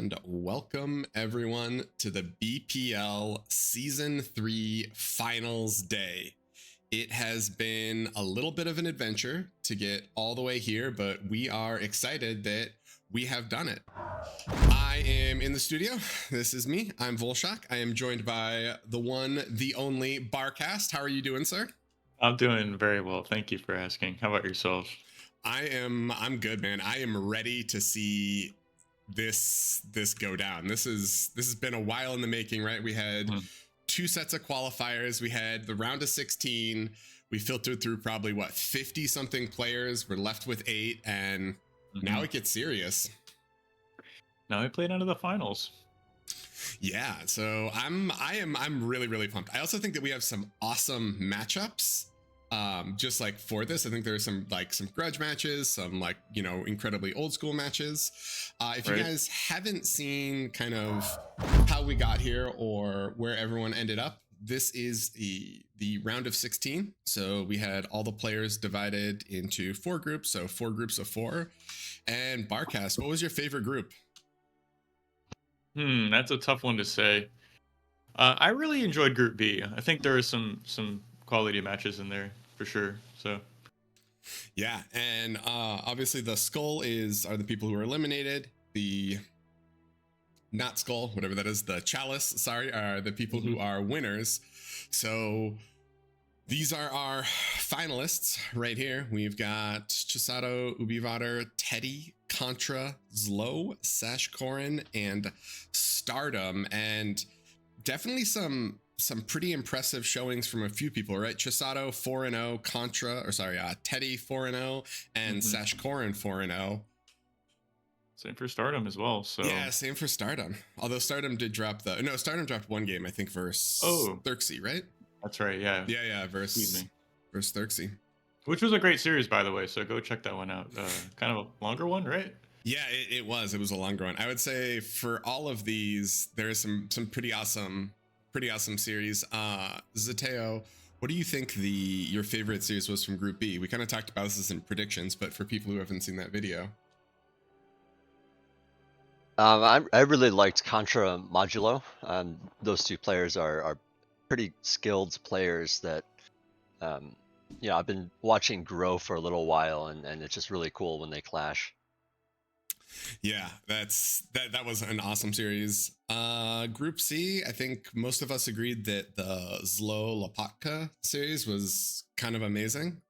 and welcome everyone to the BPL Season 3 Finals Day. It has been a little bit of an adventure to get all the way here, but we are excited that we have done it. I am in the studio. This is me. I'm Volshak. I am joined by the one, the only Barcast. How are you doing, sir? I'm doing very well. Thank you for asking. How about yourself? I'm good, man. I am ready to see this go down. This has been a while in the making, right? We had two sets of qualifiers. We had the round of 16. We filtered through probably 50 something players. We're left with 8, and now it gets serious. Now I played into the finals. Yeah, so I'm really pumped. I also think that we have some awesome matchups. Just like for this, I think there's some grudge matches, some incredibly old school matches. If you guys haven't seen kind of how we got here or where everyone ended up, this is the round of 16. So we had all the players divided into 4 groups, so 4 groups of 4. And Barcast, what was your favorite group? That's a tough one to say. I really enjoyed Group B. I think there are some quality matches in there for sure. So yeah, and obviously the skull are the people who are eliminated. The not skull, whatever that is, the chalice, sorry, are the people who are winners. So these are our finalists right here. We've got Chisato, Ubivator, Teddy, Contra, ZLO, Sashkorin, and Stardom, and definitely some pretty impressive showings from a few people, right? Chisato 4-0, Teddy 4-0, and Sashkorin 4-0. Same for Stardom as well. So yeah, same for Stardom. Although Stardom did drop Stardom dropped one game, I think, versus therxyy, right? That's right. Yeah. Yeah, versus therxyy. Which was a great series, by the way. So go check that one out. Kind of a longer one, right? Yeah, it was a longer one. I would say for all of these, there is some pretty awesome series. ZLO, what do you think your favorite series was from Group B? We kind of talked about this in predictions, but for people who haven't seen that video. I really liked Contra Modulo. Those two players are pretty skilled players that I've been watching grow for a little while, and it's just really cool when they clash. Yeah, that was an awesome series. Group C, I think most of us agreed that the ZLO Lopatka series was kind of amazing.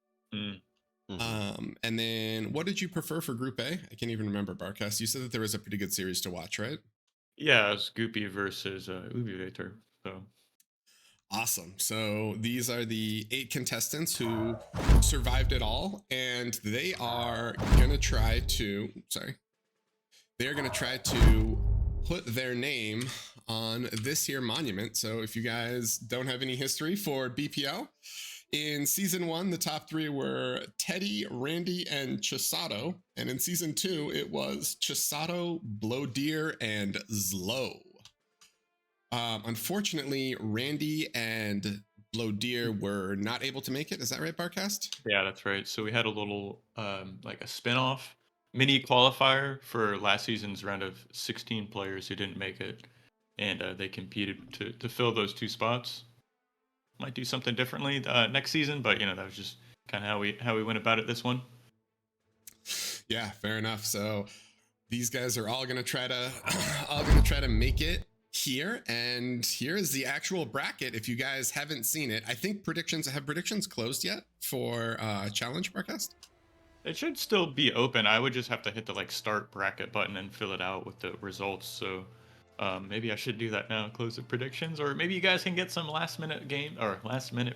And then what did you prefer for Group A? I can't even remember, Barcast. You said that there was a pretty good series to watch, right? Yeah, it was Goopy versus Ubivator. So awesome. So these are the 8 contestants who survived it all, and they are gonna try to put their name on this here monument. So if you guys don't have any history for BPL, in Season 1, the top 3 were Teddy, Randy, and Chisato. And in Season 2, it was Chisato, Blowdeer, and ZLO. Unfortunately, Randy and Blowdeer were not able to make it. Is that right, Barcast? yeah, that's right. So we had a little like a spin-off mini qualifier for last season's round of 16 players who didn't make it, and they competed to fill those 2 spots. Might do something differently next season, but that was just kind of how we went about it this one. Yeah, fair enough. So these guys are all gonna try to make it here, and here is the actual bracket. If you guys haven't seen it, I think have predictions closed yet for challenge, Barcast? It should still be open. I would just have to hit the start bracket button and fill it out with the results. So maybe I should do that now. Close the predictions, or maybe you guys can get some last minute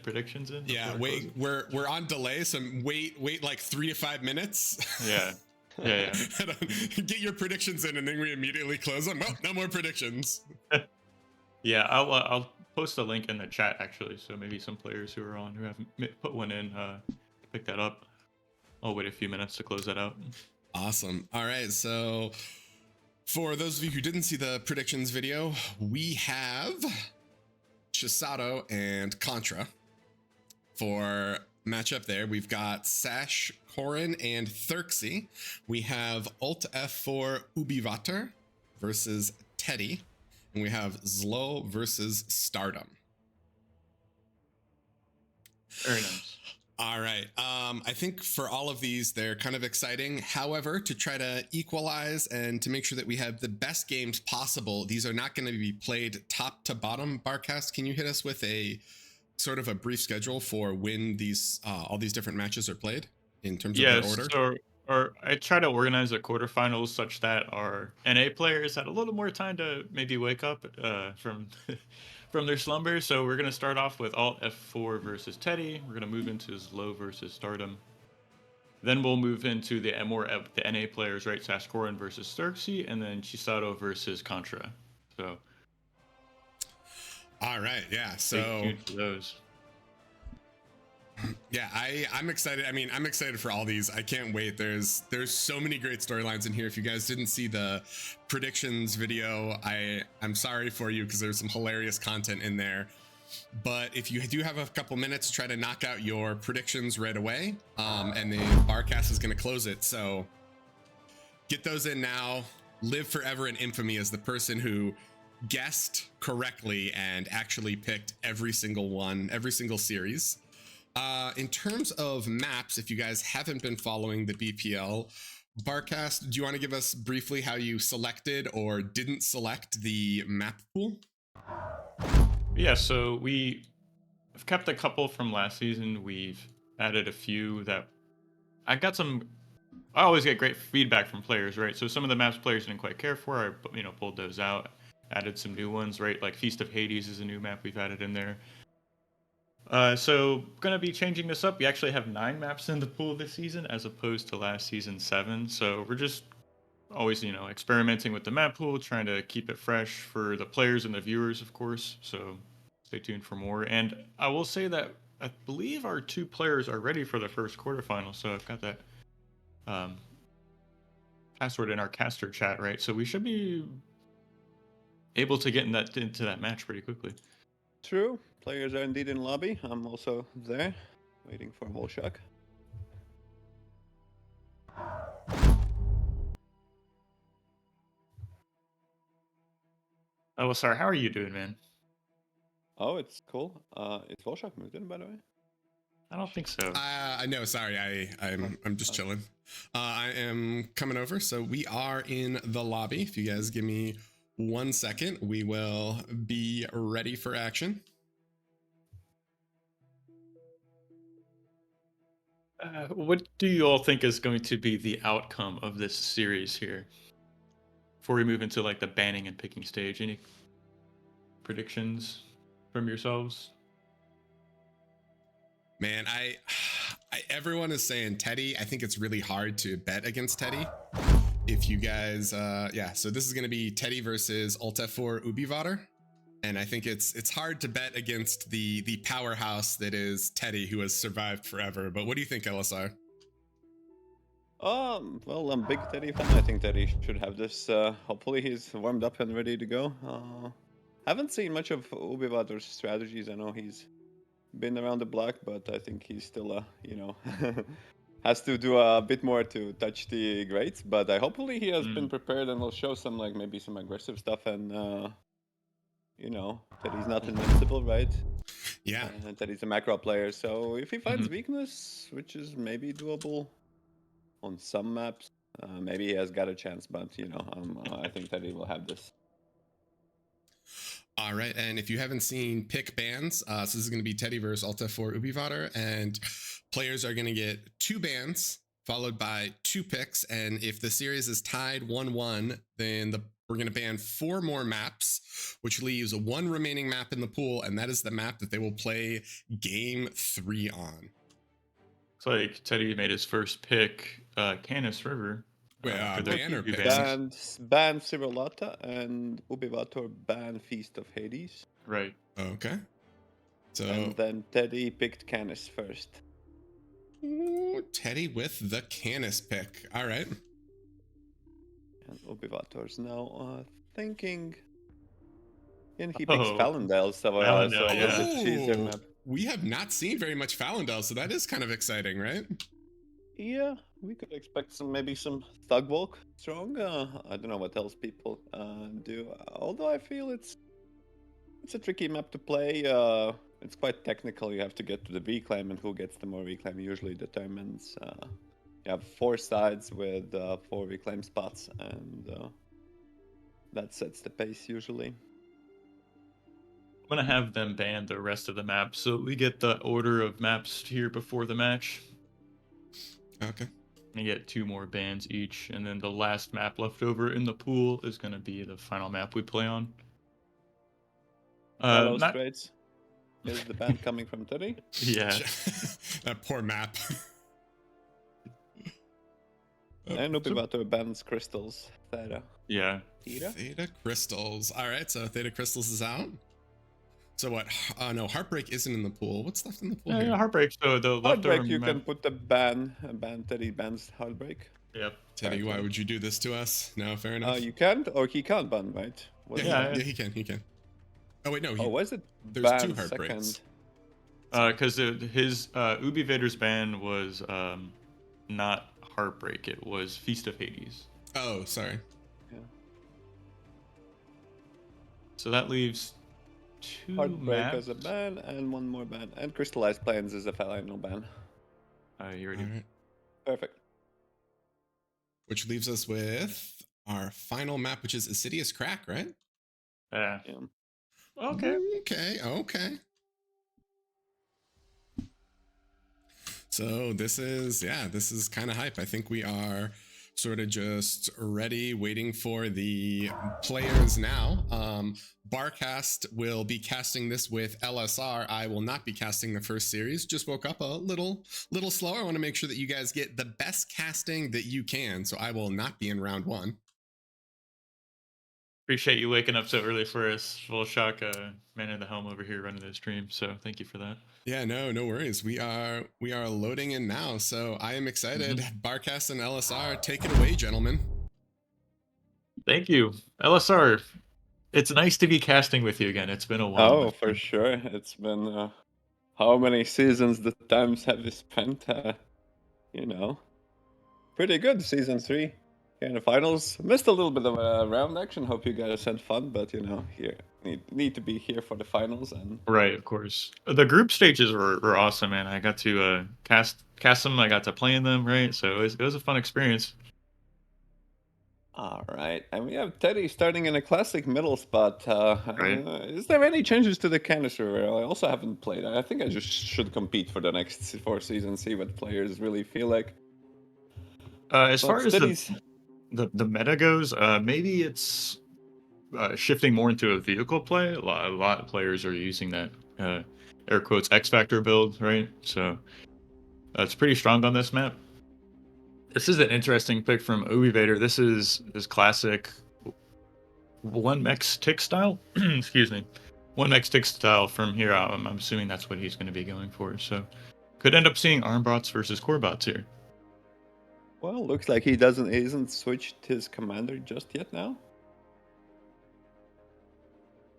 predictions in. Yeah, wait, we're on delay, so wait like 3 to 5 minutes. Yeah. Get your predictions in, and then we immediately close them. Oh, no more predictions. Yeah, I'll post a link in the chat actually, so maybe some players who are on who haven't put one in pick that up. I'll wait a few minutes to close that out. Awesome. All right, so for those of you who didn't see the predictions video, we have Chisato and Contra for matchup there. We've got Sashkorin and therxyy. We have Alt F for Ubivator, versus Teddy, and we have ZLO versus Stardom. Very nice. All right. I think for all of these, they're kind of exciting. However, to try to equalize and to make sure that we have the best games possible, these are not going to be played top to bottom. Barcast, can you hit us with a sort of a brief schedule for when these all these different matches are played in terms of their order? So I try to organize the quarterfinals such that our NA players had a little more time to maybe wake up from from their slumber. So we're gonna start off with Alt F4 versus Teddy. We're gonna move into ZLO versus Stardom. Then we'll move into the the NA players, right? Sashkorin versus therxyy, and then Chisato versus Contra. So All right. Yeah. stay So tuned for those. yeah, I'm excited. I mean, I'm excited for all these. I can't wait. There's so many great storylines in here. If you guys didn't see the predictions video, I'm sorry for you because there's some hilarious content in there. But if you do have a couple minutes, try to knock out your predictions right away. And the Barcast is going to close it. So get those in now. Live forever in infamy as the person who guessed correctly and actually picked every single one, every single series. In terms of maps, if you guys haven't been following the BPL, Barcast, do you want to give us briefly how you selected or didn't select the map pool? Yeah, so we've kept a couple from last season. We've added a few that I always get great feedback from players, right? So some of the maps players didn't quite care for, I pulled those out, added some new ones, right? Like Feast of Hades is a new map we've added in there. So gonna be changing this up. We actually have 9 maps in the pool this season as opposed to last season 7. So we're just always, experimenting with the map pool, trying to keep it fresh for the players and the viewers, of course. So stay tuned for more. And I will say that I believe our 2 players are ready for the first quarterfinal. So I've got that password in our caster chat, right? So we should be able to get into that match pretty quickly. True. Players are indeed in lobby. I'm also there, waiting for Volshak. Oh, sorry. How are you doing, man? Oh, it's cool. Is Volshak moved in, by the way? I don't think so. I know. Sorry, I'm just chilling. I am coming over. So we are in the lobby. If you guys give me 1 second, we will be ready for action. What do you all think is going to be the outcome of this series here? Before we move into like the banning and picking stage, any predictions from yourselves? Man, everyone is saying Teddy. I think it's really hard to bet against Teddy. If you guys, yeah, so this is going to be Teddy versus Alt F4 Ubivator. And I think it's hard to bet against the powerhouse that is Teddy, who has survived forever. But what do you think, LSR? Well, I'm a big Teddy fan. I think Teddy should have this. Hopefully he's warmed up and ready to go. Haven't seen much of Ubivator's strategies. I know he's been around the block, but I think he's still, has to do a bit more to touch the greats. But hopefully he has been prepared and will show some, like, maybe some aggressive stuff and, Teddy's not invincible, right? Yeah. Teddy's a macro player, so if he finds weakness, which is maybe doable on some maps, maybe he has got a chance, but, I think Teddy will have this. All right, and if you haven't seen pick bans, so this is going to be Teddy versus Alt F4 Ubivator, and players are going to get 2 bans followed by 2 picks, and if the series is tied 1-1, then we're going to ban 4 more maps, which leaves 1 remaining map in the pool, and that is the map that they will play Game 3 on. It's like Teddy made his first pick, Canis River. Ban or pick? Ban Cirolata and Ubivator ban Feast of Hades. Right. Okay. So and then Teddy picked Canis first. Ooh, Teddy with the Canis pick. All right. And Ubivator's now thinking. And he picks Falendale, so a bit cheesier map. We have not seen very much Falendale, so that is kind of exciting, right? Yeah, we could expect maybe some thug walk strong. I don't know what else people do. Although I feel it's a tricky map to play. It's quite technical. You have to get to the reclaim, and who gets the more reclaim usually determines. You have 4 sides with 4 reclaim spots, and that sets the pace usually. I'm gonna have them ban the rest of the map, so we get the order of maps here before the match. Okay. We get 2 more bans each, and then the last map left over in the pool is gonna be the final map we play on. Hello, Not Straits. Is the ban coming from Teddy? yeah. That poor map. And Ubivator bans crystals. Theta. Yeah. Theta crystals. All right, so Theta crystals is out. So what? No, Heartbreak isn't in the pool. What's left in the pool here? Yeah, Heartbreak. So the leftover Heartbreak, you map. can put the ban. Teddy bans Heartbreak. Yep. Teddy, why would you do this to us? No, fair enough. You can't, or he can't ban, right? Yeah, he can. He can. Oh wait, no. was it? There's ban 2 Heartbreaks. Because his Ubivator's ban was not Heartbreak. It was Feast of Hades. Oh, sorry. Yeah. So that leaves 2 Heartbreak maps. as a ban, and 1 more ban. And Crystallized Plains is a final ban. You already. All right. Perfect. Which leaves us with our final map, which is Assidious Crack, right? Yeah. Yeah. Okay. Okay. So this is kind of hype. I think we are sort of just ready, waiting for the players now. Barcast will be casting this with LSR. I will not be casting the first series. Just woke up a little slower. I want to make sure that you guys get the best casting that you can. So I will not be in round 1. Appreciate you waking up so early for us. Full shock, man in the helm over here running the stream. So thank you for that. Yeah, no worries. We are loading in now, so I am excited. Barcast and LSR, take it away, gentlemen. Thank you, LSR. It's nice to be casting with you again. It's been a while. Oh, for sure. It's been how many seasons? The times have we spent? Pretty good. Season 3. Here in the finals. Missed a little bit of round action. Hope you guys had fun, but here need to be here for the finals. And Right, of course. The group stages were awesome, man. I got to cast them. I got to play in them, right? So it was a fun experience. all right, and we have Teddy starting in a classic middle spot. Right. Is there any changes to the canister? I also haven't played. I think I just should compete for the next 4 seasons, see what players really feel like. As But far as Teddy's... the meta goes, maybe it's shifting more into a vehicle play. A lot of players are using that air quotes X Factor build, right? So it's pretty strong on this map. This is an interesting pick from Ubivator. This is classic 1 mex tick style. Excuse me. 1 mex tick style from here. I'm assuming that's what he's going to be going for. So could end up seeing arm bots versus core bots here. Well, looks like he isn't switched his commander just yet now.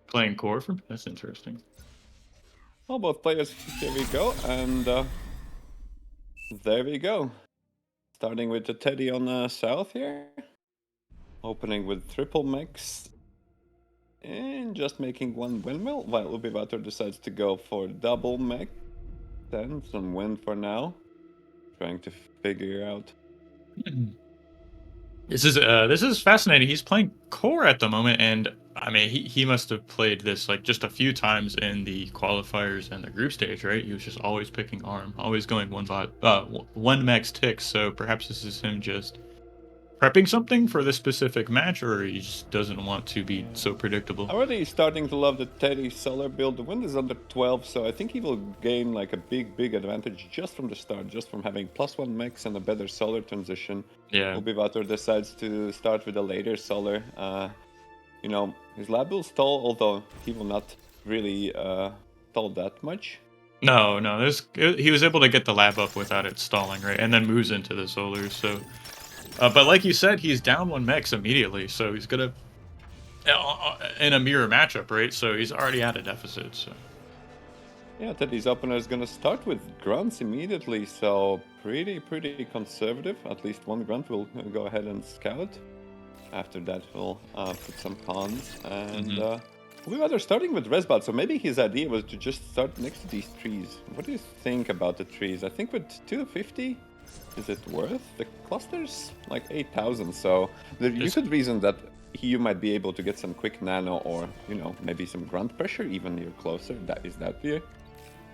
Playing core from that's interesting. Well, both players, here we go, and there we go. Starting with the Teddy on the south here. Opening with triple mix. And just making 1 windmill, while Ubivator decides to go for double mech. Then some wind for now. Trying to figure out. This is fascinating. He's playing core at the moment, and I mean he must have played this like just a few times in the qualifiers and the group stage, right? He was just always picking arm, always going 1 max tick. So perhaps this is him just prepping something for this specific match, or he just doesn't want to be so predictable. Already starting to love the Teddy solar build. The wind is under 12, so I think he will gain like a big advantage just from the start, just from having +1 mix and a better solar transition. Yeah. Ubivator decides to start with a later solar. His lab will stall, although he will not really stall that much. No. He was able to get the lab up without it stalling, right? And then moves into the solar. So, but like you said, he's down 1 mex immediately, so he's gonna in a mirror matchup, right? So he's already at a deficit. So Yeah, Teddy's opener is gonna start with grunts immediately, so pretty conservative. At least one grunt will go ahead and scout. After that, we'll put some cons. And we were starting with Resbot, so maybe his idea was to just start next to these trees. What do you think about the trees? I think with 250, is it worth? The cluster's like 8,000, so you could reason that you might be able to get some quick nano or, you know, maybe some grunt pressure even you're closer. Is that the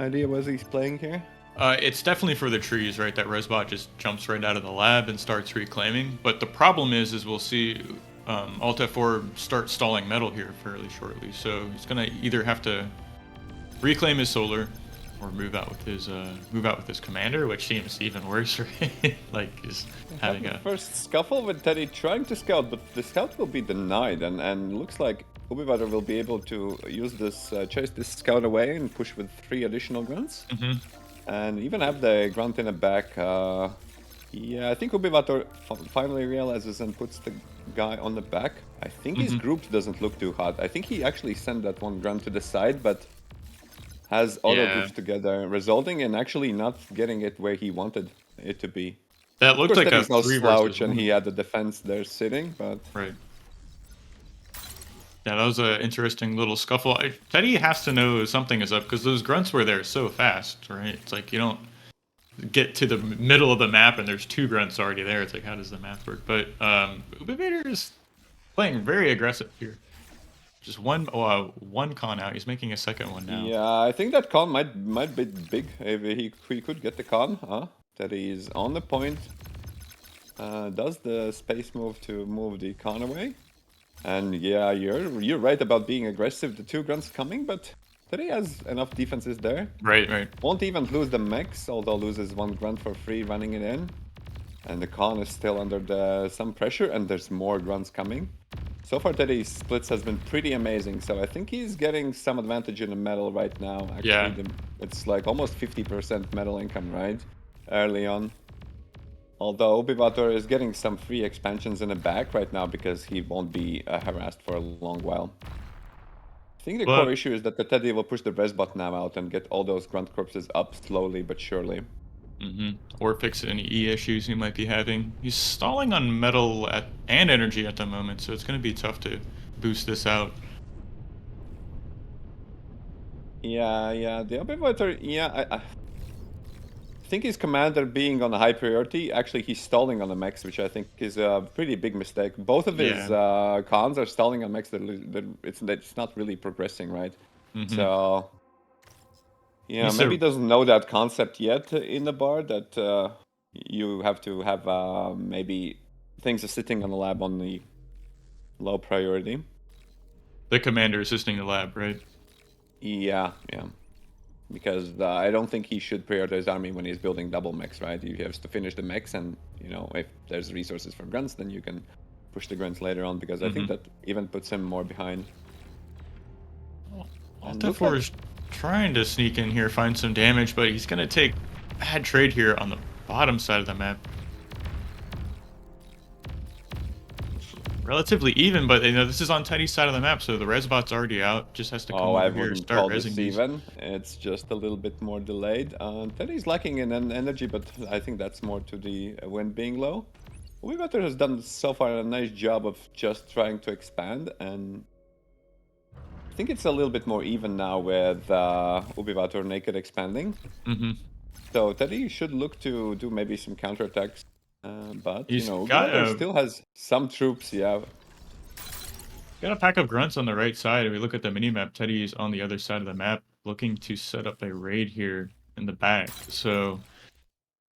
idea was he's playing here? It's definitely for the trees, right? That Resbot just jumps right out of the lab and starts reclaiming. But the problem is we'll see Alt F4 start stalling metal here fairly shortly. So he's gonna either have to reclaim his solar or move out with his commander, which seems even worse, right? Like just having a first scuffle with Teddy trying to scout, but the scout will be denied, and looks like Ubivator will be able to use this, chase this scout away and push with 3 additional grunts. And even have the grunt in the back. Yeah, I think Ubivator finally realizes and puts the guy on the back. I think his group doesn't look too hot. I think he actually sent that one grunt to the side, but has auto groups together, resulting in actually not getting it where he wanted it to be. That looked like a no 3 slouch, versus and 1. he had the defense there sitting, but Right. Yeah, that was an interesting little scuffle. Teddy has to know something is up because those grunts were there so fast, right? It's like you don't get to the middle of the map and there's 2 grunts already there. It's like, how does the math work? But Ubivator is playing very aggressive here. Just one con out. He's making a second one now. yeah, I think that con might be big if he could get the con. Teddy is on the point. Does the space move to move the con away? And yeah, you're right about being aggressive. The 2 grunts coming, but Teddy has enough defenses there. Right. Won't even lose the mechs, although loses 1 grunt for free running it in. And the con is still under some pressure, and there's more grunts coming. So far, Teddy's splits has been pretty amazing, so I think he's getting some advantage in the metal right now. Actually, it's like almost 50% metal income, right? Early on. Although Ubivator is getting some free expansions in the back right now because he won't be harassed for a long while. I think the core issue is that the Teddy will push the Resbot now out and get all those grunt corpses up slowly but surely. Or fix any E issues he might be having. He's stalling on metal and energy at the moment, so it's going to be tough to boost this out. Yeah, the Ubivator, I think his commander being on a high priority, actually he's stalling on the mechs, which I think is a pretty big mistake. Both of his cons are stalling on mechs that it's not really progressing, right? So, yeah, maybe he doesn't know that concept yet in the bar, that you have to have maybe things are sitting on the lab on the low priority. The commander assisting the lab, right? Yeah. Because I don't think he should prioritize army when he's building double mechs, right? He has to finish the mechs, and you know, if there's resources for grunts, then you can push the grunts later on, because I think that even puts him more behind. Alt F4 is trying to sneak in here, find some damage, but he's gonna take bad trade here on the bottom side of the map. Relatively even, but you know, this is on Teddy's side of the map, so the Resbot's already out. Just has to come over here and start resing these. Even. It's just a little bit more delayed. Teddy's lacking in energy, but I think that's more to the wind being low. Ubivator has done so far a nice job of just trying to expand, and I think it's a little bit more even now with Ubivator naked expanding. So Teddy should look to do maybe some counterattacks. But, you know, Ubivator still has some troops, Got a pack of grunts on the right side. If we look at the minimap, Teddy's on the other side of the map, looking to set up a raid here in the back. So,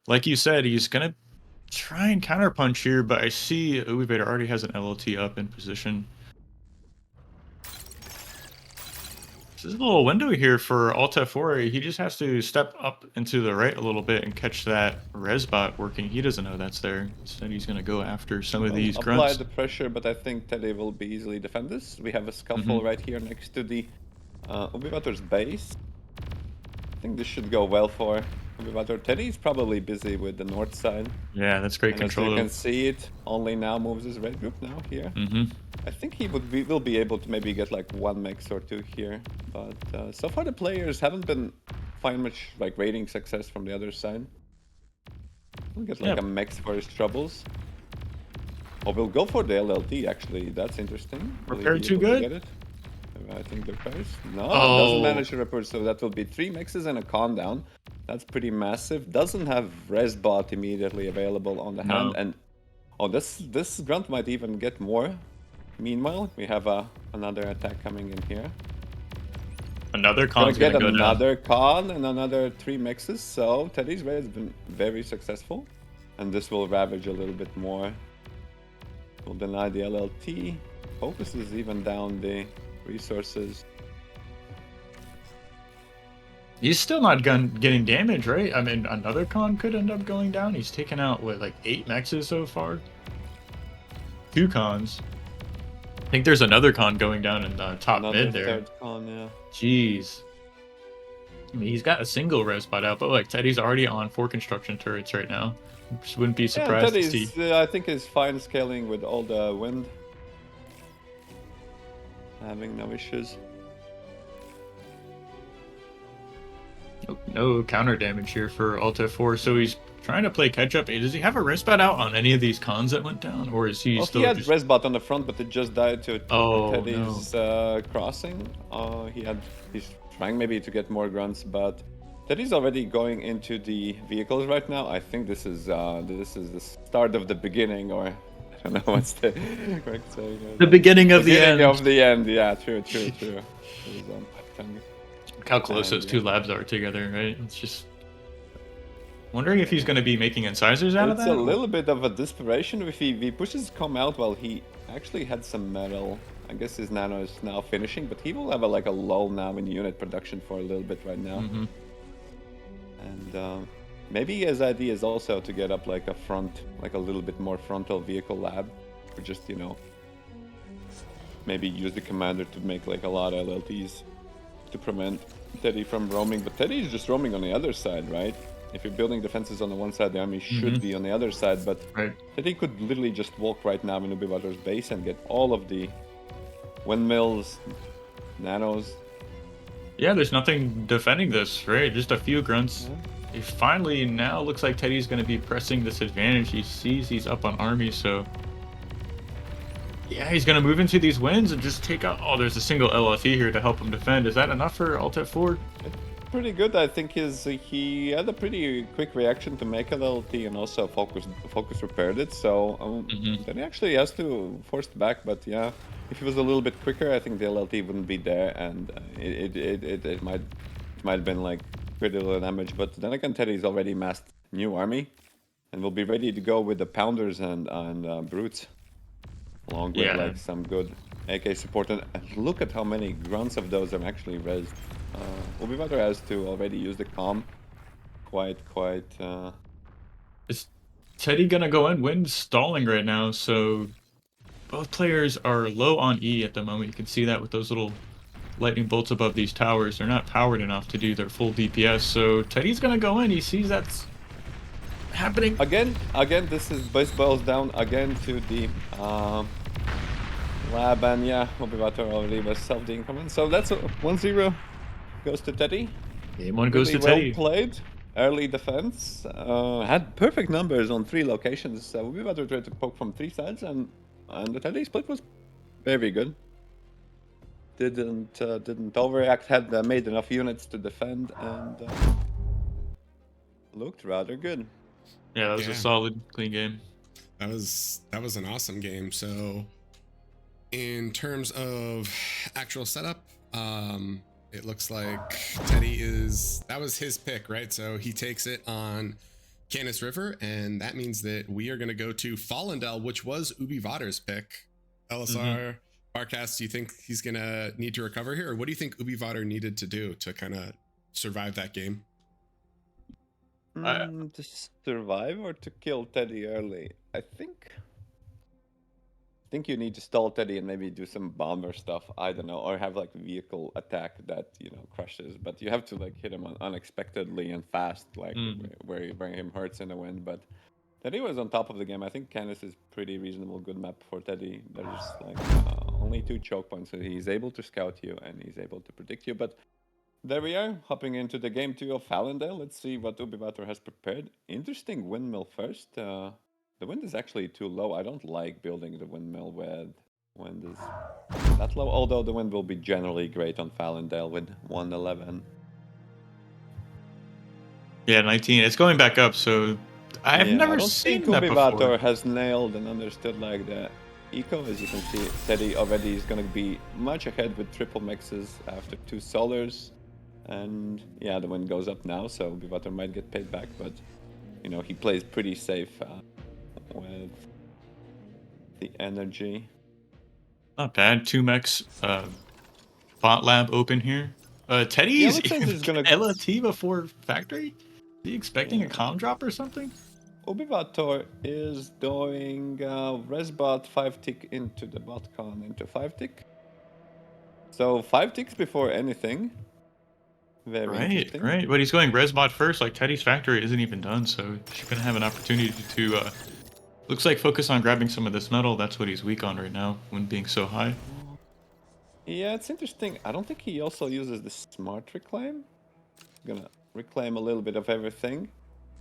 like you said, he's going to try and counterpunch here, but I see Ubivator already has an LLT up in position. There's a little window here for Alt F4. He just has to step up into the right a little bit and catch that Resbot working. He doesn't know that's there. Instead, he's going to go after some of these grunts. Apply the pressure, but I think Teddy will be easily defend this. We have a scuffle right here next to the Ubivator's base. I think this should go well for Ubivator Teddy's probably busy with the north side. Yeah, that's great And as control. you can see, it only now moves his red group now here. Mm-hmm. I think he will be able to maybe get like one mix or two here, but so far the players haven't been finding much like rating success from the other side. We'll get like Yep. a mix for his troubles. Oh, we'll go for the LLT actually. That's interesting. Will he Repair be too able to good? get it? I think the repairs. No, Oh. doesn't manage to repair. So that will be 3 mixes and a con down. That's pretty massive. Doesn't have res bot immediately available on the hand, and oh, this grunt might even get more. Meanwhile, we have another attack coming in here. Another Gonna con's get gonna go down. another con and another 3 mixes. So Teddy's raid has been very successful, and this will ravage a little bit more. Will deny the LLT. Focuses even down the resources. He's still not getting damage, right? I mean, another con could end up going down. He's taken out, what, like 8 mexes so far? 2 cons. I think there's another con going down in the top Another mid there. third con, yeah. Jeez. I mean, he's got a single res bot out, but like Teddy's already on 4 construction turrets right now. Just wouldn't be Yeah, surprised to see. Teddy's, I think, is fine scaling with all the wind. Having no issues. No counter damage here for Alt F4, so he's trying to play catch up. Does he have a res bot out on any of these cons that went down, or is he Well, still he had just... Resbot on the front, but it just died to Oh, Teddy's crossing. He's trying maybe to get more grunts, but Teddy's already going into the vehicles right now. I think this is the start of the beginning, or I don't know what's the correct saying. The beginning of the Beginning end. of the end. Yeah, true. It was on my tongue. Look how close those two labs are together, right? It's just... Wondering if he's going to be making incisors out of It's that? a little bit of a desperation if he pushes Com out while he actually had some metal. I guess his nano is now finishing, but he will have like a lull now in unit production for a little bit right now. Mm-hmm. And maybe his idea is also to get up like a little bit more frontal vehicle lab, or just maybe use the commander to make like a lot of LLTs to prevent Teddy from roaming. But Teddy is just roaming on the other side, right? If you're building defenses on the one side, the army should be on the other side, but Right. Teddy could literally just walk right now in Ubivator's base and get all of the windmills, nanos. Yeah, there's nothing defending this, right? Just a few grunts. Yeah. He finally now looks like Teddy's going to be pressing this advantage. He sees he's up on army, so... Yeah, he's going to move into these wins and just take out... Oh, there's a single LFE here to help him defend. Is that enough for Alt F4? Pretty good. I think he had a pretty quick reaction to make a LLT and also focus repaired it. So then he actually has to force it back. But yeah, if he was a little bit quicker, I think the LLT wouldn't be there, and it might have been like critical damage. But then again, Teddy's already massed new army, and will be ready to go with the pounders and brutes, along with like some good AK support. And look at how many grunts of those are actually rezzed. Ubivator has to already use the calm quite Is Teddy going to go in? Wind's stalling right now, so... Both players are low on E at the moment. You can see that with those little lightning bolts above these towers. They're not powered enough to do their full DPS, so Teddy's going to go in. He sees that's happening. Again, this boils down again to the lab, and yeah, Ubivator already was self-decoming. So that's 1-0 goes to Teddy. Game 1 goes Really to Teddy. well played. Early defense. Had perfect numbers on 3 locations. Ubivator tried to poke from 3 sides, and the Teddy split was very good. Didn't overreact. Had made enough units to defend, and looked rather good. Yeah, that was a solid, clean game. That was an awesome game. So in terms of actual setup, it looks like Teddy that was his pick, right? So he takes it on Canis River, and that means that we are going to go to Fallendell, which was Ubivator's pick. LSR, Barcast, do you think he's going to need to recover here? Or what do you think Ubivator needed to do to kind of survive that game? To survive or to kill Teddy early? I think think you need to stall Teddy and maybe do some bomber stuff. I don't know, or have like vehicle attack that crushes. But you have to like hit him unexpectedly and fast, like where him hurts in the wind. But Teddy was on top of the game. I think Canis is pretty reasonable, good map for Teddy. There's like only 2 choke points, so he's able to scout you and he's able to predict you. But there we are, hopping into the game 2 of Fallendale. Let's see what Ubivator has prepared. Interesting windmill first. The wind is actually too low. I don't like building the windmill with wind is that low, although the wind will be generally great on Fallendale with 111. Yeah, 19. It's going back up, so I've Yeah, never I don't seen think that Ubivator before. has nailed and understood like the eco. As you can see, Teddy already is going to be much ahead with triple mixes after 2 solars. And yeah, the wind goes up now, so Ubivator might get paid back, but he plays pretty safe with the energy. Not bad. 2 mechs, bot lab open here. Teddy's let's say there's gonna LLT before factory? Is he expecting a comm drop or something? Ubivator is doing resbot 5 tick into the botcon into 5 tick. So 5 ticks before anything. Very interesting. Right. But he's going resbot first. Like Teddy's factory isn't even done, so he's gonna have an opportunity to looks like focus on grabbing some of this metal. That's what he's weak on right now when being so high. Yeah, it's interesting. I don't think he also uses the smart reclaim. Gonna reclaim a little bit of everything.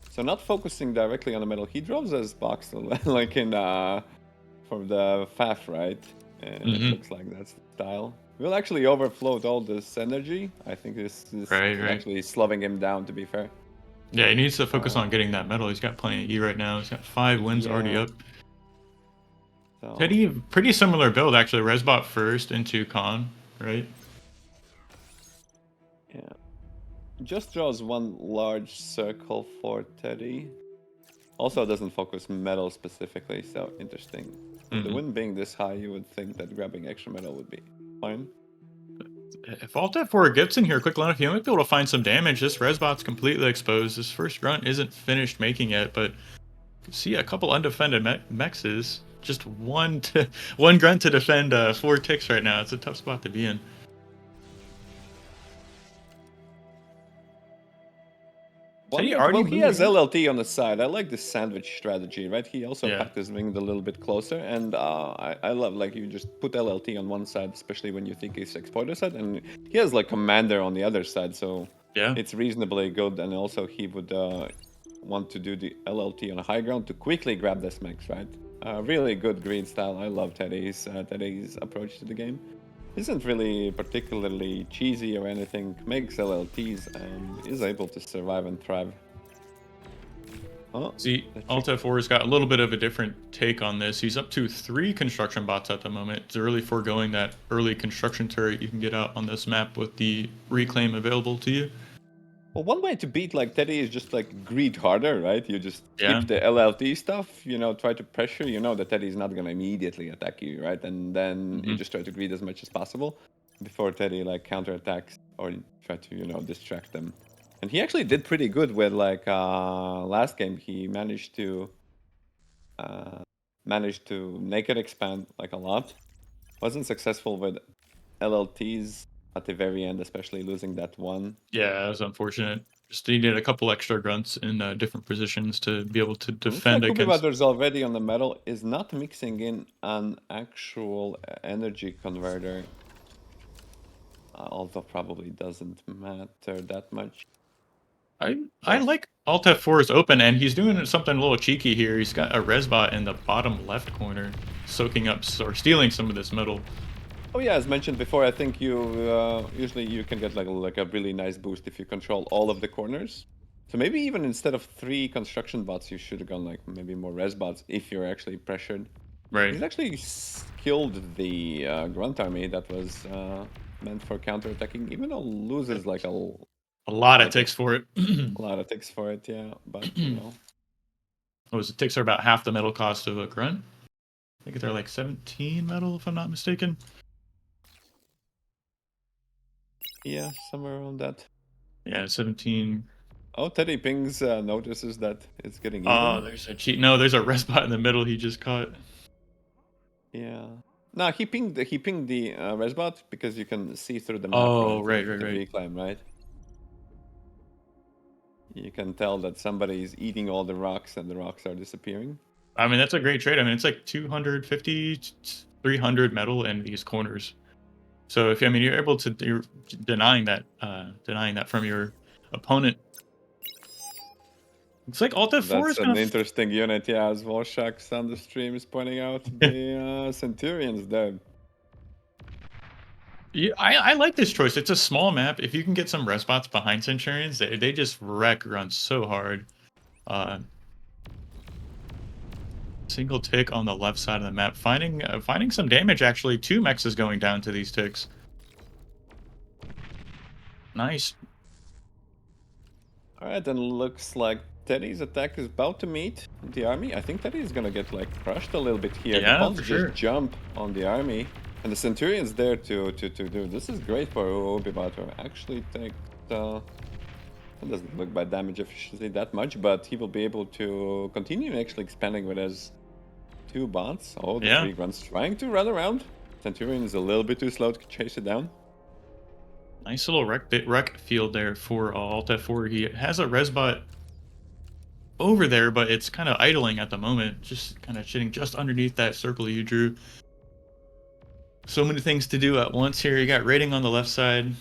So not focusing directly on the metal. He draws his box like in from the FAF, right? And it looks like that's the style. We'll actually overflow all this energy. I think this is actually slowing him down, to be fair. Yeah, he needs to focus on getting that metal. He's got plenty of E right now. He's got 5 wins already up. So, Teddy, pretty similar build actually. Resbot first into con, right? Yeah. Just draws 1 large circle for Teddy. Also doesn't focus metal specifically, so interesting. With the wind being this high, you would think that grabbing extra metal would be fine. If Alt F4 gets in here quick enough, he might be able to find some damage. This Resbot's completely exposed. This first grunt isn't finished making yet, but you can see a couple undefended mexes. Just one grunt to defend 4 ticks right now. It's a tough spot to be in. He has LLT on the side. I like the sandwich strategy, right? He also packed his winged a little bit closer, and I love like you just put LLT on one side, especially when you think he's exploiter side, and he has like commander on the other side, so it's reasonably good. And also he would want to do the LLT on a high ground to quickly grab this mix, right? Really good green style. I love Teddy's approach to the game. Isn't really particularly cheesy or anything, makes LLTs and is able to survive and thrive. See, Alt F4's got a little bit of a different take on this. He's up to 3 construction bots at the moment. It's really foregoing that early construction turret you can get out on this map with the reclaim available to you. Well, one way to beat like Teddy is just like greed harder, right? You just keep the LLT stuff, try to pressure, that Teddy's not gonna immediately attack you, right? And then you just try to greed as much as possible before Teddy like counterattacks or try to, distract them. And he actually did pretty good with like last game. He managed to naked expand like a lot. Wasn't successful with LLTs at the very end, especially losing that one. Yeah, it was unfortunate. Just needed a couple extra grunts in different positions to be able to defend against. Ubivator's already on the metal, is not mixing in an actual energy converter. Although probably doesn't matter that much. I like Alt F4's open, and he's doing something a little cheeky here. He's got a Resbot in the bottom left corner, soaking up or stealing some of this metal. Oh yeah, as mentioned before, I think you usually you can get like a really nice boost if you control all of the corners. So maybe even instead of 3 construction bots, you should have gone like maybe more res bots if you're actually pressured. Right. He's actually killed the grunt army that was meant for counterattacking, even though loses like a lot of ticks for it. A lot of ticks for it, yeah. But the ticks are about half the metal cost of a grunt. I think they're like 17 metal if I'm not mistaken. Yeah, somewhere around that. Yeah, 17. Oh, Teddy Pings notices that it's getting even. Oh, there's a cheat. No, there's a Resbot in the middle he just caught. Yeah. No, he pinged the resbot because you can see through the map. Oh, right? right. The reclaim, right? You can tell that somebody is eating all the rocks and the rocks are disappearing. I mean, that's a great trade. I mean, it's like 250, 300 metal in these corners. So if you're able to, you're denying that from your opponent. It's like Alt F4 That's is an gonna. interesting unit, yeah, as Volshak's on the stream is pointing out. The Centurion's dead. Yeah, I like this choice. It's a small map. If you can get some rest bots behind Centurions, they just wreck runs so hard. Single tick on the left side of the map, finding some damage. Actually, 2 mechs is going down to these ticks. Nice. All right, then looks like Teddy's attack is about to meet the army. I think Teddy is gonna get like crushed a little bit here. Yeah, the Pawns for just sure. jump on the army, and the Centurion's there to do. This is great for Ubivator. Actually, take it doesn't look by damage efficiency that much, but he will be able to continue actually expanding with his 2 bots. Oh, the Yeah. 3 grunts trying to run around. Centurion is a little bit too slow to chase it down. Nice little wreck field there for Alt F4. He has a resbot over there, but it's kind of idling at the moment. Just kind of sitting just underneath that circle you drew. So many things to do at once here. You got raiding on the left side.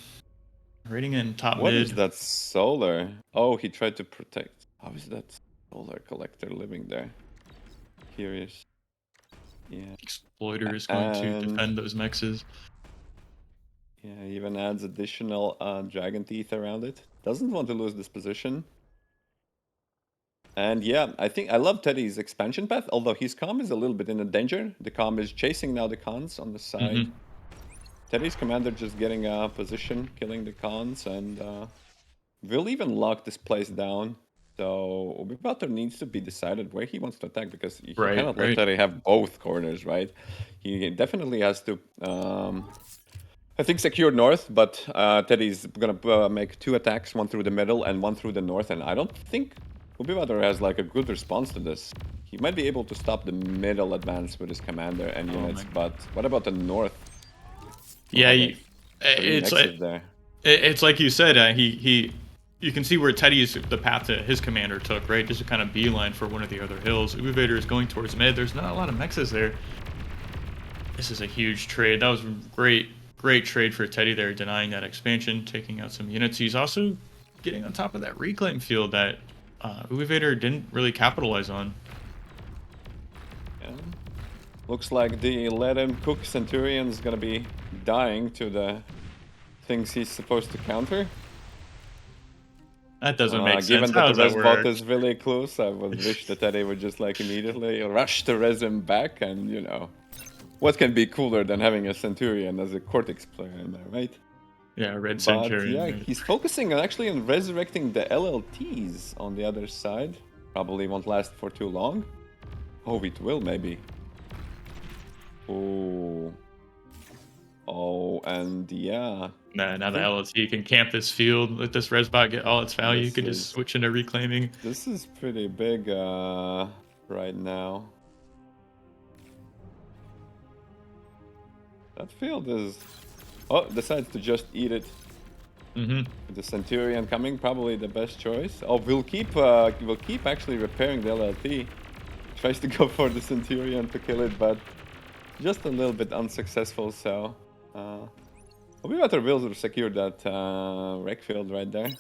Raiding in top What mid. is that solar? Oh, he tried to protect. How is that solar collector living there? Curious. Yeah. Exploiter is going to defend those mexes. Yeah, even adds additional dragon teeth around it. Doesn't want to lose this position. And yeah, I love Teddy's expansion path, although his comm is a little bit in a danger. The comm is chasing now the cons on the side. Teddy's commander just getting a position, killing the cons, and will even lock this place down. So Ubivator needs to be decided where he wants to attack, because he cannot let Teddy have both corners, right? He definitely has to, I think, secure north, but Teddy's gonna make 2 attacks, 1 through the middle and 1 through the north, and I don't think Ubivator has like a good response to this. He might be able to stop the middle advance with his commander and units, but what about the north? Yeah, it's like you said. You can see where Teddy's the path to his commander took, right? Just a kind of beeline for one of the other hills. Ubivator is going towards mid. There's not a lot of mexes there. This is a huge trade. That was great trade for Teddy there, denying that expansion, taking out some units. He's also getting on top of that reclaim field that Ubivator didn't really capitalize on. Yeah. Looks like the let him cook Centurion is gonna be dying to the things he's supposed to counter. That doesn't make sense. Given that the res bot is really close, I would wish that Teddy would just like immediately rush to res him back, and you know, what can be cooler than having a Centurion as a Cortex player in there, right? Yeah, red Centurion. Yeah, right. he's focusing actually on resurrecting the LLTs on the other side. Probably won't last for too long. Oh, it will maybe. Oh, and yeah. Now the LLT can camp this field, let this resbot get all its value. You can just switch into reclaiming. This is pretty big right now. That field is... Oh, decides to just eat it. The Centurion coming, probably the best choice. Oh, we'll keep actually repairing the LLT. Tries to go for the Centurion to kill it, but just a little bit unsuccessful. So Ubivator will secure that wreck field right there.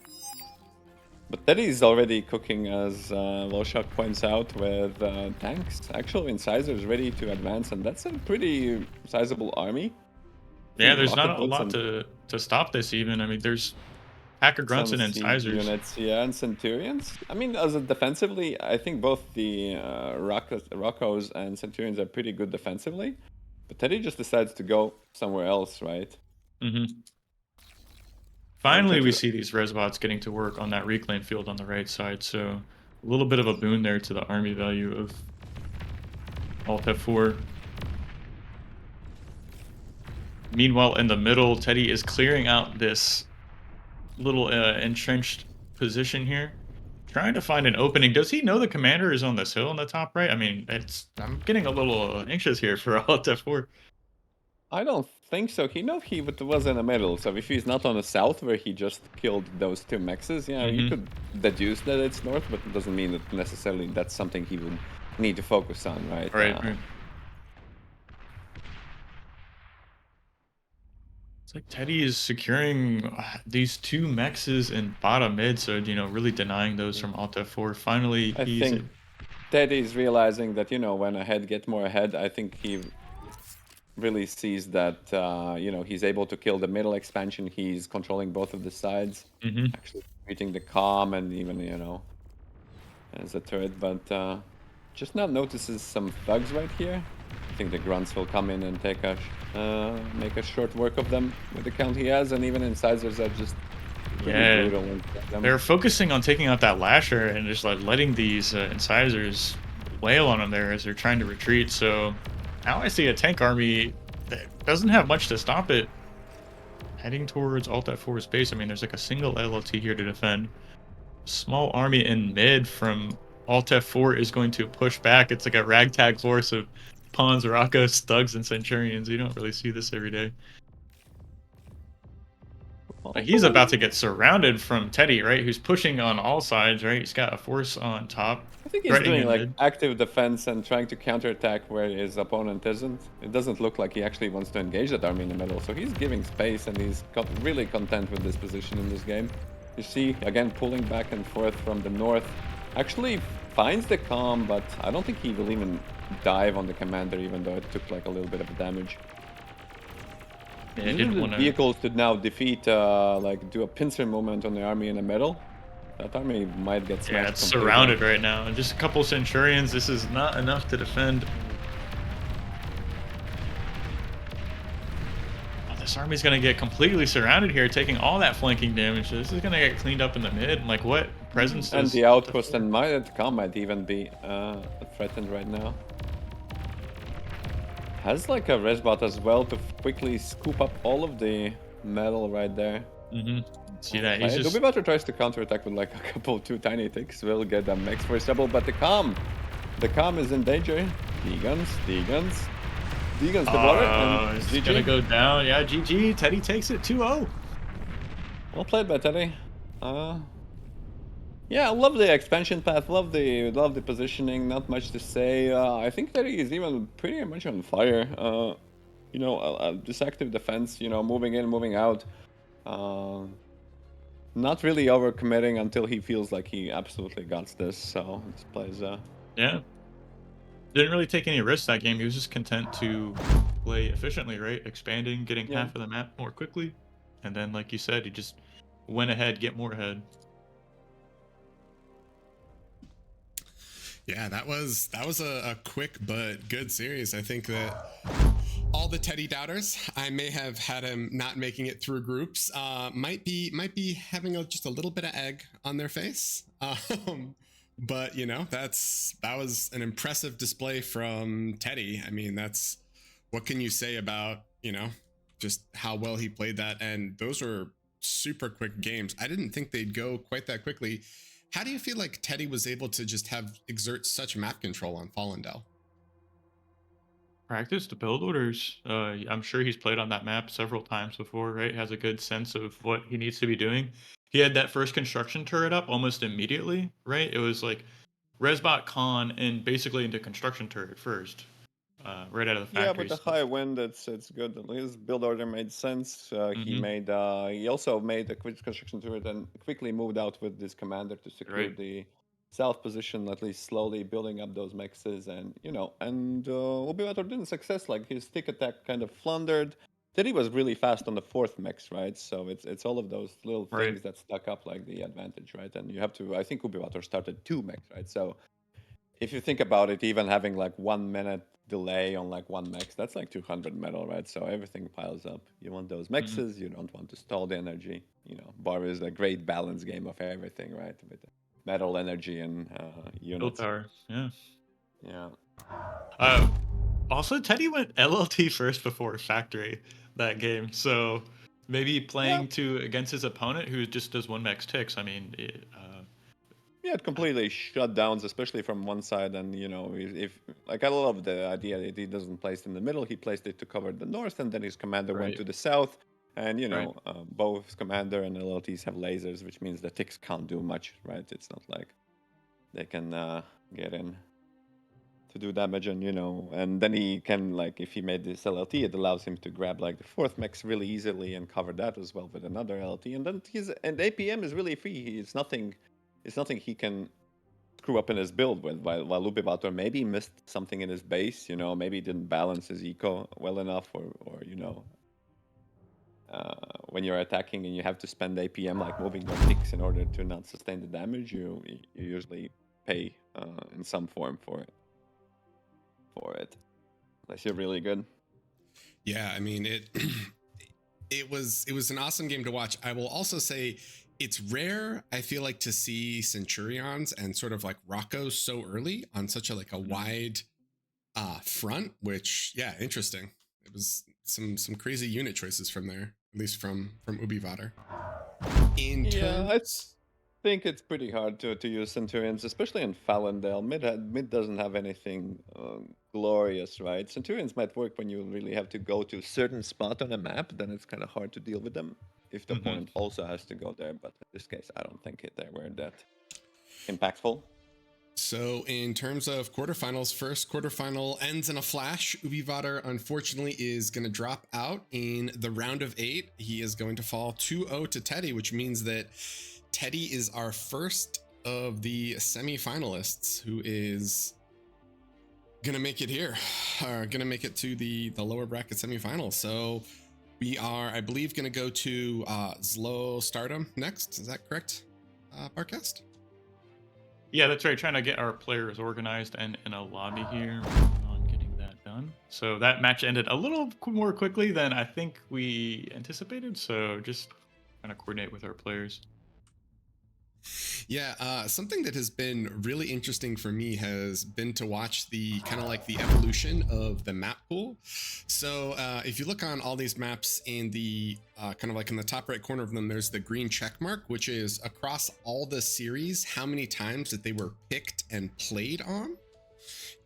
But Teddy is already cooking, as Volshak points out, with tanks. Actual incisors ready to advance, and that's a pretty sizable army. Yeah, there's not a lot to stop this even. I mean, there's Hacker Grunts and Incisors. Units, yeah, and Centurions. I mean, as a defensively, I think both the Rockos and Centurions are pretty good defensively. But Teddy just decides to go somewhere else, right? Finally, we see these resbots getting to work on that reclaim field on the right side. So a little bit of a boon there to the army value of Alt F4. Meanwhile, in the middle, Teddy is clearing out this little entrenched position here, trying to find an opening. Does he know the commander is on this hill on the top right? I mean, I'm getting a little anxious here for Alt F4. I don't think so. He know he was in the middle, so if he's not on the south where he just killed those two mexes, yeah, you could deduce that it's north, but it doesn't mean that necessarily that's something he would need to focus on, right? Right. It's like Teddy is securing these two mexes in bottom mid, so really denying those from Alt F4. Finally, I think Teddy's realizing that when ahead get more ahead. I think he really sees that he's able to kill the middle expansion. He's controlling both of the sides, actually treating the calm and even as a turret, but just now notices some thugs right here. I think the grunts will come in and take make a short work of them with the count he has, and even incisors are just pretty brutal. They're focusing on taking out that lasher and just letting these incisors wail on them there as they're trying to retreat. So now I see a tank army that doesn't have much to stop it heading towards Alt F4's base. I mean, there's like a single LLT here to defend. Small army in mid from Alt F4 is going to push back. It's like a ragtag force of pawns, Rakos, thugs, and centurions. You don't really see this every day. But he's about to get surrounded from Teddy, right? Who's pushing on all sides, right? He's got a force on top. I think he's doing like active defense and trying to counterattack where his opponent isn't. It doesn't look like he actually wants to engage that army in the middle, so he's giving space and he's really content with this position in this game. You see, again, pulling back and forth from the north. Actually finds the calm, but I don't think he will even dive on the commander, even though it took like a little bit of damage. Yeah, didn't want to... vehicles to now defeat, do a pincer movement on the army in the middle. That army might get smashed. Yeah, it's surrounded right now. And just a couple centurions. This is not enough to defend. Oh, this army's going to get completely surrounded here, taking all that flanking damage. So this is going to get cleaned up in the mid. Like, what presence and does... the outpost and calm might even be threatened right now. Has like a resbot as well to quickly scoop up all of the metal right there. See that? He's just... Ubivator tries to counterattack with like a couple two tiny ticks. Will get a max for double, but the calm is in danger. D-guns the water. And it's gonna go down. Yeah, GG. Teddy takes it 2-0. Well played by Teddy. Yeah, I love the expansion path, love the positioning, not much to say. I think Teddy is even pretty much on fire. This active defense, moving in, moving out. Not really overcommitting until he feels like he absolutely got this, so this plays... Yeah. Didn't really take any risks that game. He was just content to play efficiently, right? Expanding, getting half of the map more quickly. And then, like you said, he just went ahead, get more ahead. Yeah, that was a quick but good series. I think that all the Teddy doubters, I may have had him not making it through groups, might be having just a little bit of egg on their face. But that was an impressive display from Teddy. I mean, what can you say about just how well he played that? And those were super quick games. I didn't think they'd go quite that quickly. How do you feel like Teddy was able to just exert such map control on Fallendale? Practice the build orders. I'm sure he's played on that map several times before, right? Has a good sense of what he needs to be doing. He had that first construction turret up almost immediately, right? It was like Resbot Con and basically into construction turret first, right out of the factory. Yeah, with the high wind, it's good. His build order made sense. He also made a quick construction turret and quickly moved out with this commander to secure the south position, at least slowly building up those mexes, and Ubivator didn't success. Like his stick attack kind of floundered. Teddy was really fast on the fourth mex, right? So it's all of those little things that stuck up like the advantage, right? And you have to. I think Ubivator started 2 mex, right? So if you think about it, even having like 1 minute delay on like 1 mex, that's like 200 metal, right? So everything piles up. You want those mexes. You don't want to stall the energy. Bar is a great balance game of everything, right? With metal, energy, and units. Power, yeah. Yeah. Also, Teddy went LLT first before factory that game, so maybe playing against his opponent who just does 1 mex ticks. I mean, Yeah, it completely shut downs, especially from one side. And if like I love the idea that he doesn't place it in the middle, he placed it to cover the north, and then his commander went Right. to the south. And Right. both commander and LLTs have lasers, which means the ticks can't do much, right? It's not like they can get in to do damage, and then he can, like, if he made this LLT, it allows him to grab like the fourth mechs really easily and cover that as well with another LLT, and then APM is really free. It's nothing he can screw up in his build with. While Ubivator maybe missed something in his base, maybe didn't balance his eco well enough, or when you're attacking and you have to spend APM like moving your ticks in order to not sustain the damage, you usually pay in some form for it, unless you're really good. Yeah, I mean it. It was an awesome game to watch. I will also say it's rare, I feel like, to see Centurions and sort of like Rocco so early on such a wide front, which, yeah, interesting. It was some crazy unit choices from there, at least from Ubivator. In I terms, think it's pretty hard to use Centurions, especially in Falendale. Mid doesn't have anything glorious, right? Centurions might work when you really have to go to a certain spot on a map. Then it's kind of hard to deal with them if the opponent also has to go there. But in this case, I don't think they were that impactful. so in terms of quarterfinals, first quarterfinal ends in a flash. Ubivator, unfortunately, is going to drop out in the round of 8. He is going to fall 2-0 to Teddy, which means that Teddy is our first of the semi-finalists who is gonna make it here, gonna make it to the lower bracket semi-finals. So we are, I believe, gonna go to ZLO Stardom next. Is that correct, Barcast? Yeah, that's right. Trying to get our players organized and in a lobby here. On getting that done. So that match ended a little more quickly than I think we anticipated. So just trying to coordinate with our players. Yeah, something that has been really interesting for me has been to watch the kind of like the evolution of the map pool. So if you look on all these maps in the kind of like in the top right corner of them, there's the green check mark, which is across all the series, how many times that they were picked and played on.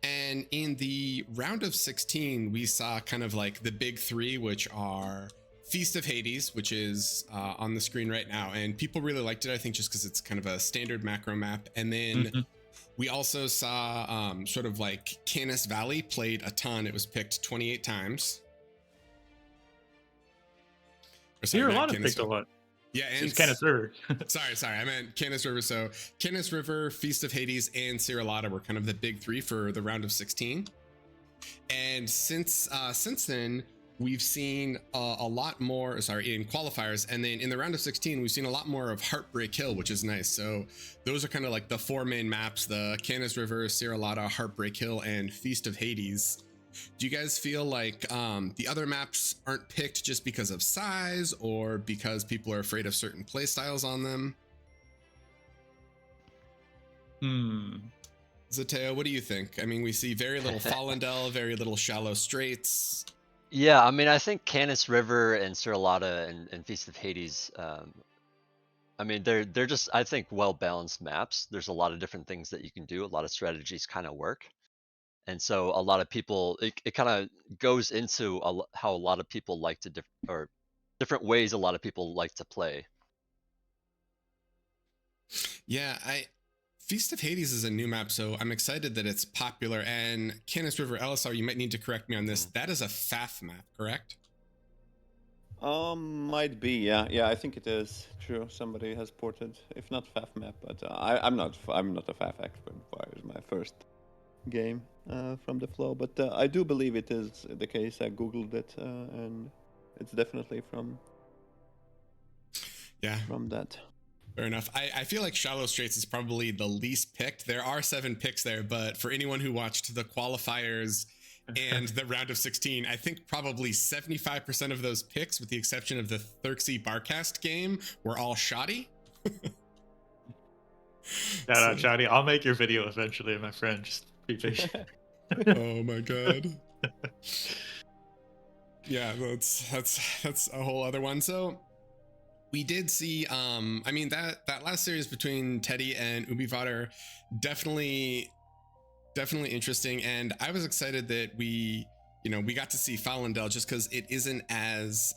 And in the round of 16, we saw kind of like the big 3, which are Feast of Hades, which is on the screen right now, and people really liked it, I think, just because it's kind of a standard macro map. And then we also saw sort of like Canis Valley played a ton. It was picked 28 times. Here, a lot of picked a lot. Yeah, and it's Canis River. sorry, I meant Canis River. So Canis River, Feast of Hades, and Seriers were kind of the big 3 for the round of 16. And since then, we've seen a lot more, in qualifiers, and then in the round of 16, we've seen a lot more of Heartbreak Hill, which is nice. So those are kind of like the 4 main maps: the Canis River, Seriers, Heartbreak Hill, and Feast of Hades. Do you guys feel like the other maps aren't picked just because of size, or because people are afraid of certain play styles on them? Zateo, what do you think? I mean, we see very little Falendale, very little Shallow Straits. Yeah, I mean, I think Canis River and Seriers and Feast of Hades, I mean, they're just, I think, well-balanced maps. There's a lot of different things that you can do. A lot of strategies kind of work. And so a lot of people, it kind of goes into how a lot of people like to, or different ways a lot of people like to play. Yeah, Feast of Hades is a new map, so I'm excited that it's popular. And Canis River, LSR, you might need to correct me on this. That is a FAF map, correct? Might be, yeah. I think it is true. Somebody has ported, if not FAF map, but I'm not a FAF expert. It was my first game from the flow, but I do believe it is the case. I googled it, and it's definitely from that. Fair enough. I feel like Shallow Straits is probably the least picked. There are 7 picks there, but for anyone who watched the qualifiers and the round of 16, I think probably 75% of those picks, with the exception of the therxyy Barcast game, were all shoddy. Shout out, Shoddy. I'll make your video eventually, my friend. Just be patient. Oh my god. Yeah, that's a whole other one. So we did see, I mean, that last series between Teddy and Ubivator, definitely interesting. And I was excited that we got to see Falendel, just because it isn't as,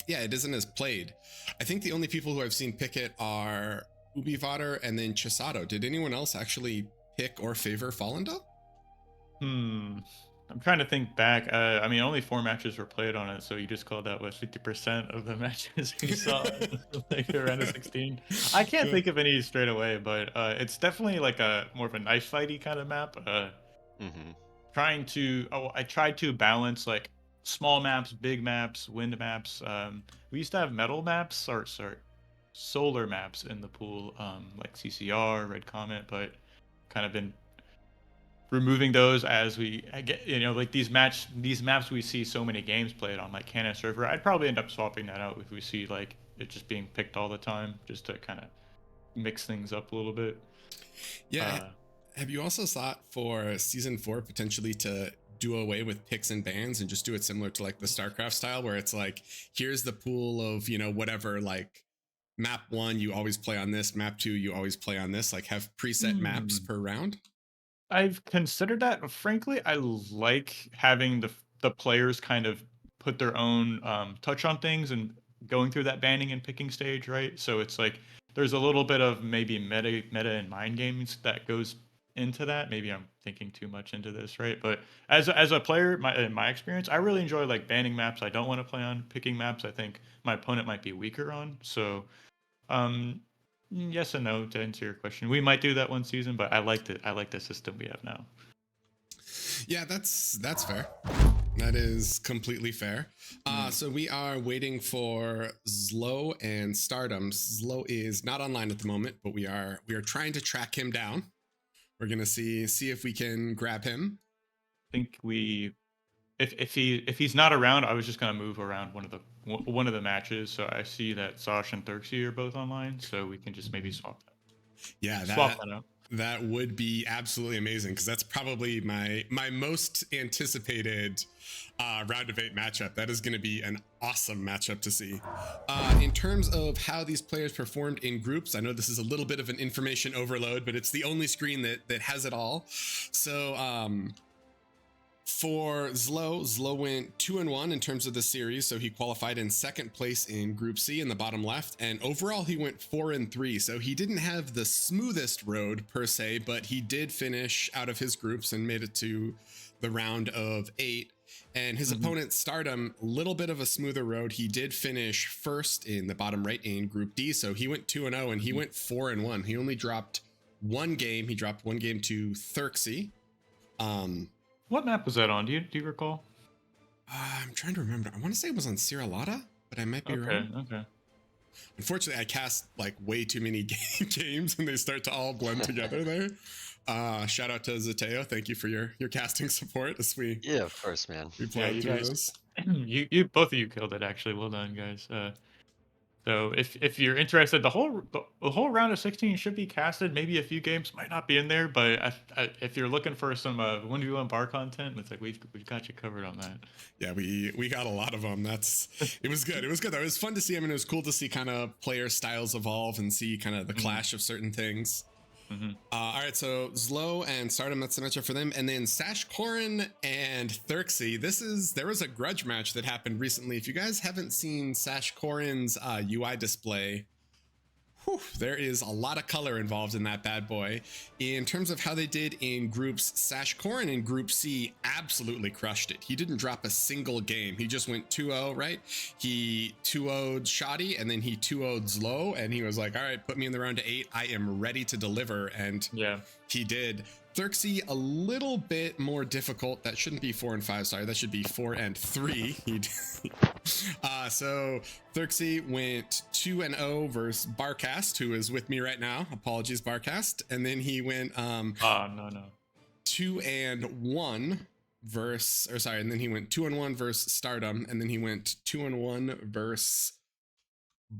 it isn't as played. I think the only people who I've seen pick it are Ubivator and then Chisato. Did anyone else actually pick or favor Falendel? I'm trying to think back. I mean, only 4 matches were played on it, so you just called out what 50% of the matches we saw like around of 16. I can't think of any straight away, but it's definitely like a more of a knife fighty kind of map. I tried to balance like small maps, big maps, wind maps. We used to have metal maps, or sorry, solar maps in the pool, like CCR, Red Comet, but kind of been removing those as we get, like these maps we see so many games played on like Canon server. I'd probably end up swapping that out if we see like it just being picked all the time, just to kind of mix things up a little bit. Yeah. Have you also thought for season 4 potentially to do away with picks and bans and just do it similar to like the StarCraft style, where it's like, here's the pool of, whatever, like map 1 you always play on this, map 2 you always play on this, like have preset maps per round? I've considered that. Frankly, I like having the players kind of put their own touch on things and going through that banning and picking stage, right? So it's like there's a little bit of maybe meta and mind games that goes into that. Maybe I'm thinking too much into this, right? But as a player, in my experience, I really enjoy like banning maps I don't want to play on, picking maps I think my opponent might be weaker on. So yes and no to answer your question. We might do that one season, but I like the system we have now. Yeah, that's fair. That is completely fair. So we are waiting for ZLO and Stardom. ZLO is not online at the moment, but we are trying to track him down. We're gonna see if we can grab him. I think if he's not around, I was just gonna move around one of the matches. So I see that Sash and therxyy are both online, so we can just maybe swap that. Yeah, Swap that out. That would be absolutely amazing, because that's probably my most anticipated round of 8 matchup. That is going to be an awesome matchup to see. In terms of how these players performed in groups, I know this is a little bit of an information overload, but it's the only screen that has it all. So for ZLO went 2-1 in terms of the series, so he qualified in 2nd place in Group C in the bottom left, and overall he went 4-3. So he didn't have the smoothest road per se, but he did finish out of his groups and made it to the round of 8. And his opponent Stardom, a little bit of a smoother road. He did finish 1st in the bottom right in Group D, so he went 2-0 and he went 4-1. He only dropped 1 game. He dropped 1 game to therxyy. What map was that on? Do you recall? I'm trying to remember. I want to say it was on Siralata, but I might be wrong. Okay. Unfortunately, I cast like way too many games and they start to all blend together there. Shout out to Zateo. Thank you for your casting support as we of course, man. we play through this. You both of you killed it actually. Well done, guys. So if you're interested, the whole round of 16 should be casted. Maybe a few games might not be in there, but if you're looking for some 1v1 bar content, it's like we've got you covered on that. Yeah, we got a lot of them. It was good. It was good though. It was fun to see. I mean, it was cool to see kind of player styles evolve and see kind of the clash of certain things. All right, so ZLO and Stardom, that's the matchup for them, and then Sashkorin and therxyy. There was a grudge match that happened recently. If you guys haven't seen Sashkorin's UI display, there is a lot of color involved in that bad boy. In terms of how they did in groups, Sashkorin in Group C absolutely crushed it. He didn't drop a single game. He just went 2-0, right? He 2-0'd Shoddy, and then he 2-0'd ZLO, and he was like, all right, put me in the round of 8. I am ready to deliver, and yeah, he did. therxyy, a little bit more difficult. That shouldn't be 4 and 5. Sorry, that should be 4 and 3. So therxyy went 2-0 versus Barcast, who is with me right now. Apologies, Barcast. And then he went 2-1 versus, or sorry, and then he went 2-1 versus Stardom, and then he went 2-1 versus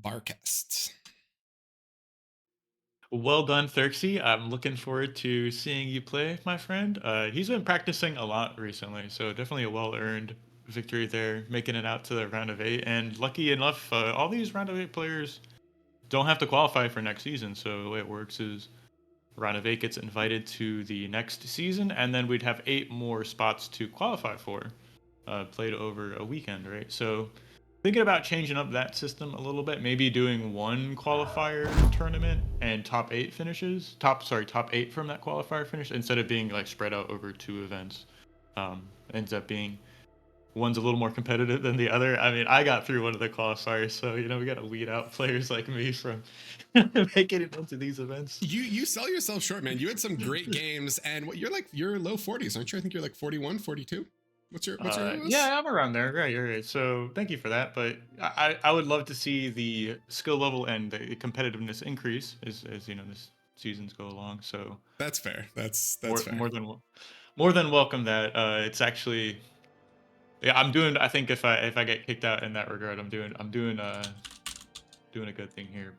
Barcast. Well done, therxyy. I'm looking forward to seeing you play, my friend. He's been practicing a lot recently, so definitely a well-earned victory there, making it out to the round of 8. And lucky enough, all these round of 8 players don't have to qualify for next season. So the way it works is round of 8 gets invited to the next season, and then we'd have 8 more spots to qualify for, played over a weekend, right? So thinking about changing up that system a little bit, maybe doing one qualifier tournament and top 8 finishes, top 8 from that qualifier finish, instead of being like spread out over 2 events. Ends up being one's a little more competitive than the other. I mean, I got through one of the qualifiers, so we got to weed out players like me from making it into these events. You sell yourself short, man. You had some great games, and you're low 40s, aren't you? I think you're like 41, 42. What's your lowest? Yeah, I'm around there. Right. So thank you for that. But I would love to see the skill level and the competitiveness increase as this seasons go along. So That's fair. That's more, fair. more than welcome that. It's actually, yeah, I'm doing. I think if I get kicked out in that regard, I'm doing a good thing here.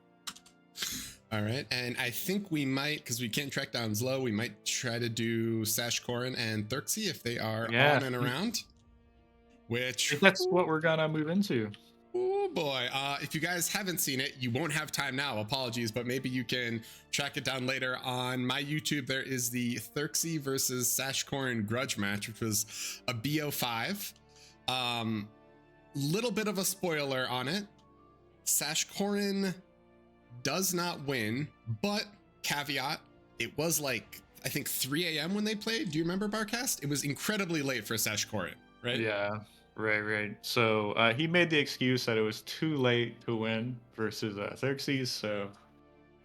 All right, and I think we might, because we can't track down ZLO, we might try to do Sashkorin and therxyy if they are on and around. Which I think that's what we're gonna move into. Oh boy, if you guys haven't seen it, you won't have time now, apologies, but maybe you can track it down later. On my YouTube, there is the therxyy versus Sashkorin grudge match, which was a BO5. Little bit of a spoiler on it. Sashkorin does not win, but caveat, it was like, I think 3 a.m. when they played. Do you remember, Barcast? It was incredibly late for Sashkorin, right? Yeah, right. So he made the excuse that it was too late to win versus therxyy. So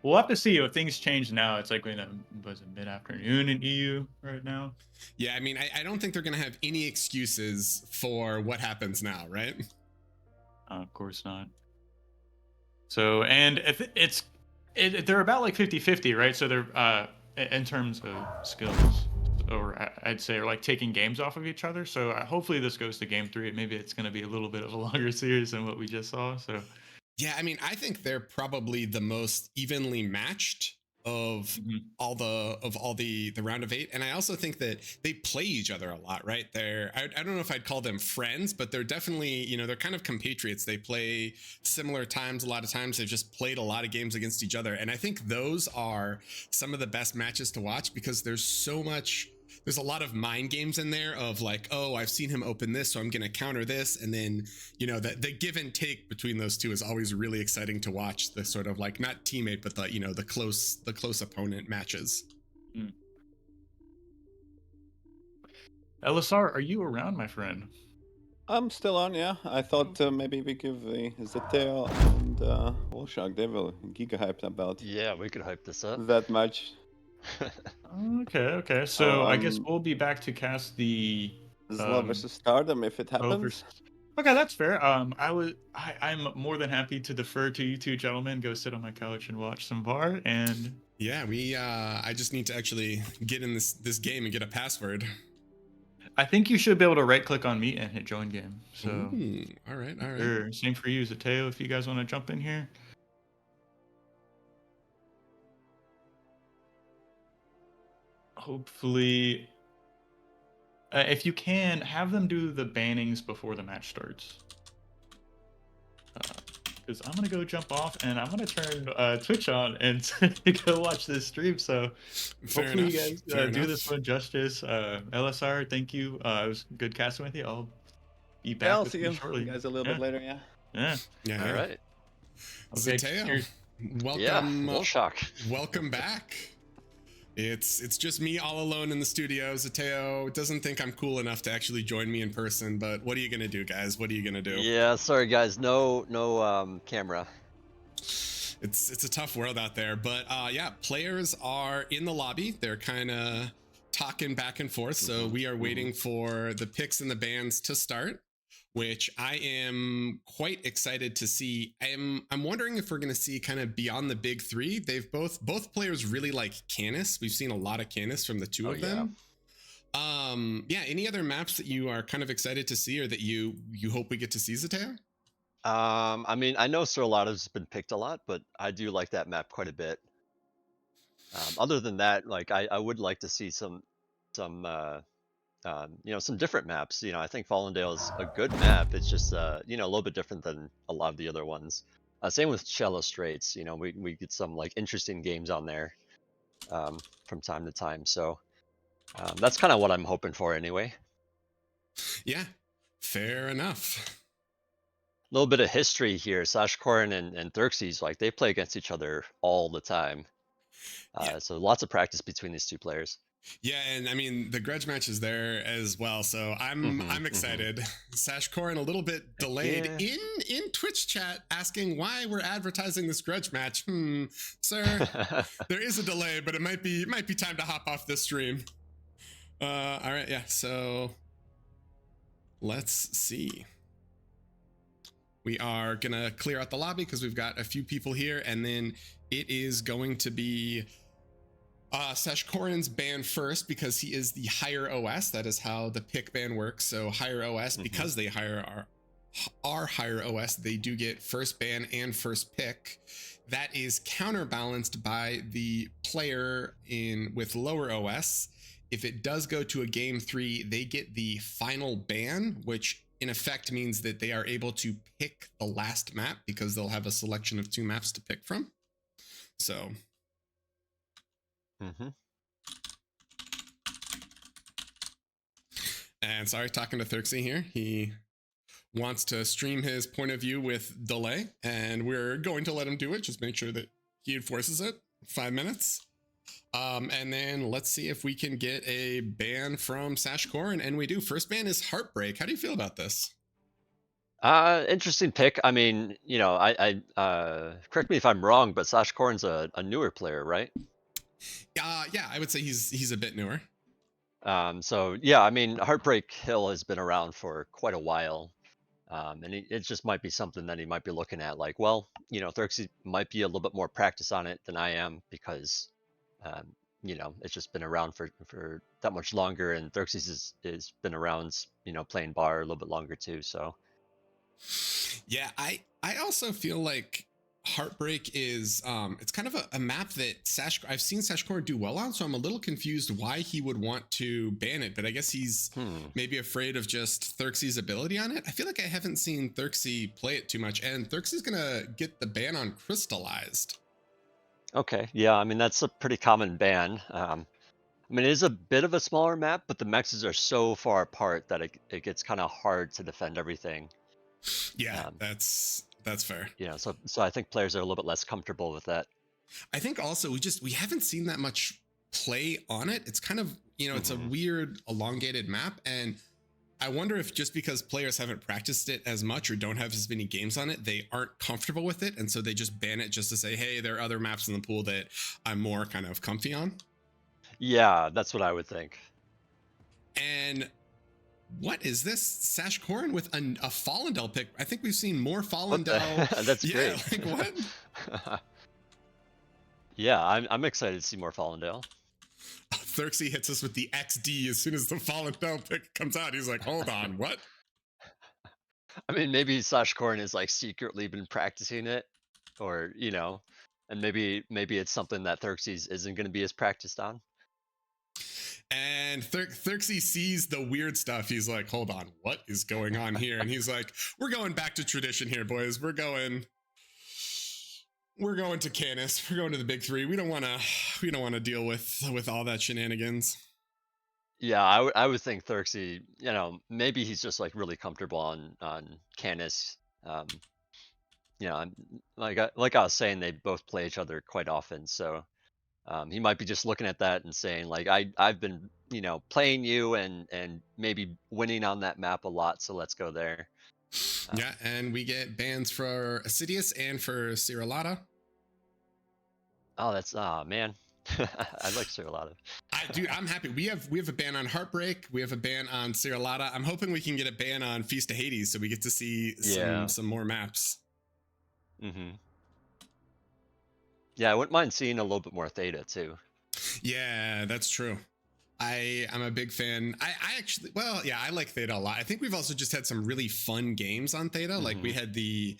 we'll have to see if things change now. It's like was it mid-afternoon in EU right now? Yeah, I mean, I don't think they're going to have any excuses for what happens now, right? Of course not. So, and if they're about like 50-50, right? So they're in terms of skills, or I'd say, are like taking games off of each other. So hopefully this goes to game 3. Maybe it's going to be a little bit of a longer series than what we just saw. So yeah, I mean, I think they're probably the most evenly matched of all the round of 8, and I also think that they play each other a lot, right? I don't know if I'd call them friends, but they're definitely, they're kind of compatriots. They play similar times. A lot of times they've just played a lot of games against each other, and I think those are some of the best matches to watch, because there's a lot of mind games in there of like, oh, I've seen him open this, so I'm going to counter this. And then, the give and take between those two is always really exciting to watch. The sort of like, not teammate, but the close opponent matches. LSR, are you around, my friend? I'm still on, yeah. I thought maybe we give the ZLO and Wolshock, they were giga hyped about Yeah, we could hype this up. that match. Okay. So I guess we'll be back to cast the ZLO versus Stardom if it happens. Okay, that's fair. I'm more than happy to defer to you two gentlemen. Go sit on my couch and watch some VAR. And yeah, I just need to actually get in this game and get a password. I think you should be able to right click on meet and hit join game. So ooh, all right. Sure. Same for you, ZLO, if you guys want to jump in here. Hopefully, if you can, have them do the bannings before the match starts. Because I'm going to go jump off and I'm going to turn Twitch on and go watch this stream. So hopefully you guys do this one justice. LSR, thank you. It was good casting with you. I'll be back I'll with see you you shortly. guys a little bit later, Yeah. All right. ZLO, welcome. Yeah, shock. Welcome back. It's just me all alone in the studio. ZLO doesn't think I'm cool enough to actually join me in person, but what are you gonna do, guys? What are you gonna do? Yeah, sorry guys, no camera. It's a tough world out there, but yeah, players are in the lobby. They're kind of talking back and forth, so we are waiting for the picks and the bans to start, which I am quite excited to see. I'm wondering if we're going to see kind of beyond the big 3. They've both players really like Canis. We've seen a lot of Canis from the two of them. Yeah, any other maps that you are kind of excited to see, or that you hope we get to see, ZLO? I mean, I know Sorlato's been picked a lot, but I do like that map quite a bit. Other than that, like I would like to see some some different maps. I think Fallendale is a good map. It's just a little bit different than a lot of the other ones. Same with Shallow Straits. We get some like interesting games on there from time to time. So that's kind of what I'm hoping for anyway. Yeah, fair enough. A little bit of history here. Sashkorin and therxyy, like they play against each other all the time. So lots of practice between these two players. Yeah, and I mean the grudge match is there as well, so I'm excited. Sashkorin a little bit delayed in Twitch chat asking why we're advertising this grudge match. Sir, there is a delay, but it might be time to hop off this stream. All right, yeah. So let's see. We are gonna clear out the lobby because we've got a few people here, and then it is going to be Sashkorin's ban first because he is the higher OS. That is how the pick ban works. So higher OS, because they hire our higher OS, they do get first ban and first pick. That is counterbalanced by the player with lower OS. If it does go to a game 3, they get the final ban, which in effect means that they are able to pick the last map because they'll have a selection of 2 maps to pick from. So. And sorry, talking to therxyy here. He wants to stream his point of view with delay, and we're going to let him do it. Just make sure that he enforces it. 5 minutes. And then let's see if we can get a ban from Sashkorin, and we do. First ban is Heartbreak. How do you feel about this? Interesting pick. I mean, I correct me if I'm wrong, but Sashkorin's a newer player, right? Yeah, I would say he's a bit newer. So yeah, I mean, Heartbreak Hill has been around for quite a while. And it just might be something that he might be looking at, like, well, therxyy might be a little bit more practice on it than I am because, it's just been around for that much longer, and therxyy is been around, playing bar a little bit longer too. So, yeah, I also feel like Heartbreak is it's kind of a map that I've seen Sashkorin do well on, so I'm a little confused why he would want to ban it, but I guess he's maybe afraid of just therxyy's ability on it. I feel like I haven't seen therxyy play it too much, and therxyy's gonna get the ban on Crystallized. Okay, yeah, I mean, that's a pretty common ban. I mean, it is a bit of a smaller map, but the mexes are so far apart that it gets kind of hard to defend everything. Yeah, that's fair. So I think players are a little bit less comfortable with that. I think also we haven't seen that much play on it. It's kind of, it's a weird elongated map, and I wonder if just because players haven't practiced it as much or don't have as many games on it, they aren't comfortable with it, and so they just ban it just to say, hey, there are other maps in the pool that I'm more kind of comfy on. Yeah, that's what I would think. And what is this? Sashkorin with a Fallendale pick. I think we've seen more Fallendale. That's great. Like what? Yeah, I'm excited to see more Fallendale. therxyy hits us with the XD as soon as the Fallendale pick comes out. He's like, hold on, what? I mean, maybe Sashkorin has like secretly been practicing it, or and maybe it's something that therxyy isn't going to be as practiced on. And therxyy sees the weird stuff. He's like, hold on, what is going on here? And he's like, we're going back to tradition here, boys. We're going to Canis. We're going to the big 3. We don't want to deal with all that shenanigans. Yeah, I would think therxyy, maybe he's just like really comfortable on Canis. Like I was saying, they both play each other quite often, so he might be just looking at that and saying, like, I've been, playing you and maybe winning on that map a lot, so let's go there. Yeah, and we get bans for Assidious and for Cirillata. Oh, man. I like Cirillata. Dude, I'm happy. We have a ban on Heartbreak. We have a ban on Cirillata. I'm hoping we can get a ban on Feast of Hades, so we get to see some more maps. Yeah, I wouldn't mind seeing a little bit more Theta too. Yeah, that's true. I'm a big fan. I actually, I like Theta a lot. I think we've also just had some really fun games on Theta. Like we had the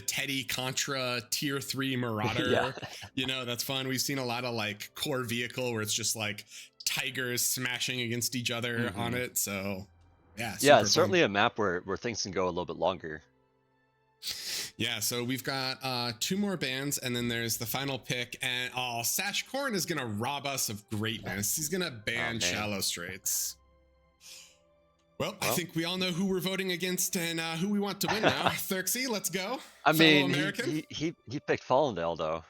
Teddy Contra Tier 3 Marauder. That's fun. We've seen a lot of like core vehicle where it's just like tigers smashing against each other on it. So yeah, Yeah, super it's fun. certainly a map where things can go a little bit longer. Yeah, so we've got 2 more bands, and then there's the final pick. And Sashkorin is gonna rob us of greatness. He's gonna ban man. Shallow Straits. Well, I think we all know who we're voting against and who we want to win now. therxyy, let's go. I Fellow mean, American. he picked Fallendale though.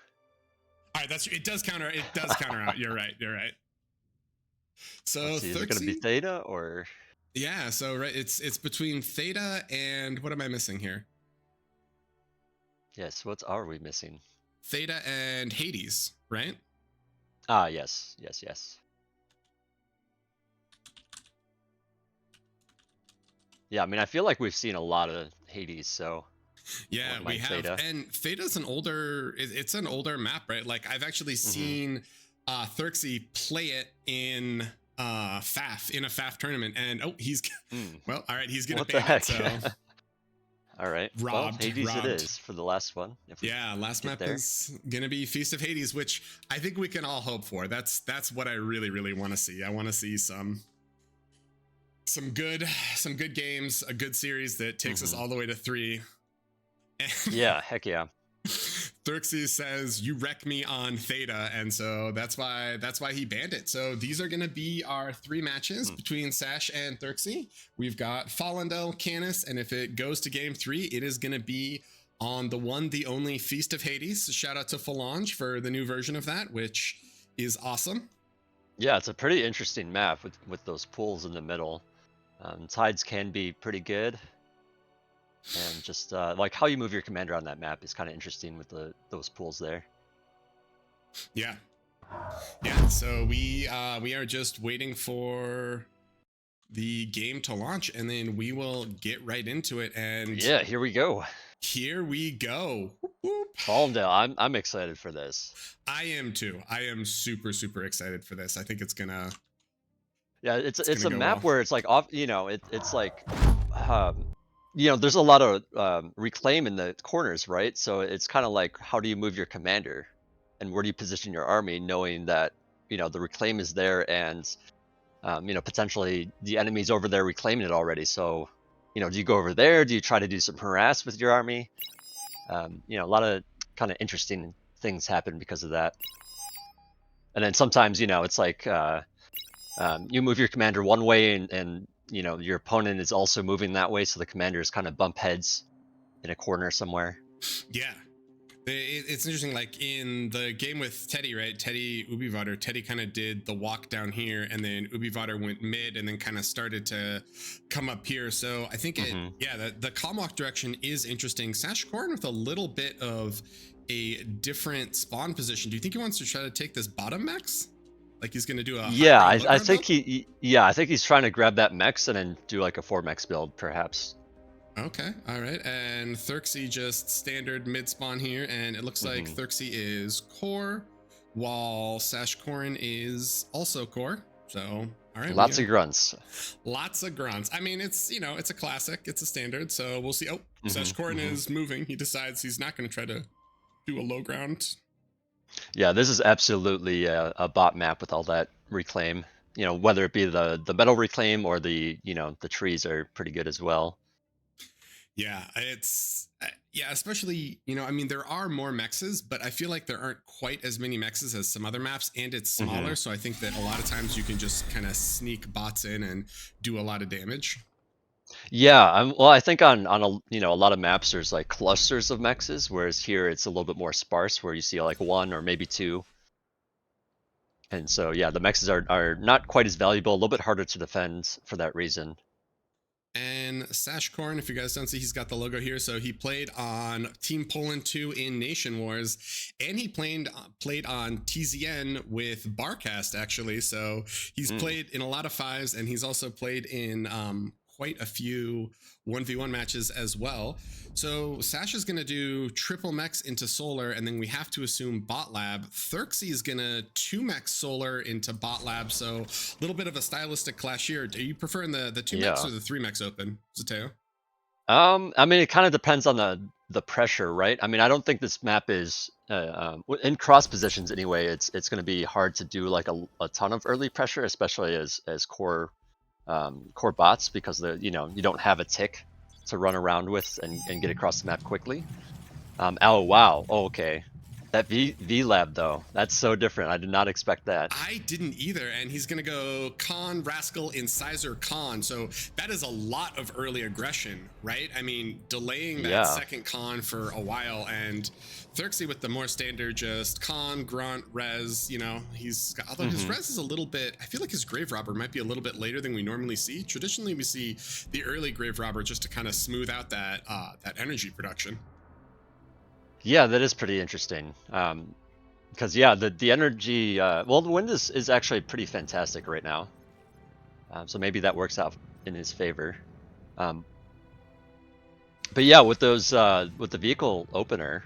All right, it does counter out. You're right. So Let's see, is it gonna be therxyy, Theta or? yeah. So right, it's between Theta and what am I missing here? Yes. What are we missing? Theta and Hades, right? Ah, yes. Yeah, I mean, I feel like we've seen a lot of Hades, so Yeah, wouldn't we mind have. Theta. And Theta's it's an older map, right? Like I've actually seen therxyy play it in FAF in a FAF tournament, and he's well, all right, he's gonna What the ban it. heck? So All right. Robbed, Well, Hades robbed. it is for the last one. if we yeah, last get map there. is gonna be Feast of Hades, which I think we can all hope for. That's what I really want to see. I want to see some good games, a good series that takes us all the way to 3. And Yeah, heck yeah. therxyy says you wreck me on Theta, and so that's why he banned it. So these are going to be our 3 matches between Sash and therxyy. We've got Fallendale, Canis, and if it goes to game 3, it is going to be on the one, the only Feast of Hades. Shout out to Phalange for the new version of that, which is awesome. Yeah, it's a pretty interesting map with those pools in the middle. Tides can be pretty good. And just like how you move your commander on that map is kind of interesting with those pools there. Yeah. So we are just waiting for the game to launch, and then we will get right into it. And Yeah, here we go. Here we go. Whoop, whoop. Fallendale, I'm excited for this. I am too. I am super excited for this. I think it's gonna. Yeah, it's a gonna go map well. where it's like off. It's like, there's a lot of reclaim in the corners, right? So it's kind of like, how do you move your commander, and where do you position your army, knowing that the reclaim is there, and potentially the enemy's over there reclaiming it already. So, do you go over there? Do you try to do some harass with your army? A lot of kind of interesting things happen because of that. And then sometimes, it's like you move your commander one way, and your opponent is also moving that way, so the commanders kind of bump heads in a corner somewhere. Yeah. It's interesting, like in the game with Teddy, right? Ubivator, Teddy kind of did the walk down here, and then Ubivator went mid and then kind of started to come up here. So I think the calm walk direction is interesting. Sashkorin with a little bit of a different spawn position. Do you think he wants to try to take this bottom max? Like he's going to do a I think I think he's trying to grab that mex and then do like a 4 mex build perhaps. Okay, all right. And therxyy just standard mid spawn here, and it looks like therxyy is core, while Sashkorin is also core. So all right, lots of grunts. Lots of grunts. I mean, it's it's a classic, it's a standard. So we'll see. Oh, Sashkorin is moving. He decides he's not going to try to do a low ground. Yeah, this is absolutely a bot map with all that reclaim. Whether it be the metal reclaim or the the trees are pretty good as well. Yeah, especially, I mean, there are more mexes, but I feel like there aren't quite as many mexes as some other maps, and it's smaller. So I think that a lot of times you can just kind of sneak bots in and do a lot of damage. Yeah, well, I think on a lot of maps there's like clusters of mexes, whereas here it's a little bit more sparse, where you see like 1 or maybe 2. And so yeah, the mexes are not quite as valuable, a little bit harder to defend for that reason. And Sashkorin, if you guys don't see, he's got the logo here. So he played on Team Poland 2 in Nation Wars, and he played on TZN with Barcast, actually. So he's played in a lot of 5s, and he's also played in quite a few 1v1 matches as well. So Sash is going to do triple mex into solar, and then we have to assume bot lab. therxyy is going to 2 mex solar into bot lab. So a little bit of a stylistic clash here. Are you preferring the 2 mex or the 3 mex open, Zateo? I mean, it kind of depends on the pressure, right? I mean, I don't think this map is in cross positions anyway. It's going to be hard to do like a ton of early pressure, especially as core core bots, because you don't have a tick to run around with and get across the map quickly. Oh wow, oh, okay. That V lab though, that's so different. I did not expect that. I didn't either, and he's gonna go Con, Rascal, Incisor, Con. So that is a lot of early aggression, right? I mean, delaying that second Con for a while, and therxyy with the more standard just Con, Grunt, Res. You know, he's got, although his Res is a little bit. I feel like his Grave Robber might be a little bit later than we normally see. Traditionally, we see the early Grave Robber just to kind of smooth out that that energy production. Yeah, that is pretty interesting. Because yeah, the energy. Well, the wind is actually pretty fantastic right now. So maybe that works out in his favor. But yeah, with those with the vehicle opener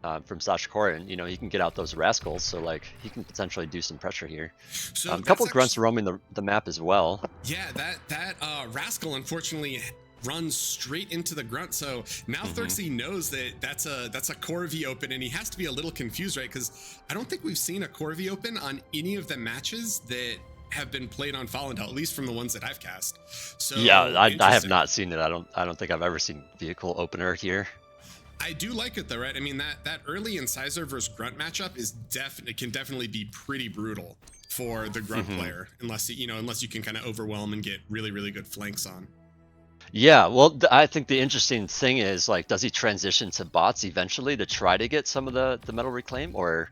from Sashkorin, you know, he can get out those rascals. So like he can potentially do some pressure here. So a couple grunts roaming the map as well. Yeah, that rascal unfortunately runs straight into the grunt. So now therxyy knows that that's a core V open, and he has to be a little confused, right? Because I don't think we've seen a core V open on any of the matches that have been played on Fallen, at least from the ones that I've cast. So yeah, I have not seen it. I don't think I've ever seen vehicle opener here. I do like it though, right? I mean, that early Incisor versus Grunt matchup is can definitely be pretty brutal for the Grunt player, unless you can kind of overwhelm and get really good flanks on. Yeah, well, I think the interesting thing is, like, does he transition to bots eventually to try to get some of the metal reclaim, or,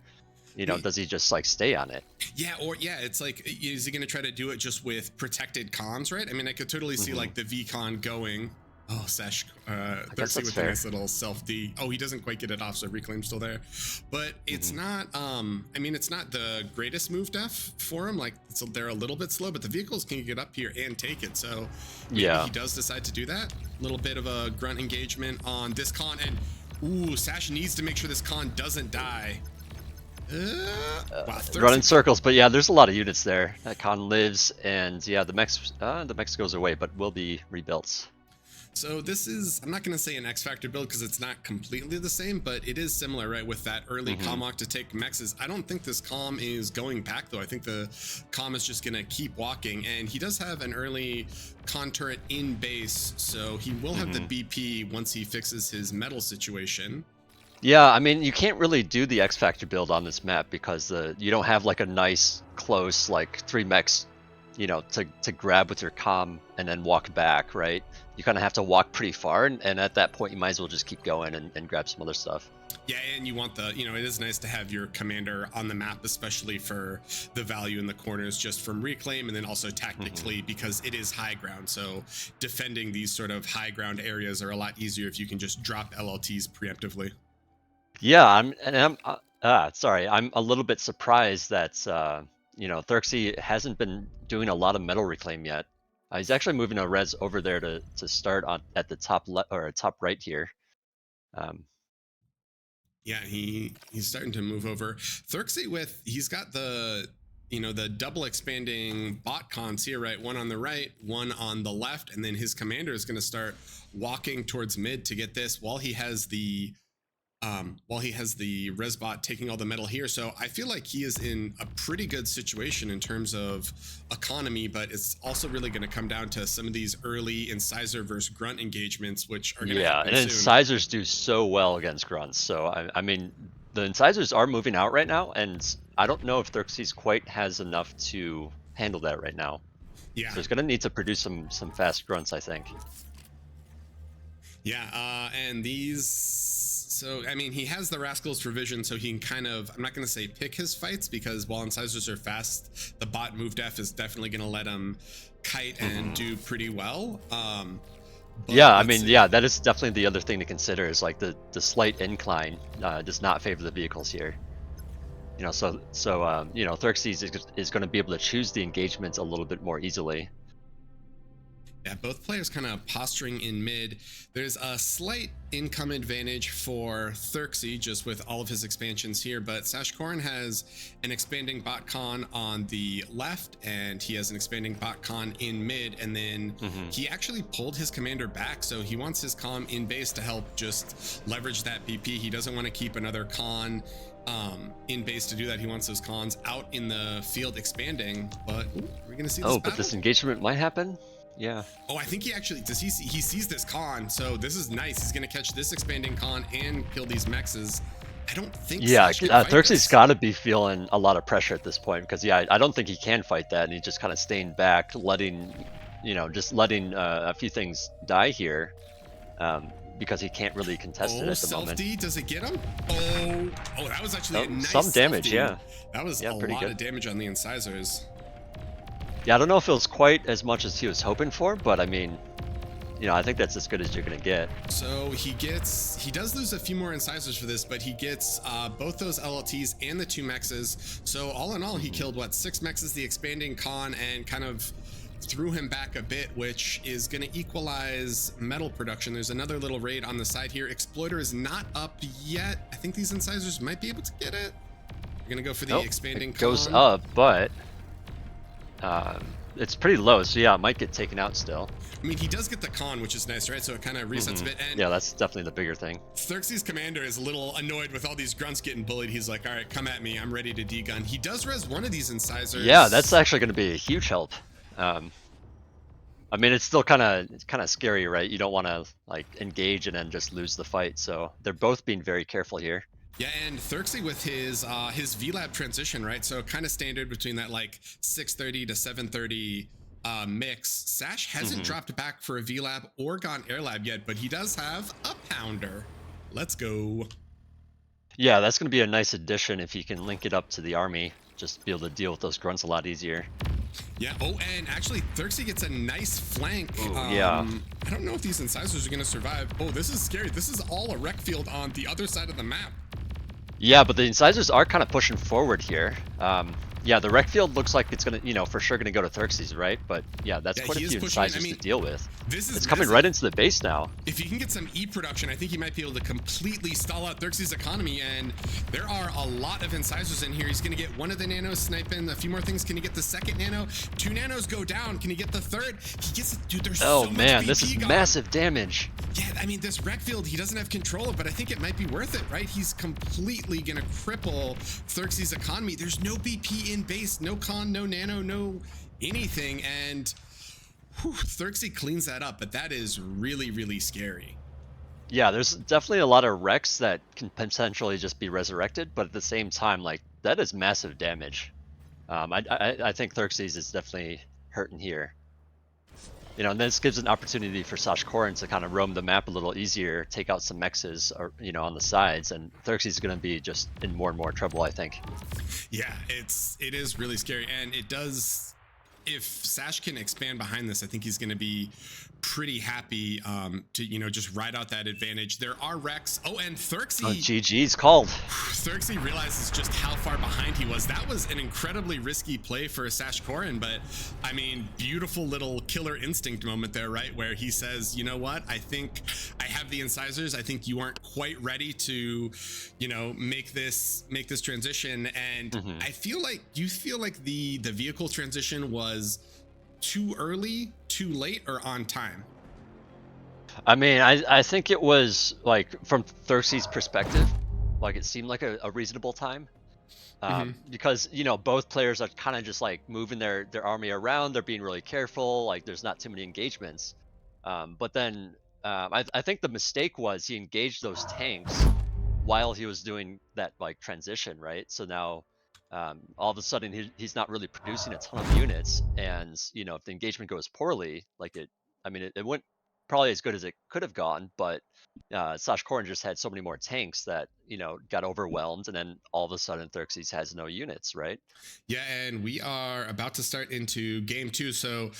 you know, does he just like stay on it? Yeah, it's like, is he going to try to do it just with protected cons, right? I mean, I could totally see like the V-con going. Oh, therxyy with a nice little self-D. Oh, he doesn't quite get it off, so reclaim's still there. But it's not, I mean, it's not the greatest move def for him. Like, they're a little bit slow, but the vehicles can get up here and take it. So maybe he does decide to do that. A little bit of a grunt engagement on this con. And, ooh, Sash needs to make sure this con doesn't die. Wow, run in circles, but yeah, there's a lot of units there. That con lives, and yeah, the mech goes away, but will be rebuilt. So this is, I'm not going to say an X Factor build because it's not completely the same, but it is similar, right? With that early Commock to take mexes. I don't think this Comm is going back though. I think the Comm is just going to keep walking, and he does have an early con turret in base, so he will have the BP once he fixes his metal situation. Yeah, I mean, you can't really do the X Factor build on this map because you don't have like a nice close like 3 mechs, you know, to grab with your comm and then walk back, right? You kind of have to walk pretty far, and at that point you might as well just keep going and grab some other stuff. Yeah, and you want it is nice to have your commander on the map, especially for the value in the corners just from reclaim, and then also tactically because it is high ground. So defending these sort of high ground areas are a lot easier if you can just drop LLTs preemptively. Yeah, I'm a little bit surprised that you know, therxyy hasn't been doing a lot of metal reclaim yet. He's actually moving a res over there to start at the top left or top right here. Yeah, he's starting to move over. therxyy he's got the double expanding bot cons here, right? One on the right, one on the left, and then his commander is going to start walking towards mid to get this while he has the Resbot taking all the metal here. So I feel like he is in a pretty good situation in terms of economy, but it's also really going to come down to some of these early Incisor versus Grunt engagements, which are going to happen soon. And Incisors do so well against Grunts. So I mean, the Incisors are moving out right now, and I don't know if therxyy quite has enough to handle that right now. Yeah, so he's going to need to produce some fast Grunts, I think. Yeah, and these... So, I mean, he has the Rascals for vision, so he can kind of, I'm not going to say pick his fights, because while Incisors are fast, the bot move def is definitely going to let him kite and do pretty well. Yeah, I mean, yeah, that is definitely the other thing to consider, is like the slight incline does not favor the vehicles here. You know, so you know, therxyy is going to be able to choose the engagements a little bit more easily. Yeah, both players kind of posturing in mid. There's a slight income advantage for therxyy just with all of his expansions here, but Sashkorin has an expanding bot con on the left, and he has an expanding bot con in mid, and then he actually pulled his commander back, so he wants his comm in base to help just leverage that BP. He doesn't want to keep another con in base to do that. He wants those cons out in the field expanding, but are we gonna see this battle? But this engagement might happen. Yeah. Oh, I think he actually does. He sees this con, so this is nice. He's gonna catch this expanding con and kill these mexes. I don't think. Yeah, therxyy's got to be feeling a lot of pressure at this point because I don't think he can fight that, and he's just kind of staying back, letting a few things die here, because he can't really contest it at the moment. Self-D, does it get him? Oh, that was actually a nice some damage. self-D. Yeah, that was a lot of damage on the incisors. Yeah, I don't know if it was quite as much as he was hoping for, but I mean, I think that's as good as you're gonna get. So he does lose a few more incisors for this, but he gets both those LLTs and the 2 mexes. So all in all, he killed 6 mexes, the expanding con, and kind of threw him back a bit, which is going to equalize metal production. There's another little raid on the side here. Exploiter is not up yet. I think these incisors might be able to get it. We're going to go for the expanding con. It goes up, but it's pretty low, so yeah, it might get taken out still. I mean, he does get the con, which is nice, right? So it kind of resets a bit. And yeah, that's definitely the bigger thing. therxyy's commander is a little annoyed with all these grunts getting bullied. He's like, all right, come at me. I'm ready to degun. He does res one of these incisors. Yeah, that's actually going to be a huge help. I mean, it's still kind of scary, right? You don't want to engage and then just lose the fight. So they're both being very careful here. Yeah, and therxyy with his VLAB transition, right? So kind of standard between that 630 to 730 mix. Sash hasn't dropped back for a VLAB or gone airlab yet, but he does have a pounder. Let's go. Yeah, that's going to be a nice addition if you can link it up to the army. Just be able to deal with those grunts a lot easier. Yeah. Oh, and actually, therxyy gets a nice flank. Yeah. I don't know if these incisors are going to survive. Oh, this is scary. This is all a wreck field on the other side of the map. Yeah, but the incisors are kind of pushing forward here. Yeah, the wreck field looks like it's gonna, for sure gonna go to therxyy's, right? But yeah, that's quite a few incisors to deal with. It's coming right into the base now. If he can get some E production, I think he might be able to completely stall out therxyy's economy. And there are a lot of incisors in here. He's gonna get one of the nanos sniping. A few more things. Can he get the second nano? 2 nanos go down. Can he get the third? He gets it. Dude, there's so much BP this is gone. massive damage. Yeah, I mean, this wreck field, he doesn't have control of, but I think it might be worth it, right? He's completely gonna cripple therxyy's economy. There's no BP in base, no con, no nano, no anything, and therxyy cleans that up, but that is really, really scary. Yeah, there's definitely a lot of wrecks that can potentially just be resurrected, but at the same time, that is massive damage. I think therxyy's is definitely hurting here. And this gives an opportunity for Sashkorin to kind of roam the map a little easier, take out some mexes, or, on the sides, and therxyy's going to be just in more and more trouble, I think. Yeah, it is really scary, and it does. If Sash can expand behind this, I think he's going to be pretty happy to just ride out that advantage. There are wrecks. Oh, and therxyy. GG's called. therxyy realizes just how far behind he was. That was an incredibly risky play for Sashkorin, but I mean, beautiful little killer instinct moment there, right? Where he says, you know what? I think I have the incisors. I think you aren't quite ready to, make this transition. And I feel like the vehicle transition was too early, too late, or on time? I mean, I think it was from therxyy's perspective, it seemed like a reasonable time, because both players are kind of just moving their army around. They're being really careful. There's not too many engagements, but then I think the mistake was he engaged those tanks while he was doing that transition, right? So now all of a sudden he's not really producing a ton of units, and if the engagement goes poorly, it went probably as good as it could have gone, but Sashkorin just had so many more tanks that got overwhelmed, and then all of a sudden therxyy's has no units, right? Yeah, and we are about to start into game 2. So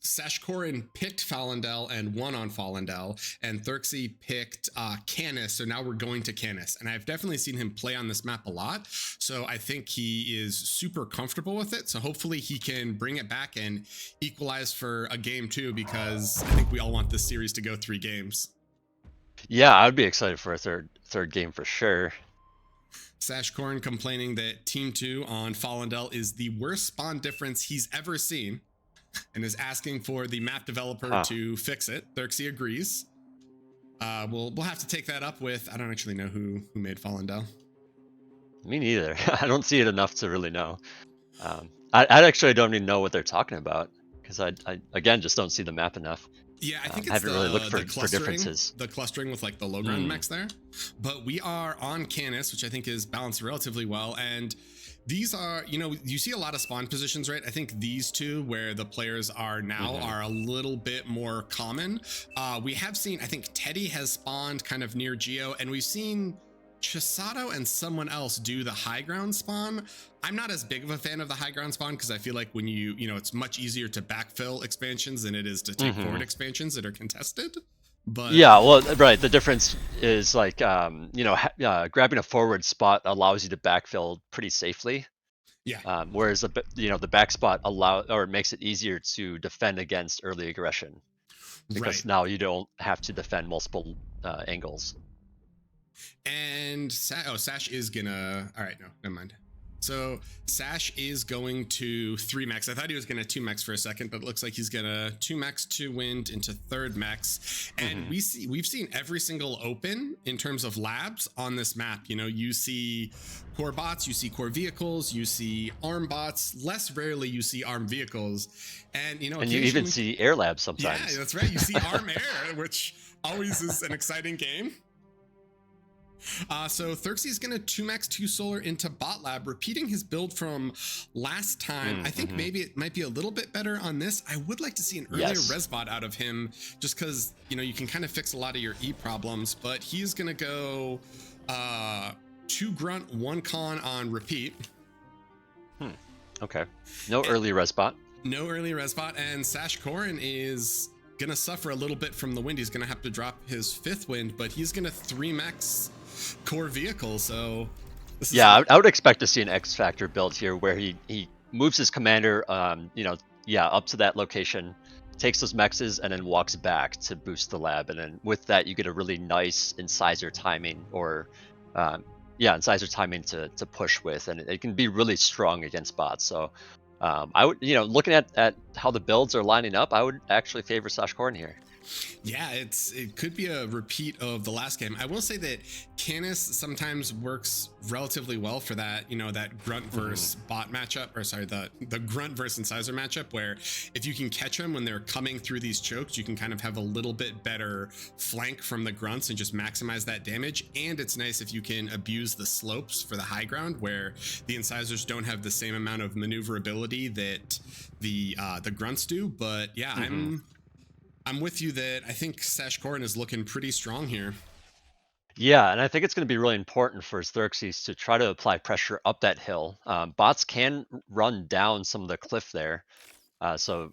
Sashkorin picked Falendel and won on Falendel, and therxyy picked Canis, so now we're going to Canis. And I've definitely seen him play on this map a lot, so I think he is super comfortable with it. So hopefully he can bring it back and equalize for a game too, because I think we all want this series to go 3 games. Yeah, I'd be excited for a third game for sure. Sashkorin complaining that Team 2 on Falendel is the worst spawn difference he's ever seen, and is asking for the map developer to fix it. therxyy agrees. We'll have to take that up with, I don't actually know who made Falendel. Me neither. I don't see it enough to really know. I actually don't even know what they're talking about, because I again just don't see the map enough. Yeah, I think it's haven't really looked for differences. The clustering with like the low ground mechs there. But we are on Canis, which I think is balanced relatively well. And these are, you see a lot of spawn positions, right? I think these two where the players are now are a little bit more common. We have seen, I think Teddy has spawned kind of near Geo, and we've seen Chisato and someone else do the high ground spawn. I'm not as big of a fan of the high ground spawn, because I feel like when it's much easier to backfill expansions than it is to take forward expansions that are contested. But yeah, well, right. The difference is like, grabbing a forward spot allows you to backfill pretty safely. Yeah. Whereas the back spot makes it easier to defend against early aggression, because now you don't have to defend multiple angles. And Sash is gonna, all right, no, never mind. So Sash is going to 3 max. I thought he was gonna 2 max for a second, but it looks like he's gonna 2 max 2 wind into 3rd max. And we've seen every single open in terms of labs on this map. You see core bots, you see core vehicles, you see arm bots. Less rarely you see arm vehicles, and you even see air labs sometimes. Yeah, that's right. You see arm air, which always is an exciting game. So therxyy is going to 2 max 2 solar into bot lab, repeating his build from last time. I think maybe it might be a little bit better on this. I would like to see an earlier res bot out of him, just because you can kind of fix a lot of your E problems. But he's going to go 2 grunt 1 con on repeat. Okay, no early res bot. No early res bot, and Sashkorin is gonna suffer a little bit from the wind. He's gonna have to drop his 5th wind, but he's gonna 3 max core vehicle. So this is I would expect to see an X Factor build here, where he moves his commander up to that location, takes those mexes, and then walks back to boost the lab. And then with that, you get a really nice incisor timing, or incisor timing to push with, and it can be really strong against bots. So I would, looking at how the builds are lining up, I would actually favor Sashkorin here. Yeah, it could be a repeat of the last game. I will say that Canis sometimes works relatively well for that, that grunt versus bot matchup, or sorry, the grunt versus incisor matchup, where if you can catch them when they're coming through these chokes, you can kind of have a little bit better flank from the grunts and just maximize that damage. And it's nice if you can abuse the slopes for the high ground, where the incisors don't have the same amount of maneuverability that the grunts do. But yeah, I'm with you that I think Sashkorin is looking pretty strong here. Yeah, and I think it's going to be really important for therxyy to try to apply pressure up that hill. Bots can run down some of the cliff there, so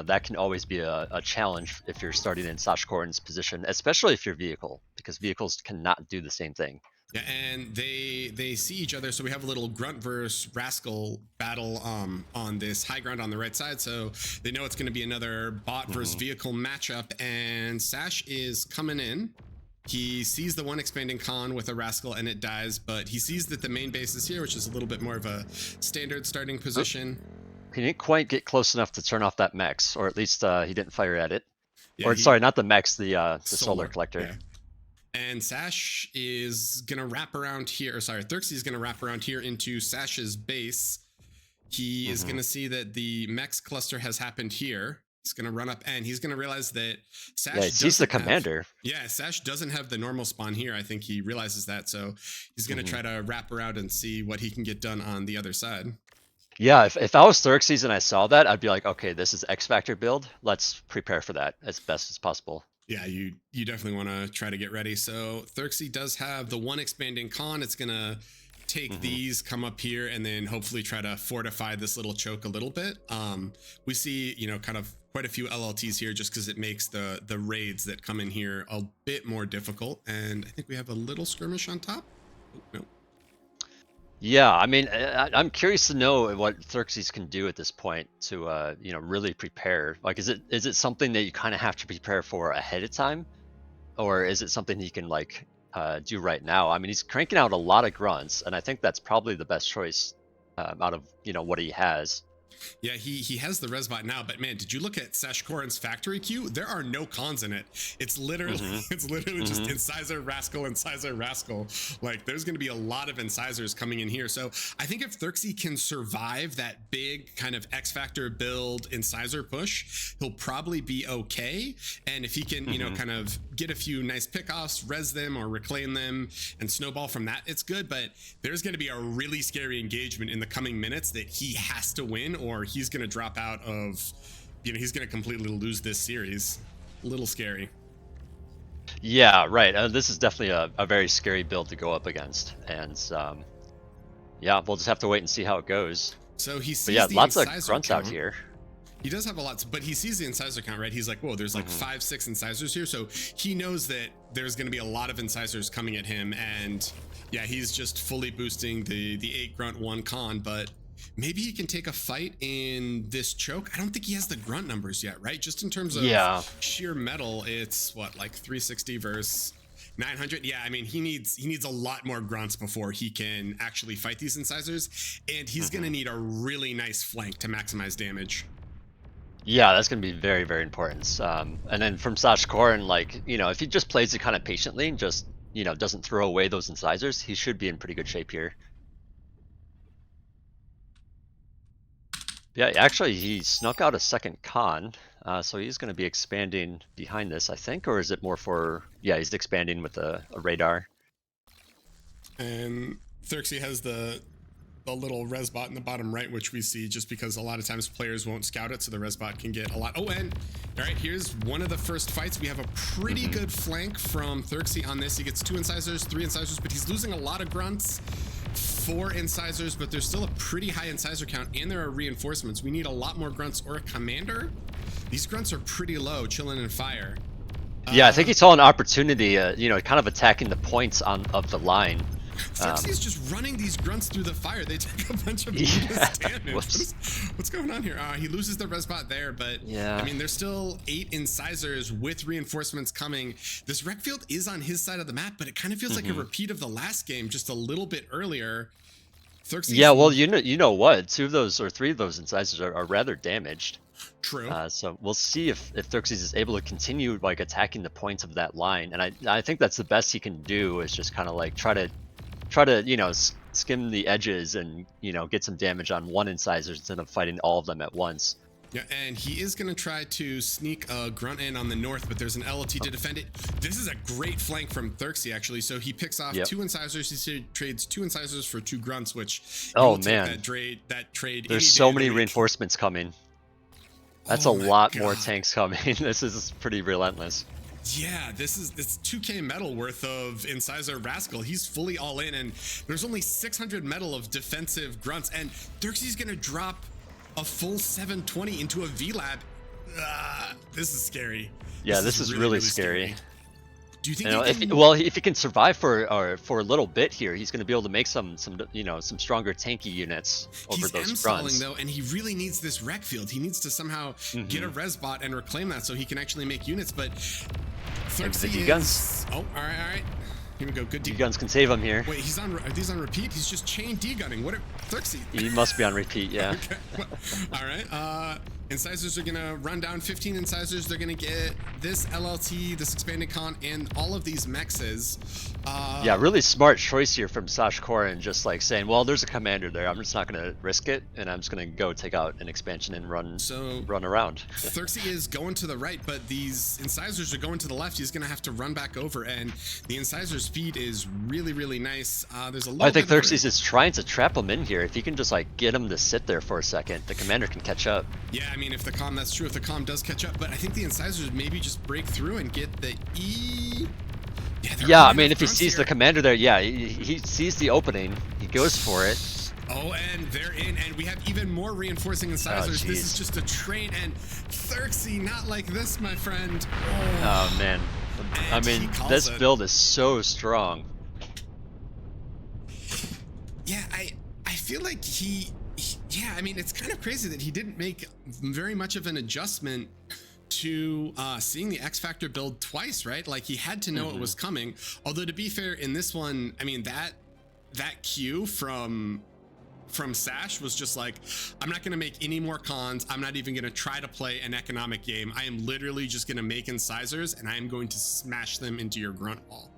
that can always be a challenge if you're starting in Sashkorin's position, especially if you're vehicle, because vehicles cannot do the same thing. Yeah, and they see each other, so we have a little grunt versus rascal battle on this high ground on the right side. So they know it's going to be another bot versus vehicle matchup, and Sash is coming in. He sees the 1 expanding con with a rascal, and it dies, but he sees that the main base is here, which is a little bit more of a standard starting position. He didn't quite get close enough to turn off that mex, or at least he didn't fire at it. Yeah, sorry, not the mex, the solar collector. Yeah. And Sash is gonna wrap around here, or sorry, therxyy is gonna wrap around here into Sash's base. He is gonna see that the mex cluster has happened here. He's gonna run up, and he's gonna realize that Sash sees the commander. Sash doesn't have the normal spawn here. I think he realizes that, so he's gonna try to wrap around and see what he can get done on the other side. Yeah, if I was therxyy and I saw that, I'd be like, okay, this is X Factor build. Let's prepare for that as best as possible. Yeah, you definitely want to try to get ready. So therxyy does have the 1 expanding con. It's gonna take these, come up here, and then hopefully try to fortify this little choke a little bit. We see, kind of quite a few LLTs here just because it makes the raids that come in here a bit more difficult. And I think we have a little skirmish on top. Oh, no. Yeah, I mean, I'm curious to know what therxyy can do at this point to, you know, really prepare. Like, is it something that you kind of have to prepare for ahead of time, or is it something he can like do right now? I mean, he's cranking out a lot of grunts, and I think that's probably the best choice out of, you know, what he has. Yeah, he has the resbot now, but man, did you look at Sashkorin's factory queue? There are no cons in it. It's literally just incisor, rascal. Like, there's going to be a lot of incisors coming in here. So I think if therxyy can survive that big kind of X Factor build incisor push, he'll probably be okay. And if he can, you know, kind of get a few nice pickoffs, res them or reclaim them and snowball from that, it's good. But there's going to be a really scary engagement in the coming minutes that he has to win, or he's going to drop out of, you know, he's going to completely lose this series. A little scary. Yeah, right. This is definitely a very scary build to go up against. And yeah, we'll just have to wait and see how it goes. So he sees but yeah, the lots of incisor grunts count. Out here. He does have a lot, but he sees the incisor count, right? He's like, whoa, there's like 5-6 incisors here. So he knows that there's going to be a lot of incisors coming at him. And yeah, he's just fully boosting the 8 grunt 1 con, but maybe he can take a fight in this choke. I don't think he has the grunt numbers yet, right? Just in terms of sheer metal, it's what, like 360 versus 900. Yeah, I mean, he needs a lot more grunts before he can actually fight these incisors, and he's gonna need a really nice flank to maximize damage. Yeah, that's gonna be very, very important. And then from Sashkorin, like, you know, if he just plays it kind of patiently and just, you know, doesn't throw away those incisors, he should be in pretty good shape here. Yeah, actually, he snuck out a second con, so he's going to be expanding behind this, I think, or is it more for? Yeah, he's expanding with a radar. And therxyy has the little resbot in the bottom right, which we see just because a lot of times players won't scout it, so the resbot can get a lot. Oh, and all right, here's one of the first fights. We have a pretty good flank from therxyy on this. He gets 2 incisors, 3 incisors, but he's losing a lot of grunts. 4 incisors, but there's still a pretty high incisor count, and there are reinforcements. We need a lot more grunts or a commander. These grunts are pretty low, chilling in fire. Yeah, I think he saw an opportunity, you know, kind of attacking the points of the line. therxyy is just running these grunts through the fire. They take a bunch of damage. What's going on here? He loses the resbot there, but yeah, I mean, there's still 8 incisors with reinforcements coming. This rec field is on his side of the map, but it kind of feels like a repeat of the last game, just a little bit earlier. therxyy. Yeah, well, you know what? 2 of those or 3 of those incisors are rather damaged. True. So we'll see if therxyy is able to continue like attacking the points of that line, and I think that's the best he can do, is just kind of like try to you know, skim the edges and, you know, get some damage on one incisor instead of fighting all of them at once. Yeah, and he is going to try to sneak a grunt in on the north, but there's an LLT to defend it. This is a great flank from therxyy, actually. So he picks off 2 incisors. He trades 2 incisors for 2 grunts, which that trade. There's so many reinforcements coming. That's a lot more tanks coming. This is pretty relentless. Yeah, it's 2k metal worth of incisor rascal. He's fully all in, and there's only 600 metal of defensive grunts, and therxyy's gonna drop a full 720 into a VLAB. This is scary. Yeah, this is really scary. Do you think? If he can survive for a little bit here, he's going to be able to make some stronger tanky units over those grunts. Though, and he really needs this rec field. He needs to somehow get a resbot and reclaim that so he can actually make units. But therxyy guns. Oh, all right. Here we go. Good D-guns can save him here. Wait, are these on repeat? He's just chain D-gunning. What are therxyy? He must be on repeat, yeah. Okay. All right. Incisors are gonna run down 15 incisors. They're gonna get this LLT, this expanded con, and all of these mexes. Yeah, really smart choice here from Sashkorin, just like saying, well, there's a commander there. I'm just not gonna risk it, and I'm just gonna go take out an expansion and run around. therxyy is going to the right, but these incisors are going to the left. He's gonna have to run back over, and the incisor speed is really, really nice. There's a little I think therxyy is trying to trap him in here. If he can just like get him to sit there for a second, the commander can catch up. Yeah, I mean, if the comm, that's true, if the comm does catch up, but I think the incisors maybe just break through and get the E. Yeah, I mean, if he sees the commander there, yeah, he sees the opening, he goes for it. Oh, and they're in, and we have even more reinforcing incisors. This is jeez. just a train, and therxyy, not like this, my friend. Oh man, I And he mean, calls this it. build is so strong. Yeah, I feel like yeah, I mean, it's kind of crazy that he didn't make very much of an adjustment to seeing the X Factor build twice, right? Like he had to know it was coming. Although to be fair, in this one, I mean, that cue from Sash was just like, I'm not going to make any more cons. I'm not even going to try to play an economic game. I am literally just going to make incisors, and I am going to smash them into your grunt wall.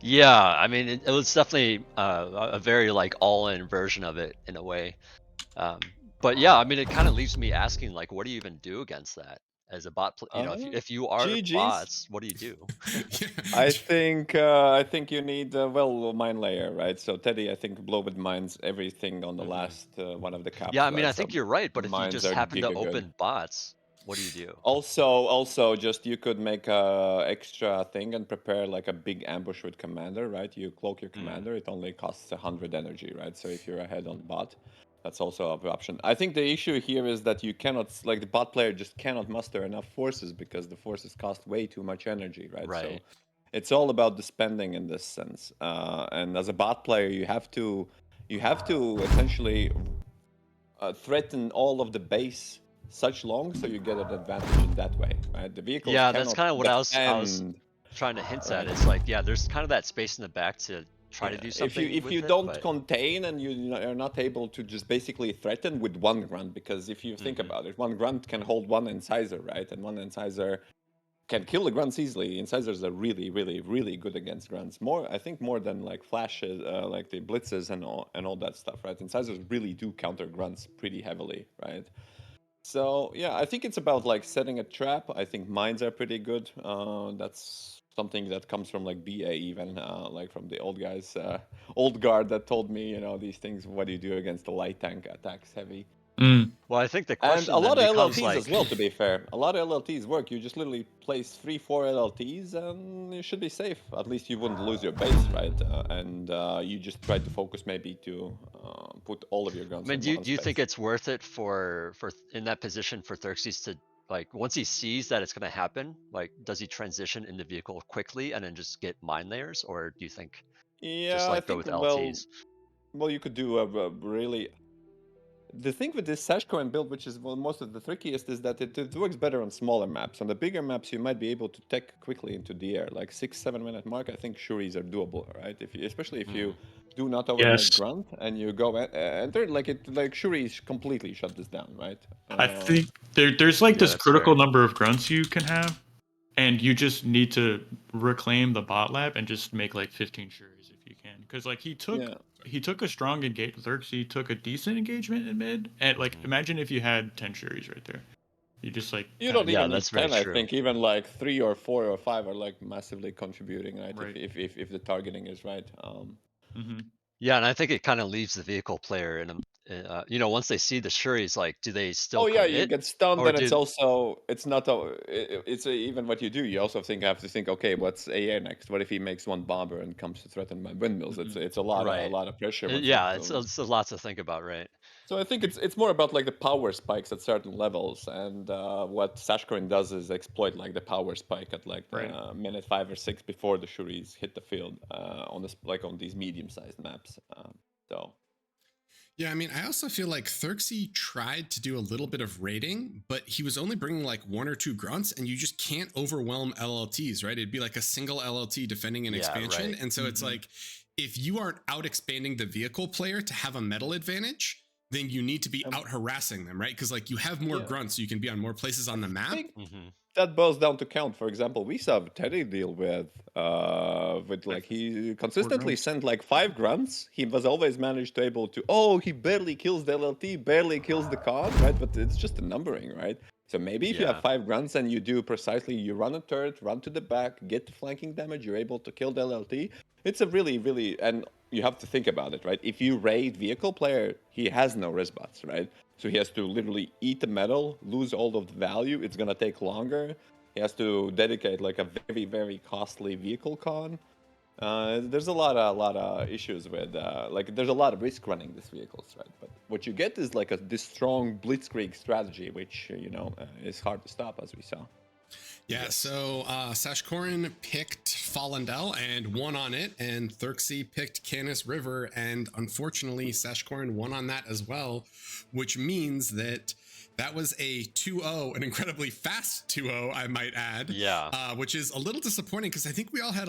Yeah, I mean, it was definitely a very like all-in version of it in a way. But yeah, I mean, it kind of leaves me asking, like, what do you even do against that as a bot? You know, if you are GG's. bots, what do you do? I think you need well mine layer, right? So Teddy, I think blow with mines everything on the last one of the caps. Yeah, I mean, right? I So think you're right. But if you mines just are happen to giga good. open bots, what do you do? Also, just you could make a extra thing and prepare like a big ambush with commander, right? You cloak your commander. It only costs 100 energy, right? So if you're ahead on bot, that's also an option. I think the issue here is that you cannot, like the bot player just cannot muster enough forces because the forces cost way too much energy, right? So Right. it's all about the spending in this sense. And as a bot player, you have to essentially threaten all of the base such long so you get an advantage in that way, right? The vehicles Yeah, that's cannot kind of what I was defend, trying to hint at. right? It's like, yeah, there's kind of that space in the back to try to Yeah, do if you something with it, don't but contain and you are not able to just basically threaten with one grunt, because if you think about it, one grunt can hold one incisor, right? And one incisor can kill the grunts easily. Incisors are really, really, really good against grunts. More, I think, more than like flashes, like the blitzes and all that stuff, right? Incisors really do counter grunts pretty heavily, right? So yeah, I think it's about like setting a trap. I think mines are pretty good. That's something that comes from like BA even, like from the old guys, old guard that told me, these things. What do you do against the light tank attacks heavy? well, I think the And a question then lot of becomes LLTs as like, well, to be fair. A lot of LLTs work. You just literally place 3-4 LLTs and you should be safe. At least you wouldn't lose your base, right? And you just try to focus maybe to put all of your I guns mean, on do one you think space. it's worth it for in that position for therxyy to like once he sees that it's going to happen, like does he transition in the vehicle quickly and then just get mine layers, or do you think just Yeah, I like go think, with LTs? well, you could do a really. The thing with this Sashkorin build, which is most of the trickiest, is that it works better on smaller maps. On the bigger maps, you might be able to tech quickly into the air, like 6-7 minute mark. I think Shuris are doable, right? Especially if you do not overnight Yes, grunt and you go enter like Shuris completely shut this down, right? I think there's like Yeah, this that's fair. critical number of grunts you can have, and you just need to reclaim the bot lab and just make like 15 Shuri's if you can, because like Yeah. he took a strong engagement. Xerxes took a decent engagement in mid, and like imagine if you had 10 Shuri's right there, you just like You kind don't of Yeah, even need that's very 10. I true. think even like 3 or 4 or 5 are like massively contributing, right? right. If the targeting is right. Mm-hmm. Yeah, and I think it kind of leaves the vehicle player in a, you know, once they see the Shuris, like, do they still Oh yeah, you commit, get stunned, or and it's do also it's not even what you do. You also have to think, okay, what's AA next? What if he makes one bomber and comes to threaten my windmills? Mm-hmm. It's a right? lot of pressure once you. Yeah, it's a lot to think about, right? So I think it's more about like the power spikes at certain levels, and what Sashkorin does is exploit like the power spike at like Right. the minute 5 or 6 before the Shuris hit the field on this like on these medium-sized maps. So. Yeah, I mean, I also feel like therxyy tried to do a little bit of raiding, but he was only bringing like 1 or 2 grunts, and you just can't overwhelm LLTs, right? It'd be like a single LLT defending an Yeah, expansion. right. And so it's like, if you aren't out expanding the vehicle player to have a metal advantage, then you need to be out harassing them, right? Because like you have more Yeah. grunts, so you can be on more places on the map. Think Hmm. that boils down to count. For example, we saw Teddy deal with like he consistently grunts. sent like 5 grunts. He was always managed to able to he barely kills the LLT, barely kills the con, right? But it's just a numbering, right? So maybe if you have Yeah. 5 grunts and you do precisely, you run a turret, run to the back, get the flanking damage, you're able to kill the LLT. It's a really, really, and you have to think about it, right? If you raid vehicle player, he has no resbots, right? So he has to literally eat the metal, lose all of the value. It's gonna take longer. He has to dedicate like a very, very costly vehicle con. There's a lot of issues with like there's a lot of risk running these vehicles, right? But what you get is like this strong blitzkrieg strategy, which is hard to stop, as we saw. Yeah, so Sashkorin picked Fallendell and won on it, and therxyy picked Canis River, and unfortunately Sashkorin won on that as well, which means that was a 2-0, an incredibly fast 2-0, I might add. Yeah. Which is a little disappointing because I think we all had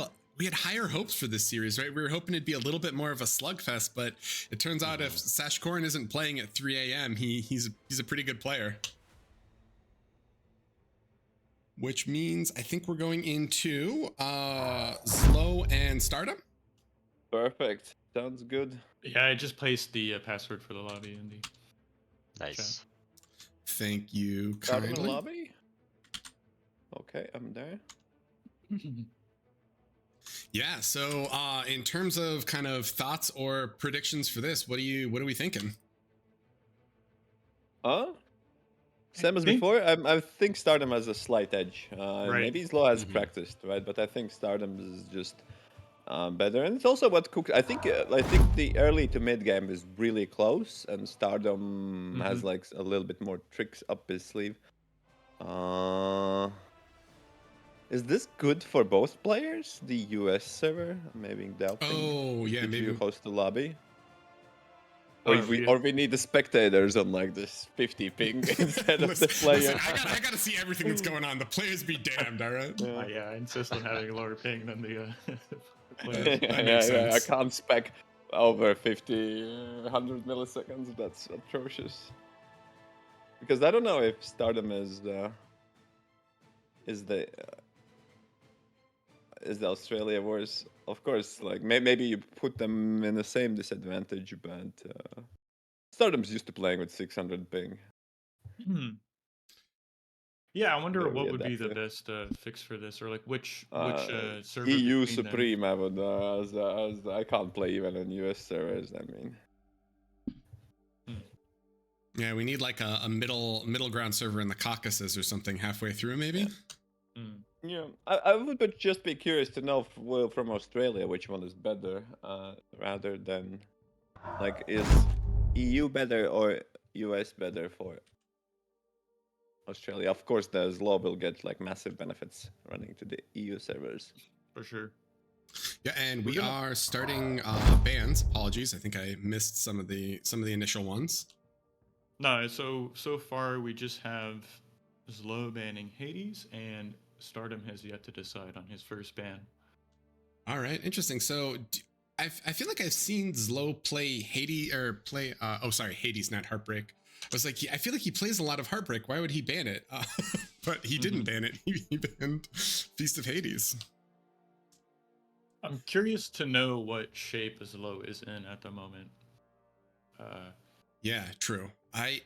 higher hopes for this series, right? We were hoping it'd be a little bit more of a slugfest, but it turns out if Sashkorin isn't playing at 3 a.m., he's a pretty good player. Which means I think we're going into ZLO and Stardom. Perfect. Sounds good. Yeah, I just placed the password for the lobby in the Nice. chat. Thank you Start in the kindly. lobby. Okay, I'm there. Yeah, so in terms of kind of thoughts or predictions for this, what are we thinking? Same as before. I think Stardom has a slight edge. Right. Maybe ZLO has practiced, right? But I think Stardom is just better, and it's also what cooks. I think the early to mid game is really close, and Stardom has like a little bit more tricks up his sleeve. Is this good for both players? The US server, maybe doubting. Oh yeah, Did maybe. you host the lobby? Oh, Or we need the spectators on like this 50 ping instead of the player. Listen, I gotta see everything that's going on. The players be damned, all right? Yeah, I insist on having a lower ping than the That yeah, makes I sense. can't spec over 50, 100 milliseconds. That's atrocious. Because I don't know if Stardom is the Australia Wars. Of course, like maybe you put them in the same disadvantage, but Stardom's used to playing with 600 ping. Yeah, I wonder Very what would be the adaptive. best fix for this, or like which server EU between them. Supreme, I would. As I can't play even on US servers. I mean, Yeah, we need like a middle ground server in the Caucasus or something halfway through, maybe. yeah, I would just be curious to know from Australia which one is better, rather than like is EU better or US better for Australia. Of course, the ZLO will get like massive benefits running to the EU servers. For sure. Yeah, and we are starting bans. Apologies, I think I missed some of the initial ones. No, so far we just have ZLO banning Hades, and Stardom has yet to decide on his first ban. All right, interesting. So I feel like I've seen ZLO play Hades or play. Hades, not Heartbreak. I was like, I feel like he plays a lot of Heartbreak. Why would he ban it? But he didn't ban it. He banned Feast of Hades. I'm curious to know what shape ZLO is in at the moment. Yeah, true. I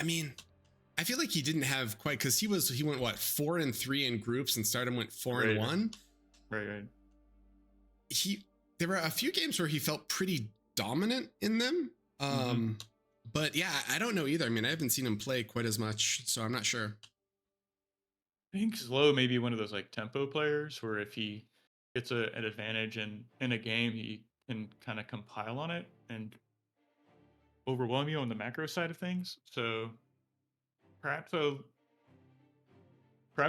mean, I feel like he didn't have quite because he went what 4-3 in groups, and Stardom went 4-1. Right. There were a few games where he felt pretty dominant in them. But yeah, I don't know either. I mean, I haven't seen him play quite as much, so I'm not sure. I think ZLO may be one of those like tempo players where if he gets an advantage in a game, he can kind of compile on it and overwhelm you on the macro side of things. So perhaps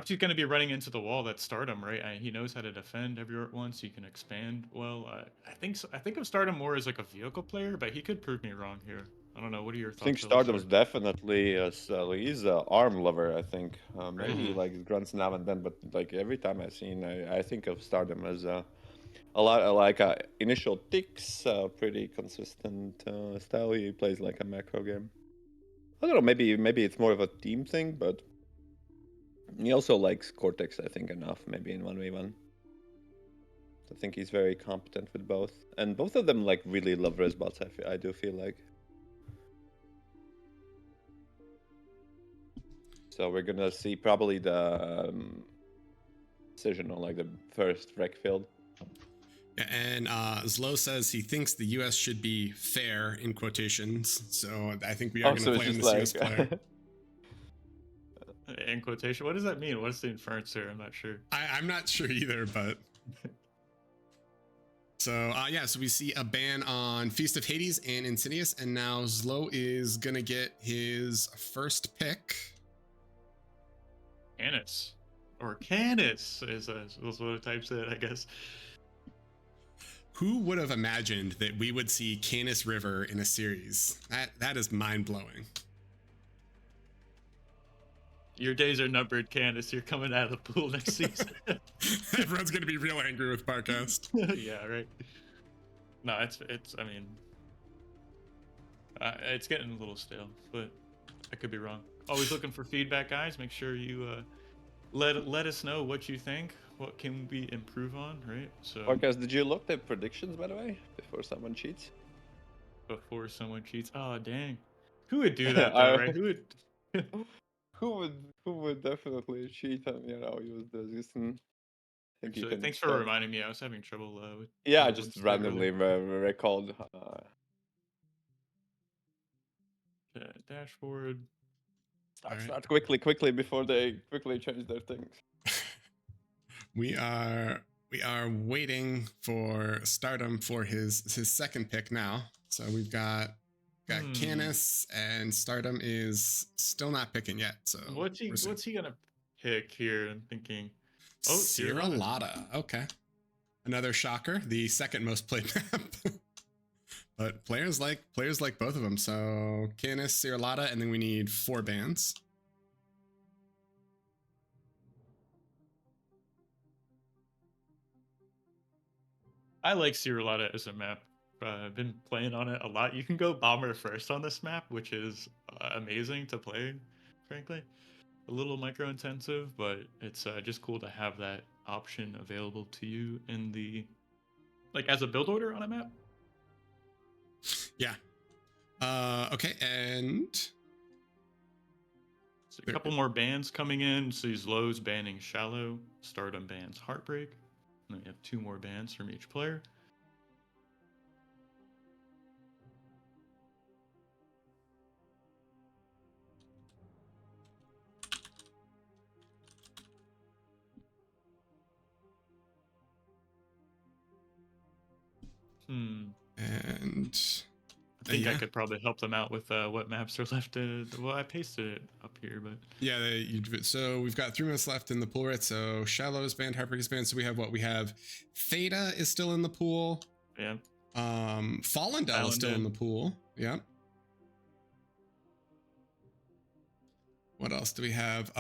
he's going to be running into the wall that's Stardom, right? He knows how to defend everywhere at once. He can expand well. I think of Stardom more as like a vehicle player, but he could prove me wrong here. I don't know. What are your thoughts? I think Stardom's definitely he's an arm lover. I think maybe like grunts now and then, but like every time I've seen, I think of Stardom as a lot like initial ticks, pretty consistent style. He plays like a macro game. I don't know. Maybe it's more of a team thing, but he also likes Cortex. I think enough maybe in 1v1. I think he's very competent with both, and both of them like really love res bots. I do feel like. So we're gonna see probably the decision on like the first rec field. Yeah, and ZLO says he thinks the US should be fair in quotations. So I think we are going to play on this US player. In quotation, what does that mean? What's the inference here? I'm not sure. I'm not sure either, but So yeah, so we see a ban on Feast of Hades and Insidious, and now ZLO is gonna get his first pick. Canis. Or Canis is what it types it, I guess. Who would have imagined that we would see Canis River in a series? That is mind-blowing. Your days are numbered, Canis. You're coming out of the pool next season. Everyone's gonna be real angry with Parcast. Yeah, right. No, it's. I mean, it's getting a little stale, but I could be wrong. Always looking for feedback, guys. Make sure you let us know what you think. What can we improve on, right? So. Podcast, did you look at predictions, by the way, before someone cheats? Before someone cheats. Oh, dang. Who would do that, though, right? Who would? Who would definitely cheat and use this? Actually, thanks for reminding me. I was having trouble with. Yeah, I just randomly recalled. Dashboard. Start quickly before they quickly change their things. We are waiting for Stardom for his second pick now. So we've got Canis, and Stardom is still not picking yet. So what's he gonna pick here? I'm thinking. Oh, Cirillata. Okay, another shocker. The second most played map. But players like both of them. So Canis, Cirillata, and then we need 4 bans. I like Cirillata as a map. I've been playing on it a lot. You can go bomber first on this map, which is amazing to play, frankly. A little micro intensive, but it's just cool to have that option available to you in the as a build order on a map. Yeah. Okay, and so a couple more bans coming in. So ZLO's banning Shallow, Stardom bans Heartbreak. And then we have 2 more bans from each player. And I think I could probably help them out with what maps are left. Well, I pasted it up here, but yeah. So we've got 3 minutes left in the pool, right? So Shallow is banned, Heartbreak is banned. So we have what we have. Theta is still in the pool. Yeah. Fallendell is still in the pool. Yeah. What else do we have?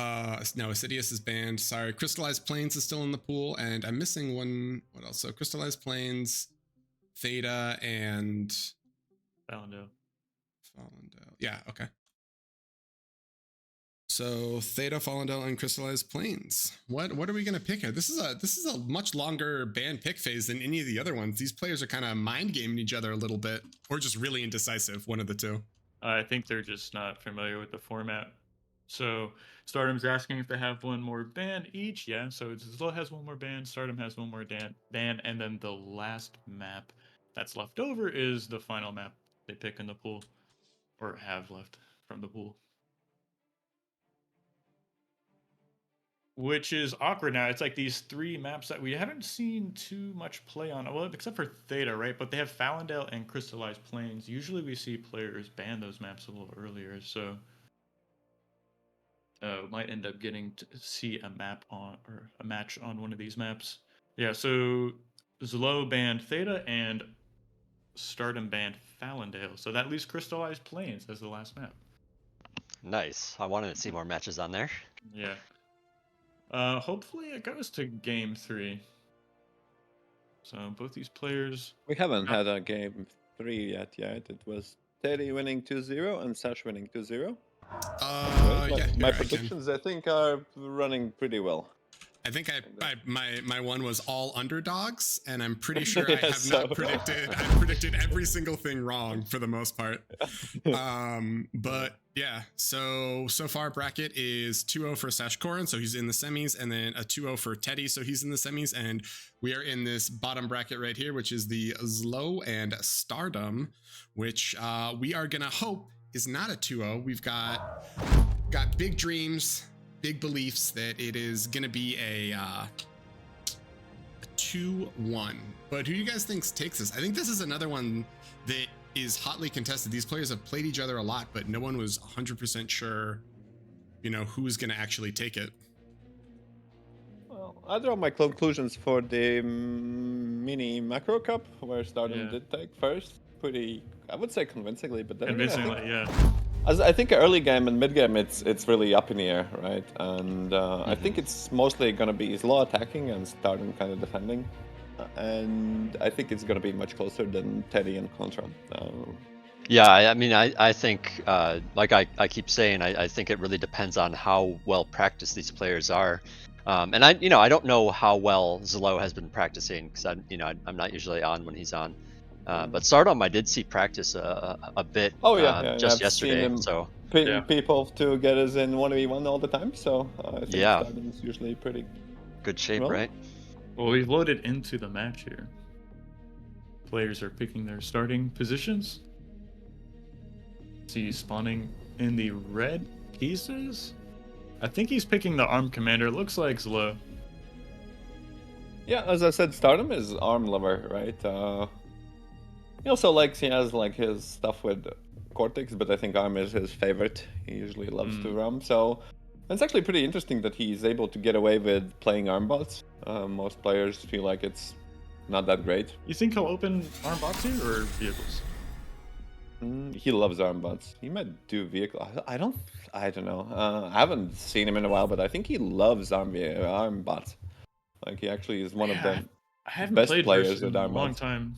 No, Insidious is banned. Sorry, Crystallized Plains is still in the pool, and I'm missing one. What else? So Crystallized Plains, Theta, and Fallendell. Yeah, okay. So Theta, Fallendell, and Crystallized Plains. What are we gonna pick here? This is a much longer ban pick phase than any of the other ones. These players are kind of mind gaming each other a little bit, or just really indecisive. One of the two. I think they're just not familiar with the format. So Stardom's asking if they have 1 more ban each. Yeah, so ZLO has 1 more ban, Stardom has 1 more ban, and then the last map that's left over is the final map they pick in the pool, or have left from the pool. Which is awkward now. It's like these 3 maps that we haven't seen too much play on. Well, except for Theta, right? But they have Fallendell and Crystallized Plains. Usually we see players ban those maps a little earlier, so might end up getting to see a map on, or a match on one of these maps. Yeah, so ZLO banned Theta and Stardom banned Fallendale. So that leaves Crystallized Plains as the last map. Nice. I wanted to see more matches on there. Yeah. Hopefully it goes to game 3. So both these players. We haven't had a game 3 yet. It was Teddy winning 2-0 and Sash winning 2-0. Yeah. My predictions, I think, are running pretty well. I think my one was all underdogs, and I'm pretty sure I have not predicted. I've predicted every single thing wrong for the most part. But yeah, so far bracket is 2-0 for Sashkorin, so he's in the semis, and then a 2-0 for Teddy, so he's in the semis, and we are in this bottom bracket right here, which is the ZLO and Stardom, which we are gonna hope is not a 2-0. We've got big dreams, big beliefs that it is going to be a 2-1 2-1. But who do you guys think takes this? I think this is another one that is hotly contested. These players have played each other a lot, but no one was 100% sure, you know, who was going to actually take it. Well, I draw my conclusions for the mini macro cup where Stardom did take first. Pretty, I would say convincingly, but then again, Convincingly, yeah. As I think early game and mid game, it's really up in the air, right? And I think it's mostly gonna be ZLO attacking and Stardom kind of defending, and I think it's gonna be much closer than Teddy and Contra. Yeah, I mean, I think, like I keep saying, I think it really depends on how well practiced these players are. And I don't know how well ZLO has been practicing because I'm not usually on when he's on. But Stardom, I did see practice a bit Oh yeah, just I've yesterday. seen him So pin people to get us in 1v1 all the time. So I think Yeah. Stardom's usually pretty good shape, well. right? Well, we've loaded into the match here. Players are picking their starting positions. See spawning in the red pieces. I think he's picking the arm commander. Looks like ZLO. Yeah, as I said, Stardom is arm lover, right? He also likes, he has like his stuff with Cortex, but I think arm is his favorite. He usually loves to roam, so it's actually pretty interesting that he's able to get away with playing arm bots. Most players feel like it's not that great. You think he'll open arm bots here or vehicles? He loves arm bots. He might do vehicle. I don't know. I haven't seen him in a while, but I think he loves arm bots. Like he actually is one of the I haven't best played players versus him with in a arm long bots. time.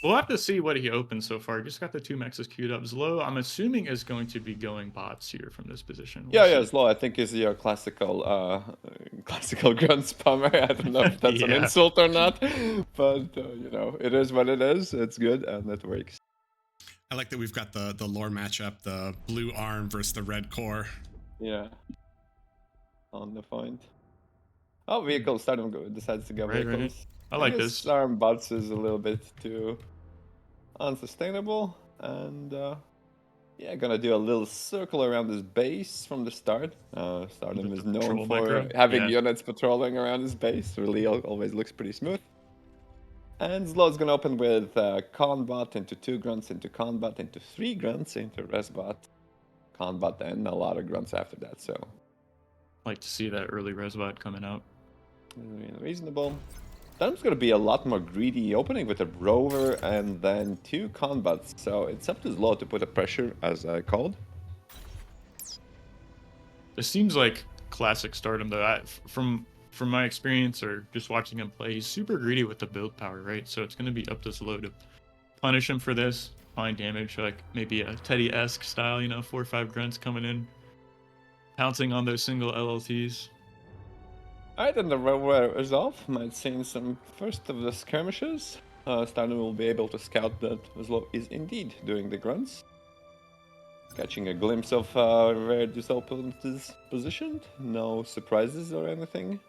We'll have to see what he opens so far. Just got the 2 mexes queued up. ZLO, I'm assuming, is going to be going bots here from this position. Yeah, ZLO, I think is your classical grunt spammer. I don't know if that's an insult or not, but you know, it is what it is. It's good and it works. I like that we've got the lore matchup, the blue arm versus the red core. Yeah. On the point. Oh, vehicles. Stardom decides to go vehicles. Right. I like guess this. Arm bots is a little bit too unsustainable, and yeah, gonna do a little circle around his base from the start. Stardom is known patrol for micro? having Yeah. units patrolling around his base. Really, always looks pretty smooth. And ZLO's gonna open with Conbot into 2 grunts, into Conbot, into 3 grunts, into Resbot, Conbot, and a lot of grunts after that. So Like to see that early resbot coming out. reasonable. Stardom's gonna be a lot more greedy, opening with a rover and then 2 Conbots. So it's up to ZLO to put a pressure, as I called. This seems like classic Stardom, though. From my experience or just watching him play, he's super greedy with the build power, right? So it's going to be up to ZLO to punish him for this, find damage, like maybe a Teddy-esque style, 4 or 5 grunts coming in, pouncing on those single LLTs. Alright, and the rover is off. Might see some first of the skirmishes. Stardom will be able to scout that ZLO is indeed doing the grunts. Catching a glimpse of where this opponent is positioned. No surprises or anything.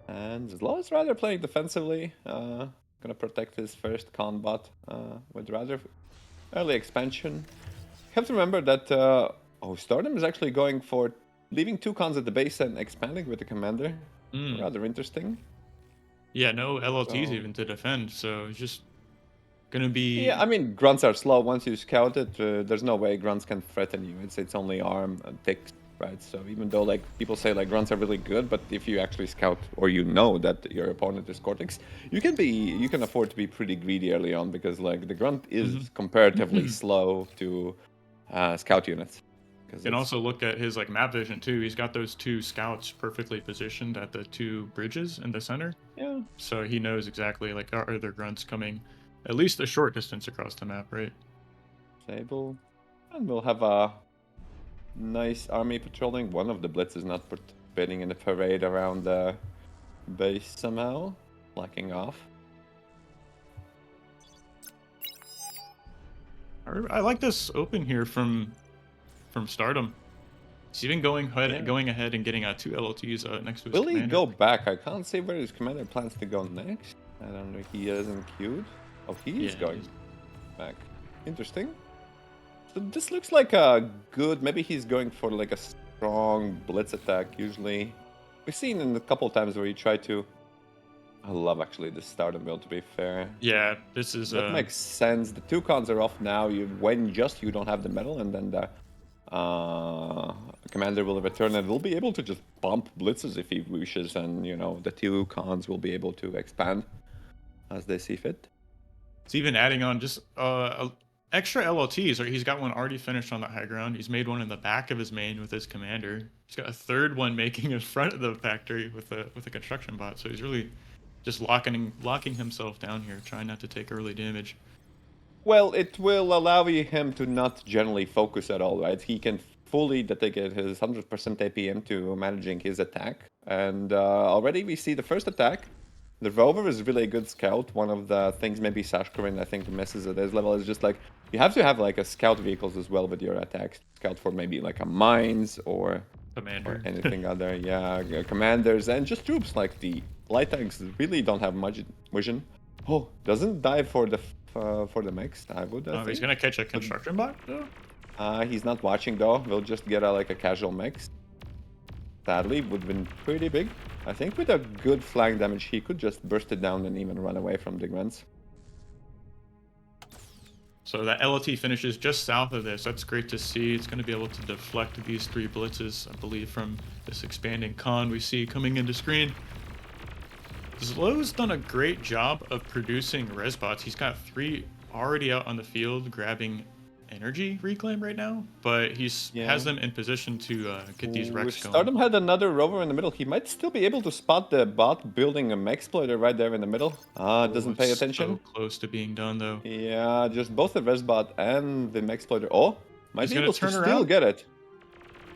And ZLO is rather playing defensively. Gonna protect his first Conbot with rather early expansion. You have to remember that Stardom is actually going for leaving 2 cons at the base and expanding with the commander. Rather interesting. Yeah, no LLTs even to defend, so it's just gonna be... Yeah, I mean, grunts are slow. Once you scout it, there's no way grunts can threaten you. It's only arm and ticks, right? So even though like people say like grunts are really good, but if you actually scout or you know that your opponent is Cortex, you can afford to be pretty greedy early on because like the grunt is comparatively slow to scout units. You can also look at his like map vision too. He's got those 2 scouts perfectly positioned at the 2 bridges in the center. Yeah. So he knows exactly like are there grunts coming at least a short distance across the map, right? Sable. And we'll have a nice army patrolling. One of the Blitz is not participating in the parade around the base somehow. Lacking off. I like this open here from Stardom. He's even going ahead and getting 2 LLTs next to his Will he commander. go back? I can't see where his commander plans to go next. I don't know. He isn't queued. Oh, he is going back. Interesting. So this looks like a good... Maybe he's going for like a strong blitz attack. Usually we've seen in a couple times where you try to. I love actually the Stardom build, to be fair. Yeah, this is That makes sense. The 2 cons are off now. When you don't have the metal, and then the commander will return and will be able to just bump blitzes if he wishes, and you know the 2 cons will be able to expand as they see fit. It's even adding on just extra LLTs. Or he's got one already finished on the high ground. He's made one in the back of his main with his commander. He's got a third one making in front of the factory with a construction bot. So he's really just locking himself down here, trying not to take early damage. Well, it will allow him to not generally focus at all, right? He can fully dedicate his 100% APM to managing his attack. And already we see the first attack. The rover is really a good scout. One of the things maybe Sashkorin, I think, misses at this level is just like, you have to have like a scout vehicles as well with your attacks. Scout for maybe like a mines or anything other. Yeah, commanders and just troops. Like the light tanks really don't have much vision. Oh, doesn't dive for the mix. I would. Oh, he's gonna catch a construction bot though. He's not watching though. We'll just get like a casual mix. Sadly, would have been pretty big. I think with a good flank damage, he could just burst it down and even run away from the grunts. So that LLT finishes just south of this. That's great to see. It's going to be able to deflect these 3 blitzes, I believe, from this expanding con we see coming into screen. ZLO's done a great job of producing res bots. He's got 3 already out on the field grabbing energy reclaim right now, but has them in position to get these wrecks going. Stardom had another rover in the middle. He might still be able to spot the bot building a mexploiter right there in the middle. Doesn't pay attention. So close to being done though. Yeah, just both the res bot and the mexploiter. Oh, might be able to still get it.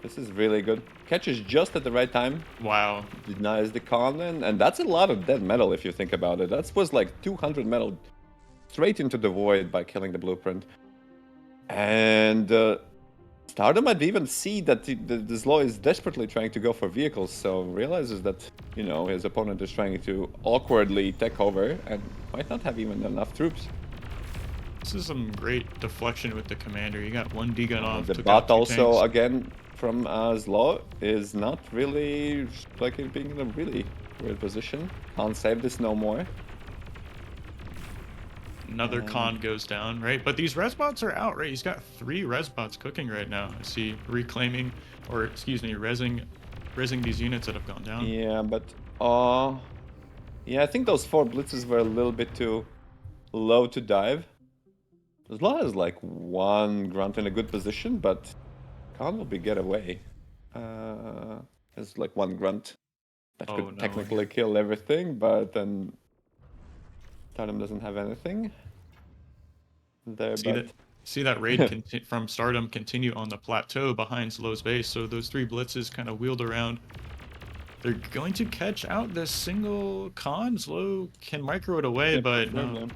This is really good. Catches just at the right time. Wow. Denies the con, and that's a lot of dead metal if you think about it. That was like 200 metal straight into the void by killing the blueprint. And Stardom might even see that the ZLO is desperately trying to go for vehicles, so realizes that, you know, his opponent is trying to awkwardly take over and might not have even enough troops. This is some great deflection with the commander. You got 1 D-gun off. The bot also, tanks. Again, from ZLO, is not really, like, being in a really weird position. Can't save this no more. Another con goes down, right? But these res bots are out, right? He's got 3 res bots cooking right now. I see reclaiming, or excuse me, resing these units that have gone down. Yeah, but yeah, I think those 4 blitzes were a little bit too low to dive. ZLO has like 1 grunt in a good position, but can't will be get away. There's like 1 grunt that could technically kill everything, but then Stardom doesn't have anything there. See that raid from Stardom continue on the plateau behind ZLO's base. So those 3 blitzes kind of wheeled around. They're going to catch out this single con. ZLO can micro it away, but no.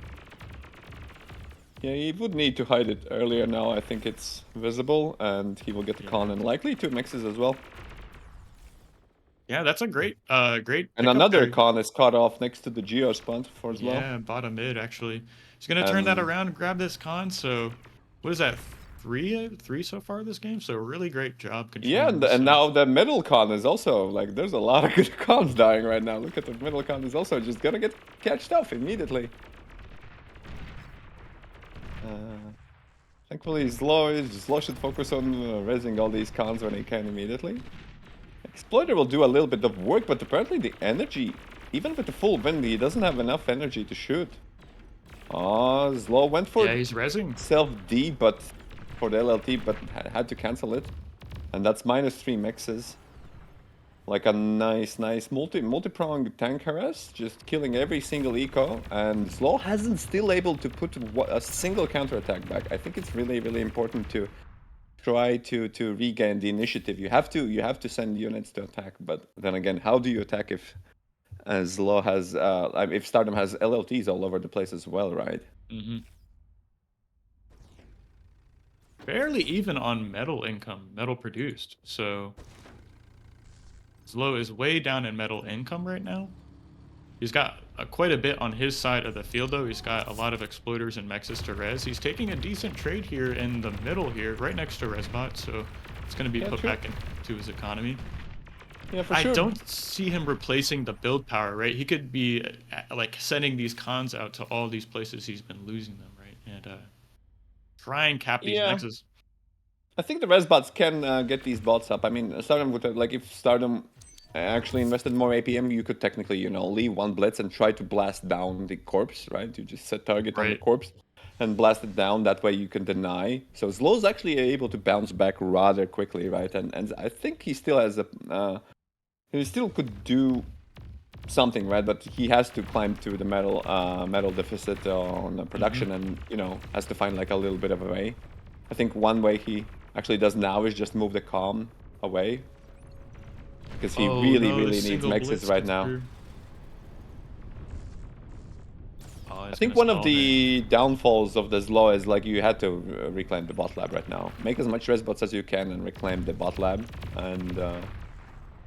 Yeah, he would need to hide it earlier. Now I think it's visible, and he will get the con and likely 2 mixes as well. Yeah, that's a great. And another con is cut off next to the Geo spot for ZLO. Yeah, bottom mid actually. He's gonna turn that around and grab this con. So, what is that? 3 so far this game. So really great job. Yeah, and now the middle con is also like there's a lot of good cons dying right now. Look at the middle con is also just gonna get catched off immediately. Thankfully, ZLO should focus on raising all these cons when he can immediately. Exploiter will do a little bit of work, but apparently the energy, even with the full wind, he doesn't have enough energy to shoot. ZLO went for he's rezzing self-D, but for the LLT, but had to cancel it. And that's -3 mixes. Like a nice multi-pronged tank harass, just killing every single eco. And ZLO hasn't still able to put a single counterattack back. I think it's really, really important to try to regain the initiative. You have to send units to attack, but then again, how do you attack if ZLO has if Stardom has LLTs all over the place as well, right? Mm-hmm. Barely even on metal income, metal produced. So ZLO is way down in metal income right now. He's got quite a bit on his side of the field, though. He's got a lot of exploiters and mexes to res. He's taking a decent trade here in the middle here, right next to Resbot, so it's going to be put back into his economy. Yeah, for I sure. don't see him replacing the build power, right? He could be like sending these cons out to all these places he's been losing them, right? And try and cap these Yeah. nexus. I think the res bots can get these bots up. I mean, Stardom would like if Stardom actually invested more APM, you could technically, you know, leave one blitz and try to blast down the corpse, right? You just set target on the Right. corpse and blast it down. That way you can deny. So ZLO's actually able to bounce back rather quickly, right? And I think he still has a he still could do something, right? But he has to climb to the metal deficit on the production, and you know has to find like a little bit of a way. I think one way he actually does now is just move the calm away because he Oh, really no, the needs single mexes blitz right gets now. through. Oh, I it's think gonna one of stall there. the downfalls of the ZLO is like you had to reclaim the bot lab right now. Make as much res bots as you can and reclaim the bot lab. And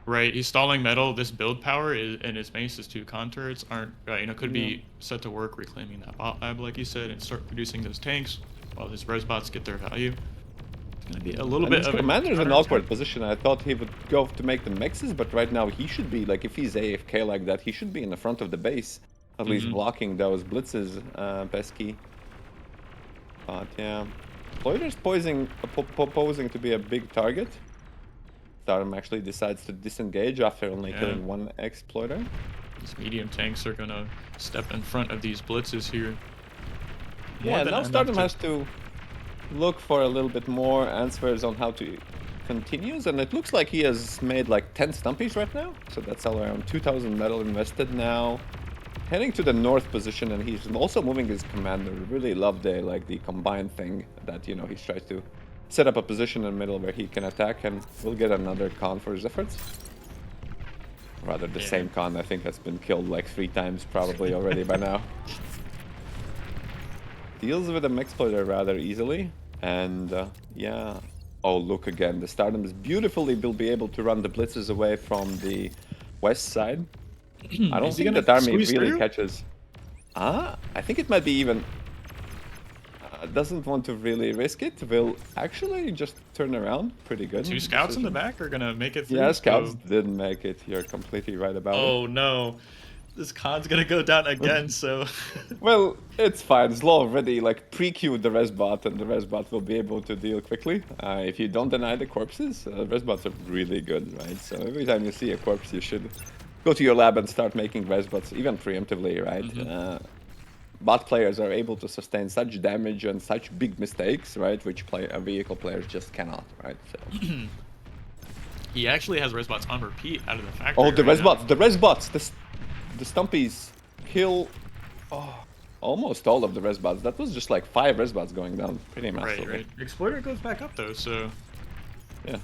Right, he's stalling metal. This build power is, and his mace is 2 contours aren't, could be set to work reclaiming that bot lab, like you said, and start producing those tanks while his res bots get their value. It's gonna be a little and bit his of a commander's in an counterattack. awkward position. I thought he would go to make the mexes, but right now he should be like if he's AFK like that, he should be in the front of the base, at least blocking those blitzes, pesky. But yeah, Ployder's posing to be a big target. Stardom actually decides to disengage after only killing one exploiter. These medium tanks are gonna step in front of these blitzes here. Yeah, now Stardom has to look for a little bit more answers on how to continues, and it looks like he has made like 10 stumpies right now, so that's all around 2,000 metal invested now. Heading to the north position, and he's also moving his commander. Really love the combined thing that, you know, he's trying to set up a position in the middle where he can attack, and we'll get another con for his efforts. Rather, the same con, I think, has been killed like 3 times probably already by now. Deals with the exploiter rather easily, and yeah. Oh, look again. The Stardom beautifully will be able to run the blitzes away from the west side. I don't think that army really catches. I think it might be even. Doesn't want to really risk it. Will actually just turn around. Pretty good. 2 scouts in the back are gonna make it through. Yeah, scouts didn't make it. You're completely right about it. Oh no, this con's gonna go down again. So. Well, it's fine. ZLO already like pre-queued the res bot, and the res bot will be able to deal quickly. If you don't deny the corpses, res bots are really good, right? So every time you see a corpse, you should go to your lab and start making res bots, even preemptively, right? Bot players are able to sustain such damage and such big mistakes, right? Which vehicle players just cannot, right? So. He actually has res bots on repeat out of the factory. Oh, the right res bots, the stumpies kill almost all of the res bots. That was just like 5 res bots going down pretty massively. Right. Exploiter goes back up though, so. Yeah.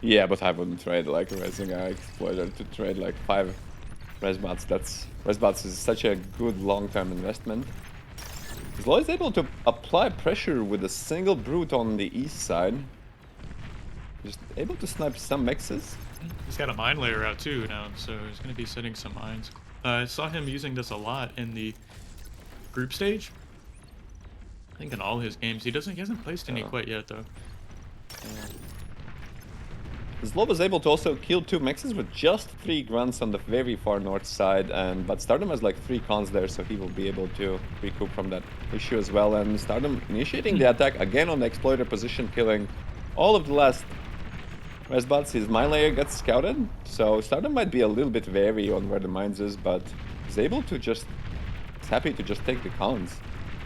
Yeah, but I wouldn't trade like a Resing Exploiter to trade like 5 res bots. Res bots is such a good long-term investment. ZLO is able to apply pressure with a single brute on the east side. Just able to snipe some mexes. He's got a mine layer out too now, so he's going to be setting some mines. I saw him using this a lot in the group stage. I think in all his games. He hasn't placed any quite yet though. ZLO was able to also kill 2 mexes with just 3 grunts on the very far north side, but Stardom has like 3 cons there, so he will be able to recoup from that issue as well. And Stardom initiating the attack again on the exploiter position, killing all of the last res bots. His mine layer gets scouted, so Stardom might be a little bit wary on where the mines is, but he's able to he's happy to just take the cons.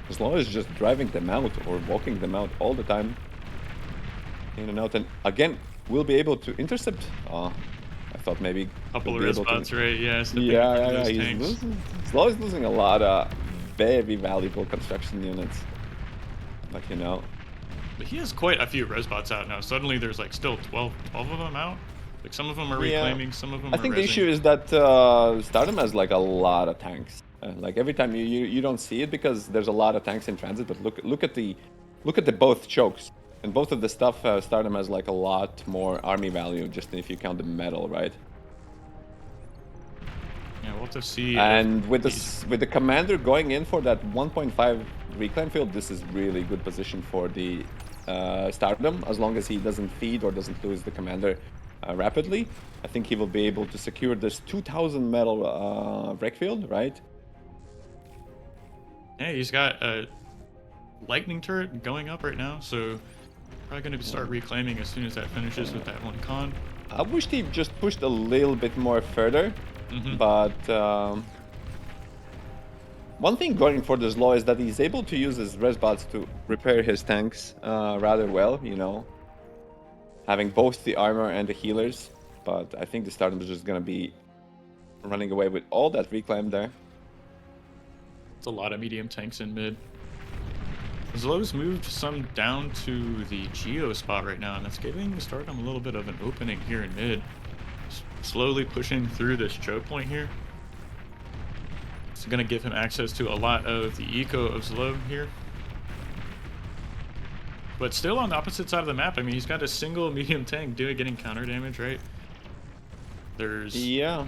As long as just driving them out or walking them out all the time. In and out, and again, we'll be able to intercept. I thought maybe Couple of res bots, right? Yeah. Yeah. ZLO is losing a lot of very valuable construction units. But you know. But he has quite a few res bots out now. Suddenly there's like still 12 of them out. Like some of them are reclaiming, some of them are I think the resing. issue is that Stardom has like a lot of tanks. Like every time you don't see it because there's a lot of tanks in transit. But look at the both chokes. And both of the stuff, Stardom has like a lot more army value, just if you count the metal, right? Yeah, we'll have to see. And with the commander going in for that 1.5 reclaim field, this is really good position for the Stardom, as long as he doesn't feed or doesn't lose the commander. rapidly, I think he will be able to secure this 2,000 metal wreck field, right? Yeah, he's got a lightning turret going up right now, so probably going to start reclaiming as soon as that finishes with that one con. I wish he just pushed a little bit more further, but one thing going for the ZLO is that he's able to use his res bots to repair his tanks rather well, you know, having both the armor and the healers. But I think the Stardom is just going to be running away with all that reclaim there. It's a lot of medium tanks in mid. ZLO's moved some down to the Geo spot right now, and that's giving Stardom a little bit of an opening here in mid. Slowly pushing through this choke point here. It's going to give him access to a lot of the eco of ZLO here. But still on the opposite side of the map, I mean, he's got a single medium tank getting counter damage, right? There's... Yeah.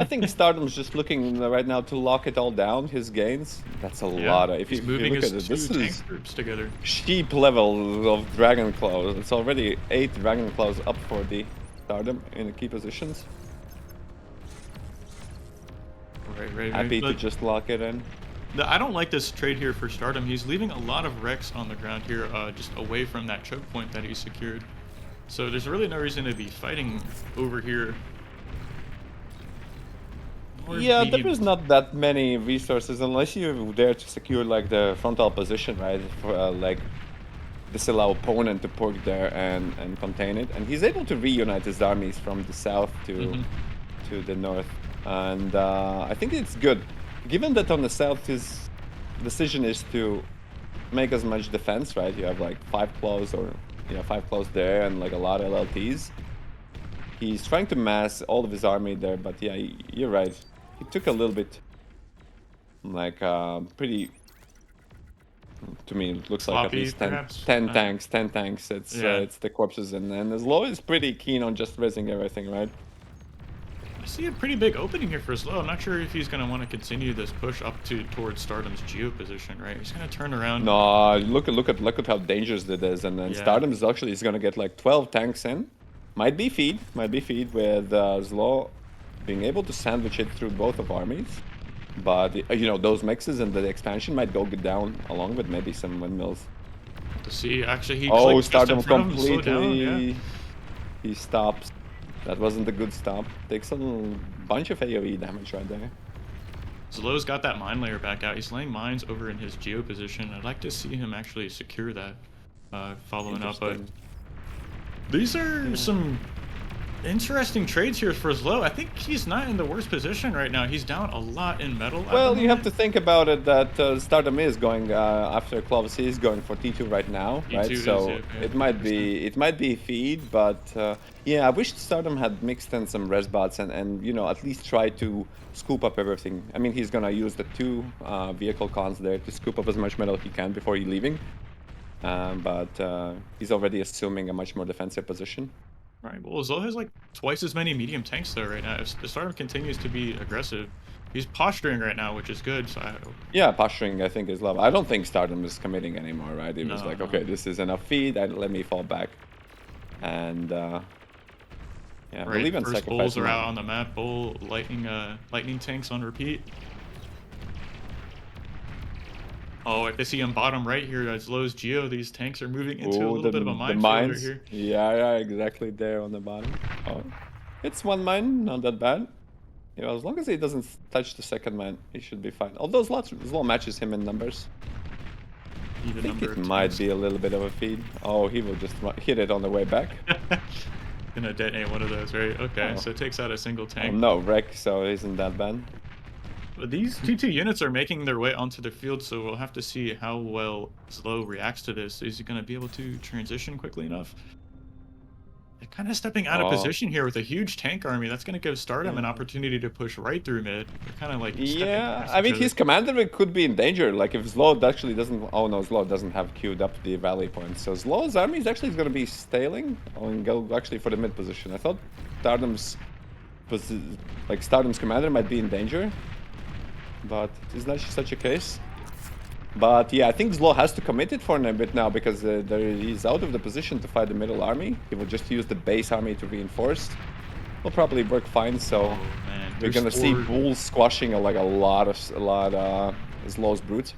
I think Stardom's just looking right now to lock it all down, his gains. That's a lot of... If you look at it, this is groups together. Sheep level of Dragon Claws. It's already 8 Dragon Claws up for the Stardom in the key positions. Right. Happy to just lock it in. I don't like this trade here for Stardom. He's leaving a lot of wrecks on the ground here, just away from that choke point that he secured. So there's really no reason to be fighting over here. Yeah, there is not that many resources unless you're there to secure like the frontal position, right? For like disallow opponent to poke there and contain it. And he's able to reunite his armies from the south to the north. And I think it's good. Given that on the south his decision is to make as much defense, right? You have like 5 claws or 5 claws there and like a lot of LLTs. He's trying to mass all of his army there, but yeah, you're right. He took a little bit like pretty, to me it looks like at least 10 tanks. It's the corpses, and ZLO is pretty keen on just rezzing everything, right? I see a pretty big opening here for ZLO. I'm not sure if he's going to want to continue this push up towards Stardom's Geo position, right? He's going to turn around. No, look at how dangerous it is, and then Stardom is actually going to get like 12 tanks in. Might be feed with ZLO being able to sandwich it through both of armies. But those mixes and the expansion might go down along with maybe some windmills. To see, actually, he Stardom completely. He stops. That wasn't a good stop. Takes a bunch of AoE damage right there. ZLO's got that mine layer back out. He's laying mines over in his Geo position. I'd like to see him actually secure that, following up. But these are some interesting trades here for ZLO. I think he's not in the worst position right now. He's down a lot in metal. Well, you have to think about it that Stardom is going after Clovis. He's going for T2 right now, right? So it might be feed, but yeah, I wish Stardom had mixed in some res bots and at least try to scoop up everything. I mean, he's gonna use the 2 vehicle cons there to scoop up as much metal he can before he's leaving. But he's already assuming a much more defensive position. Right, well, ZLO has like twice as many medium tanks though right now. If Stardom continues to be aggressive, he's posturing right now, which is good. So yeah, posturing I think is love. I don't think Stardom is committing anymore, right? He was like, okay, this is enough feed, let me fall back. And yeah, we'll even first sacrifice. Bulls are out on the map. Bull lightning tanks on repeat. Oh, I see on bottom right here, ZLO's Geo, these tanks are moving into a little bit of a minefield right here. Yeah, exactly there on the bottom. Oh, it's 1 mine, not that bad. As long as he doesn't touch the second mine, he should be fine. Although ZLO matches him in numbers. I think it might be a little bit of a feed. Oh, he will just hit it on the way back. Gonna detonate one of those, right? Okay, so it takes out a single tank. Oh, no, wreck, so it isn't that bad. But these T2 units are making their way onto the field, so we'll have to see how well ZLO reacts to this. Is he going to be able to transition quickly enough? They're kind of stepping out of position here with a huge tank army. That's going to give Stardom an opportunity to push right through mid. They're kind of like I mean, his commander could be in danger. Like if ZLO actually doesn't... Oh no, ZLO doesn't have queued up the rally points. So ZLO's army is actually going to be staling and go actually for the mid position. I thought Stardom's commander might be in danger. But it's not such a case. But yeah, I think ZLO has to commit it for a bit now because he's out of the position to fight the middle army. He will just use the base army to reinforce. Will probably work fine. So Oh man, we're gonna see Bulls squashing a lot ZLO's brutes.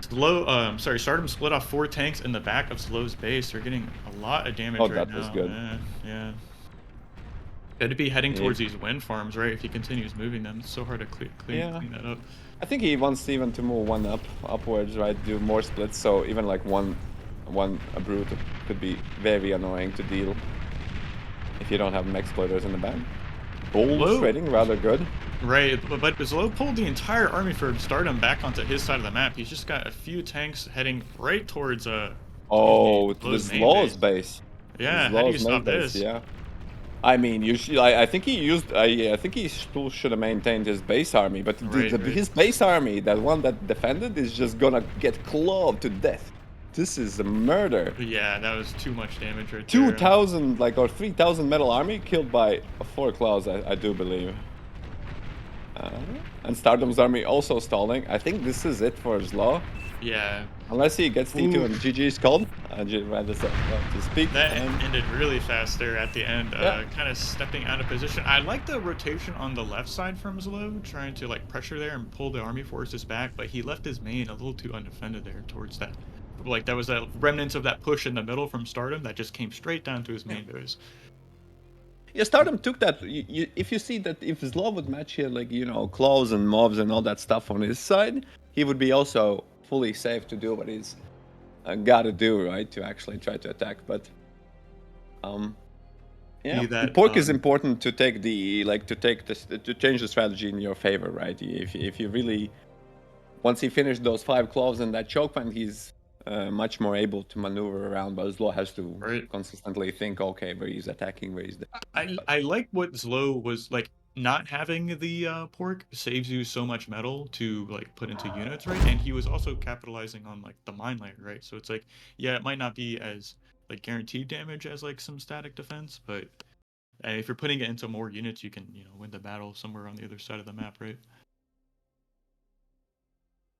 Stardom split off 4 tanks in the back of ZLO's base. They're getting a lot of damage right that now. was good. Yeah. Got to be heading Yeah. towards these wind farms, right? If he continues moving them, it's so hard to clean that up. I think he wants even to move one upwards, right? Do more splits, so even like one brute could be very annoying to deal if you don't have mech exploiters in the back. Bulls trading rather good. Right, but ZLO pulled the entire army for Stardom back onto his side of the map. He's just got a few tanks heading right towards oh, to the ZLO's base. Yeah, how do you stop this? Yeah. I mean, I think he used. I think he still should have maintained his base army, but his base army, that one that defended, is just gonna get clawed to death. This is a murder. Yeah, that was too much damage right 2,000 or 3,000 metal army killed by 4 claws, I do believe. And Stardom's army also stalling. I think this is it for ZLO. Yeah. Unless he gets T2 and GG's called. Rather to speak. That ended really fast there at the end, kind of stepping out of position. I like the rotation on the left side from ZLO, trying to like pressure there and pull the army forces back, but he left his main a little too undefended there towards that. Like that was that remnants of that push in the middle from Stardom that just came straight down to his main base. Yeah, Stardom took that. If you see that if ZLO would match here, like, you know, claws and mobs and all that stuff on his side, he would be also fully safe to do what he's gotta do, right? To actually try to attack. But yeah, pork is important to take to change the strategy in your favor, right? If you really, once he finished those 5 claws and that choke point, he's much more able to maneuver around, but ZLO has to consistently think, okay, where he's attacking, where he's... I like what ZLO was like. Not having the pork saves you so much metal to like put into units, right? And he was also capitalizing on like the mine layer, right? So it's like, yeah, it might not be as like guaranteed damage as like some static defense, but if you're putting it into more units, you can, you know, win the battle somewhere on the other side of the map, right?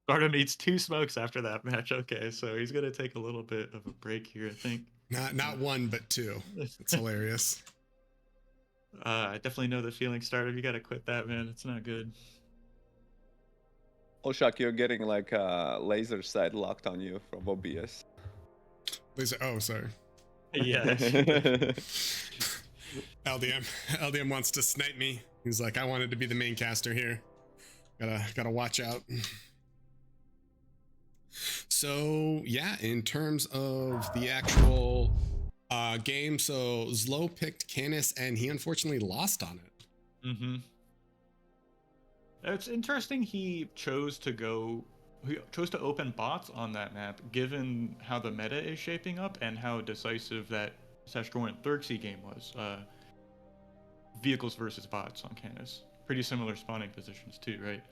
Stardom needs 2 smokes after that match. Okay, so he's gonna take a little bit of a break here, I think. Not 1, but 2. It's hilarious. I definitely know the feeling, Stardom. You gotta quit that, man. It's not good. Oh, Shaq, you're getting like a laser sight locked on you from OBS. Laser. Oh, sorry. Yeah. LDM wants to snipe me. He's like, I wanted to be the main caster here. Gotta watch out. So yeah, in terms of the actual game, so ZLO picked Canis and he unfortunately lost on it. It's interesting he chose to open bots on that map, given how the meta is shaping up and how decisive that Sashkorin therxyy game was. Vehicles versus bots on Canis. Pretty similar spawning positions too, right?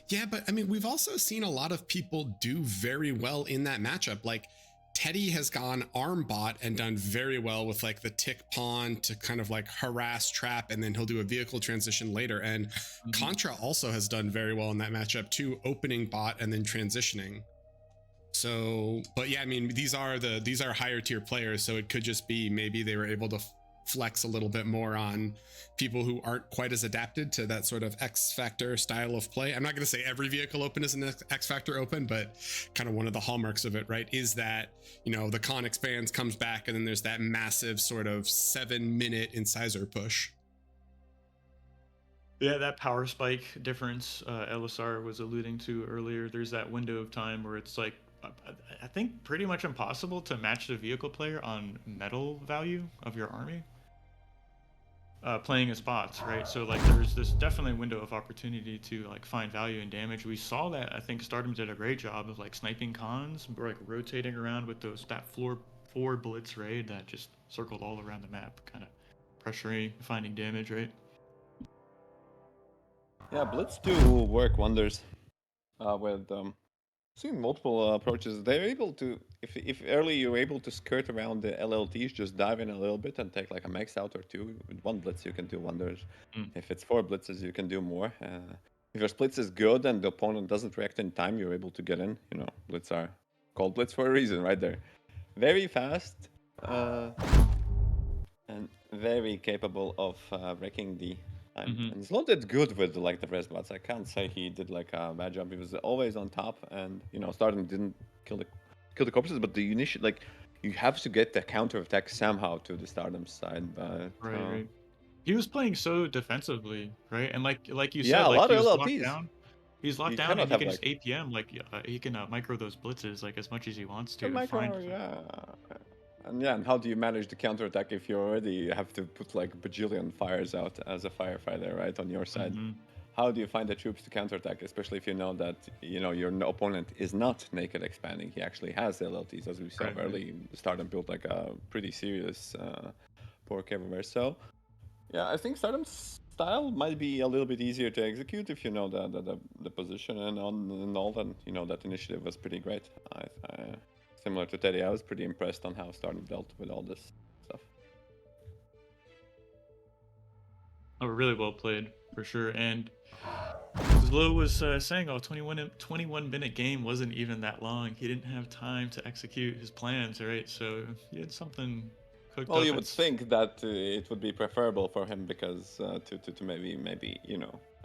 Yeah, but I mean, we've also seen a lot of people do very well in that matchup. Like Teddy has gone arm bot and done very well with like the tick pawn to kind of like harass trap, and then he'll do a vehicle transition later. And Contra also has done very well in that matchup too, opening bot and then transitioning. So, but yeah, I mean, these are higher tier players, so it could just be maybe they were able to flex a little bit more on people who aren't quite as adapted to that sort of X Factor style of play. I'm not going to say every vehicle open is an X Factor open, but kind of one of the hallmarks of it, right, is that, you know, the con expands, comes back, and then there's that massive sort of 7-minute incisor push. Yeah, that power spike difference LSR was alluding to earlier. There's that window of time where it's like, I think pretty much impossible to match the vehicle player on metal value of your army. Playing as bots, right? So like there's this definitely window of opportunity to like find value in damage. We saw that. I think Stardom did a great job of like sniping cons, like rotating around with that floor 4 blitz raid that just circled all around the map, kind of pressuring, finding damage, right? Yeah, blitz do work wonders with seeing multiple approaches. They're able to, if early you're able to skirt around the LLTs, just dive in a little bit and take like a max out or 2. With 1 blitz you can do wonders. If it's 4 blitzes you can do more. if your splits is good and the opponent doesn't react in time, you're able to get in. You know, blitz are called blitz for a reason, right there. Very fast and very capable of breaking the time. Mhm. And he's not that good with like the rest bots. I can't say he did like a bad job. He was always on top, and you know, Stardom didn't kill the corpses, but the initial like you have to get the counter attack somehow to the Stardom side. But Right. He was playing so defensively, right? And like you yeah, said, a like lot he of was locked LLTs. down. He's locked You down, cannot and he have can like just APM like he can micro those blitzes like as much as he wants the to and find. micro, yeah. And yeah, and how do you manage the counter attack if you already have to put like bajillion fires out as a firefighter, right, on your side? Mhm. How do you find the troops to counterattack, especially if you know that your opponent is not naked expanding? He actually has LLTs, as we saw Right. early. Stardom built like a pretty serious pork everywhere. So yeah, I think Stardom's style might be a little bit easier to execute if you know the position and all that. You know that initiative was pretty great. Similar to Teddy, I was pretty impressed on how Stardom dealt with all this stuff. Oh, really well played for sure. And ZLO was saying, "Oh, 21-minute game wasn't even that long. He didn't have time to execute his plans, right? So he had something cooked Well, up." you would think that it would be preferable for him because to maybe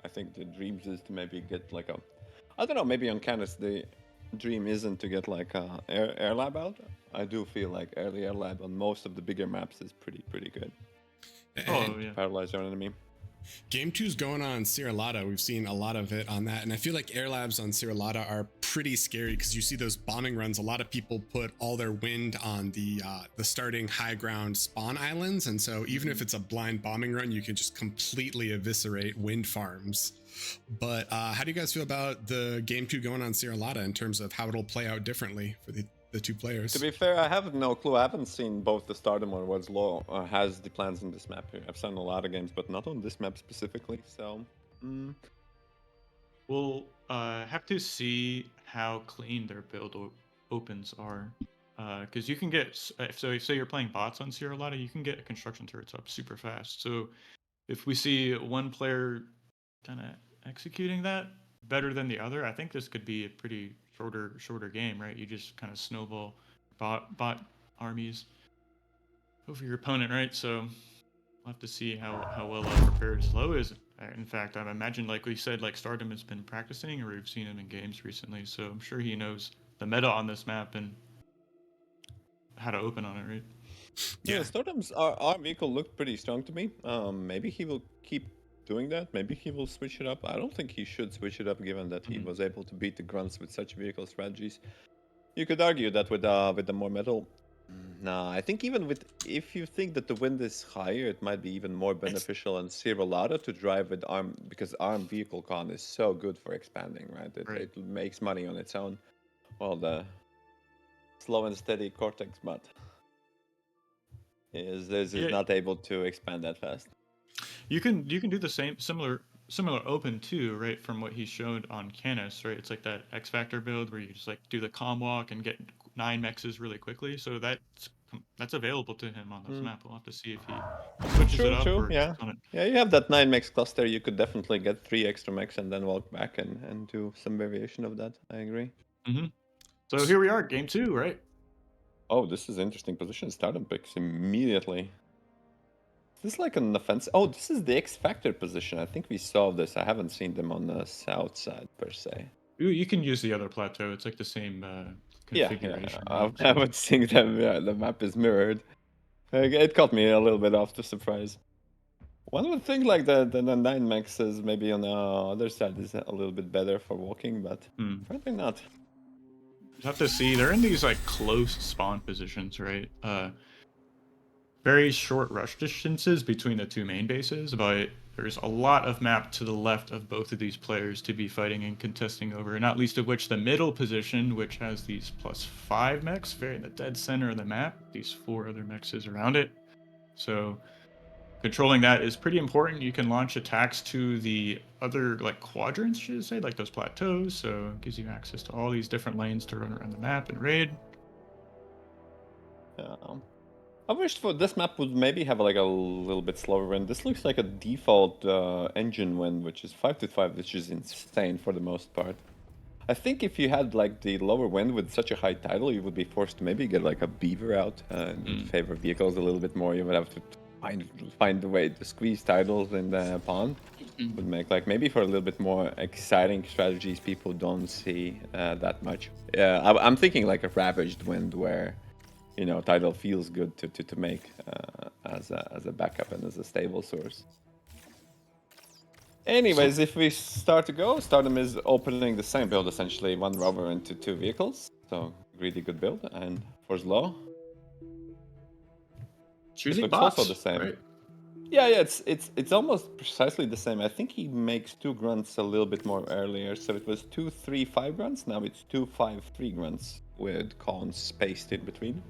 I think the dreams is to maybe get like a I don't know, maybe on Canis the dream isn't to get like a air lab out. I do feel like early air lab on most of the bigger maps is pretty good. Oh yeah. Paralyze your enemy. Game 2's going on Serialata. We've seen a lot of it on that. And I feel like air labs on Serialata are pretty scary because you see those bombing runs. A lot of people put all their wind on the starting high ground spawn islands. And so even if it's a blind bombing run, you can just completely eviscerate wind farms. But how do you guys feel about the Game 2 going on Serialata in terms of how it'll play out differently for the two players? To be fair, I have no clue. I haven't seen both the Stardom or ZLO has the plans in this map here. I've seen a lot of games, but not on this map specifically. So, We'll have to see how clean their build opens are. Because you can get, so say you're playing bots on Sierra Lotta, you can get construction turrets up super fast. So if we see one player kind of executing that better than the other, I think this could be a pretty shorter game, right? You just kind of snowball bot armies over your opponent, right? So we'll have to see how well prepared ZLO is. In fact, I imagine, like we said, like Stardom has been practicing, or we've seen him in games recently, so I'm sure he knows the meta on this map and how to open on it, right? yeah, Stardom's our vehicle looked pretty strong to me. Maybe he will keep doing that. Maybe he will switch it up. I don't think he should switch it up, given that he was able to beat the grunts with such vehicle strategies. You could argue that with the more metal. Nah, I think even with if you think that the wind is higher, it might be even more beneficial in Civilata to drive with arm because arm vehicle con is so good for expanding, right? It makes money on its own. Well, the slow and steady Cortex bot is not able to expand that fast. You can do the same similar open too, right? From what he showed on Canis, right? It's like that X Factor build where you just like do the comm walk and get 9 mexes really quickly. So that's available to him on this map. We'll have to see if he switches it up or Yeah. on it. Yeah, you have that 9 mex cluster. You could definitely get 3 extra mex and then walk back and do some variation of that. I agree. So here we are, game 2, right? Oh, this is interesting position. Stardom picks immediately. Is this like an offense? Oh, this is the X Factor position. I think we saw this. I haven't seen them on the south side per se. You can use the other plateau. It's like the same configuration. Yeah. Right? I would think that the map is mirrored. It caught me a little bit off the surprise. One would think like the 9 maxes maybe on the other side is a little bit better for walking, but apparently not. You have to see. They're in these like close spawn positions, right? Very short rush distances between the two main bases, but there's a lot of map to the left of both of these players to be fighting and contesting over, not least of which the middle position, which has these +5 mechs, very in the dead center of the map, these 4 other mechs around it. So controlling that is pretty important. You can launch attacks to the other like quadrants, should I say, like those plateaus, so it gives you access to all these different lanes to run around the map and raid. I wish for this map would maybe have like a little bit slower wind. This looks like a default engine wind, which is 5 to 5, which is insane for the most part. I think if you had like the lower wind with such a high tidal, you would be forced to maybe get like a beaver out in favor of vehicles a little bit more. You would have to find the way to squeeze tidals in the pond. Would make like maybe for a little bit more exciting strategies people don't see that much. Yeah, I'm thinking like a ravaged wind where, you know, tidal feels good to make as a backup and as a stable source. Anyways, if we start to go, Stardom is opening the same build essentially, 1 rover into 2 vehicles. So really good build, and for ZLO, Choosing looks bots, also the same. right? Yeah, it's almost precisely the same. I think he makes 2 grunts a little bit more earlier, so it was 2, 3, 5 grunts. Now it's 2, 5, 3 grunts with cons spaced in between.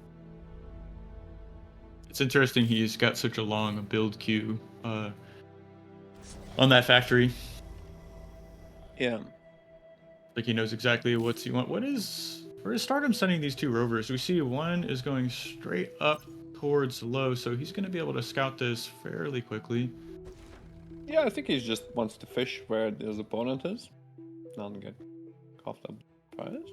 It's interesting he's got such a long build queue on that factory. Yeah. Like he knows exactly what's he want. Where is Stardom sending these 2 rovers? We see one is going straight up towards low, so he's going to be able to scout this fairly quickly. Yeah, I think he just wants to fish where his opponent is. Not get coughed up by it.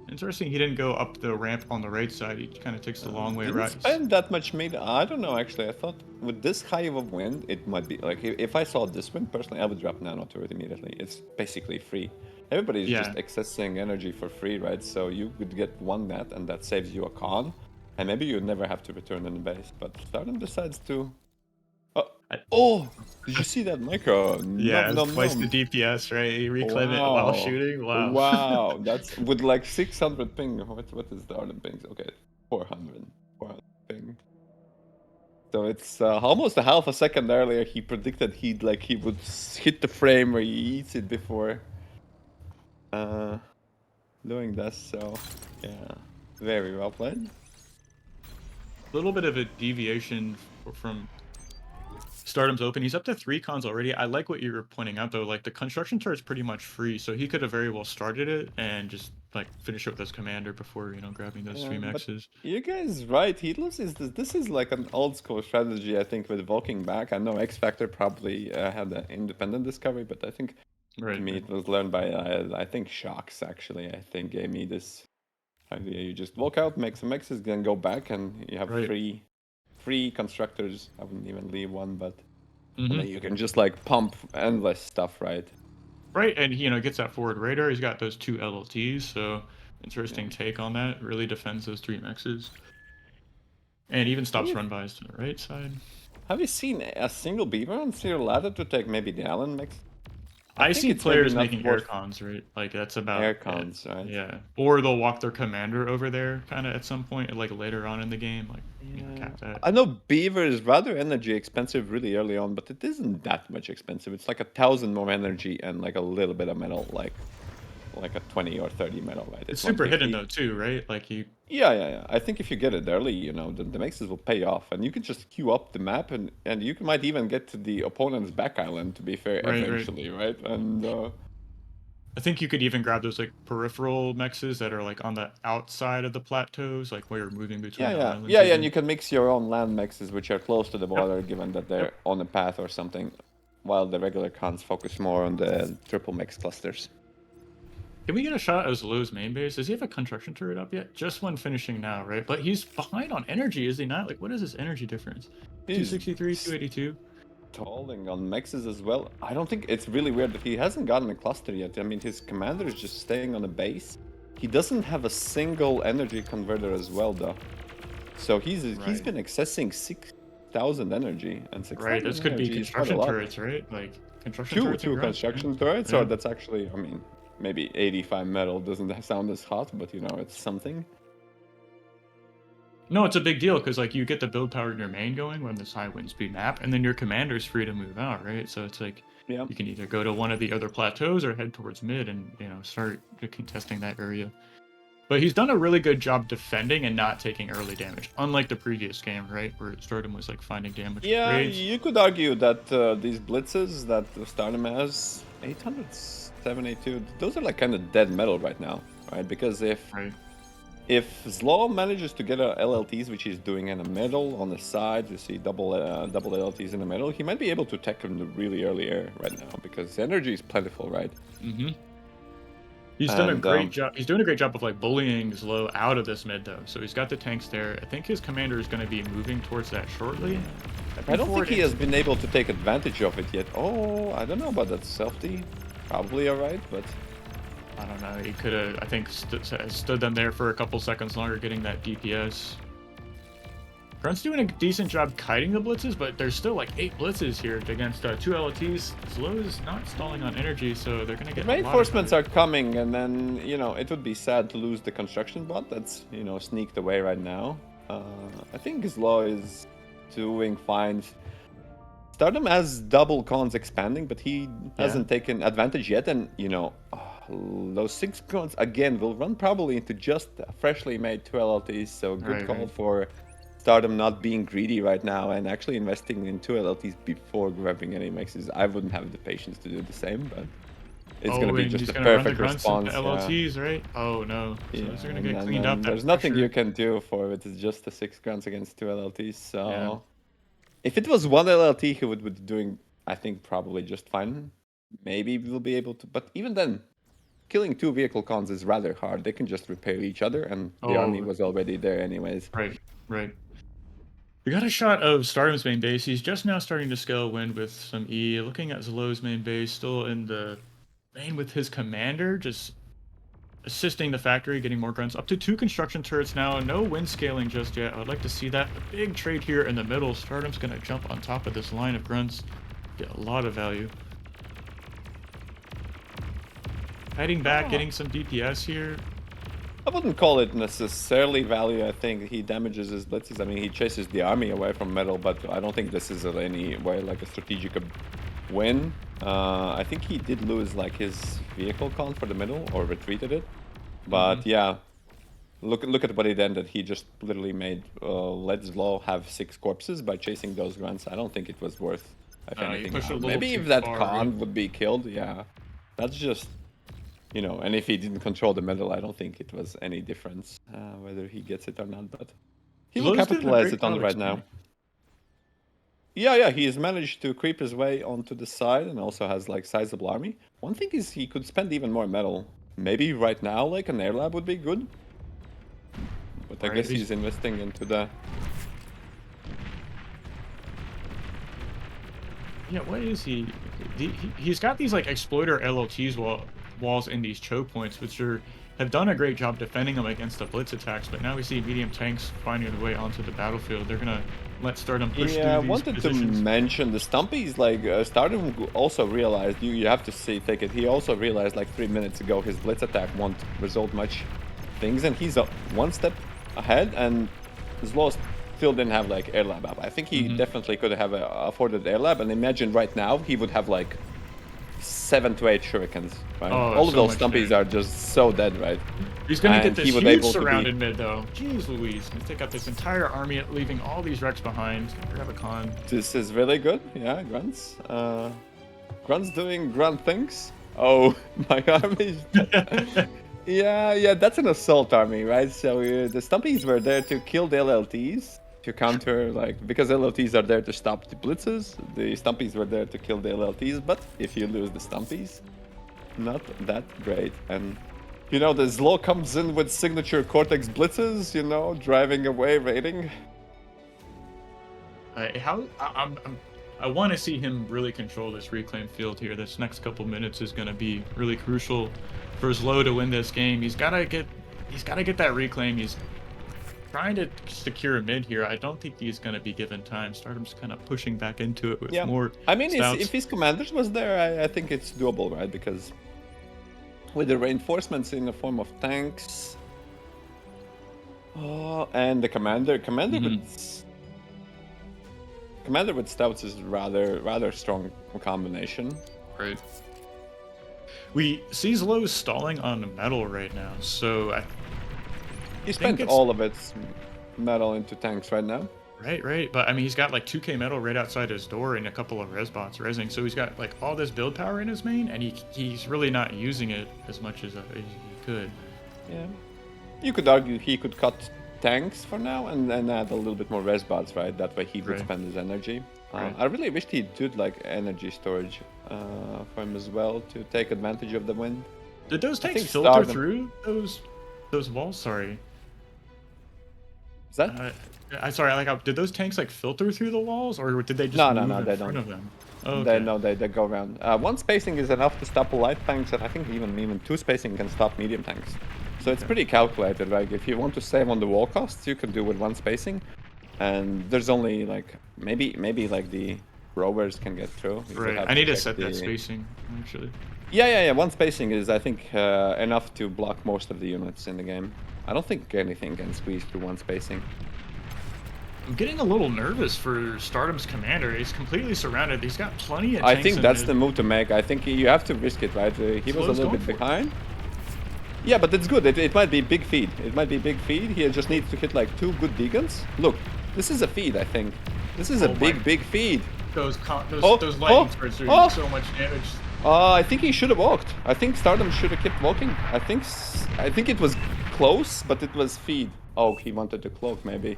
Interesting, he didn't go up the ramp on the right side. He kind of takes the long way Didn't right. spend that much meat. I don't know, actually. I thought with this high of a wind, it might be like if I saw this wind personally, I would drop nano turret immediately. It's basically free. Everybody's just accessing energy for free, right? So you could get 1 net, and that saves you a con, and maybe you'd never have to return in the base. But Stardom decides to. Oh, did you see that micro? Yeah, Nom, nom, twice nom. the DPS, right? He reclaimed it while shooting. Wow. Wow, that's with like 600 ping. What is the Stardom pings? Okay, 400 ping. So it's almost a half a second earlier. He predicted he would hit the frame where he eats it before doing this. So yeah, very well played. A little bit of a deviation from Stardom's open. He's up to 3 cons already. I like what you were pointing out though. Like the construction turret's pretty much free, so he could have very well started it and just like finish it with his commander before, you know, grabbing those 3 maxes. You guys right. He loses this. This is like an old school strategy, I think, with walking back. I know X Factor probably had an independent discovery, but I think to me it was learned by I think Shocks actually. I think gave me this idea. You just walk out, make some X's, then go back, and you have free constructors. I wouldn't even leave one, but and then you can just like pump endless stuff, right? Right, and he, you know, gets that forward radar. He's got those 2 LLTs, so interesting take on that. Really defends those 3 mexes. And even stops run-bys to the right side. Have you seen a single beaver on Serial ladder to take maybe the Allen mix? I see players making air cons, right? Like that's about air cons, right? Yeah, or they'll walk their commander over there, kind of at some point, like later on in the game, like you know, cap that. I know beaver is rather energy expensive really early on, but it isn't that much expensive. It's like 1,000 more energy and like a little bit of metal, like a 20 or 30 metal, right? It's super hidden though too, right? Like you. Yeah. I think if you get it early, you know, the mixes will pay off, and you can just queue up the map, and you might even get to the opponent's back island. To be fair, eventually, right? And I think you could even grab those like peripheral mexes that are like on the outside of the plateaus, like where you're moving between islands. Yeah, and you can mix your own land mexes which are close to the border, given that they're on a path or something, while the regular cons focus more on the triple mix clusters. Can we get a shot at ZLO's main base? Does he have a construction turret up yet? Just one finishing now, right? But he's behind on energy, is he not? Like, what is his energy difference? 263, 282. Stalling on mexes as well. I don't think it's really weird that he hasn't gotten a cluster yet. I mean, his commander is just staying on a base. He doesn't have a single energy converter as well, though. So he's been accessing 6,000 energy and 6,000. Right, this could be construction turrets, right? Like construction turrets. Two construction turrets, or that's actually, I mean, maybe 85 metal doesn't sound as hot, but you know, it's something. No, it's a big deal because like you get the build power in your main going when this high wind speed map, and then your commander's free to move out, right? So it's like you can either go to one of the other plateaus or head towards mid and start contesting that area. But he's done a really good job defending and not taking early damage, unlike the previous game, right, where Stardom was like finding damage. Yeah, you could argue that these blitzes that Stardom has, 800, 782, those are like kind of dead metal right now, right? Because if if ZLO manages to get a LLTs, which he's doing in the middle, on the side, you see double LLTs in the middle, he might be able to tech in the really early air right now because energy is plentiful, right? Mm-hmm. He's done a great job. He's doing a great job of like bullying ZLO out of this mid though. So he's got the tanks there. I think his commander is going to be moving towards that shortly. I don't think he has been able to take advantage of it yet. Oh, I don't know about that selfie. Probably alright, but I don't know. He could have, I think, stood them there for a couple seconds longer, getting that DPS. Grunt's doing a decent job kiting the blitzes, but there's still like 8 blitzes here against 2 LOTs. ZLO is not stalling on energy, so they're gonna get. Reinforcements are coming, and then it would be sad to lose the construction bot that's sneaked away right now. I think ZLO is doing fine. Stardom has double cons expanding, but he hasn't taken advantage yet, and those 6 cons again will run probably into just freshly made 2 LLTs. So good call for Stardom not being greedy right now and actually investing in 2 LLTs before grabbing any mixes. I wouldn't have the patience to do the same, but it's going to be just a perfect response. LLTs, right? Oh no. So those are going to get cleaned up. There's nothing you can do for it. It's just the 6 grunts against 2 LLTs. So if it was 1 LLT, he would be doing, I think, probably just fine. Maybe we'll be able to, but even then, killing 2 vehicle cons is rather hard. They can just repair each other, and the army was already there anyways. Right. We got a shot of Stardom's main base. He's just now starting to scale wind with some E. Looking at ZLO's main base, still in the lane with his commander, just assisting the factory, getting more grunts. Up to 2 construction turrets now. No wind scaling just yet. I would like to see that. A big trade here in the middle. Stardom's going to jump on top of this line of grunts. Get a lot of value. Hiding back, getting some DPS here. I wouldn't call it necessarily value. I think he damages his blitzes. I mean, he chases the army away from metal, but I don't think this is in any way like a strategic win. I think he did lose like his vehicle count for the middle or retreated it. But yeah, look at what he did. He just literally made let ZLO have 6 corpses by chasing those grunts. I don't think it was worth anything. Maybe if that con would be killed, that's just. And if he didn't control the middle, I don't think it was any difference whether he gets it or not. But he will capitalize it on right now. Yeah, he has managed to creep his way onto the side and also has like sizable army. One thing is he could spend even more metal. Maybe right now like an air lab would be good. But I guess he's investing into the. Yeah, what is he? He's got these like exploiter LOTs walls in these choke points, which have done a great job defending them against the blitz attacks, but now we see medium tanks finding their way onto the battlefield. They're gonna let Stardom push through these I wanted to mention the Stumpies, like Stardom also realized, you have to take it, he also realized like 3 minutes ago his blitz attack won't result much things, and he's 1 step ahead, and ZLO still didn't have like air lab up. I think he definitely could have afforded air lab, and imagine right now he would have like 7 to 8 shurikens, right? All of those Stumpies are just so dead, right? He's gonna get this huge surrounded mid though. Jeez Louise, gonna take out this entire army, leaving all these wrecks behind. Grab a con. This is really good, yeah, grunts. Grunts doing grunt things. Oh, my army. Yeah, that's an assault army, right? So the Stumpies were there to kill the LLTs. To counter, because LLTs are there to stop the blitzes, the Stumpies were there to kill the LLTs, but if you lose the Stumpies, not that great. And, the ZLO comes in with signature Cortex blitzes, driving away, raiding. I want to see him really control this reclaim field here. This next couple minutes is going to be really crucial for ZLO to win this game. He's got to get that reclaim. He's trying to secure a mid here. I don't think he's going to be given time. Stardom's kind of pushing back into it with more. I mean, if his commanders was there, I think it's doable, right? Because with the reinforcements in the form of tanks, and the commander with stouts is rather strong combination. Right. We see ZLO stalling on metal right now, so he spent all of its metal into tanks right now. Right. But I mean, he's got like 2k metal right outside his door and a couple of res bots resing. So he's got like all this build power in his main, and he's really not using it as much as he could. Yeah. you could argue he could cut tanks for now and then add a little bit more res bots, right? That way he would Right. spend his energy. Right. I really wished he'd do like energy storage for him as well to take advantage of the wind. Did those I tanks think filter Stardom- through those walls? Sorry. Is that? Sorry. Like, did those tanks like filter through the walls, or did they just No, move no, in they front don't. of them? Oh, okay. They go around. One spacing is enough to stop light tanks, and I think even two spacing can stop medium tanks. So it's pretty calculated. Like if you want to save on the wall costs, you can do with one spacing, and there's only like maybe like the rovers can get through. You would Right. have I need to check set that the- spacing actually. Yeah. One spacing is I think enough to block most of the units in the game. I don't think anything can squeeze through one spacing. I'm getting a little nervous for Stardom's commander. He's completely surrounded. He's got plenty of I tanks think in that's his- the move to make. I think you have to risk it, right? He was a Slow's little going bit for it. behind. Yeah, but it's good. It might be big feed. It might be big feed. He just needs to hit like 2 good Deegans. Look, this is a feed, I think. This is a Oh my- big feed. Those Oh, those lightning oh, spurts doing oh. so much damage. I think he should have walked. I think Stardom should have kept walking. I think it was close, but it was feed. Oh, he wanted to cloak maybe.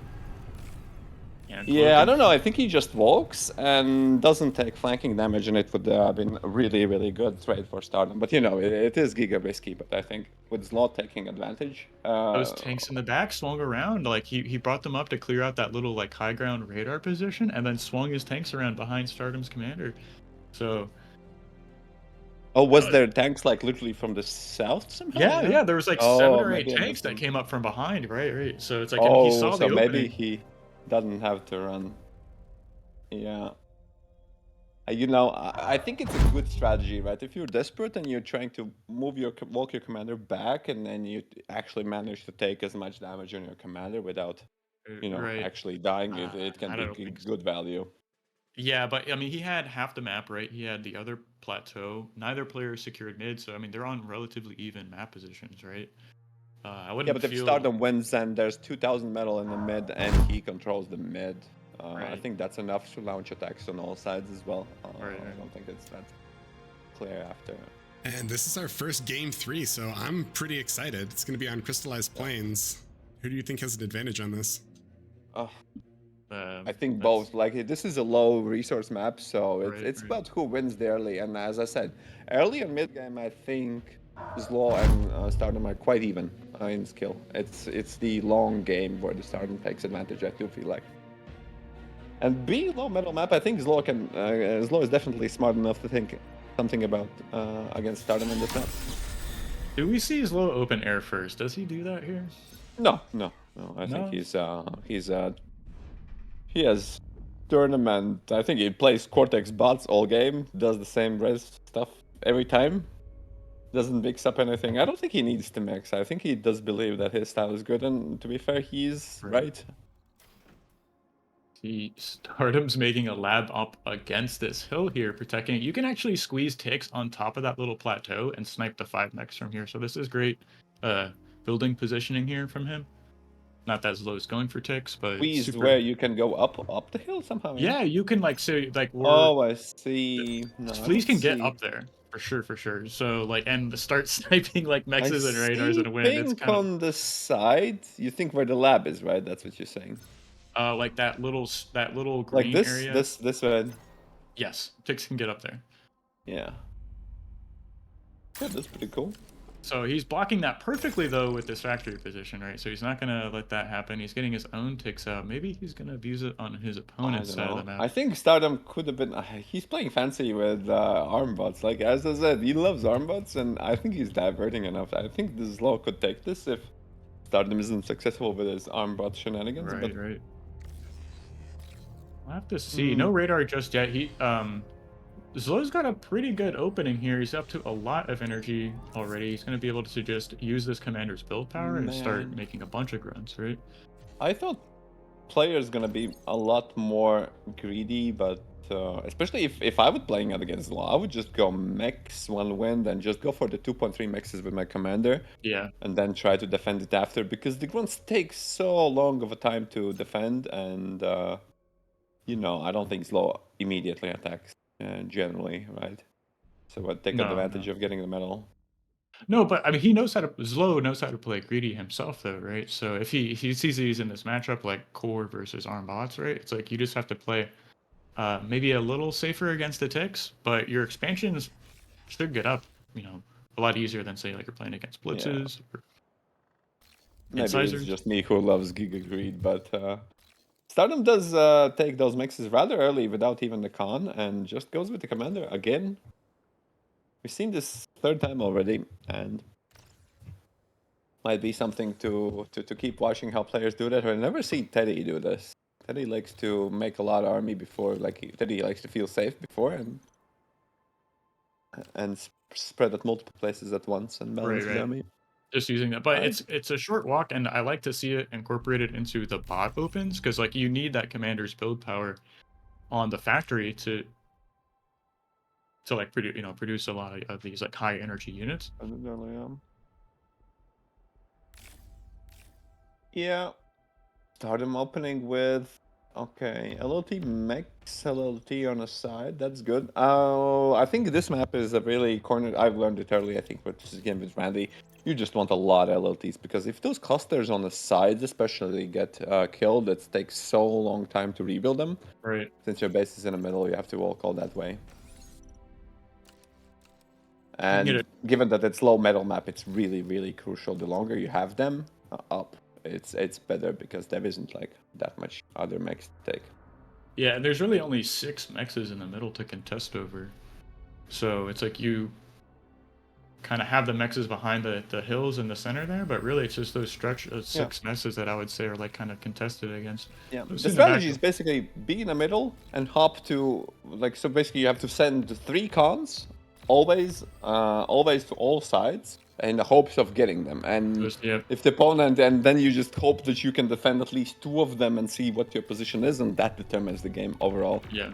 Yeah, I don't know. I think he just walks and doesn't take flanking damage, and it would have been a really good trade for Stardom. But you know, it is giga risky. But I think with Zlot taking advantage, Those tanks in the back swung around. Like he brought them up to clear out that little like high ground radar position, and then swung his tanks around behind Stardom's commander. So oh, was there tanks like literally from the south somehow? yeah, there was like Oh, 7 or 8 maybe I tanks missed that them. came up from behind. Right. So it's like and he saw Oh, the so maybe opening. he doesn't have to run. Yeah. You know, I think it's a good strategy, right? If you're desperate and you're trying to walk your commander back, and then you actually manage to take as much damage on your commander without, you know, Right. actually dying, it can I be don't think so. good value. Yeah, but I mean, he had half the map, right? He had the other plateau. Neither player secured mid, so I mean, they're on relatively even map positions, right? I Yeah, wouldn't but if feel Stardom wins and there's 2,000 metal in the mid and he controls the mid, I Right. think that's enough to launch attacks on all sides as well. Right. I don't think it's that clear after. And this is our first game 3, so I'm pretty excited. It's going to be on Crystallized Plains. Who do you think has an advantage on this? I think that's- both. Like this is a low resource map, so Right, it's right. about who wins the early. And as I said, early and mid game, I think ZLO and Stardom are quite even in skill. It's the long game where the Stardom takes advantage. I do feel like. And being low metal map, I think ZLO can. ZLO is definitely smart enough to think something about against Stardom in this map. Do we see his low open air first? Does he do that here? No. I think he has tournament. I think he plays Cortex bots all game, does the same res stuff every time. Doesn't mix up anything. I don't think he needs to mix. I think he does believe that his style is good, and to be fair, he's right. Stardom's making a lab up against this hill here, protecting it. You can actually squeeze ticks on top of that little plateau and snipe the 5 mechs from here. So this is great building positioning here from him. Not that Zlo's going for ticks, but Squeezed super... where you can go up the hill somehow. Yeah, you can like say like we're... Oh, I see. No, Squeeze can get see. up there for sure. So like and start sniping like I mexes and radars see and wind. It's pink kind of on the side. You think where the lab is, right? That's what you're saying. like that little green Like this, area. this one. Yes, ticks can get up there. Yeah. Yeah, that's pretty cool. So he's blocking that perfectly though with this factory position, right? So he's not gonna let that happen. He's getting his own ticks out. Maybe he's gonna abuse it on his opponent's side of the map. I think Stardom could have been. He's playing fancy with arm bots. Like as I said, he loves arm bots, and I think he's diverting enough. I think the ZLO could take this if Stardom isn't successful with his arm bot shenanigans. Right, but right. We'll have to see. No radar just yet. ZLO's got a pretty good opening here. He's up to a lot of energy already. He's going to be able to just use this commander's build power and start making a bunch of grunts, right? I thought players gonna be a lot more greedy, but especially if I would playing it against ZLO, I would just go mechs one wind and just go for the 2.3 mexes with my commander. Yeah. And then try to defend it after, because the grunts take so long of a time to defend, and you know, I don't think ZLO immediately attacks generally, right? So I take advantage of getting the metal. No, but I mean, he knows how to. ZLO knows how to play greedy himself, though, right? So if he sees he's in this matchup like core versus arm bots, right? It's like you just have to play maybe a little safer against the ticks, but your expansions should get up, you know, a lot easier than say like you're playing against Yeah. blitzes or Maybe it's incisors. just me who loves Giga Greed, but Stardom does take those mixes rather early without even the con and just goes with the commander again. We've seen this third time already, and might be something to keep watching how players do that. I've never seen Teddy do this. Teddy likes to make a lot of army before, like Teddy likes to feel safe before and spread at multiple places at once and balance his Right. army. Just using that, but Right. it's a short walk, and I like to see it incorporated into the bot opens because like you need that commander's build power on the factory to like produce a lot of these like high energy units. Yeah. Stardom opening with okay, LLT max LLT on a side. That's good. I think this map is a really cornered. I've learned it early. I think with this game with Randy, you just want a lot of LLTs because if those clusters on the sides, especially, get killed, it takes so long time to rebuild them. Right. Since your base is in the middle, you have to walk all that way. And given that it's low metal map, it's really, really crucial. The longer you have them up, it's better because there isn't like that much other mechs to take. Yeah, and there's really only 6 mexes in the middle to contest over. So it's like you kind of have the mexes behind the hills in the center there, but really it's just those stretch of 6 mexes that I would say are like kind of contested against. Yeah, the strategy is basically be in the middle and hop to like, so basically you have to send 3 cons always to all sides in the hopes of getting them. And if the opponent, and then you just hope that you can defend at least 2 of them and see what your position is, and that determines the game overall. Yeah.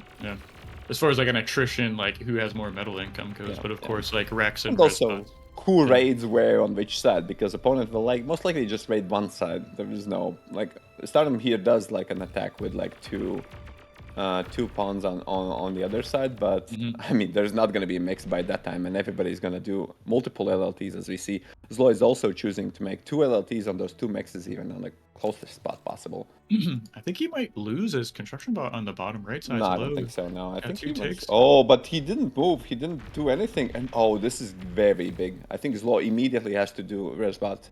As far as like an attrition, like who has more metal income goes, but of course like Rex and also who raids where on which side, because opponent will like most likely just raid one side. There is no like Stardom here does like an attack with like two pawns on the other side, but I mean there's not going to be a mix by that time, and everybody's going to do multiple LLTs as we see. ZLO is also choosing to make 2 LLTs on those 2 mixes, even on the closest spot possible. I think he might lose his construction bot on the bottom right side. No, I don't think so. No, I think he takes. Oh, but he didn't move. He didn't do anything. And oh, this is very big. I think ZLO immediately has to do res bot.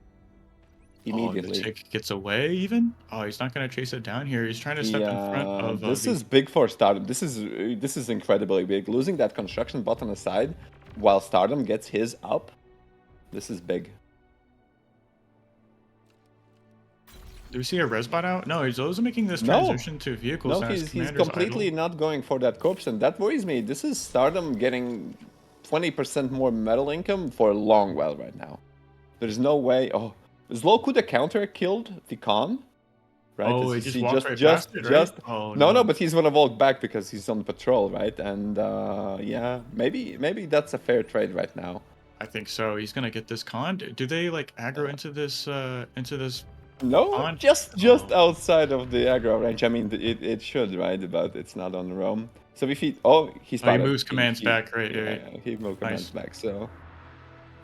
Immediately. The tick gets away even? Oh, he's not going to chase it down here. He's trying to step in front of this is big for Stardom. This is incredibly big. Losing that construction bot on the side while Stardom gets his up. This is big. Do we see a res bot out? No, he's always making this transition to vehicles. No, he's completely not going for that corpse, and that worries me. This is Stardom getting 20% more metal income for a long while right now. There's no way. Oh, ZLO could have counter killed the con, right? Oh, he just walked right past it, right? Oh, no, but he's gonna walk back because he's on patrol, right? And yeah, maybe that's a fair trade right now. I think so. He's gonna get this con. Do they like aggro into this? No, just outside of the aggro range. I mean, it should, right? But it's not on Rome. So if he he moves commands back, right? Yeah, he moves commands back. So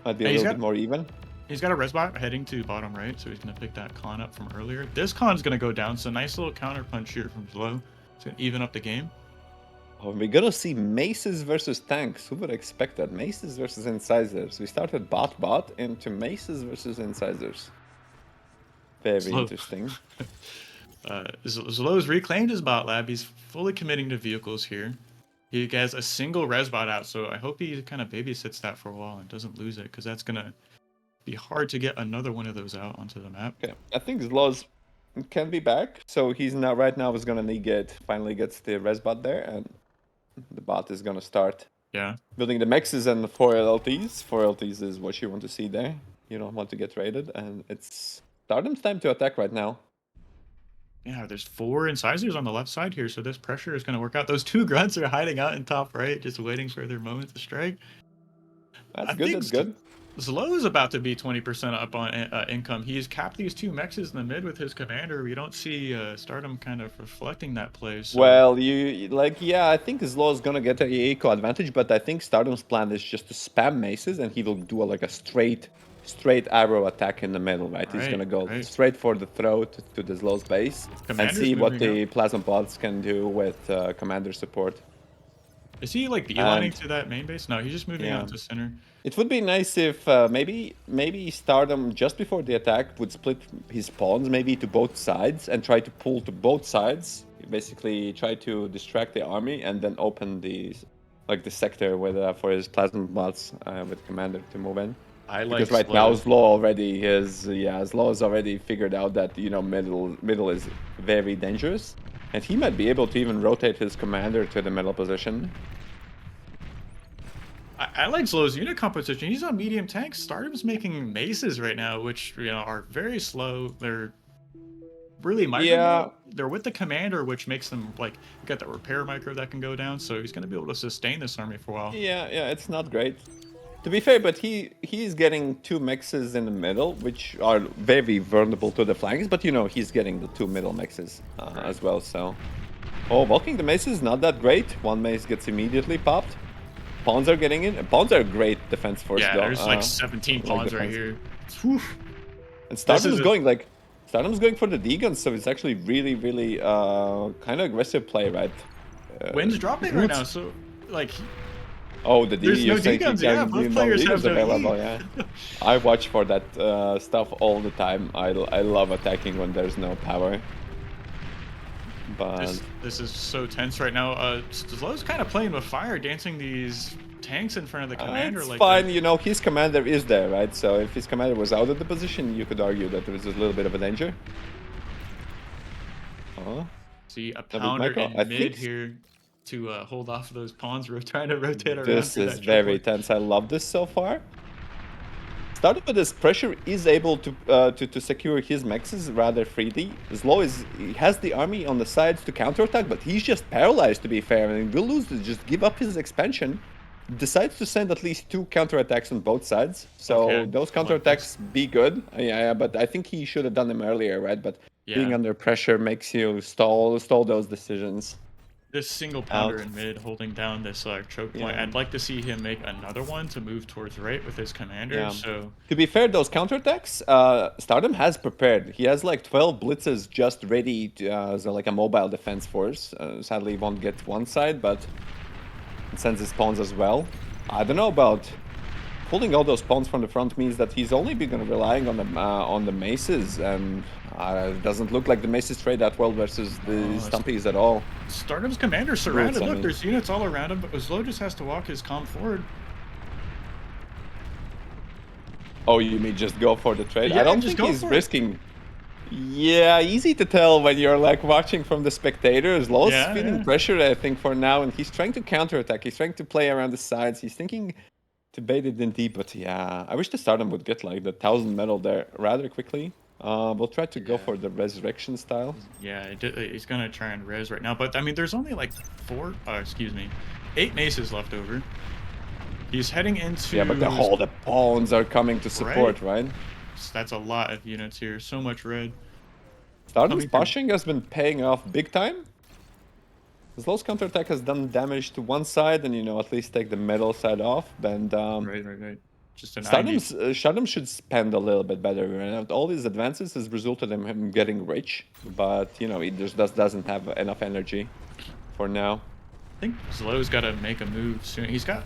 might be a little bit more even. He's got a res bot heading to bottom right, so he's gonna pick that con up from earlier. This con's gonna go down, so nice little counter punch here from ZLO. It's gonna even up the game. Oh, we're gonna see maces versus tanks. Who would expect that? Maces versus incisors. We started bot into maces versus incisors. Very interesting. ZLO's reclaimed his bot lab. He's fully committing to vehicles here. He has a single res bot out, so I hope he kind of babysits that for a while and doesn't lose it, because that's gonna be hard to get another one of those out onto the map. Okay, I think ZLO's can be back, so he's now is gonna finally gets the res bot there, and the bot is gonna start. Yeah. Building the mexes and the 4 LLTs. 4 LLTs is what you want to see there. You don't want to get raided, and it's Stardom's time to attack right now. Yeah, there's 4 incisors on the left side here, so this pressure is going to work out. Those 2 grunts are hiding out in top right, just waiting for their moment to strike. That's good. ZLO is about to be 20% up on income. He's capped these 2 mexes in the mid with his commander. We don't see Stardom kind of reflecting that play. So. Well, yeah, I think ZLO is gonna get a eco advantage, but I think Stardom's plan is just to spam maces, and he will do like a straight arrow attack in the middle, right? He's gonna go straight for the throat to the ZLO's base and see what the plasma bots can do with commander support. Is he like beelining to that main base? No, he's just moving out to center. It would be nice if maybe Stardom just before the attack would split his pawns maybe to both sides and try to pull to both sides. Basically, try to distract the army and then open the sector with for his plasma bots with commander to move in. Because right now ZLO has already figured out that middle is very dangerous, and he might be able to even rotate his commander to the middle position. I like ZLO's unit composition. He's on medium tanks. Stardom's making maces right now, which are very slow. They're really micro. Yeah. They're with the commander, which makes them like you got that repair micro that can go down. So he's going to be able to sustain this army for a while. Yeah, it's not great. To be fair, but he's getting 2 mexes in the middle, which are very vulnerable to the flanks. But he's getting the 2 middle mexes as well. So, walking the mace is not that great. 1 mace gets immediately popped. Pawns are getting in. Pawns are great defense force. Yeah, there's like 17 pawns right here. Whew. And Stardom's going for the D-guns, so it's actually really, really kind of aggressive play, right? Wind's dropping right now, so like. Oh, the there's no D-guns. Yeah, both players have no available. Yeah, I watch for that stuff all the time. I love attacking when there's no power. But this is so tense right now. ZLO's kind of playing with fire, dancing these tanks in front of the commander. It's fine, his commander is there, right? So if his commander was out of the position, you could argue that there was a little bit of a danger. See a pounder in mid here to hold off those pawns. Trying to rotate around. This is very tense. I love this so far. Stardom with this pressure is able to secure his mexes rather freely. ZLO has the army on the sides to counterattack, but he's just paralyzed, to be fair, and will lose to just give up his expansion. Decides to send at least 2 counterattacks on both sides. So those counterattacks be good. Yeah, but I think he should have done them earlier, right? But being under pressure makes you stall those decisions. This single pounder in mid holding down this choke point. I'd like to see him make another one to move towards right with his commander. So to be fair, those counterattacks, Stardom has prepared. He has like 12 blitzes just ready to, as like a mobile defense force. Sadly, he won't get one side, but it sends his pawns as well. I don't know about pulling all those pawns from the front means that he's only been relying on the maces, and it doesn't look like the maces trade that well versus the Stumpies at all. Stardom's commander surrounded. Look, there's units all around him, but ZLO just has to walk his comm forward. Oh, you mean just go for the trade? Yeah, I don't think he's risking. Yeah, easy to tell when you're like watching from the spectators. ZLO's feeling pressure, I think, for now, and he's trying to counterattack. He's trying to play around the sides. He's thinking to bait it in deep, but yeah, I wish the Stardom would get like the 1000 metal there rather quickly. We'll try to go for the resurrection style. Yeah, he's gonna try and res right now, but I mean, there's only like 8 maces left over. He's heading into. Yeah, but all the pawns are coming to support, right? That's a lot of units here. So much red. Stardom's pushing has been paying off big time. ZLO's counterattack has done damage to one side, and at least take the middle side off. And right. Just an Stardom should spend a little bit better. And all these advances has resulted in him getting rich, but he just doesn't have enough energy for now. I think ZLO's got to make a move soon. He's got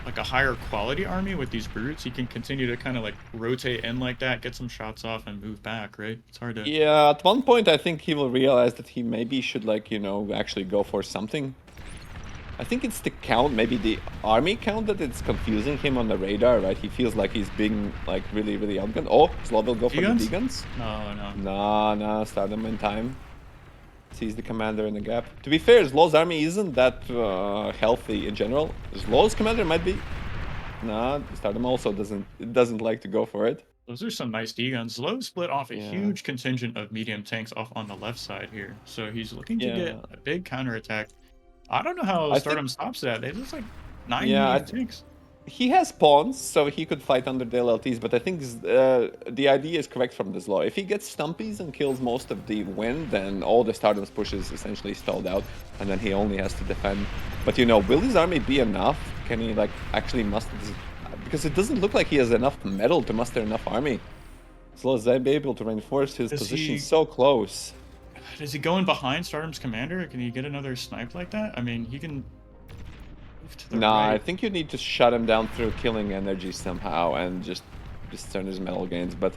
like a higher quality army with these brutes. He can continue to kind of like rotate in like that, get some shots off, and move back. Right? It's hard to. Yeah, at one point I think he will realize that he maybe should actually go for something. I think it's the count, maybe the army count, that it's confusing him on the radar, right? He feels like he's being like really, really outgunned. Oh, ZLO will go for the D-guns? No. No, Stardom in time. Sees the commander in the gap. To be fair, ZLO's army isn't that healthy in general. ZLO's commander might be. Nah, Stardom also doesn't like to go for it. Those are some nice D-guns. ZLO split off a huge contingent of medium tanks off on the left side here. So he's looking to get a big counterattack. I don't know how Stardom stops that. They just like 9 medium tanks. he has pawns, so he could fight under the LLTs, but I think the idea is correct from the ZLO. If he gets stumpies and kills most of the win, then all the Stardom's push is essentially stalled out, and then he only has to defend. But you know, will his army be enough? Can he like actually muster this? Because it doesn't look like he has enough metal to muster enough army. So as they be able to reinforce his position so close. Is he going behind Stardom's commander? Can he get another snipe like that? I mean, he can. Nah, I think you need to shut him down through killing energy somehow and just turn his metal gains. But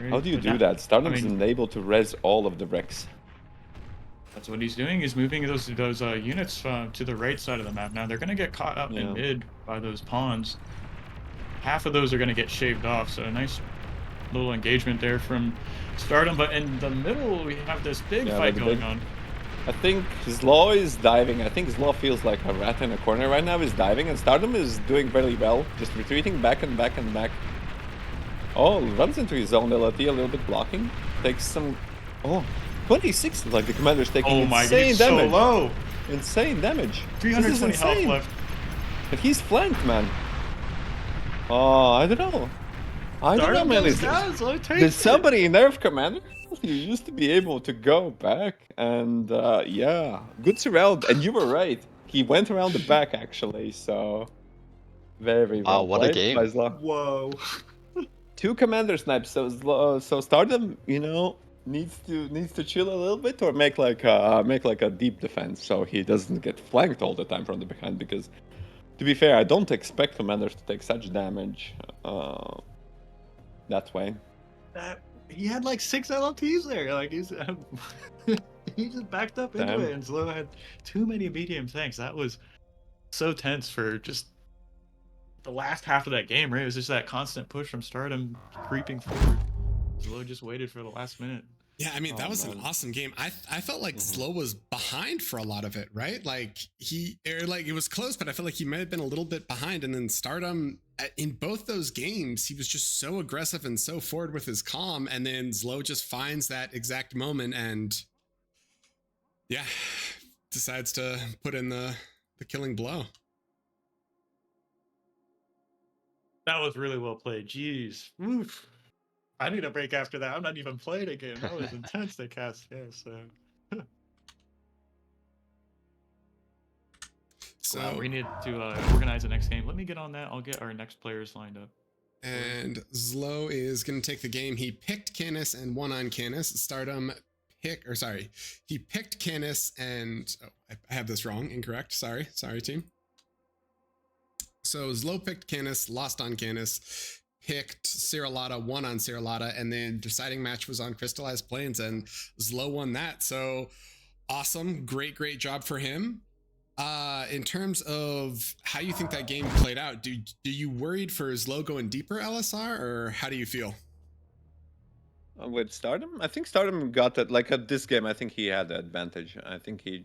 how do you do that? Stardom's unable to res all of the wrecks. That's what he's doing. He's moving those units to the right side of the map. Now they're going to get caught up in mid by those pawns. Half of those are going to get shaved off. So a nice little engagement there from Stardom. But in the middle, we have this big fight going on. I think ZLO is diving. I think ZLO feels like a rat in a corner right now. He's diving, and Stardom is doing very well. Just retreating back and back and back. Oh, runs into his own LRT, a little bit blocking. Takes some... Oh, 26. Like the commander's taking insane damage. So low. Insane damage. 320 health left. But he's flanked, man. Oh, I don't know. I don't know, man. Did somebody nerf commander? You used to be able to go back, and yeah, good surround. And you were right. He went around the back actually, so very well. Oh, what a game! Whoa. 2 commander snipes. So Stardom, you know, needs to chill a little bit or make like a deep defense so he doesn't get flanked all the time from the behind. Because to be fair, I don't expect commanders to take such damage that way. He had like 6 LLTs there. Like he's he just backed up into it, and ZLO had too many medium tanks. That was so tense for just the last half of that game, right? It was just that constant push from Stardom creeping forward. ZLO just waited for the last minute. Yeah, I mean, that was an awesome game. I felt like ZLO was behind for a lot of it, right? Like it was close, but I feel like he might have been a little bit behind. And then Stardom, in both those games, he was just so aggressive and so forward with his calm. And then ZLO just finds that exact moment and, yeah, decides to put in the killing blow. That was really well played. Jeez. Oof. I need a break after that. I'm not even playing a game. That was intense, they cast. Yeah, so we need to organize the next game. Let me get on that. I'll get our next players lined up. And ZLO is going to take the game. He picked Canis and won on Canis. Stardom he picked Canis and... Oh, I have this wrong. Incorrect. Sorry, team. So ZLO picked Canis, lost on Canis. Picked Serralata, won on Serralata, and then deciding match was on Crystallized Plains, and ZLO won that. So awesome, great job for him. In terms of how you think that game played out, do you worried for ZLO going deeper LSR, or how do you feel? With Stardom, I think Stardom got that. Like at this game, I think he had the advantage. I think he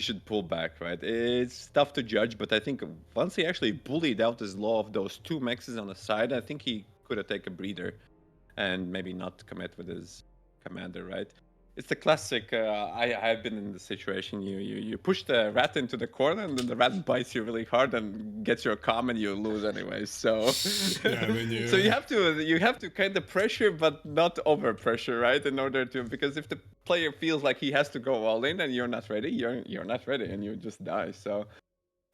should pull back, right? It's tough to judge, but I think once he actually bullied out his ZLO of those 2 mexes on the side, I think he could have taken a breather and maybe not commit with his commander, right? It's the classic, I've been in the situation, you push the rat into the corner and then the rat bites you really hard and gets your calm and you lose anyway, so... Yeah, so you have to kind of pressure, but not over pressure, right? In order to, because if the player feels like he has to go all in and you're not ready, you're not ready and you just die, so...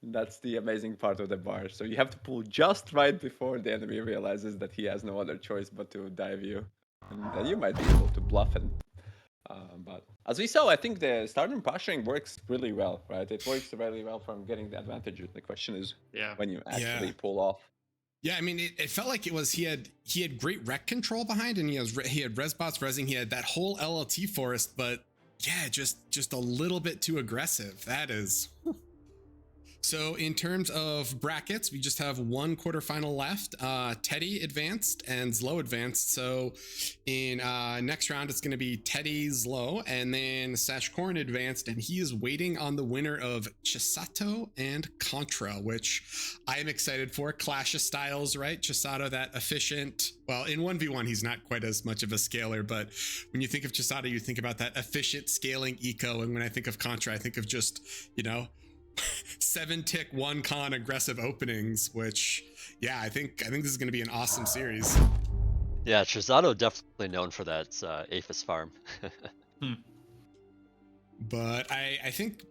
That's the amazing part of the bar. So you have to pull just right before the enemy realizes that he has no other choice but to dive you. And then you might be able to bluff and... but as we saw, I think the Stardom posturing works really well, right? It works really well from getting the advantage. The question is when you actually pull off. Yeah, I mean, it felt like it was he had great rec control behind, and he had res bots resing. He had that whole LLT forest, but yeah, just a little bit too aggressive. That is. So in terms of brackets, we just have 1 quarterfinal left. Teddy advanced and ZLO advanced. So in next round, it's going to be Teddy, ZLO, and then Sashkorin advanced, and he is waiting on the winner of Chisato and Contra, which I am excited for. Clash of styles, right? Chisato, that efficient. Well, in 1v1, he's not quite as much of a scaler, but when you think of Chisato, you think about that efficient scaling eco. And when I think of Contra, I think of just, 7-tick 1-con aggressive openings, which, yeah, I think this is going to be an awesome series. Yeah, Chisato definitely known for that Aphis farm. But I think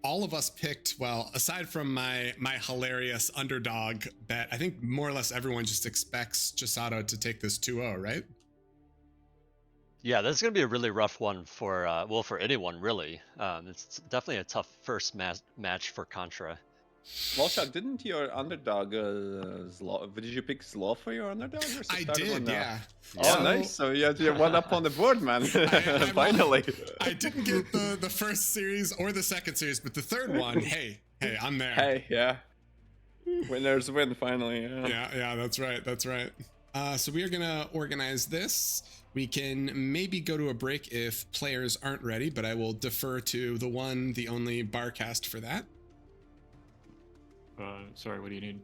all of us picked, well, aside from my hilarious underdog bet, I think more or less everyone just expects Chisato to take this 2-0, right? Yeah, this is going to be a really rough one for, well, for anyone, really. It's definitely a tough first match for Contra. Volchak, didn't your underdog, did you pick Zlo for your underdog? Or I did, yeah. Oh, nice. So you're one up on the board, man. Finally. I didn't get the first series or the second series, but the third one, hey, I'm there. Hey, yeah. Winners win, finally. Yeah, that's right. So we are going to organize this. We can maybe go to a break if players aren't ready, but I will defer to the one, the only Barcast for that. Sorry, what do you need?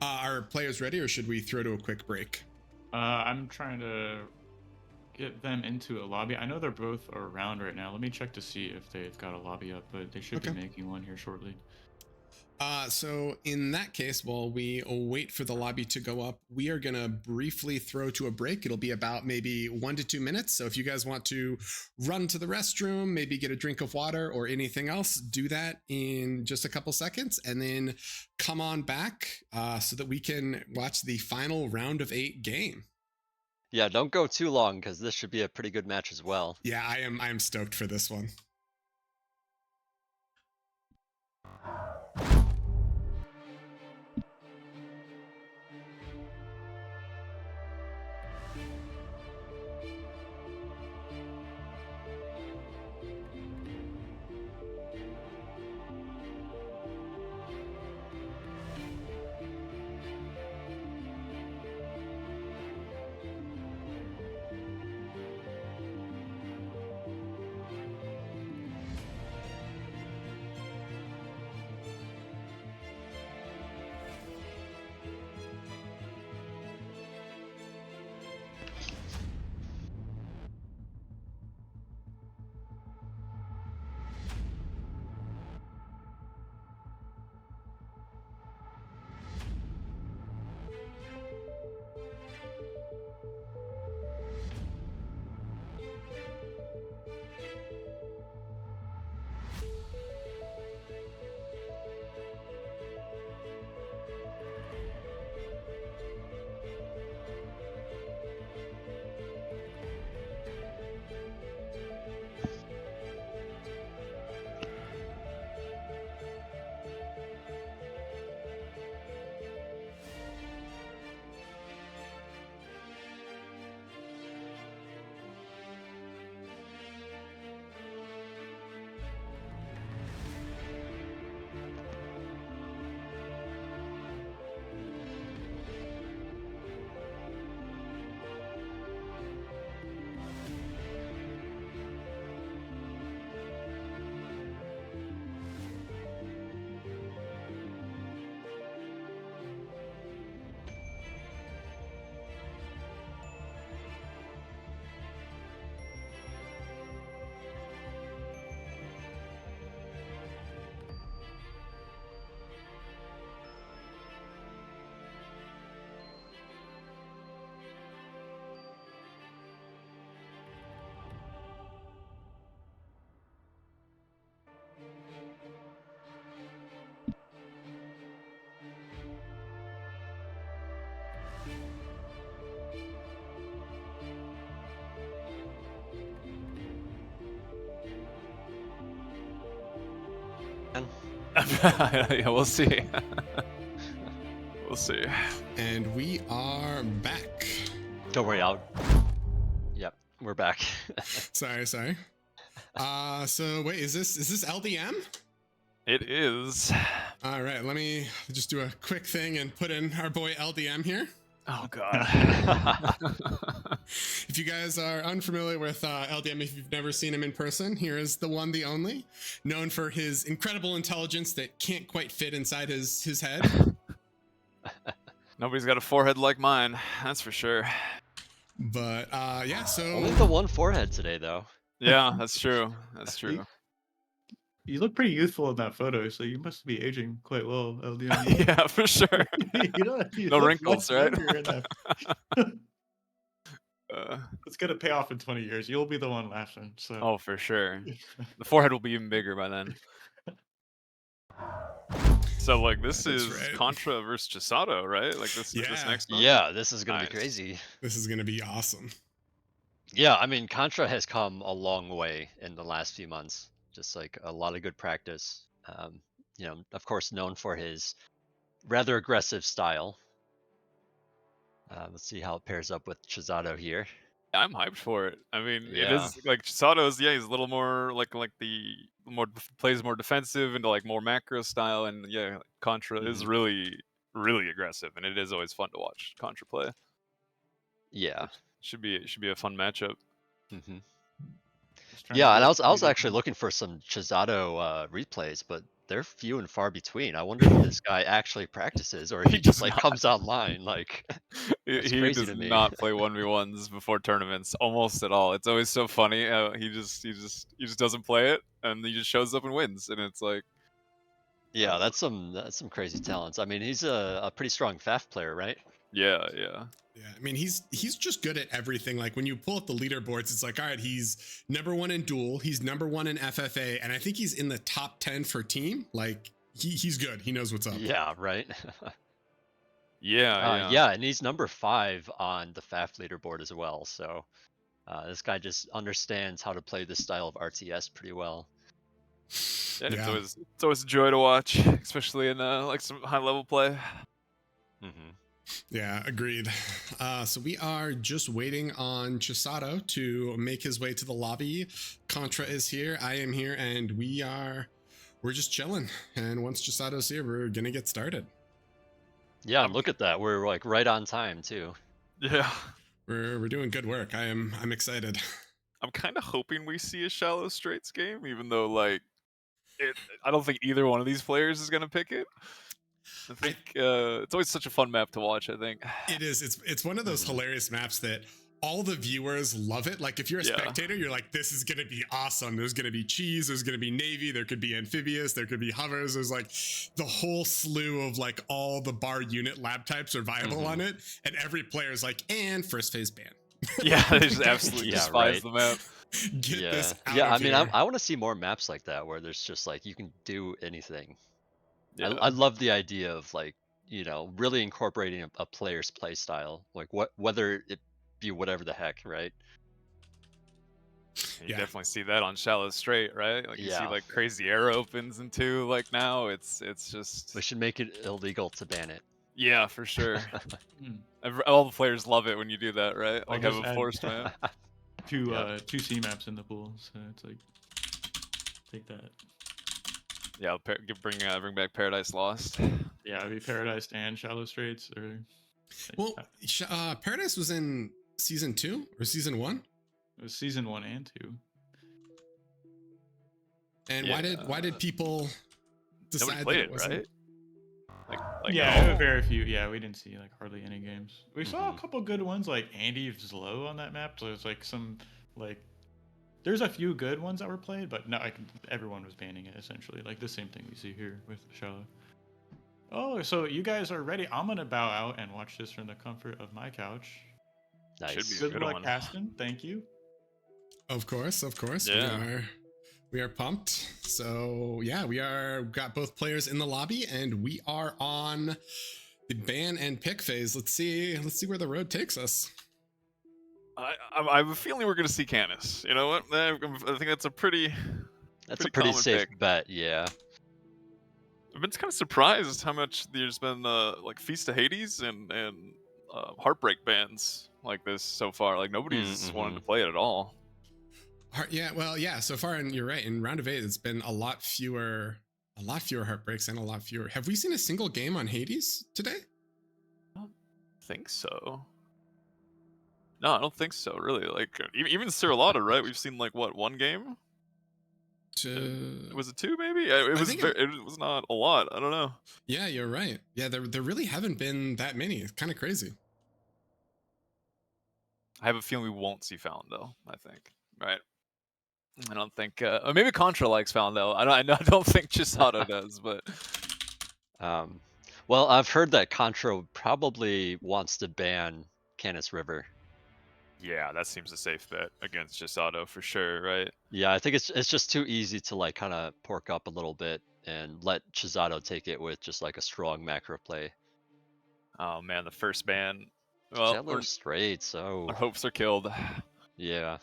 Are players ready, or should we throw to a quick break? I'm trying to get them into a lobby. I know they're both around right now. Let me check to see if they've got a lobby up, but they should be making one here shortly. So in that case, while we wait for the lobby to go up, we are going to briefly throw to a break. It'll be about maybe 1 to 2 minutes. So if you guys want to run to the restroom, maybe get a drink of water or anything else, do that in just a couple seconds and then come on back so that we can watch the final round of 8 game. Yeah, don't go too long because this should be a pretty good match as well. Yeah, I am stoked for this one. Yeah, we'll see. We'll see. And we are back. Don't worry, Yep, we're back. Sorry. So wait, is this LDM? It is. All right, let me just do a quick thing and put in our boy LDM here. Oh god. If you guys are unfamiliar with LDM, if you've never seen him in person, here is the one, the only, known for his incredible intelligence that can't quite fit inside his head. Nobody's got a forehead like mine, that's for sure. But yeah, so Only the one forehead today, though. Yeah, that's true. That's true. You look pretty youthful in that photo, so you must be aging quite well, LDM. Yeah, for sure. You No look wrinkles, much right? younger in that. Uh, It's gonna pay off in 20 years. You'll be the one laughing. So. oh, for sure. The forehead will be even bigger by then. So, like, this That's is right. Contra versus Chisato, right? Like, this Yeah. next one? Yeah, this is gonna Nice. be crazy. This is gonna be awesome. Yeah, I mean, Contra has come a long way in the last few months. Just like a lot of good practice. You know, of course, known for his rather aggressive style. Let's see how it pairs up with Chisato here. I'm hyped for it. I mean, it Yeah. is like Chisato's. Yeah, he's a little more like plays more defensive into like more macro style, and yeah, Contra is really aggressive, and it is always fun to watch Contra play. Yeah. Should be a fun matchup. hmm Just trying Yeah, to and get I was you to- actually looking for some Chisato replays, but they're few and far between. I wonder if this guy actually practices or He he just does like not. comes online. Like that's He crazy does to me. not play 1v1s before tournaments almost at all. It's always so funny how he just doesn't play it, and he just shows up and wins, and it's like, Yeah, that's some crazy talents. I mean, he's a pretty strong FAF player, right? yeah. Yeah, I mean he's just good at everything. Like when you pull up the leaderboards, it's like, all right, he's #1 in duel, he's #1 in FFA, and I think he's in the top 10 for team. Like he's good. He knows what's up. Yeah, right. Yeah. Yeah, and he's number 5 on the FAF leaderboard as well. So this guy just understands how to play this style of RTS pretty well. And Yeah. it's always a joy to watch, especially in like some high level play. hmm Yeah, agreed. So we are just waiting on Chisato to make his way to the lobby. Contra is here, I am here, and we're just chilling. And once Chisato's here, we're gonna get started. Yeah, and look at that. We're like right on time too. Yeah. We're doing good work. I'm excited. I'm kind of hoping we see a shallow straights game, even though like I don't think either one of these players is gonna pick it. I think it's always such a fun map to watch. I think It is. It's one of those hilarious maps that all the viewers love it. Like if you're a Yeah. spectator, you're like, this is gonna be awesome. There's gonna be cheese, there's gonna be navy, there could be amphibious, there could be hovers. There's like the whole slew of like all the bar unit lab types are viable on it. And every player is like, and first phase ban. yeah, they just absolutely Yeah, despise right. the map. Get yeah, this out yeah. I of mean, here. I want to see more maps like that where there's just like you can do anything. Yeah. I love the idea of like really incorporating a player's play style, like whether it be whatever the heck, right? You Yeah. definitely see that on shallow straight, right? Like you see Yeah. like crazy arrow opens in two. Like now, it's just We should make it illegal to ban it. yeah, for sure. Hmm. All the players love it when you do that, right? I'll Like have just a add- forced map. two C maps in the pool, so it's like take that. Yeah, bring back Paradise Lost. Yeah, it'd be Paradise and Shallow Straits, or Well, Paradise was in season 2 or season 1. it was season 1 and 2. And Yeah. why did people decide Nobody that played it it, wasn't? right? Like Yeah, at all. very few. Yeah, we didn't see like hardly any games. We saw a Mhm. couple good ones like Andy ZLO on that map. So there's like some like there's a few good ones that were played, but no, like everyone was banning it essentially. Like the same thing we see here with Shallow. Oh, so you guys are ready? I'm gonna bow out and watch this from the comfort of my couch. Nice. Should be Good good luck, one. Aston. Thank you. Of course. Yeah. We are pumped. So yeah, we've got both players in the lobby, and we are on the ban and pick phase. Let's see where the road takes us. I have a feeling we're gonna see Canis. You know what? I think that's a pretty That's a pretty pretty common safe pick. bet. Yeah. I've been kind of surprised how much there's been like Feast of Hades and Heartbreak bans like this so far. Like nobody's wanted to play it at all. Yeah, well, yeah. So far, and you're right. In round of 8, it's been a lot fewer heartbreaks and a lot fewer. Have we seen a single game on Hades today? I don't think so. No, I don't think so. Really, like even Cirillata, right? We've seen like what, one game? Was it 2 maybe? It was not a lot. I don't know. Yeah, you're right. Yeah, there really haven't been that many. It's kind of crazy. I have a feeling we won't see Fallon though. I think, right? I don't think. Or maybe Contra likes Falindel. I don't think Chisato does, but Well, I've heard that Contra probably wants to ban Canis River. yeah, that seems a safe bet against Chisato for sure, right? Yeah, I think it's just too easy to like kind of pork up a little bit and let Chisato take it with just like a strong macro play. Oh man, the first ban. Well, ZLO straight, so our hopes are killed. yeah.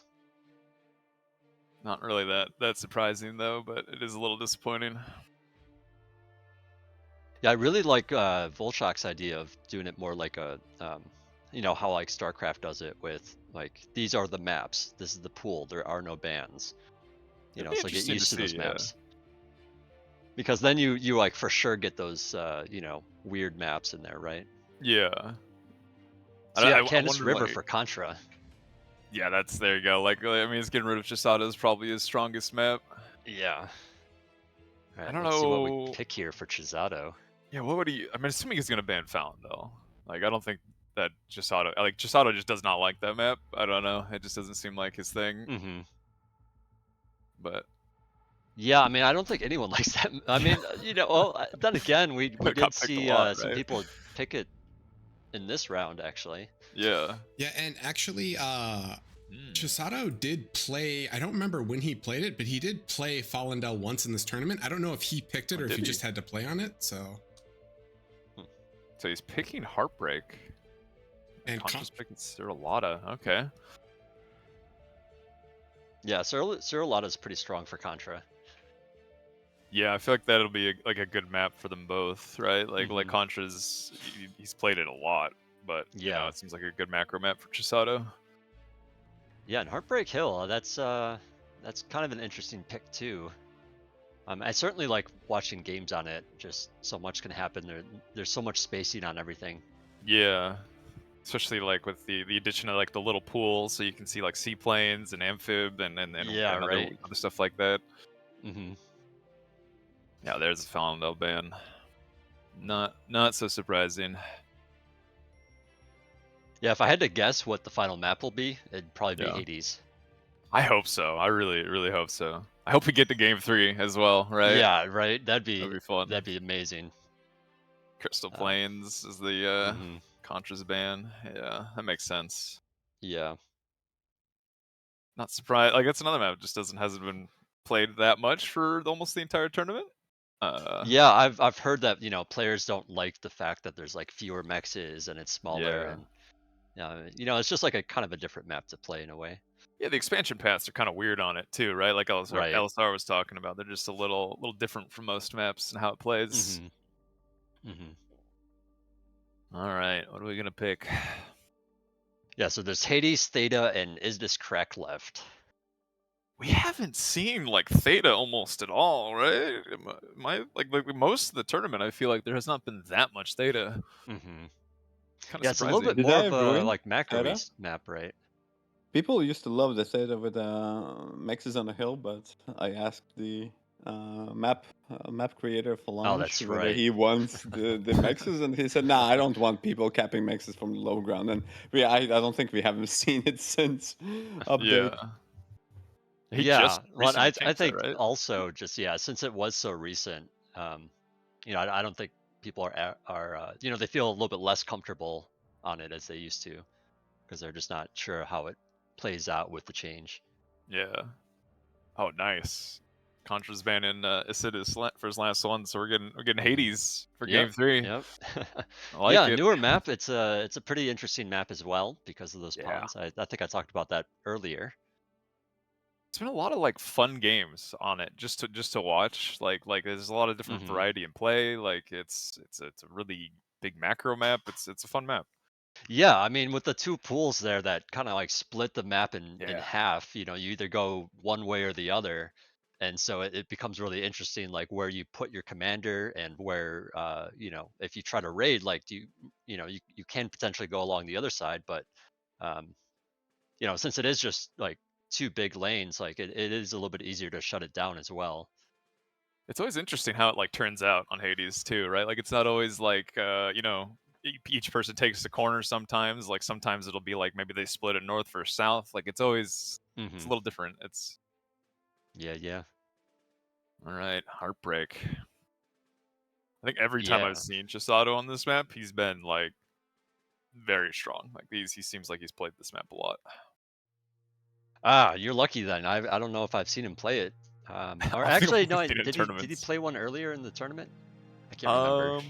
Not really that surprising though, but it is a little disappointing. Yeah, I really like Volchok's idea of doing it more like a, you know, how like StarCraft does it with like, these are the maps, this is the pool, there are no bans. You It'd know, be so get interesting used to to those see, yeah. maps. Because then you like for sure get those, you know, weird maps in there, right? Yeah. So yeah, I Canis wonder, River like, for Contra. yeah, there you go. Like, I mean, it's getting rid of Chisato is probably his strongest map. Yeah. All I right, don't let's see what we know. pick here for Chisato. Yeah, what would he? I mean, assuming he's gonna ban Fountain though. Like, I don't think that Chisato just does not like that map. I don't know. It just doesn't seem like his thing. Mm-hmm. But Yeah, I mean, I don't think anyone likes that. I mean, you know, well, then again, we it got did picked a see lot, some right? people pick it in this round, actually. Yeah. Yeah, and actually, Mm. Chisato did play. I don't remember when he played it, but he did play Falindel once in this tournament. I don't know if he picked it Oh, or if did he he? just had to play on it. So, So he's picking Heartbreak. and Contra's picking Cirillata. Okay. Yeah, Cirillata is pretty strong for Contra. Yeah, I feel like that'll be a good map for them both, right? Like Mhm. Contra's, he's played it a lot, but you know, Yeah. it seems like a good macro map for Chisato. Yeah, and Heartbreak Hill, that's kind of an interesting pick too. I certainly like watching games on it. Just so much can happen there. There's so much spacing on everything. Yeah, especially like with the addition of like the little pool, so you can see like seaplanes and amphib and Yeah, other right. stuff like that. Mm-hmm. Yeah, there's a Falindel ban. Not so surprising. Yeah, if I had to guess what the final map will be, it'd probably be Yeah. Hades. I hope so. I really hope so. I hope we get to game 3 as well, right? Yeah, right. That'd That'd be be fun. amazing. Crystal Plains is the Mhm. Contra's ban. Yeah, that makes sense. Yeah. Not surprised. Like that's another map that just hasn't been played that much for almost the entire tournament. Yeah, I've heard that, you know, players don't like the fact that there's like fewer mexes and it's smaller Yeah. and you know, it's just like a kind of a different map to play in a way. Yeah, the expansion paths are kind of weird on it too, right? Like Right. LSR was talking about. They're just a little different from most maps and how it plays. Mhm. Mhm. All right, what are we gonna pick? Yeah, so there's Hades, Theta, and Is This Correct left. We haven't seen like Theta almost at all, right? Like most of the tournament, I feel like there has not been that much Theta. Mm-hmm. Kind of Yeah, it's a little bit surprising. Did more I of a ruin like macro Theta? map, right? People used to love the Theta with Mexes on the hill, but I asked the map creator for Oh, launch that's whether right. he wants the Mexes, and he said, "Nah, I don't want people capping Mexes from the low ground." And I don't think we haven't seen it since update. Yeah. He Yeah, just well, recently I changed that, think right? also just since it was so recent, you know, I don't think people you know, they feel a little bit less comfortable on it as they used to because they're just not sure how it plays out with the change. Yeah. Oh, nice. Contra's banning Acidus for his last one, so we're getting Hades for game 3. Yep. I like Yeah, it. newer map. It's a pretty interesting map as well because of those Yeah. pawns. I think I talked about that earlier. It's been a lot of like fun games on it just to watch. Like there's a lot of different Mhm. variety in play. Like it's a really big macro map. It's a fun map. Yeah, I mean, with the two pools there that kind of like split the map in Yeah. half, you know, you either go one way or the other. And so it becomes really interesting, like where you put your commander and where, you know, if you try to raid, like, you know, you can potentially go along the other side, but, um, you know, since it is just like two big lanes, like it is a little bit easier to shut it down as well. It's always interesting how it like turns out on Hades too, right? Like it's not always like you know, each person takes the corner sometimes. Like sometimes it'll be like maybe they split it north versus south. Like it's a Hmm. little different. It's Yeah. All right, Heartbreak. I think every time Yeah. I've seen Chisato on this map, he's been like very strong. Like he seems like he's played this map a lot. Ah, you're lucky then. I don't know if I've seen him play it. Or I think I've actually, only no. seen it in Did he tournaments. play one earlier in the tournament? I can't remember.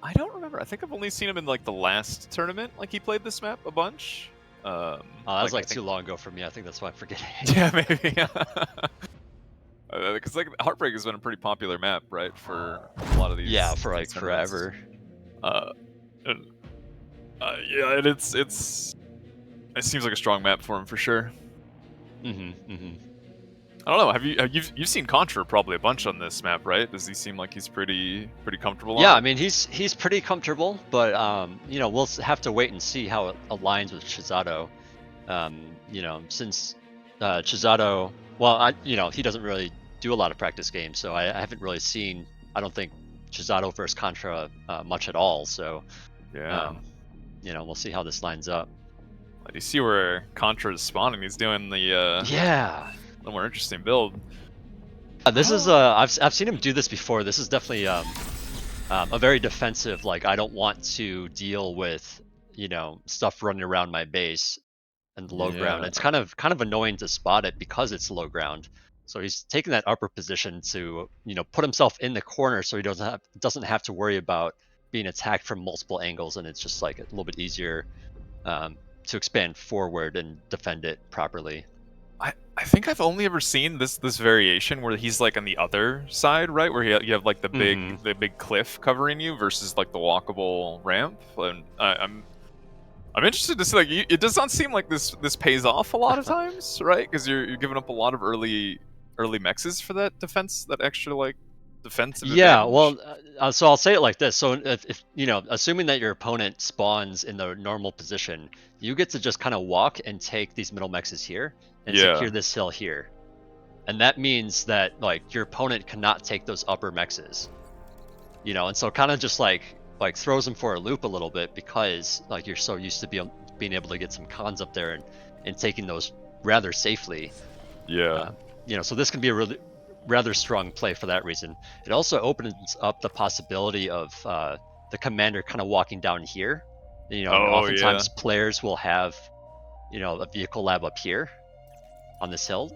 I don't remember. I think I've only seen him in like the last tournament. Like he played this map a bunch. Oh, that was I like think- too long ago for me. I think that's why I'm forgetting. Yeah, maybe. Because like Heartbreak has been a pretty popular map, right, for a lot of these. Yeah, for like these tournaments. forever. Yeah, and it seems like a strong map for him for sure. I don't know. Have you've seen Contra probably a bunch on this map, right? Does he seem like he's pretty comfortable? Yeah, on I mean he's pretty comfortable, but you know, we'll have to wait and see how it aligns with Chisato. You know, since Chisato, well, you know, he doesn't really do a lot of practice games, so I haven't really seen, I don't think, Chisato versus Contra much at all. So Yeah. you know, we'll see how this lines up. Do you see where Contra is spawning? He's doing the Yeah. the more interesting build. This is I've seen him do this before. This is definitely a very defensive, like I don't want to deal with, you know, stuff running around my base and low ground. Yeah. It's kind of annoying to spot it because it's low ground. So he's taking that upper position to, you know, put himself in the corner so he doesn't have to worry about being attacked from multiple angles, and it's just like a little bit easier to expand forward and defend it properly. I think I've only ever seen this variation where he's like on the other side, right? Where you have like the big cliff covering you versus like the walkable ramp. And I'm interested to see, like, it does not seem like this pays off a lot of times, right? Because you're giving up a lot of early mexes for that defense, that extra like defensive. Yeah, advantage. well, so I'll say it like this. So if you know, assuming that your opponent spawns in the normal position, you get to just kind of walk and take these middle mexes here and secure this hill here. And that means that like your opponent cannot take those upper mexes. You know, and so kind of just like throws them for a loop a little bit, because like you're so used to being able to get some cons up there and taking those rather safely. Yeah. You know, so this can be a rather strong play for that reason. It also opens up the possibility of the commander kind of walking down here. You know, oftentimes players will have, you know, a vehicle lab up here on this hill.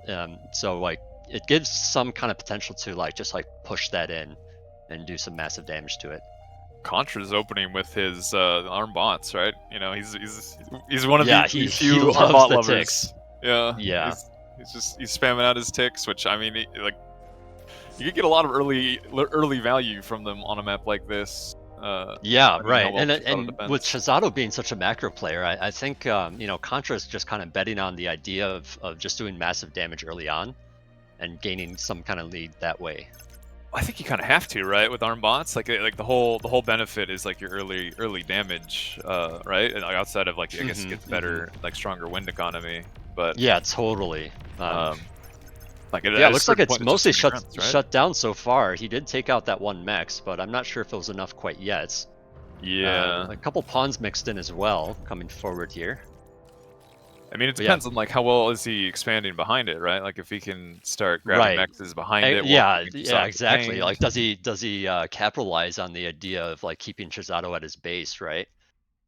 So like it gives some kind of potential to like just like push that in and do some massive damage to it. Contra's opening with his arm bots, right? You know, he's one of Yeah, the he few loves bot the lovers. ticks. Yeah. He's spamming out his ticks, which I mean, like, you could get a lot of early value from them on a map like this. Yeah, right. Well And with Chisato being such a macro player, I think you know, Contra is just kind of betting on the idea of just doing massive damage early on and gaining some kind of lead that way. I think you kind of have to, right, with arm bots. Like the whole benefit is like your early damage, right? And like outside of like, I guess it gets better, like stronger wind economy. But yeah, totally. like yeah, it looks like it's mostly shut down so far. He did take out that one mech, but I'm not sure if it was enough quite yet. Yeah, a couple pawns mixed in as well, coming forward here. I mean, it depends on like how well is he expanding behind it, right? Like if he can start grabbing mexes behind it. Yeah, exactly. Like does he capitalize on the idea of like keeping Chisato at his base, right?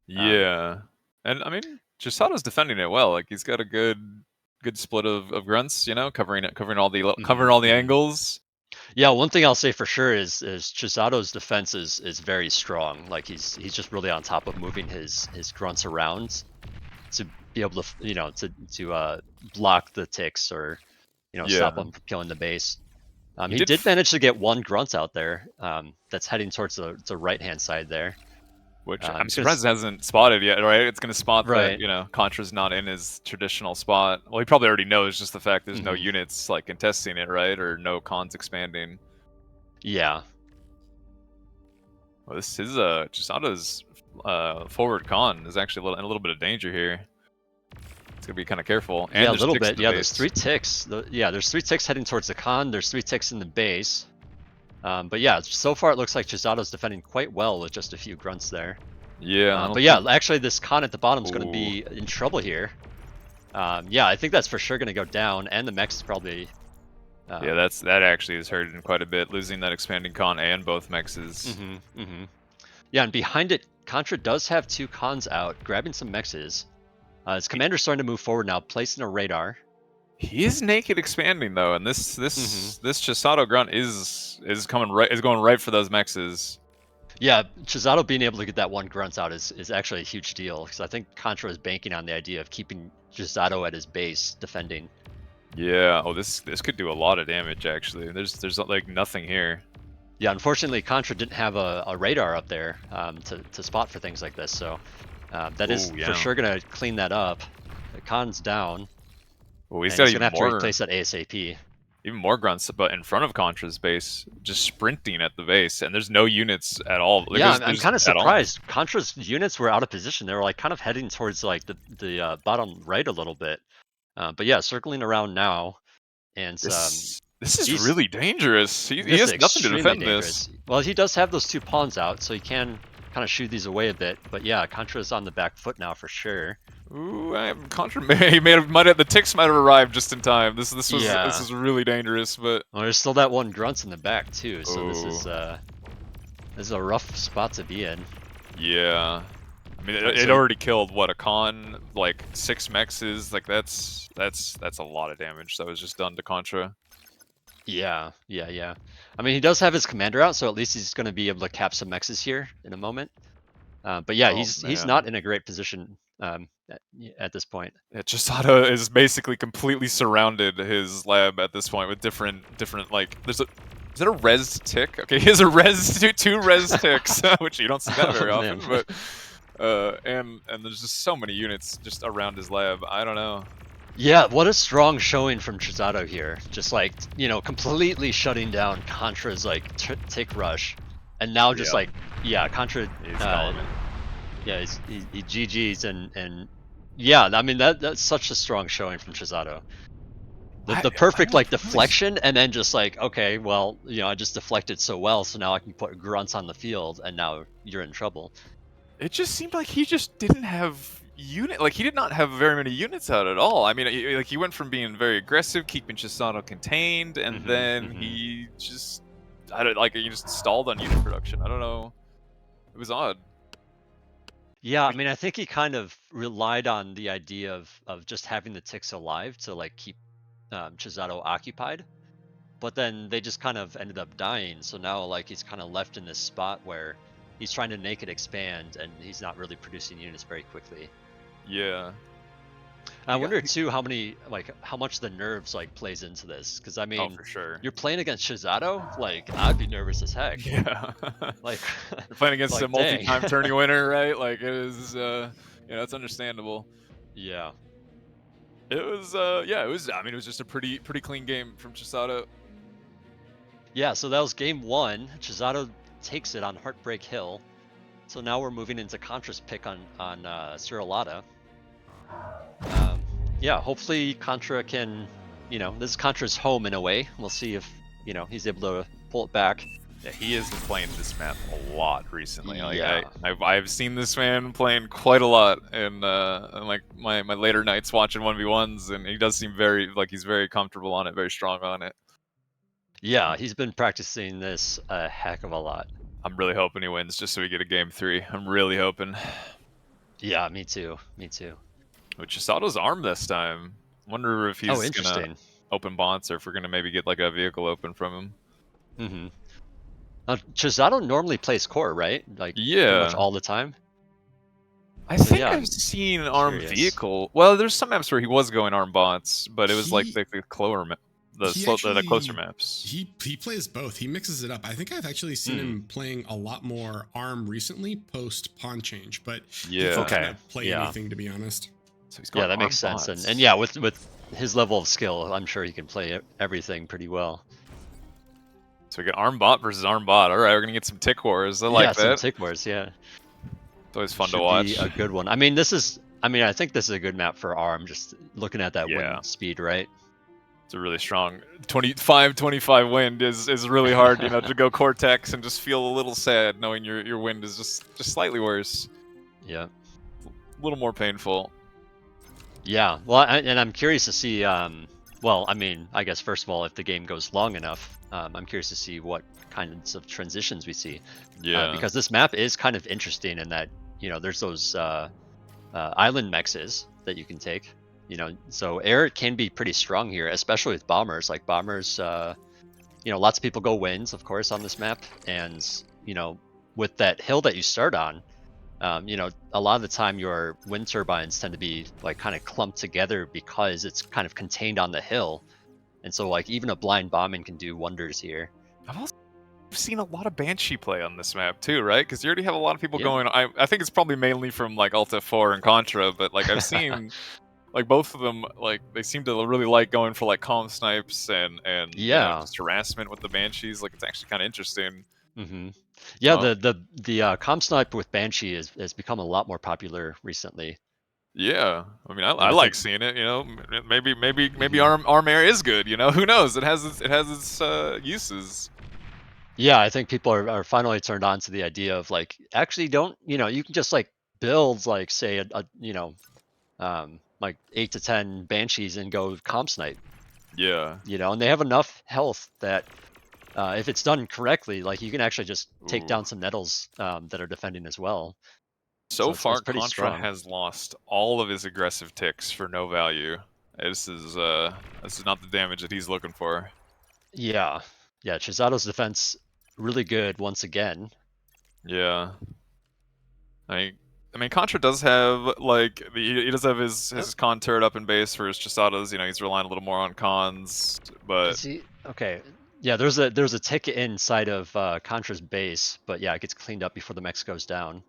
Yeah, and I mean, Chisato's defending it well. Like he's got a good split of grunts, you know, covering all the angles. Yeah, one thing I'll say for sure is Chisato's defense is very strong. Like he's just really on top of moving his grunts around to be able to, you know, to block the ticks or, you know, stop them from killing the base. He did manage to get one grunt out there that's heading towards the right hand side there. Which I'm surprised it hasn't spotted yet, right? It's going to spot that, you know, Contra's not in his traditional spot. Well, he probably already knows, just the fact there's no units like contesting it, right? Or no cons expanding. Yeah. Well, this is Chisato's forward con is actually in a little bit of danger here. It's gonna be kind of careful. And yeah, a little bit. Yeah, there's 3 ticks. There's 3 ticks heading towards the con. There's 3 ticks in the base. But yeah, so far it looks like Chisato's defending quite well with just a few grunts there. Yeah. But yeah, actually this con at the bottom is going to be in trouble here. Yeah, I think that's for sure going to go down, and the mech is probably Yeah, that actually has hurt him quite a bit, losing that expanding con and both mexes. Yeah, and behind it, Contra does have 2 cons out, grabbing some mexes. His commander's starting to move forward now, placing a radar. He is naked expanding though, and this Chisato grunt is going right for those mexes. Yeah, Chisato being able to get that 1 grunt out is actually a huge deal, because I think Contra is banking on the idea of keeping Chisato at his base, defending. Yeah, oh, this could do a lot of damage, actually. There's like nothing here. Yeah, unfortunately, Contra didn't have a radar up there to spot for things like this, so that is for sure going to clean that up. The con's down. Well, he's going got to have to replace that ASAP. Even more grunts, but in front of Contra's base, just sprinting at the base, and there's no units at all. Like, yeah, I'm kind of surprised. Contra's units were out of position. They were like kind of heading towards like the bottom right a little bit. But yeah, circling around now, and this is really dangerous. He has nothing to defend this. Well, he does have those 2 pawns out, so he can kind of shoo these away a bit. But yeah, Contra's on the back foot now for sure. Ooh, Contra the ticks might have arrived just in time. This is really dangerous, but well, there's still that 1 grunt in the back too. So this is a rough spot to be in. Yeah. I mean, it already killed what, a con, like 6 mexes. Like that's a lot of damage that was just done to Contra. Yeah. I mean, he does have his commander out, so at least he's going to be able to cap some mexes here in a moment. But yeah, he's not in a great position at this point. Yeah, Chisato is basically completely surrounded his lab at this point with different like is that a res tick? Okay, he has a two res ticks, which you don't see that very often, but and there's just so many units just around his lab. I don't know. Yeah, what a strong showing from Chisato here. Just like, completely shutting down Contra's like tick rush. And now just Contra he GG's and yeah, I mean that's such a strong showing from Chisato. The perfect like deflection, and then just like, okay, well, I just deflected so well, so now I can put grunts on the field, and now you're in trouble. It just seemed like he just didn't have he did not have very many units out at all. I mean, he went from being very aggressive, keeping Chisato contained, and then he just he just stalled on unit production. I don't know. It was odd. Yeah, I mean, I think he kind of relied on the idea of just having the ticks alive to like keep Chisato occupied, but then they just kind of ended up dying. So now like he's kind of left in this spot where he's trying to naked expand, and he's not really producing units very quickly. Yeah. I wonder too how much the nerves like plays into this, because I mean, for sure, you're playing against Chisato, like I'd be nervous as heck. Yeah. Like you're playing against a multi-time tourney winner, right? Like it is, it's understandable. Yeah. It was, it was. I mean, it was just a pretty clean game from Chisato. Yeah. So that was game 1. Chisato takes it on Heartbreak Hill. So now we're moving into Contra's pick on Suralata. Yeah, hopefully Contra can, this is Contra's home in a way. We'll see if, he's able to pull it back. Yeah, he has been playing this map a lot recently. Like, yeah. I've seen this man playing quite a lot in like my later nights watching 1v1s, and he does seem he's very comfortable on it, very strong on it. Yeah, he's been practicing this a heck of a lot. I'm really hoping he wins just so we get a game 3. I'm really hoping. Yeah, me too. With Chisato's arm this time. Wonder if he's gonna open bonds, or if we're gonna maybe get like a vehicle open from him. Chisato normally plays core, right? Like pretty much all the time. I think I've seen arm vehicle. Well, there's some maps where he was going arm bots, but it was like the closer maps. He plays both. He mixes it up. I think I've actually seen him playing a lot more arm recently post pawn change, but he can't play anything, to be honest. So he's going that makes sense. And yeah, with his level of skill, I'm sure he can play everything pretty well. So we got arm bot versus arm bot. All right, we're gonna get some tick wars. I like that. Some tick wars. Yeah. It's always fun to watch. Be a good one. I mean, I think this is a good map for arm. Just looking at that wind speed, right? It's a really strong 25 wind is really hard, to go Cortex and just feel a little sad knowing your wind is just slightly worse. Yeah. A little more painful. Yeah. Well, and I'm curious to see Well, I mean, I guess first of all, if the game goes long enough, I'm curious to see what kinds of transitions we see. Yeah. Because this map is kind of interesting in that, you know, there's those island mexes that you can take. You know, so air can be pretty strong here, especially with bombers. Like bombers, you know, lots of people go winds, of course, on this map, and you know, with that hill that you start on, you know, a lot of the time your wind turbines tend to be like kind of clumped together because it's kind of contained on the hill, and so like even a blind bombing can do wonders here. I've also seen a lot of Banshee play on this map too, right? Because you already have a lot of people Yeah. going. I think it's probably mainly from like Alta 4 and Contra, but like I've seen like both of them, like they seem to really like going for like calm snipes and you know, Yeah. just harassment with the Banshees. Like it's actually kind of interesting. Mm-hmm. Yeah, Oh. the com snipe with Banshee has become a lot more popular recently. Yeah, I mean, I I like think- seeing it. You know, maybe Mhm. arm air is good. You know, who knows? It has its uses. Yeah, I think people are finally turned on to the idea of like actually don't, you know, you can just like build like say a you know like 8 to 10 Banshees and go comp snipe, Yeah. you know, and they have enough health that if it's done correctly, like you can actually just take Ooh. down some nettles that are defending as well. So It's far, pretty Contra strong. has lost all of his aggressive ticks for no value. This is not the damage that he's looking for. Yeah, yeah, Chisato's defense really good once again. Yeah. I mean, Contra does have like he does have his con turret up in base for his Chisatos. You know, he's relying a little more on cons, but Is he okay? Yeah, there's a tick inside of Contra's base, but yeah, it gets cleaned up before the mech goes down.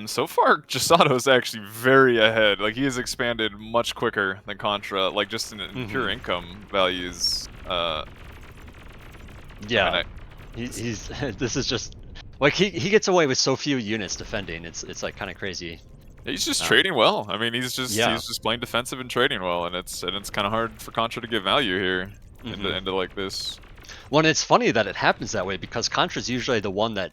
So far, Chisato is actually very ahead. Like he has expanded much quicker than Contra. Like just in pure income values. Yeah, I mean, he's this is just like he gets away with so few units defending. It's like kind of crazy. he's just trading well. I mean, he's Yeah. just playing defensive and trading well, and it's kind of hard for Contra to get value here into like this. Well, and it's funny that it happens that way because Contra's usually the one that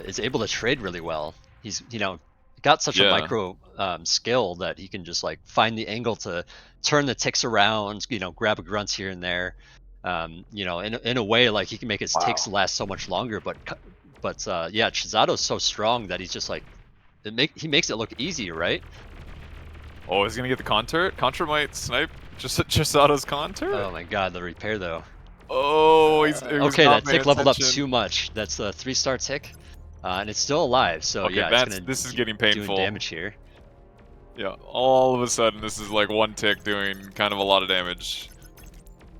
is able to trade really well. He's, you know, got such a Yeah. micro skill that he can just like find the angle to turn the ticks around, you know, grab a grunt here and there. You know, in a way, like he can make his ticks last so much longer. But yeah, Chisato's so strong that he's just like he makes it look easy, right? Oh, he's gonna get the con turret? Contra might snipe just Chisato's con turret? Oh my god, the repair though. Oh, Okay, that tick leveled up too much. That's a 3-star tick, and it's still alive. So Okay, yeah, this is getting doing painful. damage here. Yeah, all of a sudden, this is like one tick doing kind of a lot of damage.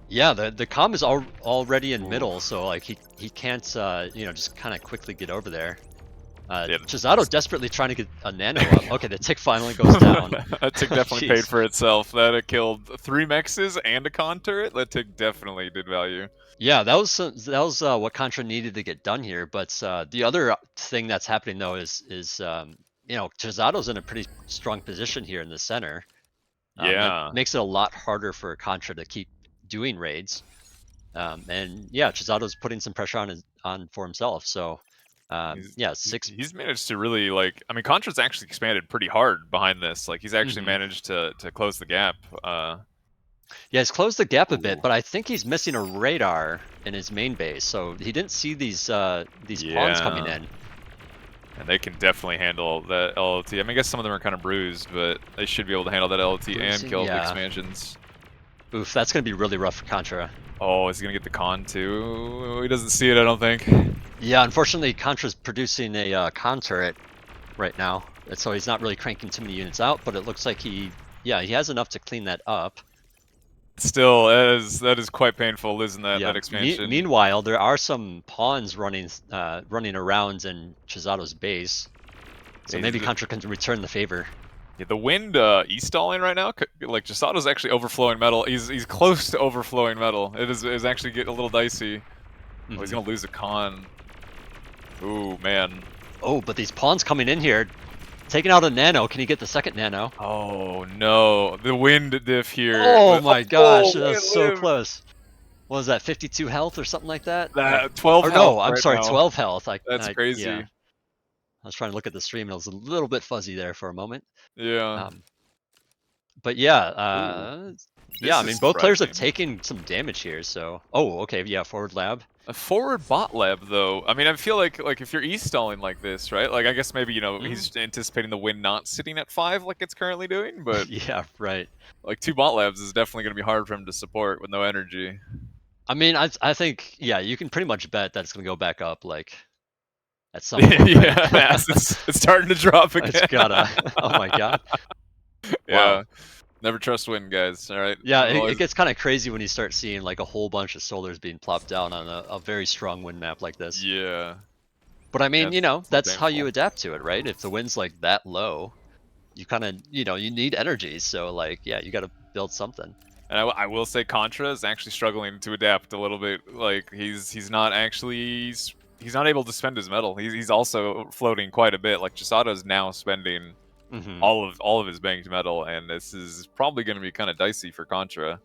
Yeah, the comm is already in Ooh. middle, so like he can't you know, just kind of quickly get over there. Yeah, Chisato desperately trying to get a nano up. Okay, the tick finally goes down. That tick definitely paid for itself. That it killed 3 mexes and a con turret. That tick definitely did value. Yeah, that was what Contra needed to get done here. But the other thing that's happening though is you know, Chisato's in a pretty strong position here in the center. Yeah. That makes it a lot harder for Contra to keep doing raids. And yeah, Chisato's putting some pressure on for himself. So yeah, he's managed to really like. I mean, Contra's actually expanded pretty hard behind this. Like he's actually managed to close the gap. Yeah, he's closed the gap a bit, but I think he's missing a radar in his main base, so he didn't see these pawns coming in. And they can definitely handle that LLT. I mean, I guess some of them are kind of bruised, but they should be able to handle that LLT and kill the expansions. Oof, that's gonna be really rough for Contra. Oh, is he gonna get the con too? He doesn't see it, I don't think. Yeah, unfortunately, Contra's producing a con turret right now, so he's not really cranking too many units out. But it looks like he has enough to clean that up. Still, that is quite painful losing that expansion. Meanwhile, there are some pawns running around in Chisato's base, so maybe Contra can return the favor. Yeah, the wind e-stalling right now, like Chisato's actually overflowing metal. He's close to overflowing metal. It is actually getting a little dicey. Oh, he's gonna lose a con. Ooh, man. Oh, but these pawns coming in here, taking out a nano. Can he get the second nano? Oh no, the wind diff here. Oh my gosh, that's so close. What was that, 52 health or something like that? 12 or health. No, I'm right sorry, now. 12 health. That's crazy. Yeah. I was trying to look at the stream and it was a little bit fuzzy there for a moment. Yeah. But yeah, Yeah, I is mean, both players have surprising. taken some damage here, so... Oh, okay, yeah, forward lab. A forward bot lab, though. I mean, I feel like if you're e-stalling like this, right? Like, I guess maybe, you know, he's anticipating the win not sitting at 5 like it's currently doing, but Yeah, right. like 2 bot labs is definitely going to be hard for him to support with no energy. I mean, I think, yeah, you can pretty much bet that it's going to go back up, like, at some point, Yeah, right? the acid's it's starting to drop again. It's gotta... Oh my god. Yeah. Wow. Never trust wind, guys. All right. Yeah, Always- it gets kind of crazy when you start seeing, like, a whole bunch of solars being plopped down on a very strong wind map like this. Yeah. But I mean, Yeah, you know, it's that's how you painful. adapt to it, right? If the wind's, like, that low, you kind of, you know, you need energy, so, like, yeah, you gotta build something. And I will say Contra is actually struggling to adapt a little bit. Like he's not actually he's not able to spend his metal. He's also floating quite a bit. Like Chisato is now spending all of his banked metal, and this is probably going to be kind of dicey for Contra.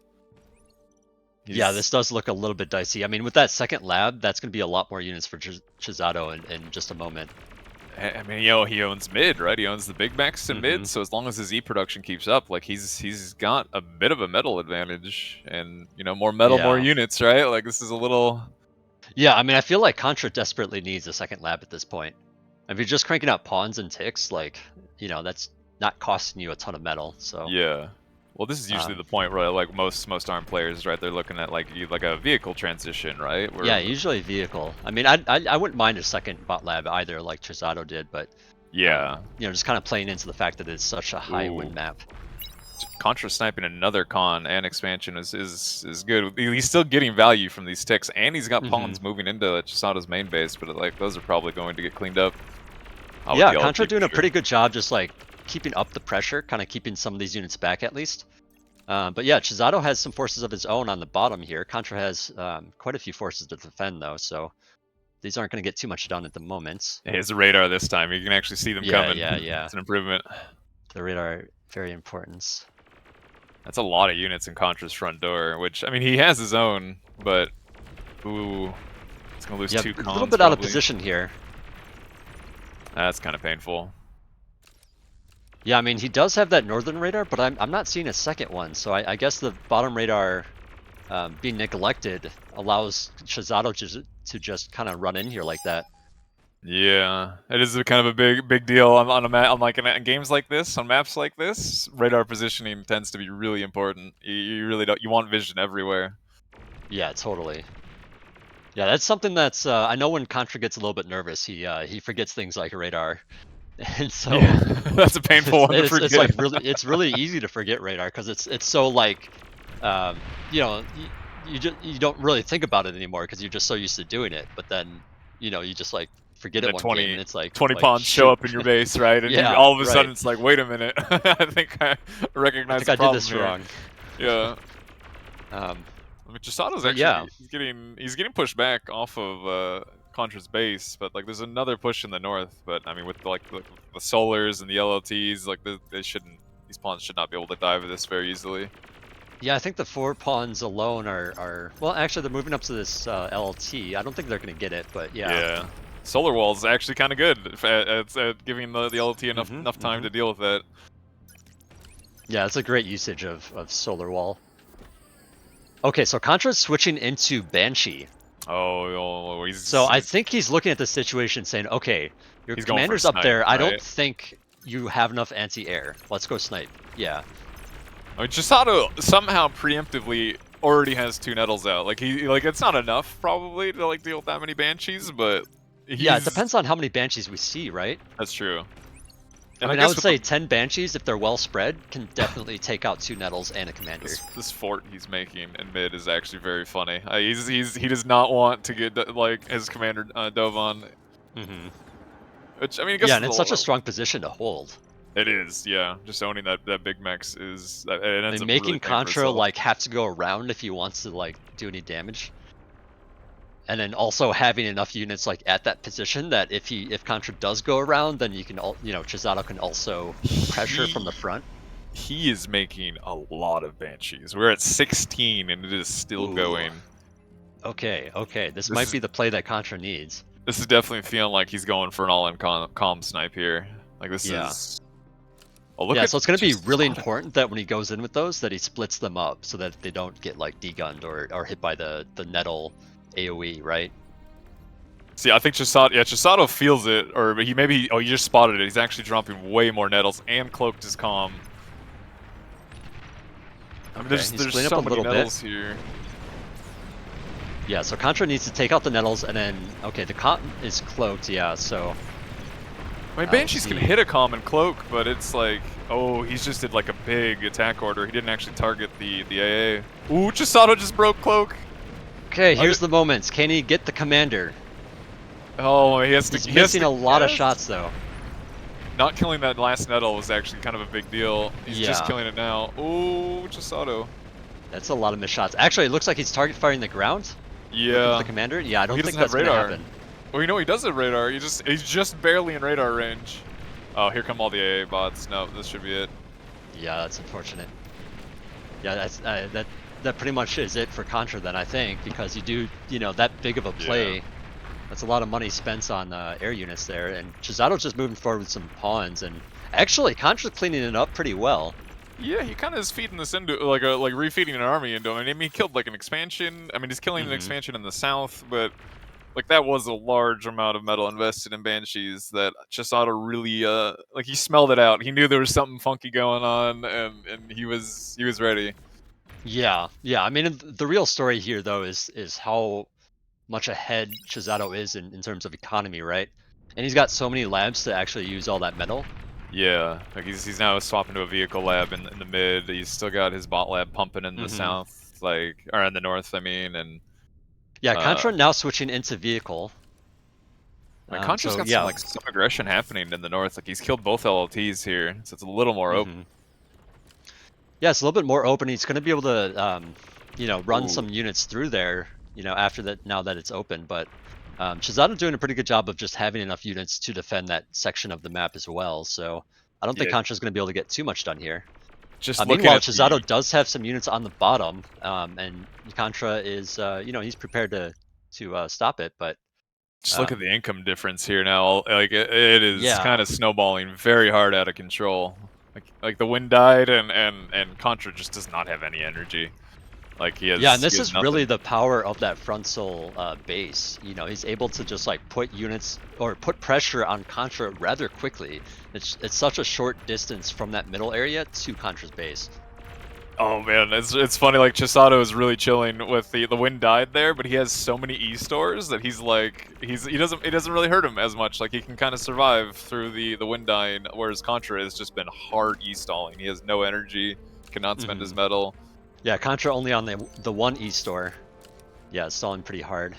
Yeah, this does look a little bit dicey. I mean, with that second lab, that's going to be a lot more units for Chisato in just a moment. I mean, you know, he owns mid, right? He owns the big max in mid, so as long as his E production keeps up, like he's got a bit of a metal advantage, and you know, more metal, more units, right? Like this is a little. Yeah, I mean, I feel like Contra desperately needs a second lab at this point. If you're just cranking out pawns and ticks, like, you know, that's not costing you a ton of metal. So yeah. Well, this is usually the point where, like, most ARM players, right? They're looking at like a vehicle transition, right? Where, yeah, usually vehicle. I mean, I wouldn't mind a second bot lab either, like Chisato did, but yeah, you know, just kind of playing into the fact that it's such a high wind map. Contra sniping another con and expansion is good. He's still getting value from these ticks, and he's got pawns moving into Chisato's main base, but like those are probably going to get cleaned up. Yeah, Contra doing a pretty good job, just like keeping up the pressure, kind of keeping some of these units back at least. But yeah, Chisato has some forces of his own on the bottom here. Contra has quite a few forces to defend though, so these aren't going to get too much done at the moment. He has a radar this time. You can actually see them coming. Yeah. It's an improvement. The radar, very important. That's a lot of units in Contra's front door, which, I mean, he has his own, but ooh, he's going to lose 2 cons. A little bit out of position here. That's kind of painful. Yeah, I mean, he does have that northern radar, but I'm not seeing a second one. So I guess the bottom radar being neglected allows Chisato to just kind of run in here like that. Yeah, it is a kind of a big deal on a map, on like in games like this, on maps like this. Radar positioning tends to be really important. You really don't. You want vision everywhere. Yeah, totally. Yeah, that's something that's I know when Contra gets a little bit nervous, he forgets things like radar. And so that's a painful one to forget. It's like really easy to forget radar because it's so like you know, you don't really think about it anymore because you're just so used to doing it. But then you know, you just like forget it one game and it's like 20 pawns show up in your base, right? And all of a sudden it's like, wait a minute, I think I recognize the problem. I did this wrong. Yeah. I mean, Chisato's actually he's getting pushed back off of Contra's base, but like there's another push in the north. But I mean, with the solars and the LLTs, like these pawns should not be able to dive this very easily. Yeah, I think the 4 pawns alone are well, actually they're moving up to this LLT. I don't think they're gonna get it, but yeah. Yeah. Solar wall is actually kind of good at giving the LLT enough time to deal with that. Yeah, it's a great usage of solar wall. Okay, so Contra's switching into Banshee. Oh, so I think he's looking at the situation saying, okay, your commander's up there. Right? I don't think you have enough anti-air. Let's go snipe. Yeah. I mean, Chisato somehow preemptively already has 2 nettles out. Like it's not enough probably to like deal with that many Banshees, but yeah, it depends on how many Banshees we see, right? That's true. And I would say 10 Banshees, if they're well spread, can definitely take out 2 nettles and a commander. This fort he's making in mid is actually very funny. He does not want to get like his commander dove on. Which I mean, I guess and it's such a strong position to hold. It is, yeah. Just owning that big max is. It ends up making really Contra like have to go around if he wants to like do any damage. And then also having enough units like at that position that if Contra does go around, then you can Chisato can also pressure from the front. He is making a lot of Banshees. We're at 16 and it is still going. Okay. This might be the play that Contra needs. This is definitely feeling like he's going for an all-in calm snipe here. Like this is Oh, look Yeah, at so it's going to be really Chisato. important that when he goes in with those, that he splits them up so that they don't get like degunned or hit by the nettle AoE, right? See, I think Chisato feels it, or he maybe, oh, you just spotted it. He's actually dropping way more nettles and cloaked his calm. I mean, Okay, he's there's cleaning so up a many little bit. nettles here. Yeah, so Contra needs to take out the nettles and then, okay, the calm is cloaked, yeah, so. I mean, I'll Banshees can see. hit a calm and cloak, but it's like, oh, he's just did like a big attack order. He didn't actually target the AA. Ooh, Chisato just broke cloak. Okay, here's the moments. Can he get the commander? Oh, he has to. He's he has missing to a lot of guess. shots though. Not killing that last nettle was actually kind of a big deal. He's just Yeah. killing it now. Ooh, Chisato. That's a lot of missed shots. Actually, it looks like he's target firing the ground. Looking for Yeah. the commander? Yeah, I don't He think doesn't have that's gonna radar. happen. Well, you know he does have radar. He's just barely in radar range. Oh, here come all the AA bots. No, this should be it. Yeah, that's unfortunate. Yeah, that's that pretty much is it for Contra then, I think, because you do, you know, that big of a play. Yeah. That's a lot of money spent on air units there, and Chisato's just moving forward with some pawns, and actually Contra's cleaning it up pretty well. Yeah, he kind of is feeding this into like refeeding an army into him. I mean, he killed like an expansion. I mean, he's killing an expansion in the south, but like that was a large amount of metal invested in Banshees that Chisato really like he smelled it out. He knew there was something funky going on, and he was ready. Yeah, yeah. I mean, the real story here though is how much ahead Chisato is in terms of economy, right? And he's got so many labs to actually use all that metal. Yeah, like he's now swapping to a vehicle lab in the mid. He's still got his bot lab pumping in the south, like or in the north, I mean, and Yeah, Contra now switching into vehicle. like Contra's so, got yeah. some aggression happening in the north. Like he's killed both LLTs here, so it's a little more open. Yeah, it's a little bit more open. He's going to be able to, you know, run Ooh. some units through there, you know, after that, now that it's open. But Chisato doing a pretty good job of just having enough units to defend that section of the map as well. So I don't think Yeah. Contra's going to be able to get too much done here. Just looking Meanwhile, at Chisato the, does have some units on the bottom, and Contra is, you know, he's prepared to stop it. But just look at the income difference here now. Like it is Yeah. kind of snowballing very hard out of control. Like the wind died, and Contra just does not have any energy. Like he has. yeah, and this he has is nothing. really the power of that frontal base. You know, he's able to just like put units or put pressure on Contra rather quickly. It's such a short distance from that middle area to Contra's base. Oh man, it's funny. Like Chisato is really chilling with the wind died there, but he has so many E stores that he's like it doesn't really hurt him as much. Like he can kind of survive through the wind dying, whereas Contra has just been hard E stalling. He has no energy, cannot spend his metal. Yeah, Contra only on the one E store. Yeah, it's stalling pretty hard.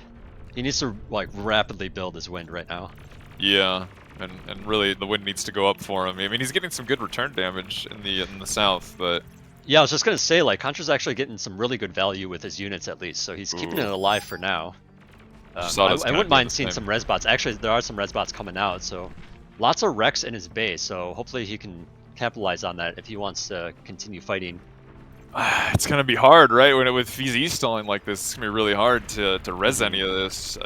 He needs to like rapidly build his wind right now. Yeah, and really the wind needs to go up for him. I mean, he's getting some good return damage in the south, but Yeah, I was just gonna say, like, Contra's actually getting some really good value with his units at least, so he's keeping it alive for now. I wouldn't mind seeing some res bots. Actually, there are some res bots coming out, so lots of wrecks in his base, so hopefully he can capitalize on that if he wants to continue fighting. it's gonna be hard, right? With VZ stalling like this, it's gonna be really hard to res any of this.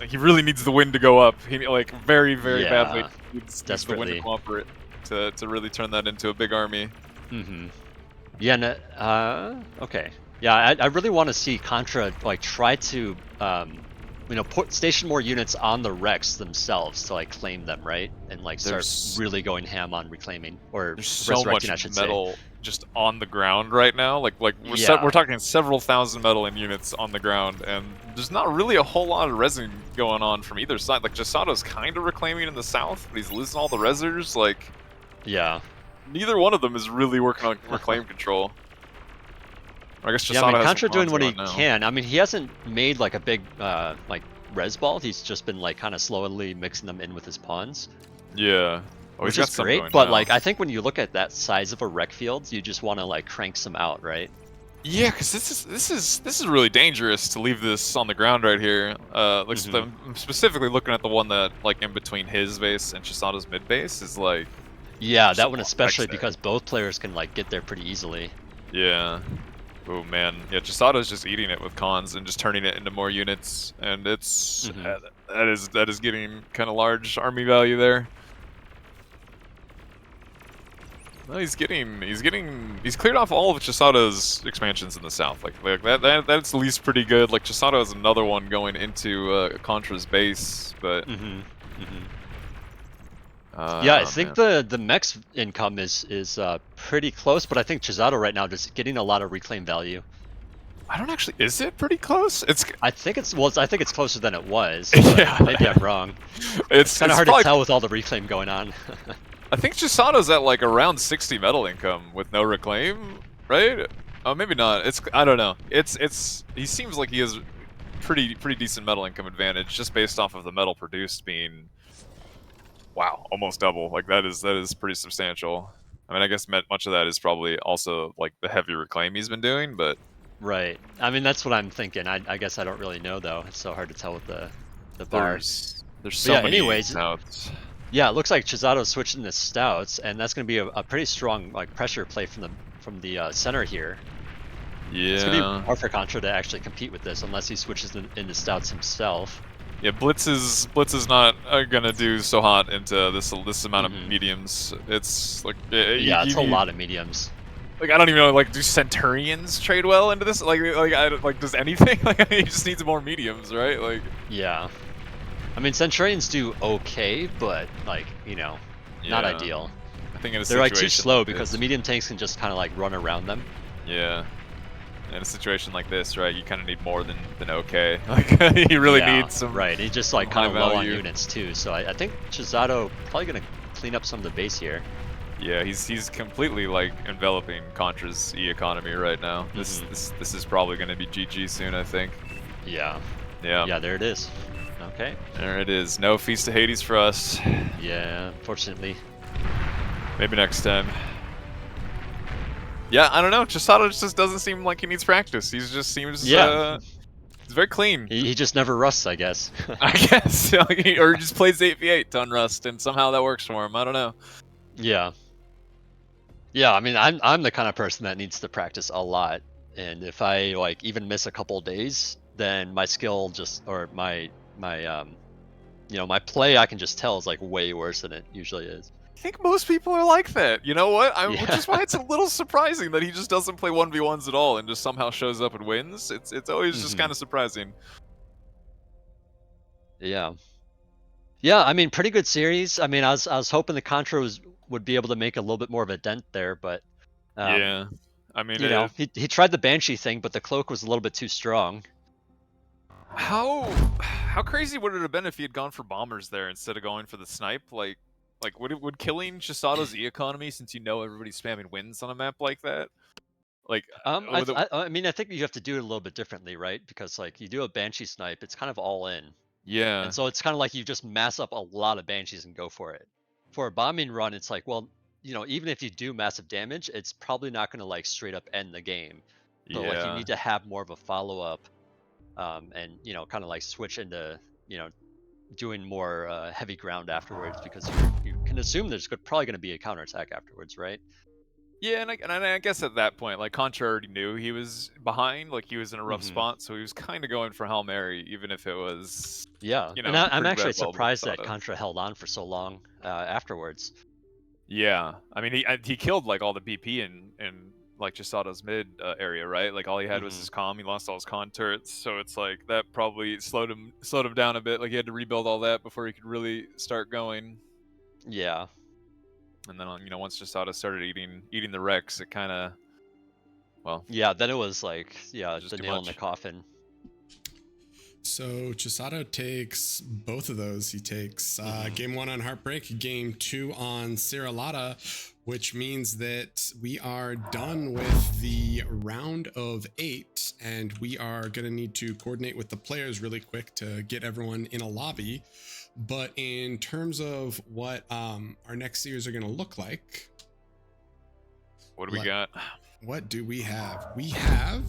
He really needs the wind to go up. He like very badly needs the wind to cooperate to really turn that into a big army. Yeah, okay. Yeah, I really want to see Contra like try to, you know, station more units on the wrecks themselves to like claim them, right? And like start really going ham on reclaiming or there's so resurrecting, much I should metal just on the ground right now. Like we're talking several thousand metal in units on the ground, and there's not really a whole lot of resin going on from either side. Like Chisato's kind of reclaiming in the south, but he's losing all the resers. Like neither one of them is really working on reclaim control. I guess Chisato yeah, I mean, has Contra doing what he now. can. I mean, he hasn't made like a big like res ball. He's just been like kind of slowly mixing them in with his pawns. Yeah. Oh, which he's got is some great, going but now. like I think when you look at that size of a wreck field, you just want to like crank some out, right? Yeah, because this is really dangerous to leave this on the ground right here. Like I'm specifically looking at the one that like in between his base and Chisato's mid base is like. Yeah, that one especially because both players can like get there pretty easily. Yeah. Oh man, yeah. Chisato's just eating it with cons and just turning it into more units, and it's that is getting kind of large army value there. No, he's cleared off all of Chisato's expansions in the south. Like that's at least pretty good. Like Chisato has another one going into Contra's base, but yeah, I think the mech's income is pretty close, but I think Chisato right now just getting a lot of reclaim value. I don't actually. Is it pretty close? I think it's closer than it was. Yeah, maybe I'm wrong. It's kind of hard to tell with all the reclaim going on. I think Chisato's at like around 60 metal income with no reclaim, right? Oh, maybe not. I don't know. He seems like he has pretty decent metal income advantage just based off of the metal produced being, wow, almost double. Like that is pretty substantial. I mean, I guess much of that is probably also like the heavy reclaim he's been doing, but. Right. I mean, that's what I'm thinking. I guess I don't really know though. It's so hard to tell with the bars. There's so many. Anyways, notes. Yeah, it looks like Chisato's switching to stouts, and that's going to be a pretty strong like pressure play from the center here. Yeah. It's going to be hard for Contra to actually compete with this unless he switches into stouts himself. Yeah, Blitz is not gonna do so hot into this amount of mediums. It's like it's a lot of mediums. Like I don't even know. Like, do Centurions trade well into this? Like does anything? Like he just needs more mediums, right? Like. Yeah. I mean, Centurions do okay, but like not ideal. I think in a they're like too slow like because the medium tanks can just kind of like run around them. Yeah. In a situation like this, right, you kind of need more than okay. Like you really need some. Right, he's just like kind of low on units too. So I think Chisato probably gonna clean up some of the base here. Yeah, he's completely like enveloping Contra's economy right now. This is probably gonna be GG soon, I think. Yeah. Yeah. Yeah, there it is. Okay. There it is. No Feast of Hades for us. Yeah, unfortunately. Maybe next time. Yeah, I don't know. Chisato just doesn't seem like he needs practice. He just seems he's very clean. He just never rusts, I guess. I guess. Or he just plays 8v8 to unrust, and somehow that works for him. I don't know. Yeah. Yeah, I mean, I'm the kind of person that needs to practice a lot, and if I like even miss a couple days, then my skill my play I can just tell is like way worse than it usually is. I think most people are like that. You know what? Which is why it's a little surprising that he just doesn't play 1v1s at all and just somehow shows up and wins. It's always just kind of surprising. Yeah. Yeah, I mean, pretty good series. I mean, I was hoping the Contra would be able to make a little bit more of a dent there, but yeah. I mean, he tried the Banshee thing, but the cloak was a little bit too strong. How crazy would it have been if he had gone for bombers there instead of going for the snipe? Like would killing Chisato's economy, since everybody's spamming wins on a map like that? Like I mean, I think you have to do it a little bit differently, right? Because like you do a Banshee snipe, it's kind of all in. Yeah. And so it's kind of like you just mass up a lot of Banshees and go for it. For a bombing run, it's like, well, even if you do massive damage, it's probably not going to like straight up end the game. So like you need to have more of a follow up, and kind of like switch into doing more heavy ground afterwards, because you can assume there's probably going to be a counterattack afterwards, right? Yeah, and I guess at that point, like Contra already knew he was behind, like he was in a rough spot, so he was kind of going for Hail Mary, even if it was. Yeah, and I'm actually surprised that Contra held on for so long afterwards. Yeah, I mean he killed like all the BP in like Chisato's mid area, right? Like all he had was his comm. He lost all his con turrets, so it's like that probably slowed him down a bit. Like he had to rebuild all that before he could really start going. Yeah. And then once Chisato started eating the Rex, it kind of, well. Yeah, then it was like just the nail in the coffin. So Chisato takes both of those. He takes game 1 on Heartbreak, game 2 on Siralata, which means that we are done with the round of 8, and we are going to need to coordinate with the players really quick to get everyone in a lobby. But in terms of what our next series are going to look like, what do we got? What do we have? We have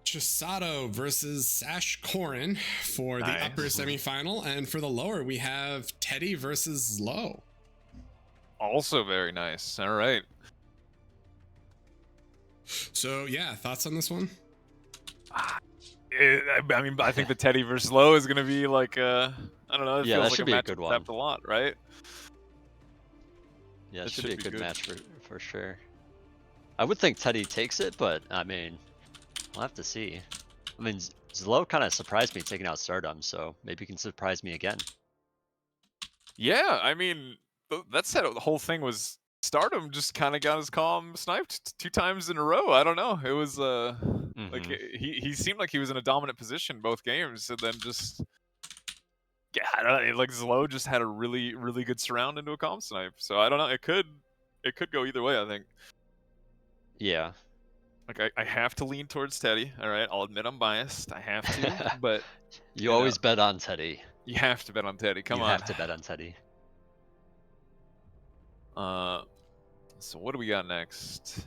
Chisato versus Sashkorin for the upper semifinal, and for the lower we have Teddy versus ZLO. Also very nice. All right. So yeah, thoughts on this one? I mean, I think the Teddy versus ZLO is going to be like, I don't know. It feels that like should a be match a good one. a lot, right? Yeah, it That should be a should be good good. match for sure. I would think Teddy takes it, but I mean, we'll have to see. I mean, ZLO kind of surprised me taking out Stardom, so maybe he can surprise me again. Yeah, I mean, that said, the whole thing was Stardom just kind of got his calm sniped 2 times in a row. I don't know. It was like he seemed like he was in a dominant position both games, and then just yeah, I don't know, like ZLO just had a really good surround into a calm snipe. So I don't know. It could go either way. I think. Yeah. Like I have to lean towards Teddy. All right, I'll admit I'm biased. I have to, but You always bet on Teddy. you have to bet on Teddy. Come you on. have to bet on Teddy. So what do we got next?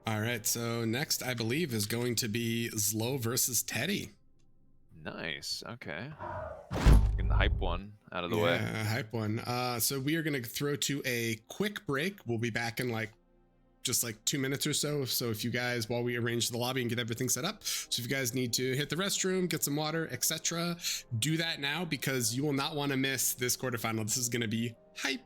All right, so next I believe is going to be ZLO versus Teddy. Nice. Okay. Getting the hype one out of the way. Yeah, hype one. So we are going to throw to a quick break. We'll be back in just 2 minutes or so. So if you guys, while we arrange the lobby and get everything set up, so if you guys need to hit the restroom, get some water, etc., do that now because you will not want to miss this quarterfinal. This is going to be hype.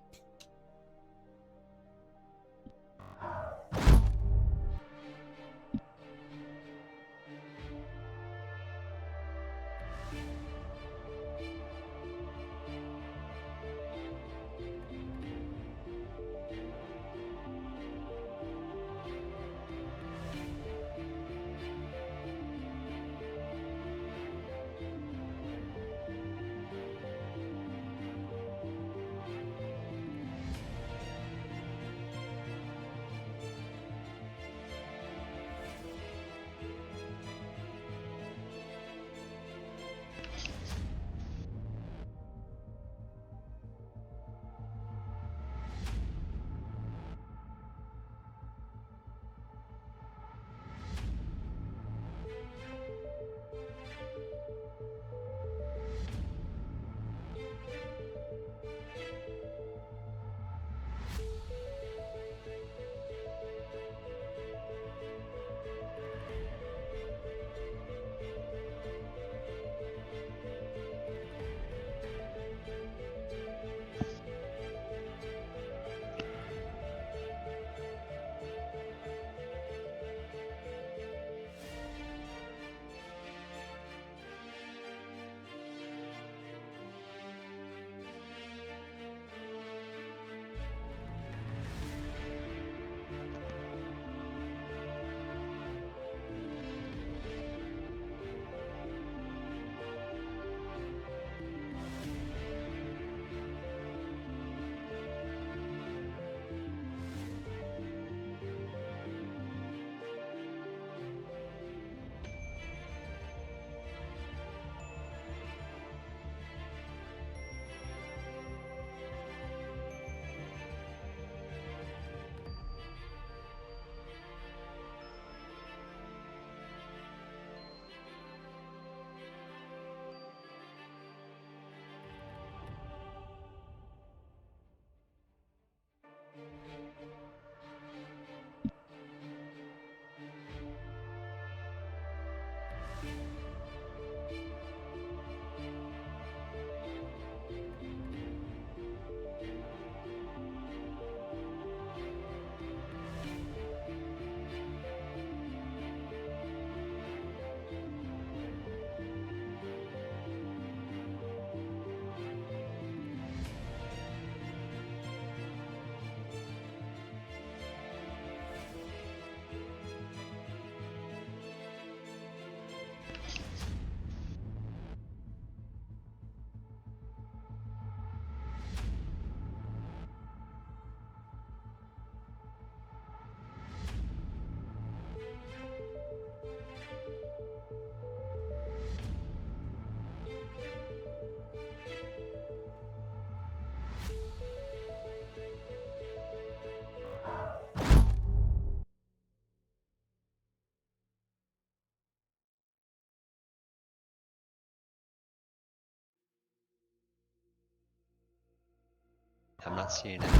I'm not seeing it.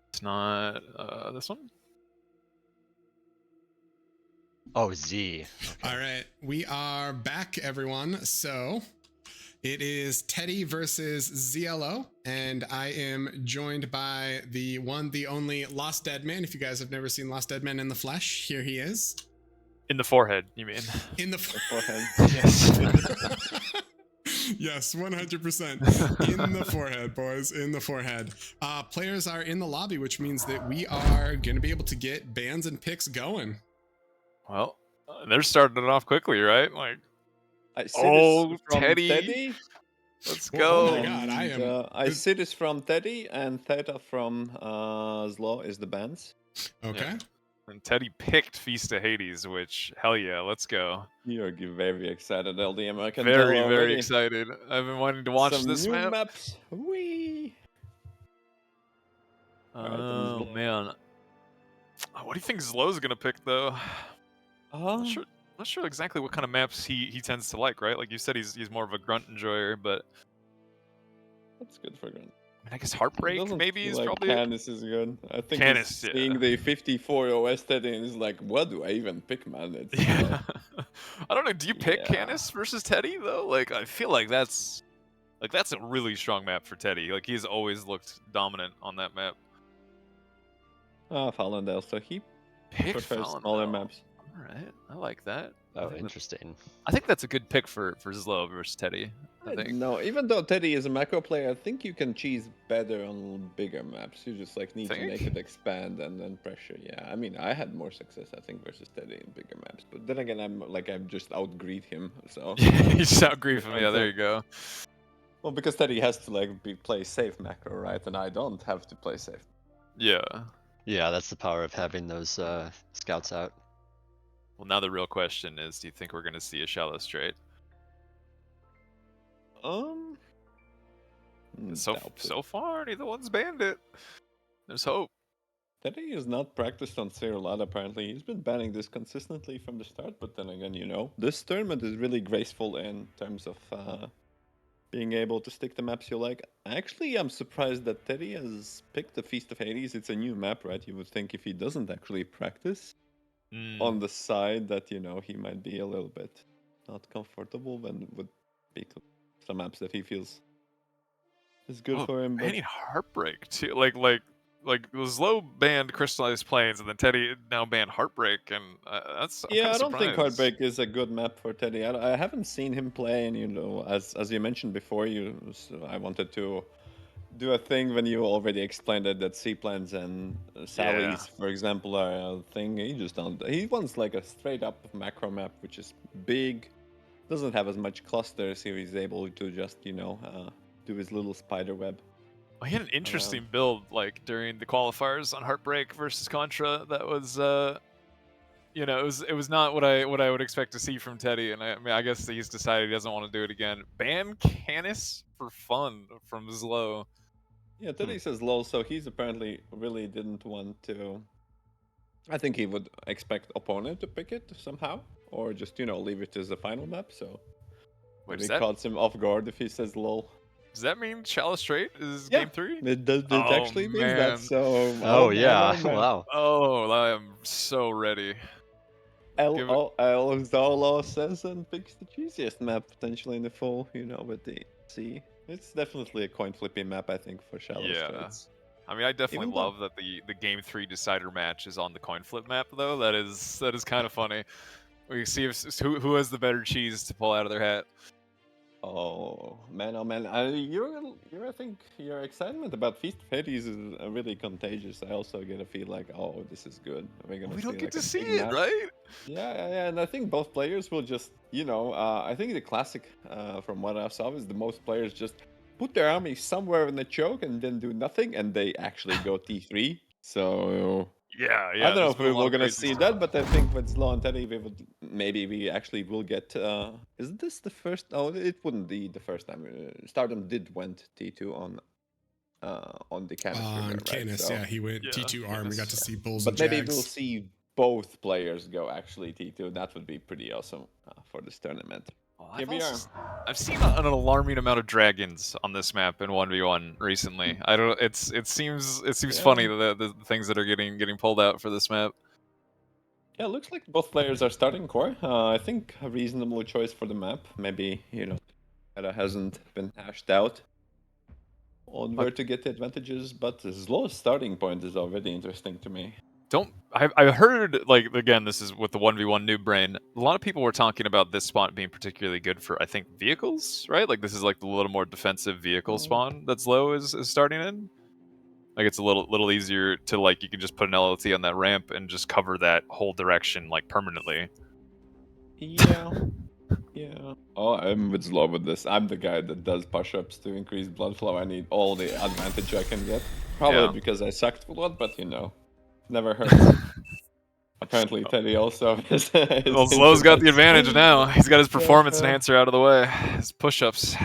It's not this one. Oh, Z. Okay. All right, we are back, everyone. So It is Teddy versus ZLO, and I am joined by the one, the only Lost Dead Man. If you guys have never seen Lost Dead Man in the flesh, here he is. In the forehead, you mean? In the Forehead. Yes. Yes, 100%. In the forehead, boys. In the forehead. Players are in the lobby, which means that we are going to be able to get bans and picks going. Well, they're starting it off quickly, right? Like, I see oh, this from Teddy. Let's Oh go. my God, I am. I see this from Teddy, and Theta from ZLO is the bands. Okay. Yeah. And Teddy picked Feast of Hades, which, hell yeah, let's go. You're very excited, LDM. I can Very, tell very already. excited. I've been wanting to watch Some this new map. maps. Whee! Oh, man. What do you think ZLO's gonna pick, though? Uh, Not sure exactly what kind of maps he tends to like, right? Like you said, he's more of a grunt enjoyer, but that's good for Grunt. I mean, I guess Heartbreak Doesn't maybe feel is like probably. Canis is good. I think Canis, he's seeing the 54 OS Teddy and he's like, what do I even pick, man? It's, Yeah. I don't know. Do you pick Yeah. Canis versus Teddy though? Like I feel like that's a really strong map for Teddy. Like he's always looked dominant on that map. Fallendale, so he Pick prefers Fallon, smaller though. maps. All right, I like that. Oh, interesting. I think that's a good pick for ZLO versus Teddy. I think. No, even though Teddy is a macro player, I think you can cheese better on bigger maps. You just like need to make Think? it expand and then pressure. Yeah, I mean, I had more success, I think, versus Teddy in bigger maps. But then again, I've just outgreed him. So You just outgrief him. Yeah, there you go. well, because Teddy has to like play safe macro, right? And I don't have to play safe. Yeah. Yeah, that's the power of having those scouts out. Well, now the real question is, do you think we're going to see a shallow straight? So Doubt it. so far, neither one's banned it. There's hope. Teddy is not practiced on Serial apparently. He's been banning this consistently from the start, but then again, you know, this tournament is really graceful in terms of being able to stick the maps you like. Actually, I'm surprised that Teddy has picked the Feast of Hades. It's a new map, right? You would think if he doesn't actually practice on the side that, you know, he might be a little bit not comfortable when would pick some maps that he feels is good for him. But Banning Heartbreak too. Like ZLO banned Crystallized Plains, and then Teddy now banned Heartbreak, and that's I'm yeah, kinda I don't think surprised. Heartbreak is a good map for Teddy. I haven't seen him play, and you know, as you mentioned before, I wanted to do a thing when you already explained it that C-plans and Sally's, for example, are a thing. He just don't. He wants like a straight up macro map, which is big, doesn't have as much clusters. Here he's able to just do his little spider web. Well, he had an interesting build like during the qualifiers on Heartbreak versus Contra. That was it was not what I would expect to see from Teddy, and I mean I guess he's decided he doesn't want to do it again. Ban Canis for fun from ZLO. Yeah, Teddy says low, so he's apparently really didn't want to. I think he would expect opponent to pick it somehow, or just leave it as the final map. So Wait, maybe caught him off guard if he says low. Does that mean Shallow Straight is Yeah, game 3? It does. It Oh, actually means that. man. So Oh, man, yeah, oh, man. wow. Oh, I am so ready. Give it- Zolo says and picks the cheesiest map potentially in the full. With the C. It's definitely a coin flipping map, I think, for shallow straits. I mean, I definitely Even though- love that the game 3 decider match is on the coin flip map, though. That is kind of funny. We see who has the better cheese to pull out of their hat. Oh man! I think your excitement about Feast of Hades is really contagious. I also get a feel like, oh, this is good. We don't see, get like, to a see big it, match. right? Yeah, and I think both players will just, I think the classic, from what I saw, is the most players just put their army somewhere in the choke and then do nothing, and they actually go T3. So Yeah. I don't know there's if been a lot we're of gonna crazy see stuff. that, but I think with ZLO and Teddy, we actually will get. Isn't this the first? Oh, it wouldn't be the first time. Stardom did went T2 on the Canis On right? Canis, So- yeah, he went Yeah, T2 arm. We Canis. got to see Bulls But and maybe Jags. we'll see both players go actually T2. That would be pretty awesome for this tournament. Here we are. I've seen an alarming amount of dragons on this map in 1v1 recently. I don't. It seems Yeah. funny the things that are getting pulled out for this map. Yeah, looks like both players are starting core. I think a reasonable choice for the map. Maybe Meta hasn't been hashed out on where to get the advantages, but ZLO's starting point is already interesting to me. I heard, like, again, this is with the 1v1 noob brain, a lot of people were talking about this spot being particularly good for, I think, vehicles, right? Like, this is like the little more defensive vehicle spawn that ZLO is starting in. Like, it's a little easier to, like, you can just put an LLT on that ramp and just cover that whole direction, like, permanently. Yeah. Yeah. Oh, I'm with ZLO with this. I'm the guy that does push-ups to increase blood flow. I need all the advantage I can get. Probably because I sucked a lot, but you know, never hurts. Apparently, Teddy also is. Well, ZLO's got the advantage now. He's got his performance enhancer out of the way. His push-ups.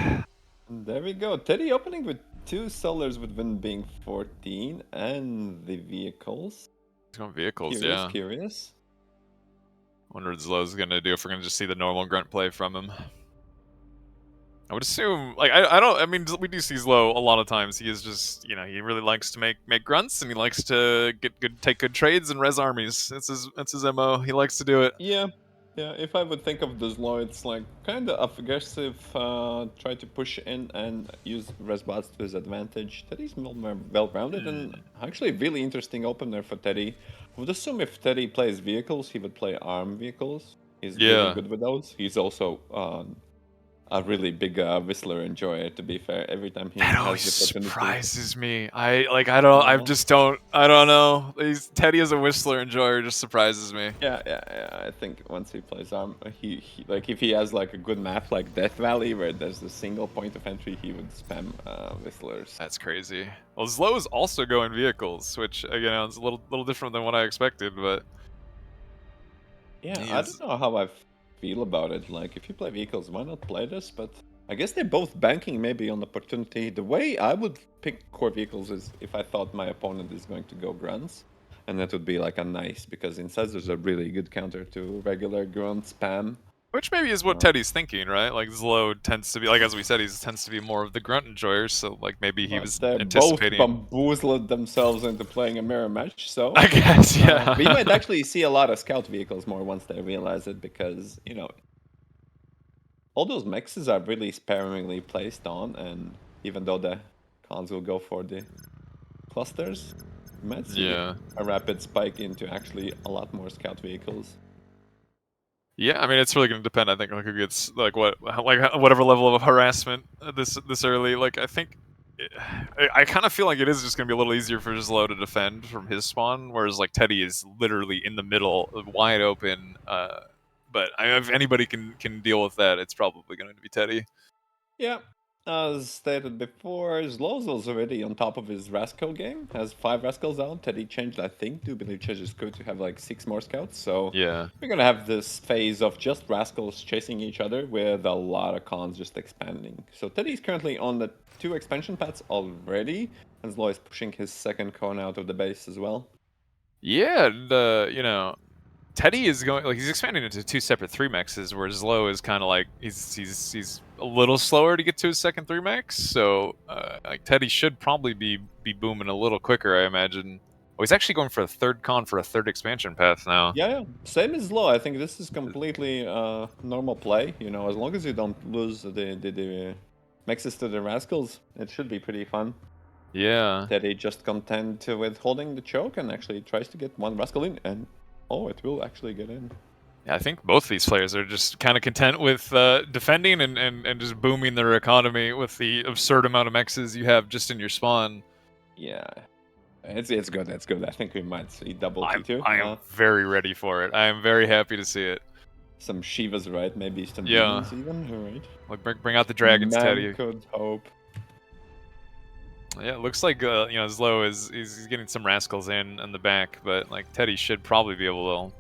There we go. Teddy opening with 2 sellers with win being 14 and the vehicles. He's going vehicles, Curious, yeah. Curious. Wonder what ZLO's gonna do if we're gonna just see the normal grunt play from him. I would assume, like, I mean, we do see ZLO a lot of times. He is just, you know, he really likes to make grunts, and he likes to take good trades and res armies. That's his MO. He likes to do it. Yeah. Yeah, if I would think of the ZLO, it's like kind of aggressive, try to push in and use resbots to his advantage. Teddy's more well-rounded and actually really interesting opener for Teddy. I would assume if Teddy plays vehicles, he would play ARM vehicles. He's really good with those. He's also a really big Whistler enjoyer, to be fair. Every time he That always has the opportunity. surprises me. I don't know. Teddy as a Whistler enjoyer just surprises me. Yeah. I think once he plays ARM, he like if he has like a good map like Death Valley where there's a single point of entry, he would spam Whistlers. That's crazy. Well, ZLO is also going vehicles, which again is a little different than what I expected, but yeah, I don't know how I feel about it. Like, if you play vehicles, why not play this? But I guess they're both banking maybe on opportunity. The way I would pick core vehicles is if I thought my opponent is going to go grunts. And that would be like a nice, because inside there's a really good counter to regular grunt spam. Which maybe is what Teddy's thinking, right? Like, ZLO tends to be, like, as we said, he tends to be more of the grunt enjoyer, so, like, maybe he was anticipating... both bamboozled themselves into playing a mirror match, so... I guess, yeah. We might actually see a lot of scout vehicles more once they realize it, because, you know, all those mexes are really sparingly placed on, and even though the cons will go for the clusters, you might see a rapid spike into actually a lot more scout vehicles. Yeah, I mean, it's really going to depend. I think like who gets like whatever level of harassment this early. Like, I think I kind of feel like it is just going to be a little easier for ZLO to defend from his spawn, whereas like Teddy is literally in the middle, wide open. But if anybody can deal with that, it's probably going to be Teddy. Yeah. As stated before, ZLO's already on top of his Rascal game. Has 5 Rascals out. Teddy changed, I think, do believe changed his code to have like 6 more scouts. So yeah, we're gonna have this phase of just Rascals chasing each other with a lot of cons just expanding. So Teddy's currently on the 2 expansion paths already, and ZLO is pushing his second con out of the base as well. Yeah, and you know, Teddy is going, like, he's expanding into 2 separate 3-mexes, where ZLO is kind of like, he's a little slower to get to his second 3-mex, so like Teddy should probably be booming a little quicker, I imagine. Oh, he's actually going for a 3rd con for a 3rd expansion path now. Yeah. Same as ZLO. I think this is completely normal play. You know, as long as you don't lose the mexes to the Rascals, it should be pretty fun. Yeah. Teddy just content with holding the choke and actually tries to get 1 Rascal in, and oh, it will actually get in. Yeah, I think both these players are just kind of content with defending and just booming their economy with the absurd amount of mexes you have just in your spawn. Yeah, it's good. That's good. I think we might see double T2. I am very ready for it. I am very happy to see it. Some Shivas, right? Maybe some demons even. All right. Like bring out the dragons, Teddy. Could hope. Yeah, it looks like you know, ZLO he's getting some Rascals in the back, but like Teddy should probably be able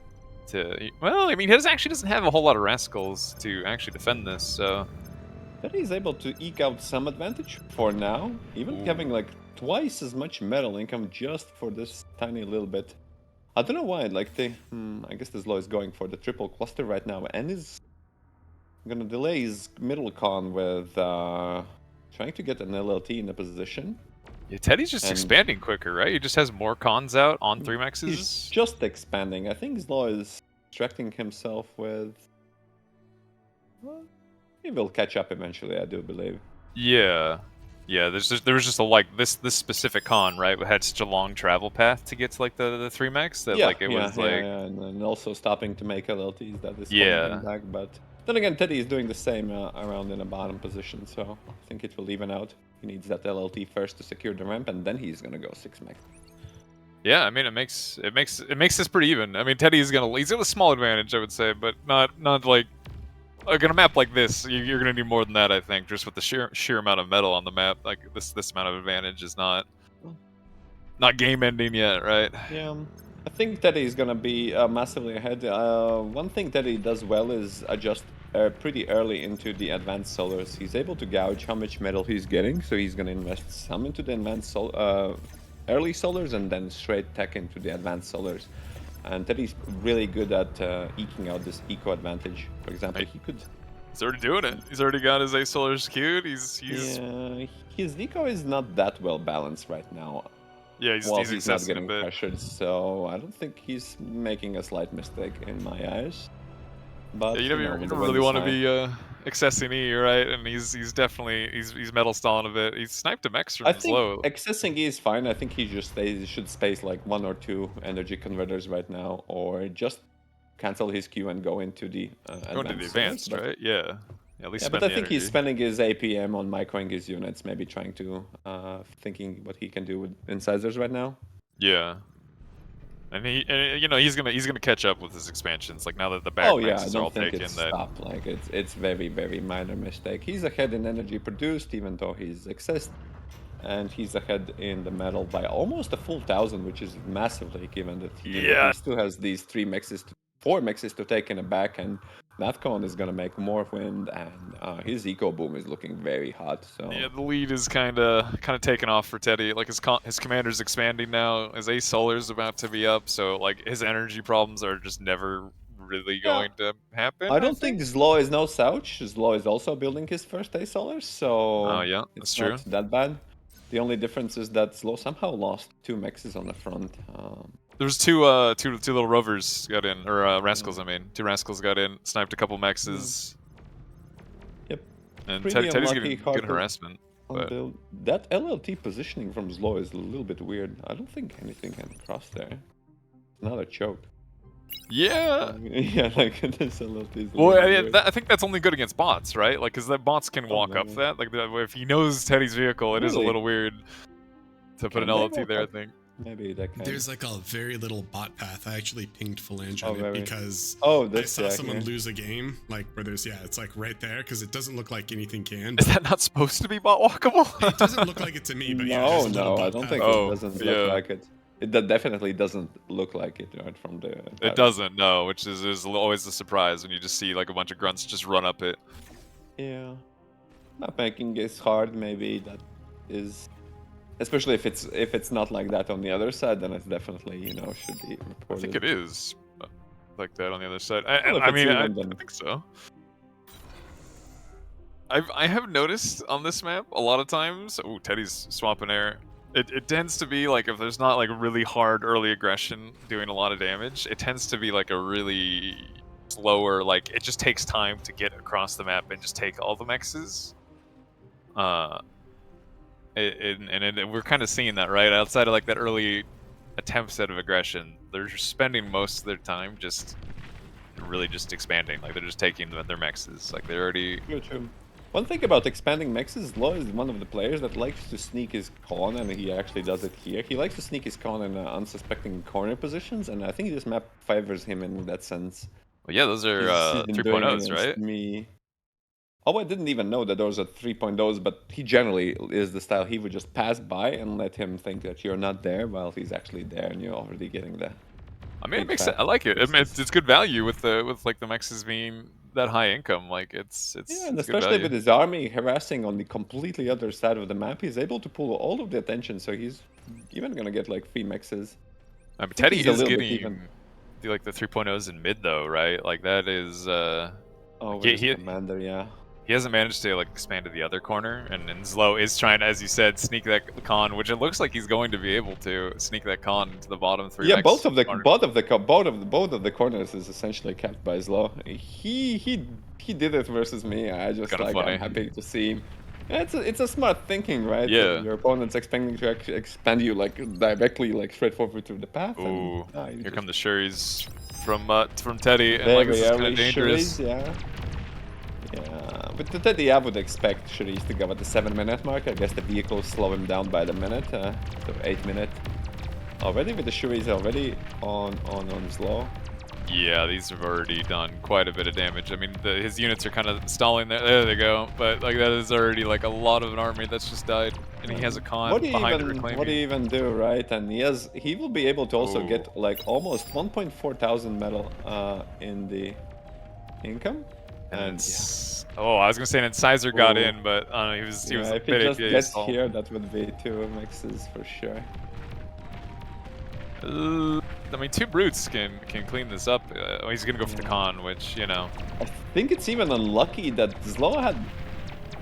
to. Well, I mean, he actually doesn't have a whole lot of Rascals to actually defend this, so. Teddy's able to eke out some advantage for now, even having like twice as much metal income just for this tiny little bit. I don't know why. Like I guess the ZLO is going for the triple cluster right now, and is gonna delay his middle con with trying to get an LLT in a position. Yeah, Teddy's just expanding quicker, right? He just has more cons out on 3-mexes. He's just expanding. I think ZLO is distracting himself with... Well, He will catch up eventually, I do believe. Yeah. Yeah, there was just a like this specific con, right? It had such a long travel path to get to like the 3 mechs that like it was like and then also stopping to make LLTs that is holding Yeah. him back. But then again, Teddy is doing the same around in a bottom position, so I think it will even out. He needs that LLT first to secure the ramp, and then he's gonna go 6 mech. Yeah, I mean it makes this pretty even. I mean he's got a small advantage, I would say, but not like a map like this, you're gonna need more than that, I think, just with the sheer amount of metal on the map. Like this amount of advantage is not game ending yet, right? Yeah, I think Teddy is gonna be massively ahead. One thing Teddy does well is adjust pretty early into the advanced solars. He's able to gauge how much metal he's getting, so he's gonna invest some into the advanced early solars and then straight tech into the advanced solars. And Teddy's really good at eking out this eco advantage. For example, he could. He's already doing it. He's already got his A solar skewed. He's Yeah, his eco is not that well balanced right now. Yeah, he's not excessive getting a bit. pressured, so I don't think he's making a slight mistake in my eyes. But Yeah, you don't really want to be accessing E, right? And he's definitely he's metal stalling a bit. He's sniped a mech from I think low. accessing E is fine. I think he should space like 1 or 2 energy converters right now, or just cancel his Q and go into the advanced, right? Yeah. At least yeah, but I think he's spending his APM on microing his units, maybe trying to thinking what he can do with incisors right now. Yeah. And he's gonna catch up with his expansions. Like now that the back maxes are all taken, stop. Like it's very minor mistake. He's ahead in energy produced, even though he's accessed, and he's ahead in the metal by almost a full 1,000, which is massively given that he still has these 4 mixes to take in the back, and that con is gonna make more wind, and his eco boom is looking very hot. So yeah, the lead is kind of taken off for Teddy. Like his commander's expanding now. His A solar's about to be up, so like his energy problems are just never really going to happen. I don't think ZLO is no slouch. ZLO is also building his first A solar, so yeah, it's true. not that bad. The only difference is that ZLO somehow lost 2 mexes on the front. There was two little rovers got in, or rascals. I mean, 2 rascals got in, sniped a couple mexes. Yep. And Pretty Teddy's unlucky, getting hard good to harassment. But that LLT positioning from ZLO is a little bit weird. I don't think anything can cross there. Another choke. Yeah. Yeah, like this LLT is well, I think that's only good against bots, right? Like, because the bots can walk up maybe. that. Like, if he knows Teddy's vehicle, it is a Really? little weird to put an Can they LLT walk there. I up? think. Maybe that can. There's like a very little bot path. I actually pinged Phalange Oh, on it very. because Oh, I saw yeah, someone yeah. lose a game, like where there's it's like right there because it doesn't look like anything can. Is that not supposed to be bot walkable? It doesn't look like it to me, but yeah, No, there's a little no, I bot don't path. think Oh, it doesn't yeah. look like it. It definitely doesn't look like it, right, from the... It doesn't, no, which is always a surprise when you just see like a bunch of grunts just run up it. Yeah. Map making is hard, maybe that is... Especially if it's not like that on the other side, then it's definitely, should be reported. I think it is like that on the other side. Well, if I it's mean, I even, then- think so. I have noticed on this map a lot of times. Oh, Teddy's swapping air. It tends to be like if there's not like really hard early aggression doing a lot of damage, it tends to be like a really slower. Like it just takes time to get across the map and just take all the mexes. We're kind of seeing that, right? Outside of like that early attempts at aggression, they're just spending most of their time just really just expanding. Like they're just taking their mexes. Like they're already. True. One thing about expanding mexes, Lo is one of the players that likes to sneak his con, and he actually does it here. He likes to sneak his con in unsuspecting corner positions, and I think this map favors him in that sense. Well, yeah, those are He's been doing 3.0s, against right? Me. Oh, I didn't even know that those are 3.0s, but he generally is the style. He would just pass by and let him think that you're not there while he's actually there and you're already getting there. I mean, it makes sense. I like it. I mean, it's good value with like the mexes being that high income. Like it's Yeah, and it's good especially value. with his army harassing on the completely other side of the map, he's able to pull all of the attention. So he's even gonna get like 3 mexes. I mean, Teddy he's a is little bit getting even. like the 3.0s in mid though, right? Like that is. Oh, Yeah, with his commander, yeah. he hasn't managed to like expand to the other corner, and ZLO is trying to, as you said, sneak that con, which it looks like he's going to be able to sneak that con to the bottom 3. Yeah, both of the corners is essentially kept by ZLO. He did it versus me. I just Kinda like funny. I'm happy to see him. Yeah, it's a smart thinking, right? Yeah. Your opponent's expecting to expand you like directly, like straightforward through the path. Ooh, and, you here just- come the Sherries from Teddy, and There like this we is are, kind of dangerous. Shuri's, yeah. With the Teddy, I would expect Shuri's to go at the 7-minute mark. I guess the vehicles slow him down by the minute, so 8-minute. Already with the Shuri's already on ZLO. Yeah, these have already done quite a bit of damage. I mean, his units are kind of stalling there. There they go. But like that is already like a lot of an army that's just died, and he has a con behind it reclaiming. What do you even do, right? And he will be able to also get like almost 1.4 thousand metal in the income. And oh, I was gonna say an incisor got Ooh. in, but he was yeah, a if he bit just APA gets stall. here, that would be 2 mixes for sure. I mean, 2 brutes can clean this up. He's gonna go for the con, which, you know. I think it's even unlucky that ZLO had,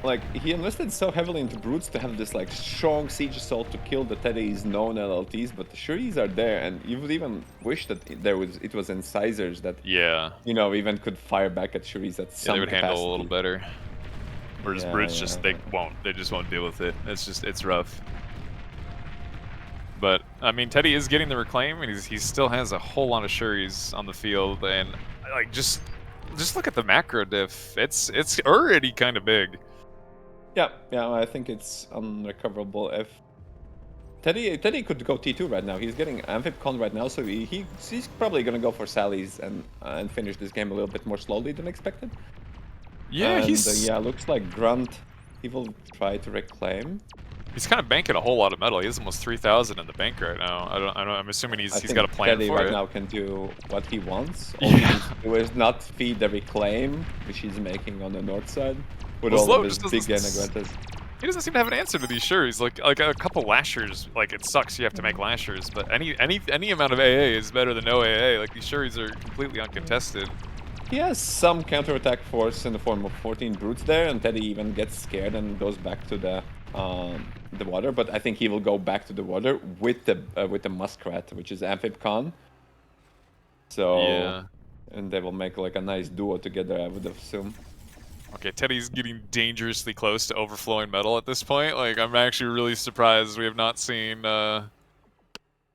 like, he invested so heavily into brutes to have this like strong siege assault to kill the Teddy's known LLTs, but the Shuris are there, and you would even wish that it was incisors that Yeah. even could fire back at Shuris at some They would handle capacity. a little better. Whereas Yeah, brutes yeah. just they just won't deal with it. It's rough. But I mean, Teddy is getting the reclaim, and he still has a whole lot of Shuris on the field, and like just look at the macro diff. It's already kind of big. Yeah, I think it's unrecoverable. If Teddy could go T2 right now. He's getting Amphibcon right now, so he's probably gonna go for Sally's and finish this game a little bit more slowly than expected. Yeah, And, looks like Grunt. He will try to reclaim. he's kind of banking a whole lot of metal. He has almost 3,000 in the bank right now. I'm assuming he's got a plan Teddy for right it. now can do what he wants. All he needs to do is not feed the reclaim, which he's making on the north side, with Well, all ZLO of his just big doesn't Enegretas. He doesn't seem to have an answer to these Shuris. Like a couple lashers, like it sucks you have to make lashers, but any amount of AA is better than no AA. Like these Shuris are completely uncontested. He has some counterattack force in the form of 14 brutes there, and Teddy even gets scared and goes back to the water. But I think he will go back to the water with the Muskrat, which is Amphibcon. So Yeah. and they will make like a nice duo together, I would assume. Okay, Teddy's getting dangerously close to overflowing metal at this point. Like I'm actually really surprised we have not seen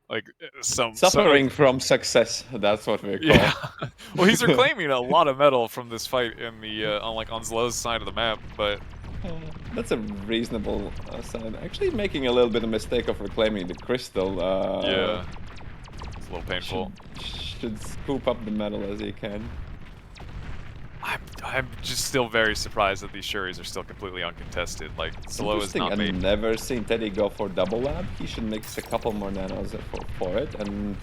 like some Suffering from success, that's what we call. Yeah. Well, he's reclaiming a lot of metal from this fight in the on ZLO's side of the map, but That's a reasonable sign. Actually making a little bit of mistake of reclaiming the crystal. yeah, it's a little painful. Should scoop up the metal as he can. I'm just still very surprised that these Shuris are still completely uncontested. Like ZLO is Interesting, not I've made. never seen Teddy go for double lab. He should mix a couple more nanos for it, and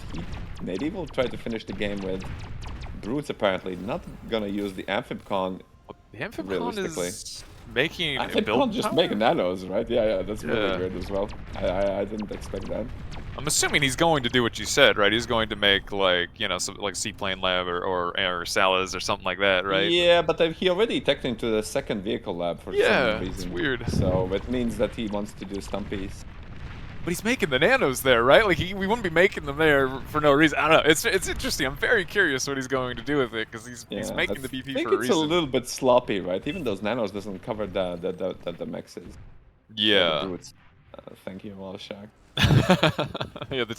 maybe will try to finish the game with brutes. Apparently, not gonna use the Amphibcon. The Amphibcon realistically. is making a Amphibcon build just power? make nanos, right? Yeah, that's really Yeah. weird as well. I didn't expect that. I'm assuming he's going to do what you said, right? He's going to make like some like Seaplane Lab or Salas or something like that, right? Yeah, but he already teched into the second vehicle lab for Yeah, some reason. it's weird. So it means that he wants to do Stumpies. But he's making the nanos there, right? Like we wouldn't be making them there for no reason. I don't know. It's interesting. I'm very curious what he's going to do with it because he's making the BP I think for a it's reason. a little bit sloppy, right? Even those nanos doesn't cover the mexes. Yeah. The brutes. Thank you, Wallshark. Yeah, the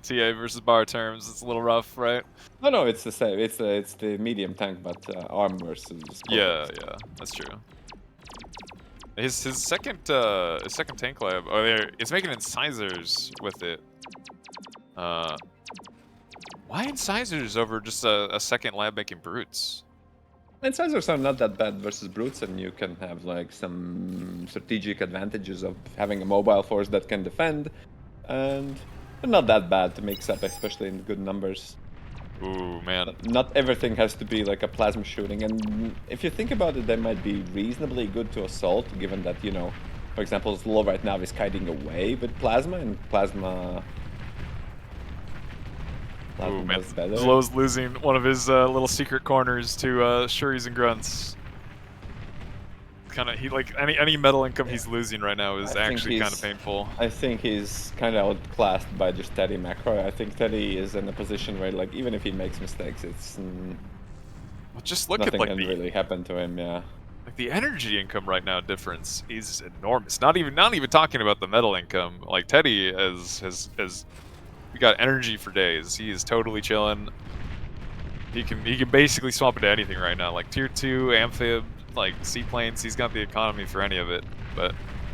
TA versus bar terms. It's a little rough, right? No, it's the same. It's the medium tank, but arm versus. Yeah, that's true. His second tank lab. Oh, it's making incisors with it. Why incisors over just a second lab making brutes? Incisors are not that bad versus brutes, and you can have like some strategic advantages of having a mobile force that can defend, and they're not that bad to mix up, especially in good numbers. Ooh, man. Not everything has to be like a plasma shooting, and if you think about it, they might be reasonably good to assault, given that, for example, ZLO right now is kiting away with plasma, and plasma Ooh, man. does better. ZLO's losing one of his little secret corners to Shuris and Grunts. kind of like any metal income he's losing right now is I think actually kind of he's- painful. I think he's kind of outclassed by just Teddy macro. I think Teddy is in a position where, like, even if he makes mistakes, it's Well, just look at nothing like can the really happen to him. Yeah. like the energy income right now difference is enormous. Not even talking about the metal income. Like Teddy has we got energy for days. He is totally chilling. He can basically swap into anything right now. Like tier 2, amphib, like seaplanes. He's got the economy for any of it. But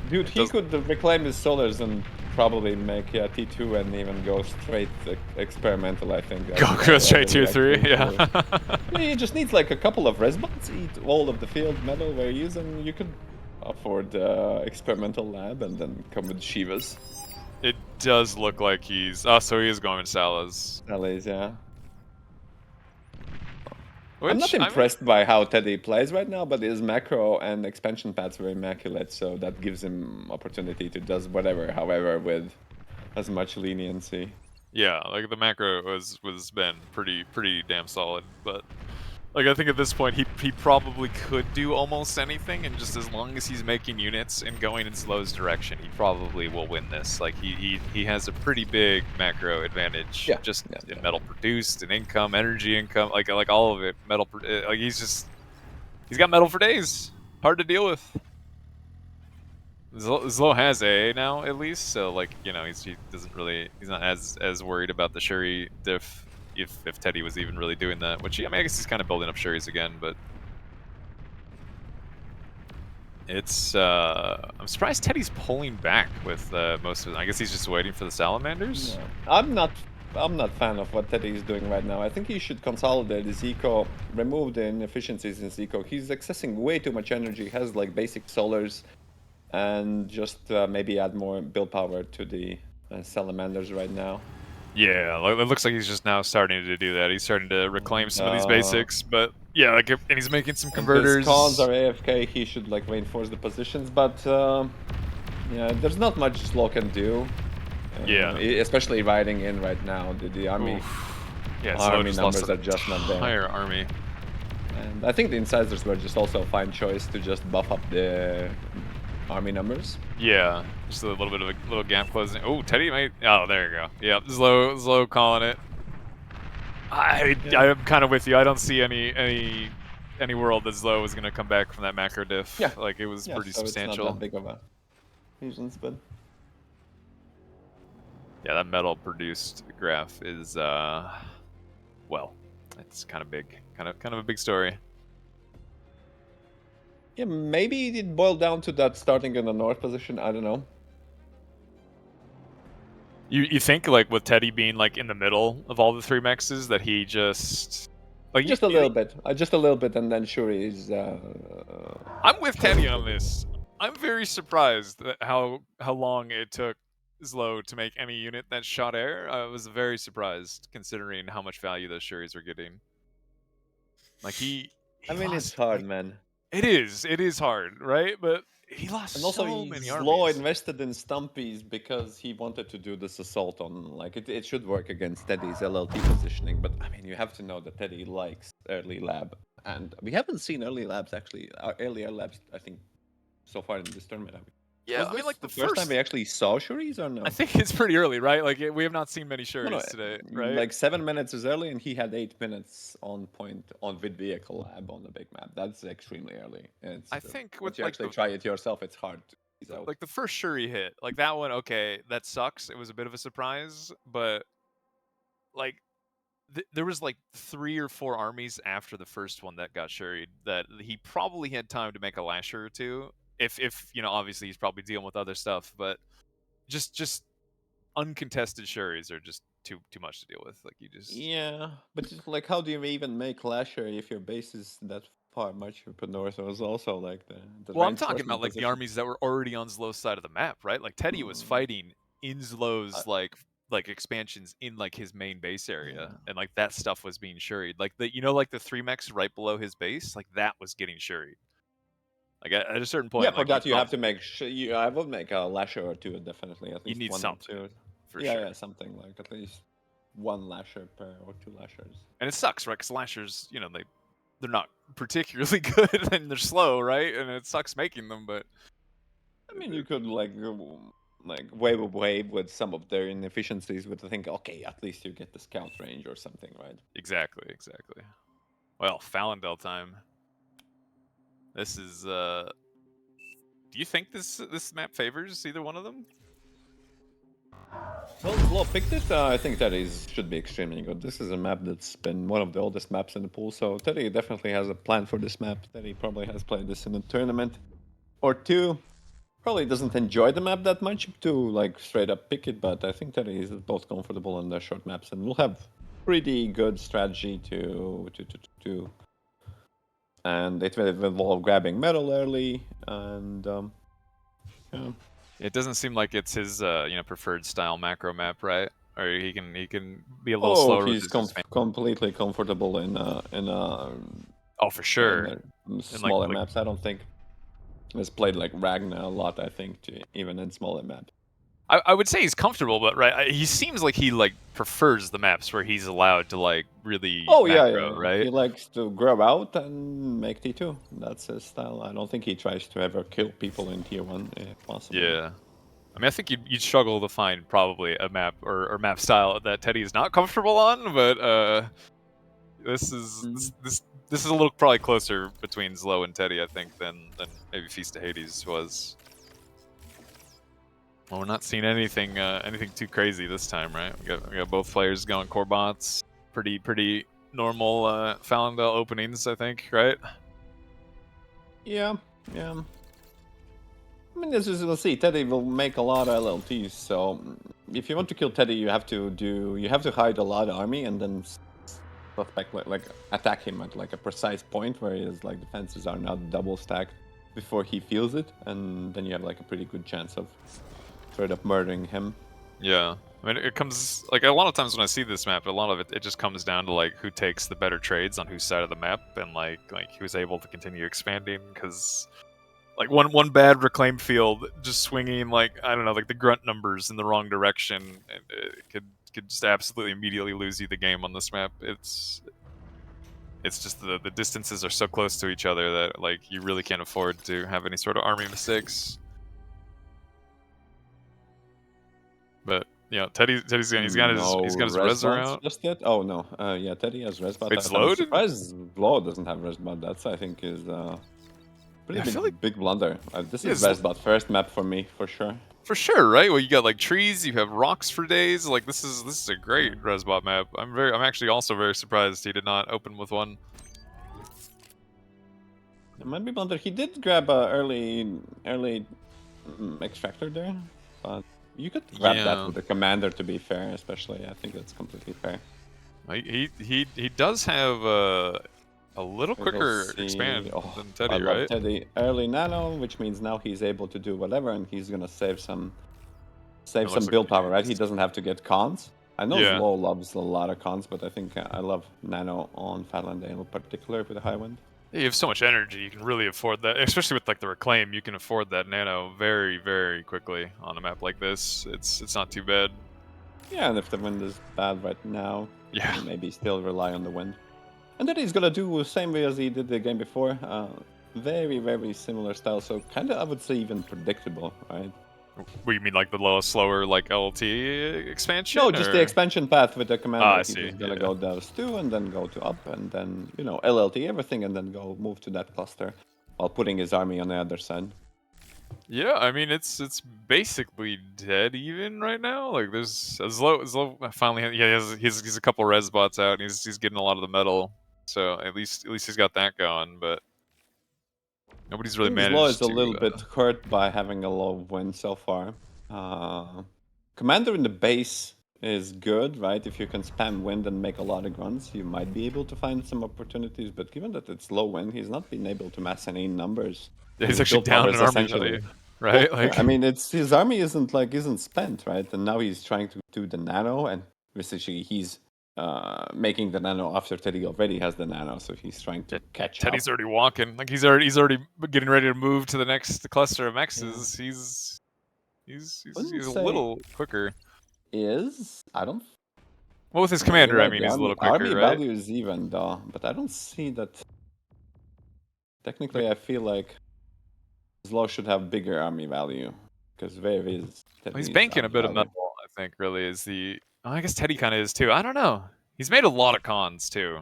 Dude, he could reclaim his solars and probably make T2 and even go straight experimental. I think. go straight tier 3. actually Yeah. He just needs like a couple of response, eat all of the field metal where he is, and you could afford experimental lab and then come with Shivas. It does look like he's. Oh, so he is going to Salas. Allies, yeah. Which, I'm not impressed by how Teddy plays right now, but his macro and expansion paths were immaculate, so that gives him opportunity to does whatever, however, with as much leniency. Yeah, like the macro was been pretty damn solid, but like I think at this point he probably could do almost anything, and just as long as he's making units and going in Slow's direction, he probably will win this. Like he has a pretty big macro advantage, just in metal produced and income, energy income, like all of it. Metal, like he's got metal for days, hard to deal with. ZLO has AA now at least, so like he he's not as worried about the Shuri diff if Teddy was even really doing that. Which I guess he's kind of building up Shuris again, but it's I'm surprised Teddy's pulling back with most of it. I guess he's just waiting for the salamanders. Yeah. I'm not fan of what Teddy is doing right now. I think he should consolidate his eco, remove the inefficiencies in his eco. He's accessing way too much energy. Has like basic solars. And just maybe add more build power to the salamanders right now. Yeah, it looks like he's just now starting to do that. He's starting to reclaim some of these basics, but yeah, like and he's making some converters. His cons are AFK. He should like reinforce the positions, but yeah, there's not much ZLO can do. Yeah, especially riding in right now. The army, army numbers are just not there. Entire army. And I think the incisors were just also a fine choice to just buff up the army numbers. Yeah, just a little bit of a little gap closing. Oh, Teddy might. Oh, there you go. Yeah, ZLO calling it. I'm kind of with you. I don't see any world that ZLO was gonna come back from that macro diff. Yeah, like it was pretty substantial. It's not that big of a reasons, but yeah, that metal produced graph is well, it's kind of big, kind of a big story. Yeah, maybe it boiled down to that starting in the north position. I don't know. You think like with Teddy being like in the middle of all the 3 mexes that he just like just a little bit, and then Shuri is. I'm with Teddy on this. I'm very surprised at how long it took ZLO to make any unit that shot air. I was very surprised considering how much value those Shuris are getting. Like he I mean, it's hard, man. It is hard, right? But he lost and also so many ZLO armies. invested in Stumpies because he wanted to do this assault on, like, it should work against Teddy's LLT positioning, but I mean, you have to know that Teddy likes early lab, and we haven't seen early labs actually, earlier labs, I think, so far in this tournament. Yeah, I mean, like the first time we actually saw Shuris or no? I think it's pretty early, right? Like we have not seen many Shuris today, right? Like 7 minutes is early, and he had 8 minutes on point on vid vehicle lab on the big map. That's extremely early. I think once with you like actually try it yourself, it's hard. Like the first Shuri hit, like that one, okay, that sucks. It was a bit of a surprise, but like there was like 3 or 4 armies after the first one that got Shuried that he probably had time to make a lasher or two. If obviously he's probably dealing with other stuff, but just uncontested Shuris are just too much to deal with. Like you just but just, like, how do you even make lasher if your base is that far much up north? It was also like the well, I'm talking about like the armies that were already on ZLO's side of the map, right? Like Teddy was fighting in ZLO's like expansions in like his main base area, and like that stuff was being shuried. Like the like the 3 mechs right below his base, like that was getting shuried. Like at a certain point, for that you have to make I would make a lasher or two, definitely. At least you need one something or two. for sure. Yeah, something like at least 1 lasher per or 2 lashers. And it sucks, right? Because lashers, they're not particularly good and they're slow, right? And it sucks making them, but I mean, you could like wave away with some of their inefficiencies with think, okay, at least you get the scout range or something, right? exactly. Well, Falindel time. This is do you think this map favors either one of them? Well, ZLO picked it. I think Teddy should be extremely good. This is a map that's been one of the oldest maps in the pool, so Teddy definitely has a plan for this map. Teddy probably has played this in a tournament or two. Probably doesn't enjoy the map that much to like straight up pick it, but I think Teddy is both comfortable on the short maps and will have pretty good strategy to and it will involve grabbing metal early and yeah. It doesn't seem like it's his preferred style macro map, right? Or he can be a little slower. He's completely comfortable in oh, for sure. Smaller maps. I don't think he's played like Ragna a lot. I think even in smaller maps. I would say he's comfortable, but right, he seems like he like prefers the maps where he's allowed to like really. Macro, right? He likes to grab out and make T2. That's his style. I don't think he tries to ever kill people in Tier 1 if possible. Yeah. I mean, I think you'd struggle to find probably a map or map style that Teddy is not comfortable on, but this is a little probably closer between ZLO and Teddy, I think, than maybe Feast of Hades was. Well, we're not seeing anything too crazy this time, right? We got both players going core bots. Pretty normal Falindel openings, I think, right? Yeah. I mean, as you'll see, Teddy will make a lot of LLTs. So if you want to kill Teddy, you have to hide a lot of army and then suspect like attack him at like a precise point where his like defenses are not double stacked before he feels it, and then you have like a pretty good chance of straight up murdering him. Yeah. I mean, it comes like a lot of times when I see this map, a lot of it just comes down to like who takes the better trades on whose side of the map, and like who's able to continue expanding. Because like one bad reclaim field, just swinging like I don't know, like the grunt numbers in the wrong direction, and it could just absolutely immediately lose you the game on this map. It's just the distances are so close to each other that like you really can't afford to have any sort of army mistakes. But yeah, Teddy's he's got his res around. Just yet? Oh no, yeah, Teddy has res bot. It's I'm loaded. surprised ZLO doesn't have res bot. That's I think is pretty big blunder. This is res bot first map for me for sure. For sure, right? Well, you got like trees, you have rocks for days. Like this is a great res bot map. I'm actually also very surprised he did not open with one. It might be blunder. He did grab a early extractor there, but you could grab that with the commander. To be fair, especially, I think that's completely fair. He does have a little quicker expand than Teddy, right? Teddy early nano, which means now he's able to do whatever, and he's gonna save some build power, right? He doesn't have to get cons. I know ZLO loves a lot of cons, but I think I love nano on Falindel in particular with the high wind. You have so much energy, you can really afford that, especially with like the reclaim. You can afford that nano very, very quickly on a map like this. It's not too bad. Yeah, and if the wind is bad right now, maybe still rely on the wind. And then he's gonna do the same way as he did the game before. Very, very similar style. So kind of, I would say, even predictable, right? What you mean, like the lowest, slower, like LT expansion? No, just the expansion path with the commander. He's gonna go those two, and then go to up, and then LLT everything, and then go move to that cluster, while putting his army on the other side. Yeah, I mean it's basically dead even right now. Like there's ZLO finally he's a couple res bots out. And he's getting a lot of the metal, so at least he's got that going. But nobody's really managed. ZLO is a little bit hurt by having a low win so far. Commander in the base is good, right? If you can spam wind and make a lot of grunts, you might be able to find some opportunities. But given that it's low win, he's not been able to mass any numbers. Yeah, he's actually down in army, right? Well, I mean, his army isn't spent, right? And now he's trying to do the nano, and essentially he's making the nano after Teddy already has the nano, so he's trying to catch Teddy's up. already walking, like he's already getting ready to move to the next cluster of X's. Yeah. He's a little quicker. I don't. Well, with his commander, I mean, he's a little quicker, army right? value is even though, but I don't see that Technically, I feel like ZLO should have bigger army value because Vev is. Well, he's Teddy's banking a army bit of value. metal, I think, really, is the... Oh, I guess Teddy kind of is, too. I don't know. He's made a lot of cons, too.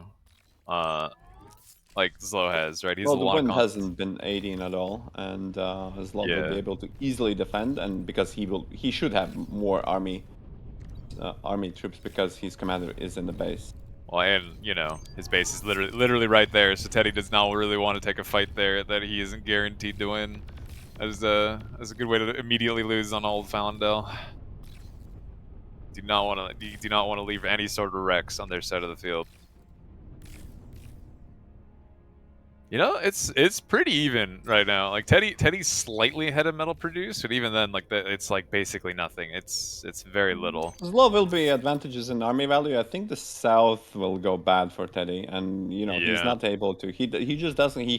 Like ZLO has, right? He's Well, a the lot of wind cons. hasn't been 18 at all, and ZLO will Yeah. be able to easily defend, and because he should have more army troops because his commander is in the base. Well, and, you know, his base is literally right there, so Teddy does not really want to take a fight there that he isn't guaranteed to win. As a good way to immediately lose on Old Falendale. You do not want to leave any sort of wrecks on their side of the field. You know, it's pretty even right now. Like Teddy's slightly ahead of Metal Produce, but even then, like it's like basically nothing. It's very little. ZLO will be advantages in army value. I think the south will go bad for Teddy, and you know he's Yeah. not able to. He just doesn't. He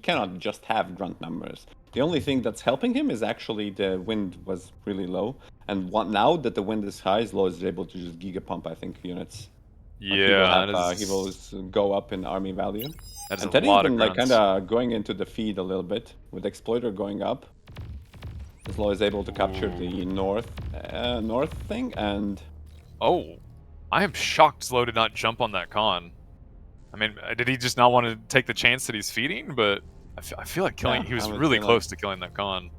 cannot just have grunt numbers. The only thing that's helping him is actually the wind was really low, and now that the wind is high, ZLO is able to just giga pump. I think units. Like, Yeah, he will go up in army value. that is And a Teddy's lot of been like grunts. kind of going into the feed a little bit with Exploiter going up. ZLO is able to capture the north thing, and Oh, I am shocked ZLO did not jump on that con. I mean, did he just not want to take the chance that he's feeding? But I feel like killing. Yeah, he was I would really feel like- close to killing that con.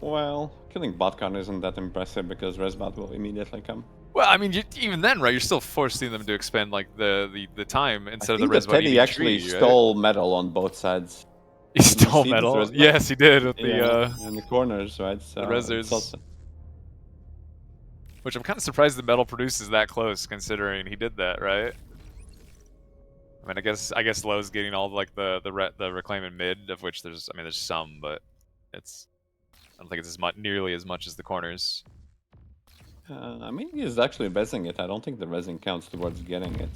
well, killing botcon isn't that impressive because Resbot will immediately come. Well, I mean, even then, right? You're still forcing them to expend like the time instead I of the think that res Teddy actually stole metal on both sides. He stole see this metal. res- Yes, he did with in the corners, right? So the resers. Which I'm kind of surprised the metal produces that close, considering he did that, right? I mean, I guess Lowe's getting all like the reclaim in mid, of which there's some, but I don't think it's nearly as much as the corners. I mean, he's actually rezzing it. I don't think the rezzing counts towards getting it.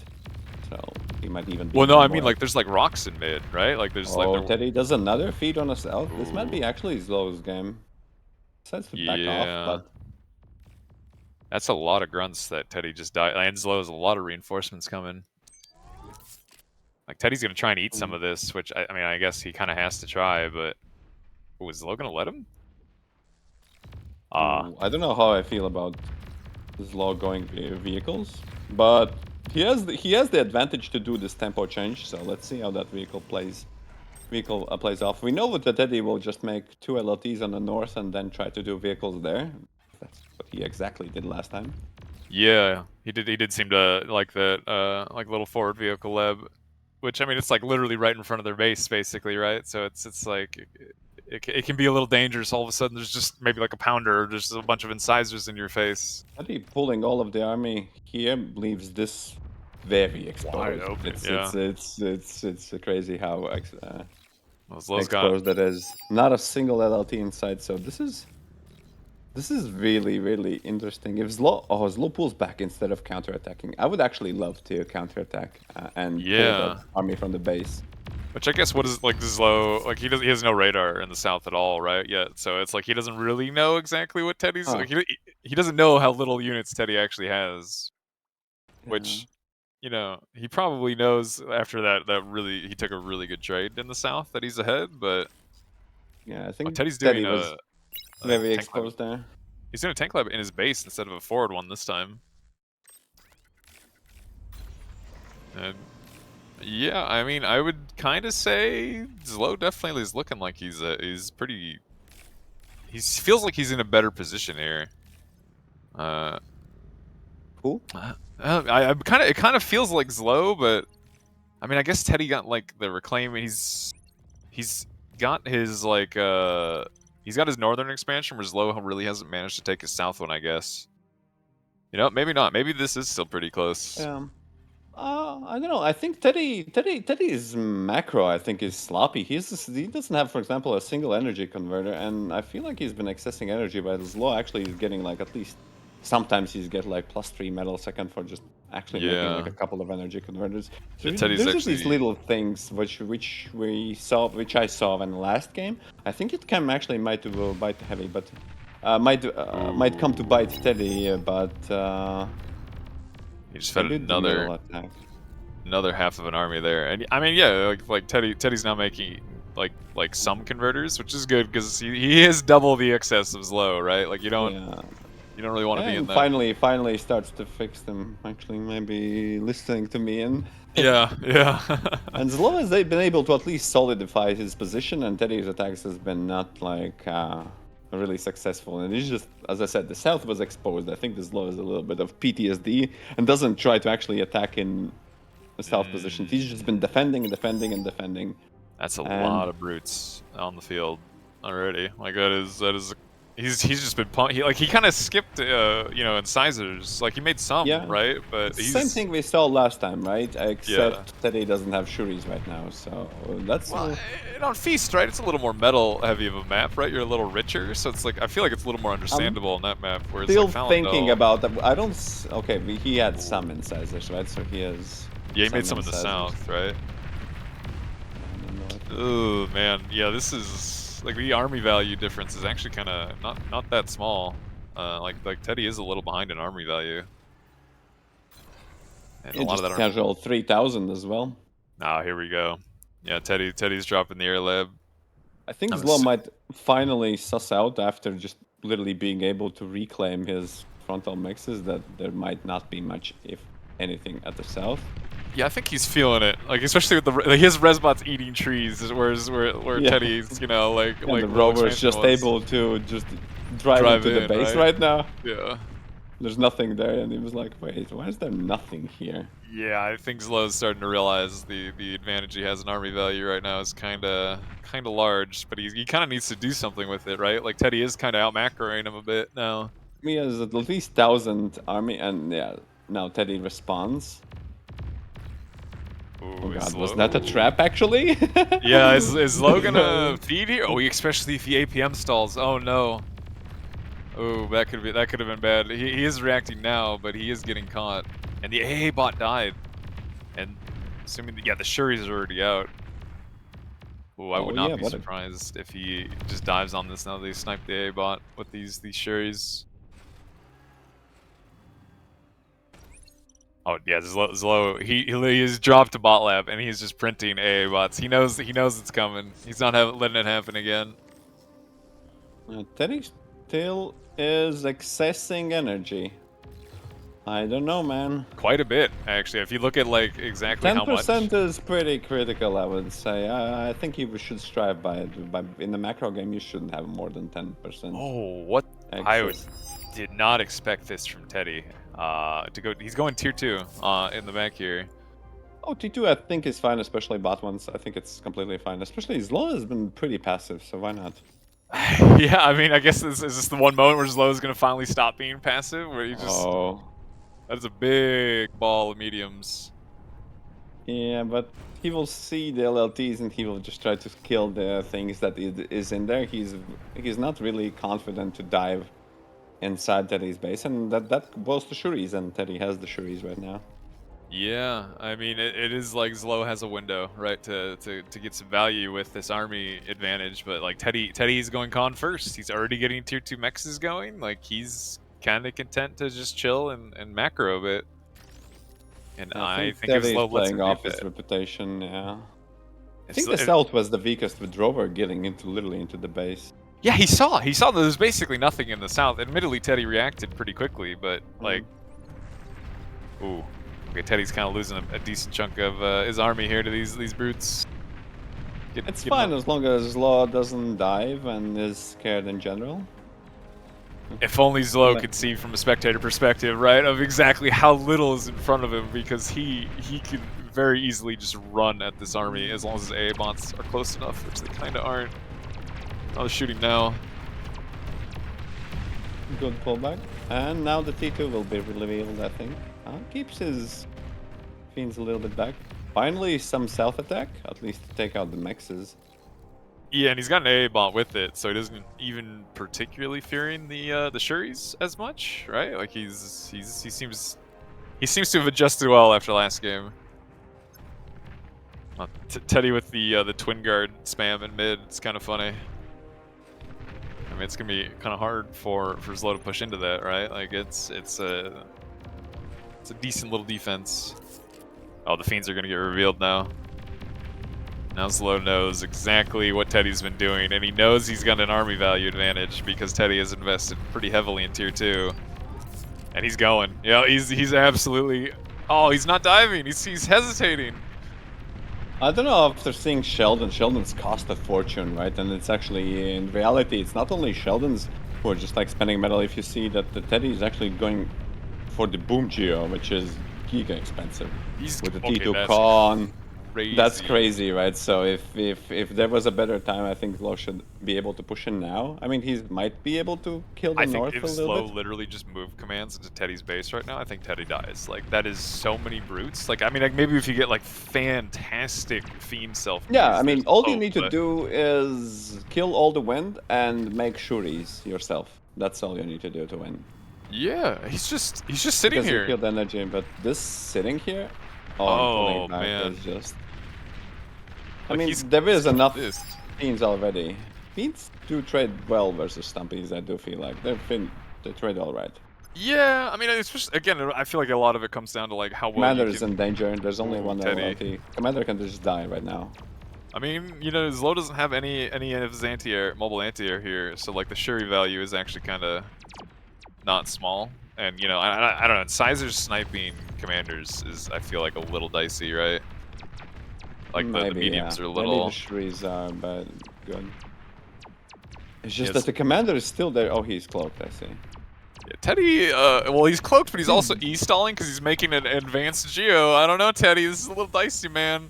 So he might even be. Well, no, I more mean like there's like rocks in mid, right? Like there's like Teddy does another feed on a south. This might be Ooh. actually ZLO's game. Decides to back Yeah. off, but that's a lot of grunts that Teddy just died. And ZLO has a lot of reinforcements coming. Like Teddy's gonna try and eat some of this, which I mean I guess he kind of has to try, but was ZLO gonna let him? I don't know how I feel about ZLO going vehicles, but he has the advantage to do this tempo change. So let's see how that vehicle plays off. We know that Teddy will just make 2 LLTs on the north and then try to do vehicles there. That's what he exactly did last time. Yeah, he did seem to like that like little forward vehicle lab, which I mean it's like literally right in front of their base basically, right? So it's like it can be a little dangerous. All of a sudden there's just maybe like a pounder or just a bunch of incisors in your face. Teddy pulling all of the army here leaves this very exposed. Wide open, It's crazy how Those exposed that is. Not a single LLT inside. So this is really interesting. If ZLO pulls back instead of counterattacking, I would actually love to counterattack and pull the army from the base. Which I guess what is like ZLO, like he has no radar in the south at all, right? Yet, so it's like he doesn't really know exactly what Teddy's like. He doesn't know how little units Teddy actually has, which you know he probably knows after that really he took a really good trade in the south that he's ahead. But yeah, I think Teddy's Teddy doing was very exposed there. He's doing a tank lab in his base instead of a forward one this time. And yeah, I mean, I would kind of say ZLO definitely is looking like he's pretty. He feels like he's in a better position here. Who? It kind of feels like ZLO, but I mean, I guess Teddy got like the reclaim. He's got his like he's got his northern expansion, where ZLO really hasn't managed to take his south one. I guess. You know, maybe not. Maybe this is still pretty close. I don't know. I think Teddy's macro, I think, is sloppy. He doesn't have, for example, a single energy converter, and I feel like he's been accessing energy, but ZLO actually is getting like at least sometimes he's get like +3 metal second for just actually making like a couple of energy converters. So there's just these little things which I saw in the last game. I think it can actually might bite heavy, but might come to bite Teddy, but. He just fed another Another half of an army there, and I mean, yeah, like Teddy's now making like some converters, which is good because he is double the excess of ZLO, right? Like you don't really want to be in And that. finally starts to fix them. Actually, maybe listening to me and Yeah. and ZLO has been able to at least solidify his position, and Teddy's attacks has been not like really successful. And he's just, as I said, the south was exposed. I think the ZLO is a little bit of PTSD and doesn't try to actually attack in the south position. He's just been defending and defending and defending. That's a lot of brutes on the field already. Like that is he's just been he kind of skipped incisors. Like he made some, right? But he's same thing we saw last time, right? Except that he doesn't have Shuris right now. So that's on Feast, right? It's a little more metal heavy of a map, right? You're a little richer, so it's like I feel like it's a little more understandable on that map. Where it's still like thinking about that. I don't. Okay, he had some incisors, right? So he has. Yeah, he made some in the south, right? Oh man, yeah, this is like the army value difference is actually kind of not that small. Like Teddy is a little behind in army value, and a lot of that casual 3,000 as well. Ah, here we go. Yeah, Teddy's dropping the air lab. I think ZLO might finally suss out after just literally being able to reclaim his frontal mixes that there might not be much, if anything, at the south. Yeah, I think he's feeling it. Like especially with his resbots eating trees, whereas where Teddy's, and the rover's just able to just drive into the base right now. Yeah. There's nothing there, and he was like, wait, why is there nothing here? Yeah, I think ZLO's starting to realize the advantage he has in army value right now is kind of large, but he kind of needs to do something with it, right? Like Teddy is kind of out macroing him a bit now. He has at least 1,000 army, and yeah, now Teddy responds. Ooh, oh god, was that a trap actually? Yeah, is ZLO gonna feed here? Oh, especially if the APM stalls. Oh no. Oh, that could have been bad. He is reacting now, but he is getting caught. And the AA bot died. And assuming that, the Shuris are already out. Oh, I would not be surprised if he just dives on this now that he sniped the AA bot with these Shuris. Oh yeah, ZLO. He has dropped a bot lab and he's just printing AA bots. He knows it's coming. He's not letting it happen again. Teddy still is accessing energy. I don't know, man. Quite a bit, actually. If you look at like exactly how much. 10% is pretty critical, I would say. I think you should strive by it. In the macro game, you shouldn't have more than 10%. Oh, what? Access. I did not expect this from Teddy. To go, he's going tier 2 in the back here. Oh, T2 I think is fine, especially bot ones. I think it's completely fine. Especially ZLO has been pretty passive, so why not? Yeah, I mean, I guess is this the one moment where ZLO is going to finally stop being passive? Where you just... Oh. That is a big ball of mediums. Yeah, but he will see the LLTs and he will just try to kill the things that is in there. He's not really confident to dive inside Teddy's base, and that goes to Shuris, and Teddy has the Shuris right now. Yeah, I mean, it is like ZLO has a window, right, to get some value with this army advantage, but like Teddy's going con first. He's already getting tier 2 mexes going. Like he's kind of content to just chill and macro a bit. And I think if ZLO playing off his reputation, yeah. I think the south was the weakest with Drover getting literally into the base. Yeah, he saw that there's basically nothing in the south. Admittedly, Teddy reacted pretty quickly, but like, ooh, okay, Teddy's kind of losing a decent chunk of his army here to these brutes. It's fine as long as ZLO doesn't dive and is scared in general. If only ZLO could see from a spectator perspective, right, of exactly how little is in front of him, because he could very easily just run at this army as long as his AA bots are close enough, which they kind of aren't. Oh, they're shooting now. Good pullback. And now the T2 will be revealed, I think. Keeps his fiends a little bit back. Finally, some self-attack, at least to take out the mexes. Yeah, and he's got an AA bot with it, so he doesn't even particularly fearing the Shuris as much, right? Like he seems to have adjusted well after last game. Teddy with the twin guard spam in mid, it's kind of funny. I mean, it's gonna be kind of hard for ZLO to push into that, right? Like it's a decent little defense. Oh, the Fiends are gonna get revealed now. Now ZLO knows exactly what Teddy's been doing, and he knows he's got an army value advantage because Teddy has invested pretty heavily in tier 2. And he's going. Yeah, he's absolutely... Oh, he's not diving. He's hesitating. I don't know after seeing Sheldon. Sheldon's cost a fortune, right? And it's actually, in reality, it's not only Sheldon's who are just like spending metal. If you see that the Teddy is actually going for the Boom Geo, which is giga expensive. He's with the okay, T2 that's con. crazy. That's crazy, right? So if there was a better time, I think ZLO should be able to push in now. I mean, he might be able to kill the I think north if a little ZLO bit. literally just move commands into Teddy's base right now, I think Teddy dies. Like, that is so many brutes. Like, I mean, like, maybe if you get, like, fantastic Fiend self. Yeah, I mean, all you need to do is kill all the wind and make Shuris yourself. That's all you need to do to win. Yeah, he's just sitting Because here. you killed energy, but this sitting here, I'm pulling back, man. is just. I Like, mean, he's- there is enough this. Fiends already. Fiends do trade well versus Stumpies. I do feel like they trade all right. Yeah, I mean, it's just, again, I feel like a lot of it comes down to like how well Commander you is can... in danger. There's only Ooh, one Teddy. LLT. Commander can just die right now. I mean, you know, ZLO doesn't have any of his anti-air, mobile anti-air here, so like the Shuri value is actually kind of not small. And you know, I don't know, Sizer's sniping commanders is, I feel like, a little dicey, right? Like the mediums are a little... Maybe the Shrees are bad, good. It's just Yes. that the commander is still there. Oh, he's cloaked, I see. Yeah, Teddy, well, he's cloaked, but he's also E-stalling because he's making an advanced Geo. I don't know, Teddy, this is a little dicey, man.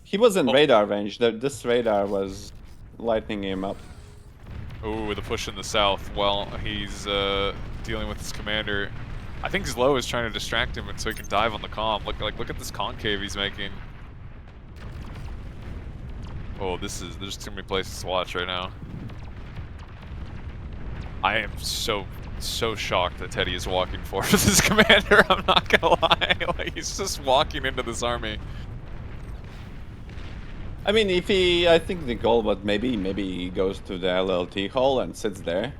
He was in radar range. This radar was lightening him up. Ooh, with a push in the south while he's dealing with his commander. I think ZLO is trying to distract him so he can dive on the comm. Look at this concave he's making. Oh, there's too many places to watch right now. I am so shocked that Teddy is walking forward with his commander. I'm not gonna lie. Like, he's just walking into this army. I mean, I think the goal, but maybe he goes to the LLT hole and sits there.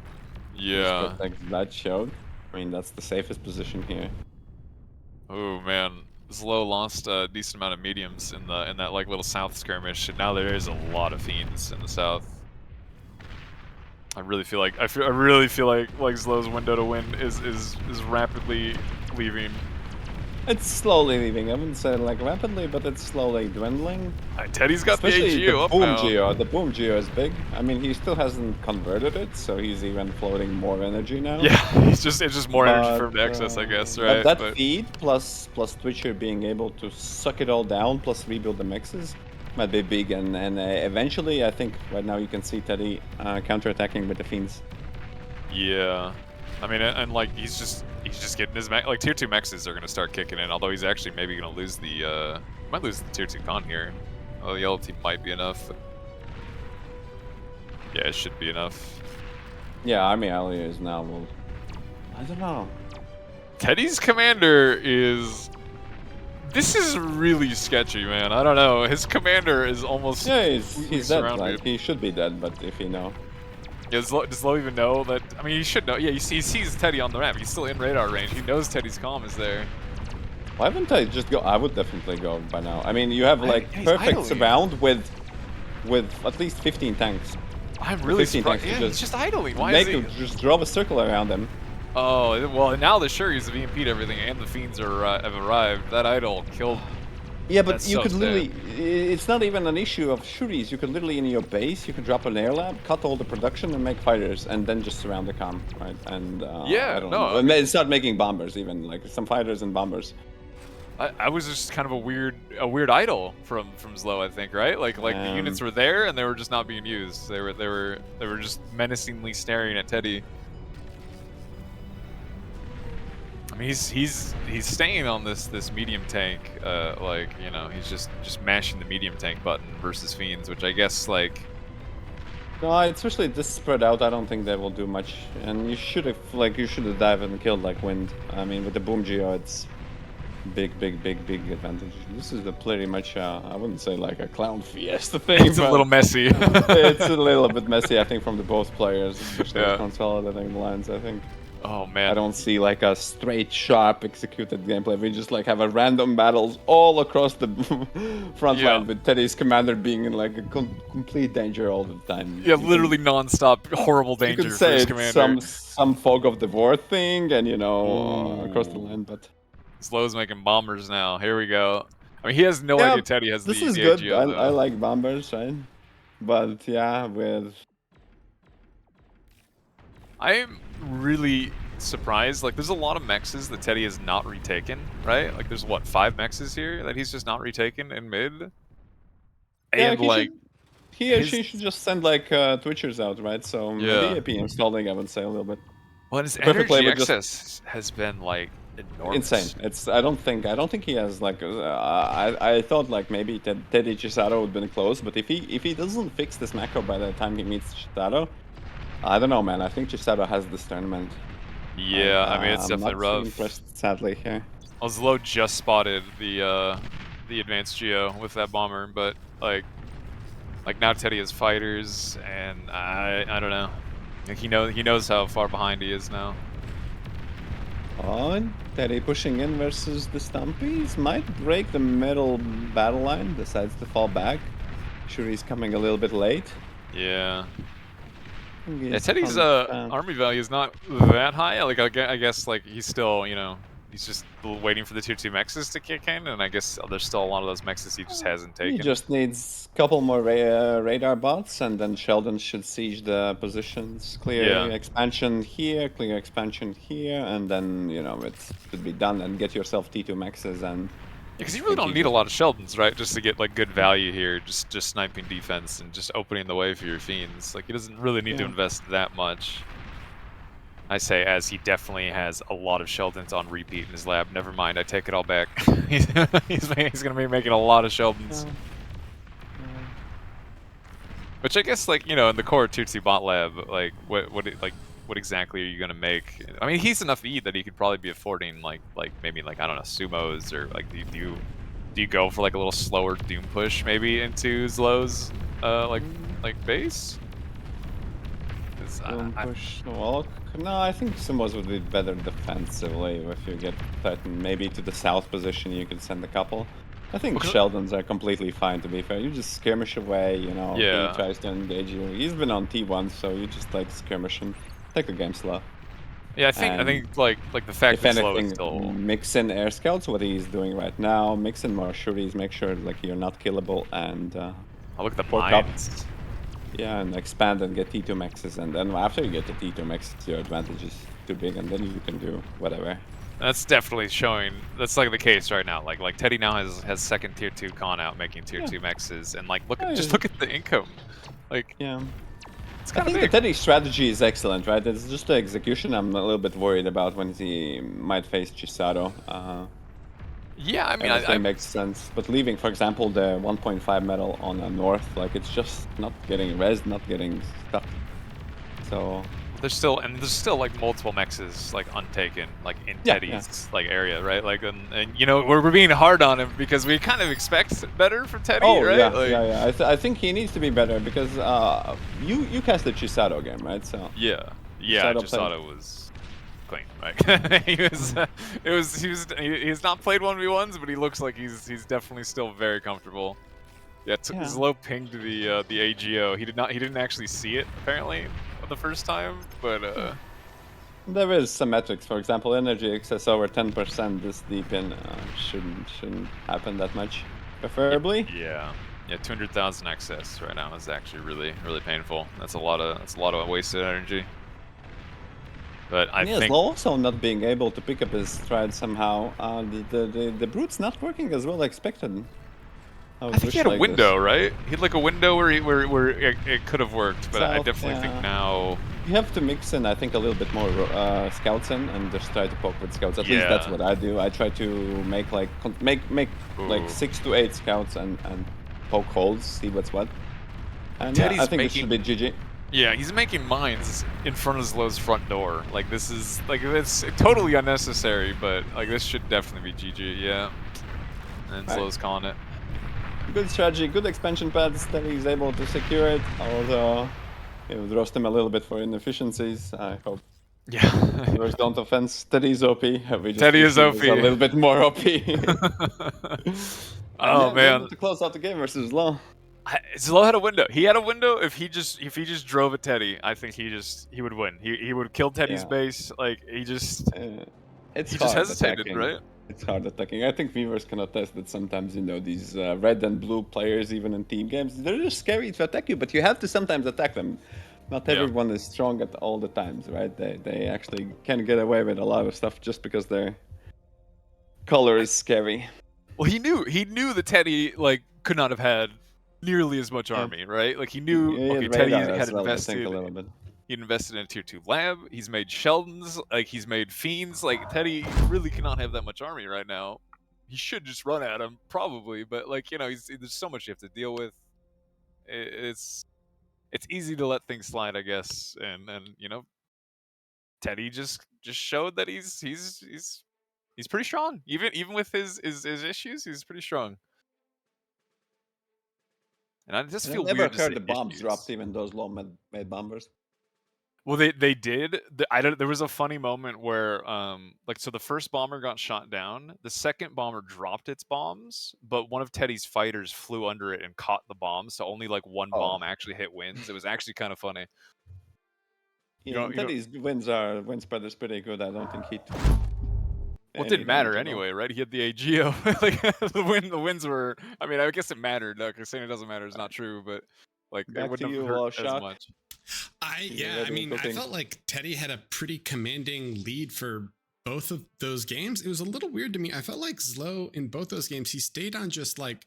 Yeah. Just like that showed. I mean, that's the safest position here. Oh man, ZLO lost a decent amount of mediums in that like little south skirmish, and now there is a lot of fiends in the south. I really feel like ZLO's window to win is rapidly leaving. It's slowly leaving. I wouldn't say like rapidly, but it's slowly dwindling. Teddy's got Especially the AGO the up Boom now. Geo. The Boom Geo is big. I mean, he still hasn't converted it, so he's even floating more energy now. Yeah, it's just more energy for him to access, I guess, right? But that feed plus Twitcher being able to suck it all down plus rebuild the mixes might be big, and eventually I think right now you can see Teddy counterattacking with the Fiends. Yeah, I mean, and like he's just getting his like tier 2 mexes are gonna start kicking in. Although he's actually maybe gonna lose the might lose the tier 2 con here. Oh, the yellow team might be enough. Yeah, it should be enough. Yeah, Army Ally is now. Well, I don't know. Teddy's commander is. This is really sketchy, man. I don't know. His commander is almost. Yeah, he's dead. surrounded. Like he should be dead, but if you know. Yeah, does ZLO even know that? I mean, he should know. Yeah, he sees Teddy on the ramp. He's still in radar range. He knows Teddy's comm is there. Why wouldn't I just go? I would definitely go by now. I mean, you have like he's perfect idling. surround with at least 15 tanks. I'm really 15 surprised. tanks, Yeah, just he's just idling. Why is he? Just draw a circle around them. Oh, well, now the Shuri's have EMP'd everything, and the Fiends have arrived. That idol killed. Yeah, but That's you so could sad. literally. It's not even an issue of Shuris. You could literally in your base, you could drop an air lab, cut all the production, and make fighters, and then just surround the comm, right? And Yeah, I don't no, know. I And then start making bombers, even like some fighters and bombers. I was just kind of a weird idol from ZLO, I think, right? Like the units were there and they were just not being used. They were just menacingly staring at Teddy. I mean, he's staying on this medium tank, like, you know, he's just mashing the medium tank button versus Fiends, which I guess like. No, especially this spread out, I don't think they will do much. And you should have dived and killed like Wind. I mean, with the Boom Geo, it's big advantage. This is pretty much, I wouldn't say like a clown fiesta thing. It's a little messy. It's a little bit messy, I think, from the both players, especially Yeah. consolidating the lines, I think. Oh I man. don't see like a straight, sharp executed gameplay. We just like have a random battles all across the front Yeah. line with Teddy's commander being in like a complete danger all the time. Yeah, literally non-stop horrible You danger could for say his it's commander. some fog of the war thing, and you know across the Ooh. line, but ZLO's making bombers now. Here we go. I mean, he has no yeah, idea Teddy has this the is good. AGO, I though. like bombers, right? But yeah, with I'm really surprised. Like, there's a lot of mexes that Teddy has not retaken, right? Like, there's what, 5 mexes here that he's just not retaken in mid? yeah, And like, he or his she should just send like Twitchers out, right? So maybe Yeah. AP installing, I would say a little bit. well, his Perfect play energy with just excess has been like enormous. insane. It's I don't think he has like I thought like maybe Teddy Chisato would have been close, but if he doesn't fix this macro by the time he meets Chisato, I don't know, man. I think Chisato has this tournament. Yeah, I mean, it's I'm definitely not too rough. impressed, sadly here. ZLO just spotted the advanced Geo with that bomber, but like now Teddy has fighters, and I don't know. Like he knows how far behind he is now. On Teddy pushing in versus the Stumpies might break the middle battle line. Decides to fall back. Sure, he's coming a little bit late. Yeah. Yeah, He's Teddy's on- army value is not that high. Like I guess like he's still, he's just waiting for the tier 2 mexes to kick in, and I guess there's still a lot of those mexes he just hasn't taken. He just needs a couple more radar bots, and then Sheldon should siege the positions. Clear expansion here, clear expansion here, and then it should be done. And get yourself T2 mexes and. Because you really don't need a lot of Sheldons, right? Just to get like good value here, just sniping defense and just opening the way for your fiends. Like he doesn't really need to invest that much. I say as he definitely has a lot of Sheldons on repeat in his lab. Never mind, I take it all back. he's gonna be making a lot of Sheldons. Which I guess, like, in the core Tootsie bot lab, like, what exactly are you gonna make? I mean, he's enough E that he could probably be affording, like maybe, like, I don't know, sumos, or like, do you go for like a little slower Doom push maybe into ZLO's like base? Push walk. No, I think sumos would be better defensively. If you get Titan maybe to the south position, you could send a couple. I think Sheldons are completely fine, to be fair. You just skirmish away, He tries to engage you. He's been on T1, so you just like skirmish him. Take the game slow. Yeah, I think like the fact that ZLO is still mix in air scouts, what he's doing right now. Mix in more shuris, make sure like you're not killable, and I look at the mines. Yeah, and expand and get T2 mexes, and then after you get the T2 mexes, your advantage is too big, and then you can do whatever. That's definitely showing. That's like the case right now. Like Teddy now has second tier 2 con out, making tier 2 mexes, and like just look at the income. Like it's I think the Teddy strategy is excellent, right? It's just the execution I'm a little bit worried about when he might face Chisato. Yeah, I mean, I makes sense. But leaving, for example, the 1.5 metal on the north, like it's just not getting res, not getting stuff. So there's still like multiple mexes like untaken, like in Teddy's like area, right? Like and we're being hard on him because we kind of expect better from Teddy, right? Yeah. I think he needs to be better because you cast the Chisato game, right? So yeah, Chisato was clean, right? He's not played 1v1s, but he looks like he's definitely still very comfortable. Yeah, ZLO pinged the AGO. He didn't actually see it apparently the first time, but there is some metrics. For example, energy excess over 10% this deep in shouldn't happen that much, preferably. Yeah, 200,000 excess right now is actually really painful. That's a lot of wasted energy. But I think also not being able to pick up his stride somehow. The brute's not working as well expected. I think he had a window, right? He had like a window where it could have worked, but I definitely think now you have to mix in, I think, a little bit more scouts in, and just try to poke with scouts. At least that's what I do. I try to make like 6 to 8 scouts and poke holes, see what's what. And I think it should be GG. Yeah, he's making mines in front of ZLO's front door. Like this is it's totally unnecessary, but like this should definitely be GG. Yeah, and ZLO's calling it. Good strategy, good expansion pads that he's able to secure it, although it would roast him a little bit for inefficiencies. I hope Yeah. Viewers don't offense. Teddy's OP. We just Teddy is wish he was OP. a little bit more OP. Oh yeah, man. able to close out the game versus ZLO. ZLO had a window. He had a window. If he just drove at Teddy, I think he would win. He would kill Teddy's Yeah. base. Like he just It's he hard just hesitated, attacking. right? It's hard attacking. I think viewers can attest that sometimes, you know, these red and blue players, even in team games, they're just scary to attack you, but you have to sometimes attack them. Not Yeah. everyone is strong at all the times, right? They actually can get away with a lot of stuff just because their color is scary. Well, he knew that Teddy like could not have had nearly as much Yeah. army, right? Like he knew Yeah, okay, radar Teddy as had well, I invested. think, a little bit. He'd invested in a tier 2 lab. He's made Sheldons. Like he's made Fiends. Like Teddy really cannot have that much army right now. He should just run at him, probably. But like you know, there's so much you have to deal with. It's easy to let things slide, I guess. And you know, Teddy just showed that he's pretty strong. Even with his issues, he's pretty strong. And I just And feel I never weird to heard say the bombs issues. dropped, even those low made bombers. Well, they did. There was a funny moment where, like, so the first bomber got shot down. The second bomber dropped its bombs, but one of Teddy's fighters flew under it and caught the bomb. So only like one bomb actually hit wins. It was actually kind of funny. Yeah, Teddy's win spread is pretty good. I don't think he. Well, it didn't matter anyway, right? He had the AGO. Like the wins were. I mean, I guess it mattered. Like saying it doesn't matter is not true, but like it Back to wouldn't have you, hurt as Shock. much. I mean, I felt like Teddy had a pretty commanding lead for both of those games. It was a little weird to me. I felt like ZLO in both those games, he stayed on just like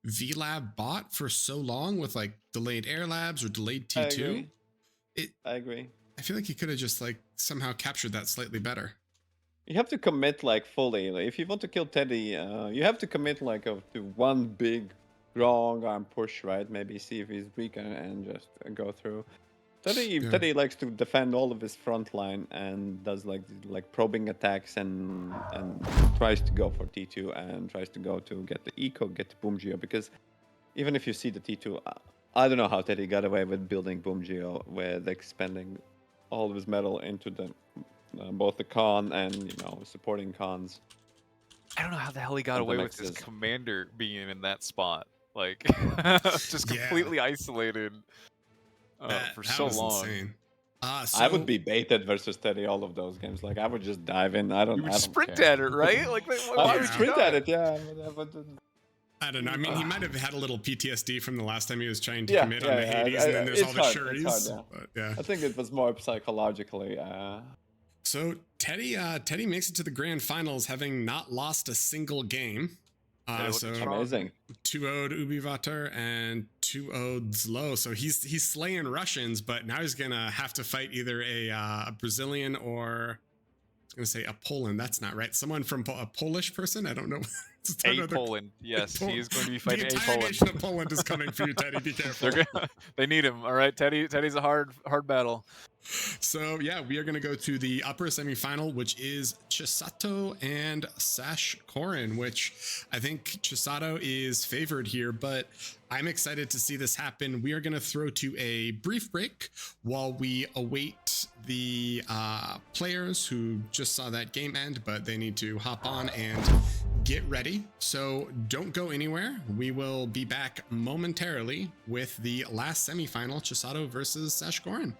VLab bot for so long with like delayed air labs or delayed T2. I agree. I feel like he could have just like somehow captured that slightly better. You have to commit like fully. Like, if you want to kill Teddy, you have to commit like to one big long arm push, right? Maybe see if he's weak and just go through. Teddy likes to defend all of his front line and does like probing attacks and tries to go for T2 and tries to go to get the eco, get the Boom Geo, because even if you see the T2, I don't know how Teddy got away with building Boom Geo with expending all of his metal into the both the con and, you know, supporting cons. I don't know how the hell he got away with his commander being in that spot, like just completely isolated for so long. Insane. I would be baited versus Teddy all of those games. Like I would just dive in. You would sprint at it, right? Like I would sprint at it. Yeah. I don't know. I mean, he might have had a little PTSD from the last time he was trying to commit on the Hades, and then there's all the Seriers. I think it was more psychologically. So Teddy makes it to the grand finals, having not lost a single game. So amazing. 2-0'd Ubivator and 2-0'd ZLO. So he's slaying Russians, but now he's gonna have to fight either a Brazilian or I was gonna say a Poland. That's not right. Someone from a Polish person. I don't know. Poland. Yes, he is going to be fighting the a entire Poland. nation of Poland is coming for you, Teddy. Be careful. They need him. All right, Teddy's a hard battle. So yeah, we are going to go to the upper semifinal, which is Chisato and Sashkorin, which I think Chisato is favored here, but I'm excited to see this happen. We are going to throw to a brief break while we await the players who just saw that game end, but they need to hop on and get ready. So don't go anywhere. We will be back momentarily with the last semifinal, Chisato versus Sashkorin.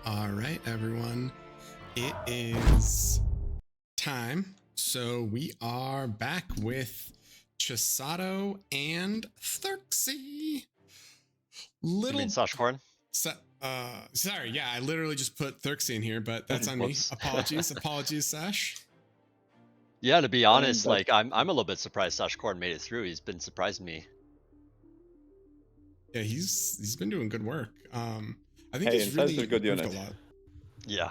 All right, everyone. It is time. So we are back with Chisato and therxyy. You mean Sashkorin? Sorry, yeah, I literally just put therxyy in here, but that's on me. Whoops. Apologies, Sash. Yeah, to be honest, but- like I'm a little bit surprised Sashkorin made it through. He's been surprising me. Yeah, he's been doing good work. I think Hey, he's Inside's really a good improved unit. a lot. Yeah.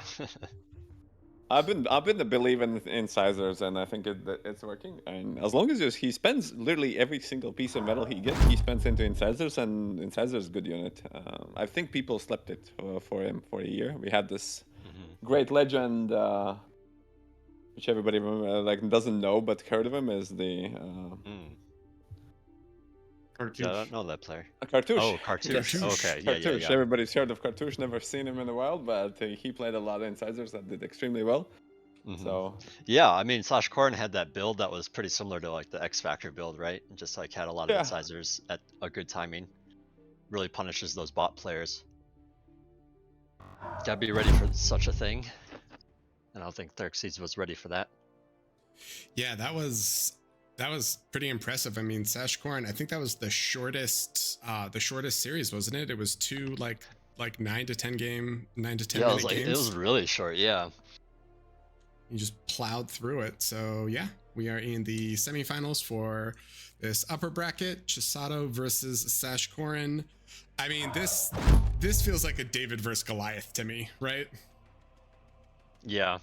I've been a believer in incisors, and I think it's working. And as long as he spends literally every single piece of metal he gets, he spends into incisors, and incisors is a good unit. I think people slept it for him for a year. We had this great legend, which everybody like doesn't know but heard of him, is the Cartouche. Yeah, I don't know that player. Cartouche. Oh, Cartouche. Cartouche. Okay, yeah, yeah, Cartouche. yeah. Everybody's heard of Cartouche. Never seen him in the wild, but he played a lot of incisors that did extremely well. So Yeah, I mean, Sashkorin had that build that was pretty similar to like the X Factor build, right? And just like had a lot of Yeah. incisors at a good timing. Really punishes those bot players. Gotta be ready for such a thing. And I don't think therxyy was ready for that. Yeah, that was pretty impressive. I mean, Sashkorin, I think that was the shortest series, wasn't it? It was two like 9 to 10 minute games. It was really short, yeah. You just plowed through it. So yeah, we are in the semifinals for this upper bracket, Chisato versus Sashkorin. I mean, this feels like a David versus Goliath to me, right? Yeah.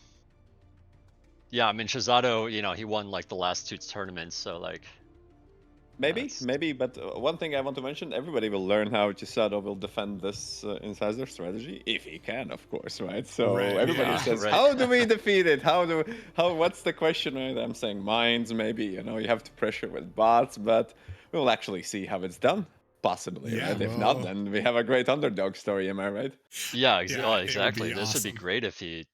Yeah, I mean, Chisato, you know, he won like the last two tournaments, so like... maybe, but one thing I want to mention, everybody will learn how Chisato will defend this incisor strategy, if he can, of course, right? So Right, everybody yeah, says, right. how do we defeat it? What's the question, right? I'm saying mines, maybe, you have to pressure with bots, but we'll actually see how it's done. Possibly, Yeah, right? If well- not, then we have a great underdog story, am I right? Yeah, Yeah, it would exactly. be This would be awesome. great if if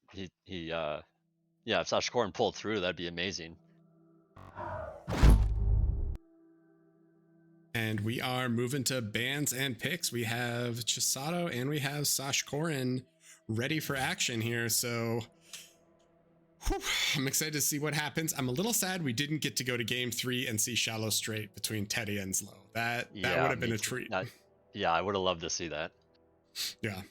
Sashkorin pulled through, that'd be amazing. And we are moving to bans and picks. We have Chisato and we have Sashkorin ready for action here. So I'm excited to see what happens. I'm a little sad we didn't get to go to game 3 and see shallow straight between Teddy and ZLO. That Yeah, would have been me a too. treat. Yeah, I would have loved to see that. Yeah.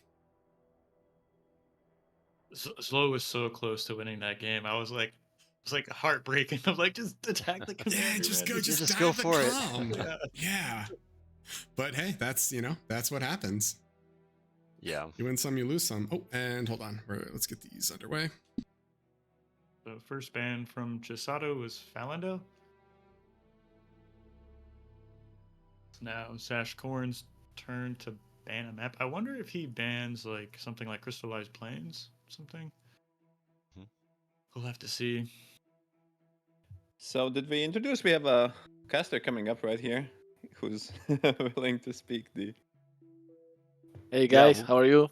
ZLO was so close to winning that game. It's like heartbreaking. I'm like, just attack the commander. Yeah, just man. go, just just dive go the for it. calm. Yeah. Yeah. But hey, that's what happens. Yeah. You win some, you lose some. Oh, and hold on. Let's get these underway. The first ban from Chisato was Falando. It's now Sashkorin's turn to ban a map. I wonder if he bans like something like Crystallized Plains, something. We'll have to see. So did we introduce, we have a caster coming up right here, who's willing to speak the... Hey guys, w- how are you?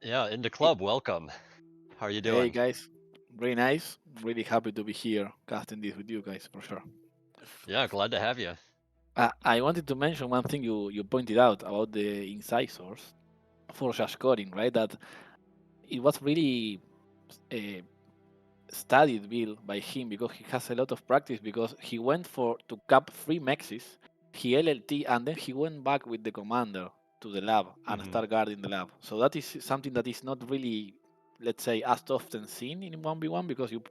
Yeah, in the club, welcome. How are you doing? Hey guys, very nice. Really happy to be here casting this with you guys for sure. Yeah, glad to have you. I wanted to mention one thing you pointed out about the incisors for Sashkorin, right? That it was really studied build by him because he has a lot of practice because he went to cap 3 mexes, he LLT, and then he went back with the commander to the lab and start guarding the lab. So that is something that is not really, let's say, as often seen in 1v1 because you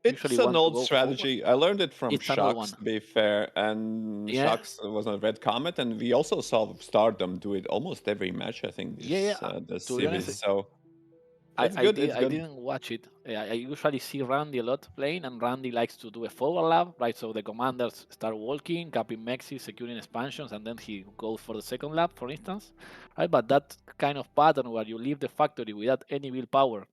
It's usually an want to old go strategy. forward. I learned it from It's an old Shocks, one. to be fair, and Yeah. Shocks was on Red Comet, and we also saw Stardom do it almost every match, I think, this, Yeah, this to be series. honest, So it's good. It's I good. didn't watch it. I usually see Randy a lot playing, and Randy likes to do a forward lap, right? So the commanders start walking, capping mexes, securing expansions, and then he goes for the second lap, for instance, right? But that kind of pattern where you leave the factory without any willpower,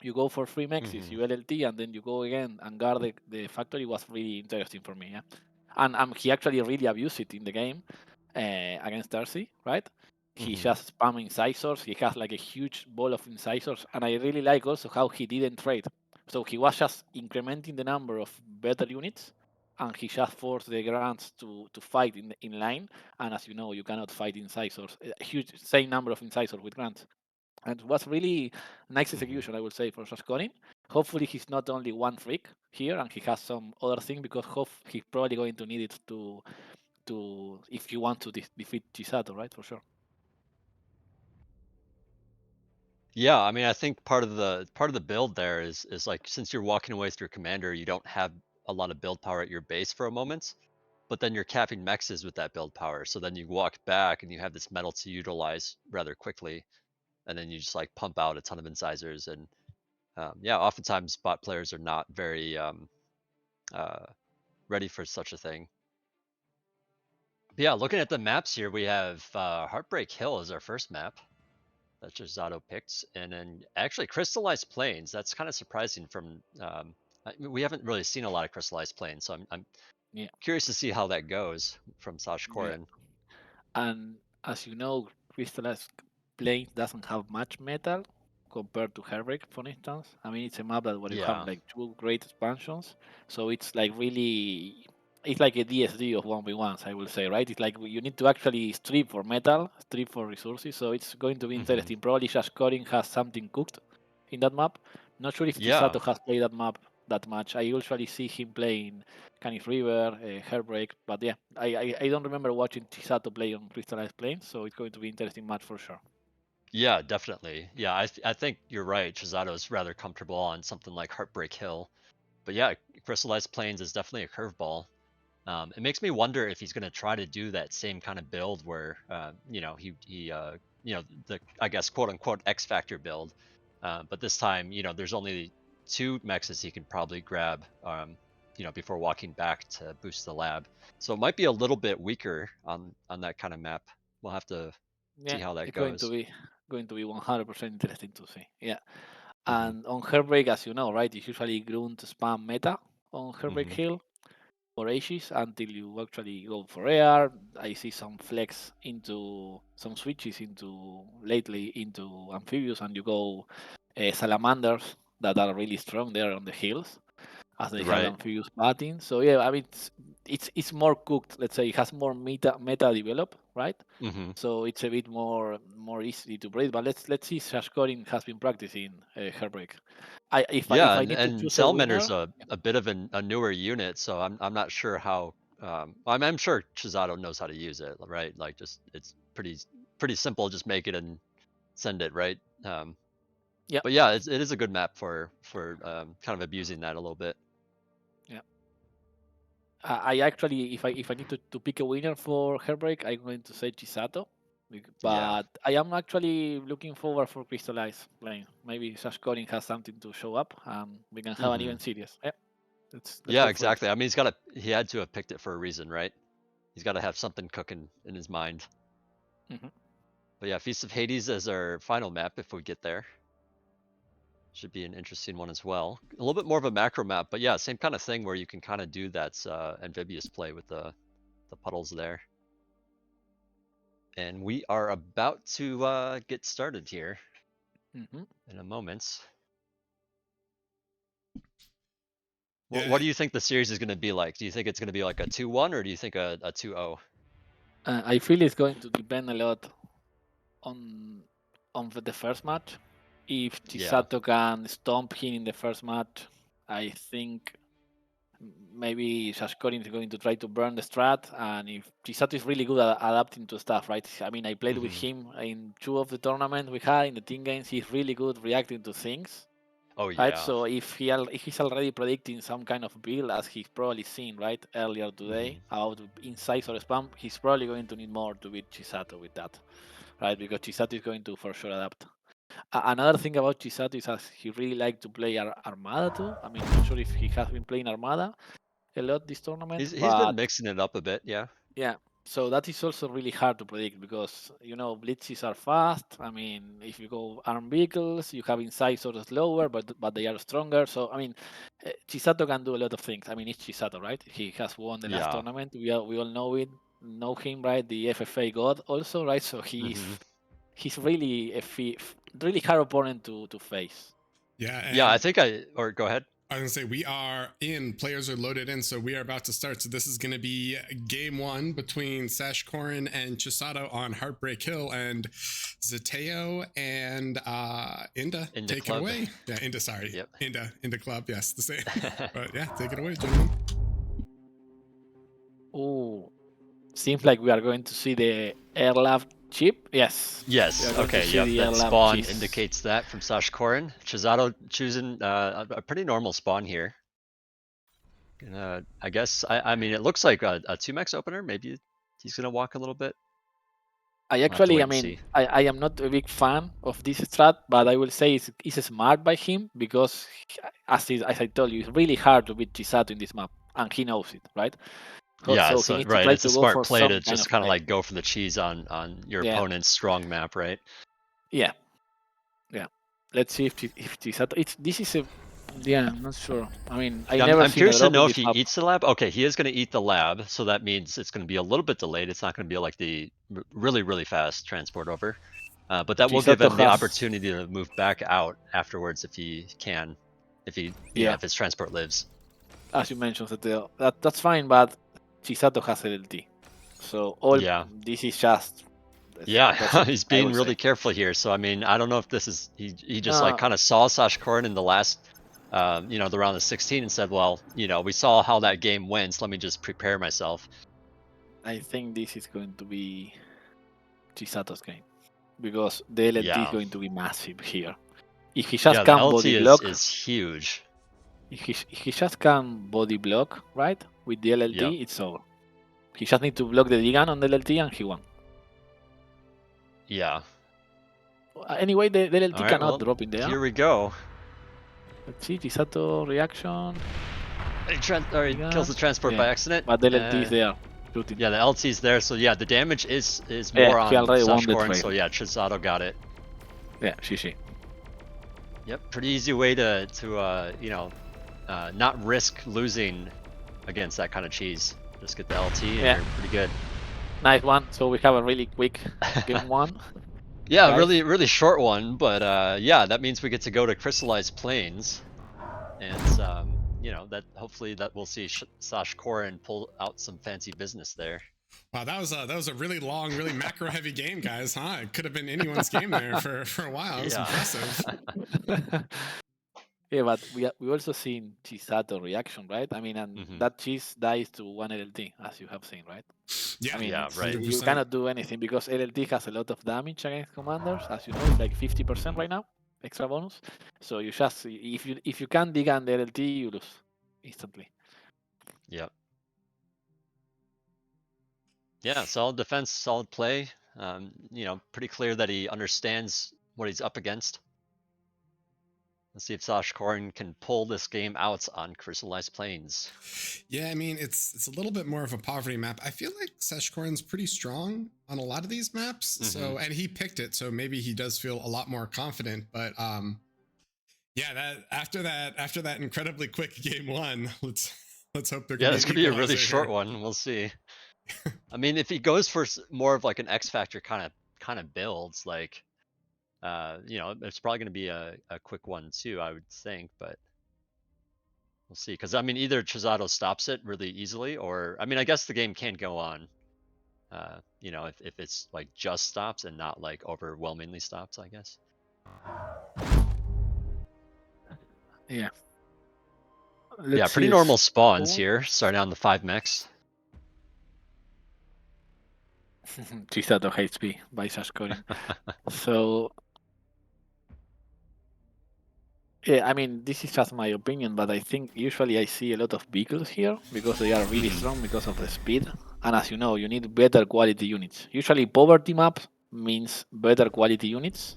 you go for 3 mexes, you LLT, and then you go again and guard the factory was really interesting for me, yeah. And he actually really abused it in the game against therxyy, right? He just spam incisors. He has like a huge ball of incisors, and I really like also how he didn't trade. So he was just incrementing the number of better units, and he just forced the grants to fight in line. And as you know, you cannot fight incisors. A huge same number of incisors with grants. And it was really nice execution, I would say, for Sashkorin. Hopefully, he's not only one freak here, and he has some other thing because he's probably going to need it to if he wants to defeat Chisato, right? For sure. Yeah, I mean, I think part of the build there is like, since you're walking away with your commander, you don't have a lot of build power at your base for a moment, but then you're capping mexes with that build power. So then you walk back and you have this metal to utilize rather quickly, and then you just like pump out a ton of incisors. And yeah, oftentimes bot players are not very ready for such a thing. But yeah, looking at the maps here, we have Heartbreak Hill as our first map that Chisato picked, and then actually Crystallized Plains. That's kind of surprising from we haven't really seen a lot of Crystallized Plains, so I'm Yeah. curious to see how that goes from Sashkorin. And as you know, Crystallized Plains doesn't have much metal compared to Heartbreak, for instance. I mean, it's a map that where you have Yeah. like 2 great expansions, so it's like really, it's like a DSD of 1v1s, I will say, right? It's like you need to actually strip for metal, strip for resources, so it's going to be interesting. Probably Sashkorin has something cooked in that map. Not sure if Yeah. Chisato has played that map that much. I usually see him playing Canis River, Hairbreak, but yeah, I don't remember watching Chisato play on Crystallized Plains, so it's going to be interesting match for sure. Yeah, definitely. Yeah, I think you're right. Chisato is rather comfortable on something like Heartbreak Hill, but yeah, Crystallized Plains is definitely a curveball. It makes me wonder if he's going to try to do that same kind of build where, you know, he you know, the, I guess, quote unquote X Factor build. But this time, you know, there's only 2 mexes he can probably grab, you know, before walking back to boost the lab. So it might be a little bit weaker on that kind of map. We'll have to see Yeah, how that it's goes. going to be 100% interesting to see. Yeah, Mm-hmm. and on Hairbreak, as you know, right, it's usually Grunt spam meta on Hairbreak Mm-hmm. Hill for ages until you actually go for air. I see some flex into some switches into lately into amphibious, and you go salamanders that are really strong there on the hills as they have Right. amphibious batting. So yeah, I mean it's more cooked. Let's say it has more meta develop, right? Mm-hmm. So it's a bit more easy to break. But let's see. Sashkorin has been practicing Hairbreak. If Yeah, I need to and choose a Salamander's winner, a bit of a newer unit, so I'm not sure how. I'm sure Chisato knows how to use it, right? Like, just it's pretty simple. Just make it and send it, right? yeah, But yeah, it is a good map for kind of abusing that a little bit. yeah. I actually, if I need to pick a winner for Hairbreak, I'm going to say Chisato. Yeah. But I am actually looking forward for Crystallized playing. Maybe Sashkorin has something to show up, and we can have an Mm-hmm. even series. Yeah, let's Yeah, hope for it. exactly. I mean, he had to have picked it for a reason, right? He's got to have something cooking in his mind. Hmm. But yeah, Feast of Hades as our final map if we get there. Should be an interesting one as well. A little bit more of a macro map, but yeah, same kind of thing where you can kind of do that amphibious play with the puddles there. And we are about to get started here Hmm. in a moment. Yeah. What do you think the series is going to be like? Do you think it's going to be like a 2-1 or do you think a 2-0? I feel it's going to depend a lot on the first match. If Yeah. Chisato can stomp him in the first match, I think maybe Sashkorin is going to try to burn the strat. And if Chisato is really good at adapting to stuff, right? I mean, I played with him in 2 of the tournaments we had in the team games. He's really good reacting to things. Oh Right, yeah. so if he's already predicting some kind of build, as he's probably seen right earlier today about insights or spam, he's probably going to need more to beat Chisato with that, right? Because Chisato is going to for sure adapt. Another thing about Chisato is that he really likes to play Armada too. I mean, not sure if he has been playing Armada a lot this tournament, He's been but mixing it up a bit, yeah. yeah. So that is also really hard to predict because blitzes are fast. I mean, if you go armed vehicles, you have insights sort of slower, but they are stronger. So I mean, Chisato can do a lot of things. I mean, it's Chisato, right? He has won the last Yeah. tournament. We all know him, right? The FFA god also, right? So he's really really hard opponent to face. Yeah, Yeah, I and think or go ahead. I was gonna say we are in. Players are loaded in, so we are about to start. So this is gonna be game one between Sashkorin and Chisato on Heartbreak Hill, and ZLO and Inda. Take Club. it away. Yeah, Inda. Sorry, Yep. Inda Club. Yes, the same. But yeah, take it away, gentlemen. Oh, seems like we are going to see the air lab chip. Yes. Yes. We are going to Okay. see Yep. the That air lab spawn cheese. indicates that from Sashkorin. Chisato choosing a pretty normal spawn here. I guess. I mean, it looks like a 2-max opener. Maybe he's gonna walk a little bit. I have to actually, wait I and mean, see. I am not a big fan of this strat, but I will say it's smart by him because, as I told you, it's really hard to beat Chisato in this map, and he knows it, right? Yeah. So he So needs to right, try it's to a go smart for play some to kind just of kind of play. like go for the cheese on your Yeah. opponent's strong map, right? Yeah. Let's see if Chisato. This is a. Yeah, I'm not sure. I mean, I Yeah, never I'm seen a curious to drop in know this if he map. eats the lab. Okay, he is going to eat the lab, so that means it's going to be a little bit delayed. It's not going to be like the really fast transport over. But that will give Chisato him the has- opportunity to move back out afterwards if he can, if his transport lives. As you mentioned, that's fine, but Chisato has LLT, so all Yeah. this is just. Yeah, that's it, he's I being would really say. careful here. So I mean, I don't know if this is he just No. like kind of saw Sashkorin in the last, the round of 16 and said, well, we saw how that game went. So let me just prepare myself. I think this is going to be Chisato's game because the LLT is Yeah. going to be massive here. If he just Yeah, the can LT body block, is huge. if he just can body block right with the LLT, Yep. it's over. He just need to block the D-gun on the LLT and he won. Yeah. Anyway, the LLT All right, cannot well, drop in there. here we go. Let's see, Chisato reaction. He kills the transport by accident. But the LLT is there. Shooting. Yeah, the LT's there, so yeah, the damage is more on he already won the Sashkorin, trade. so yeah, Chisato got it. Yeah, GG. Yep, pretty easy way to not risk losing against that kind of cheese. Just get the LT and you're pretty good. Nice one. So we have a really quick game one. Yeah, guys. really short one, but yeah, that means we get to go to Crystallized Plains, and that hopefully that we'll see Sashkorin pull out some fancy business there. Wow, that was a really long, really macro heavy game, guys. Huh? It could have been anyone's game there for a while. It was impressive. Yeah, but we also seen Chisato reaction, right? I mean, and that cheese dies to one LLT, as you have seen, right? Yeah, I mean, right. You cannot do anything because LLT has a lot of damage against commanders, as you know, it's like 50% right now, extra bonus. So you just if you can't dig on the LLT, you lose instantly. Yep. Yeah, solid defense, solid play. Pretty clear that he understands what he's up against. Let's see if Sashkorin can pull this game out on Crystallized Plains. Yeah, I mean, it's a little bit more of a poverty map. I feel like Sashkorin's pretty strong on a lot of these maps. So, and he picked it, so maybe he does feel a lot more confident. But yeah, that after that incredibly quick game one, let's hope they're this could be a really short one. We'll see. I mean, if he goes for more of like an X Factor kind of builds, like it's probably going to be a quick one too, I would think, but we'll see. Because I mean, either Chisato stops it really easily, or I mean, I guess the game can go on. If it's like just stops and not like overwhelmingly stops, I guess. Yeah. Pretty normal spawns here, starting on the 5-max. Chisato HP by Sashkorin. So yeah, I mean, this is just my opinion, but I think usually I see a lot of vehicles here because they are really strong because of the speed. And as you know, you need better quality units. Usually poverty map means better quality units.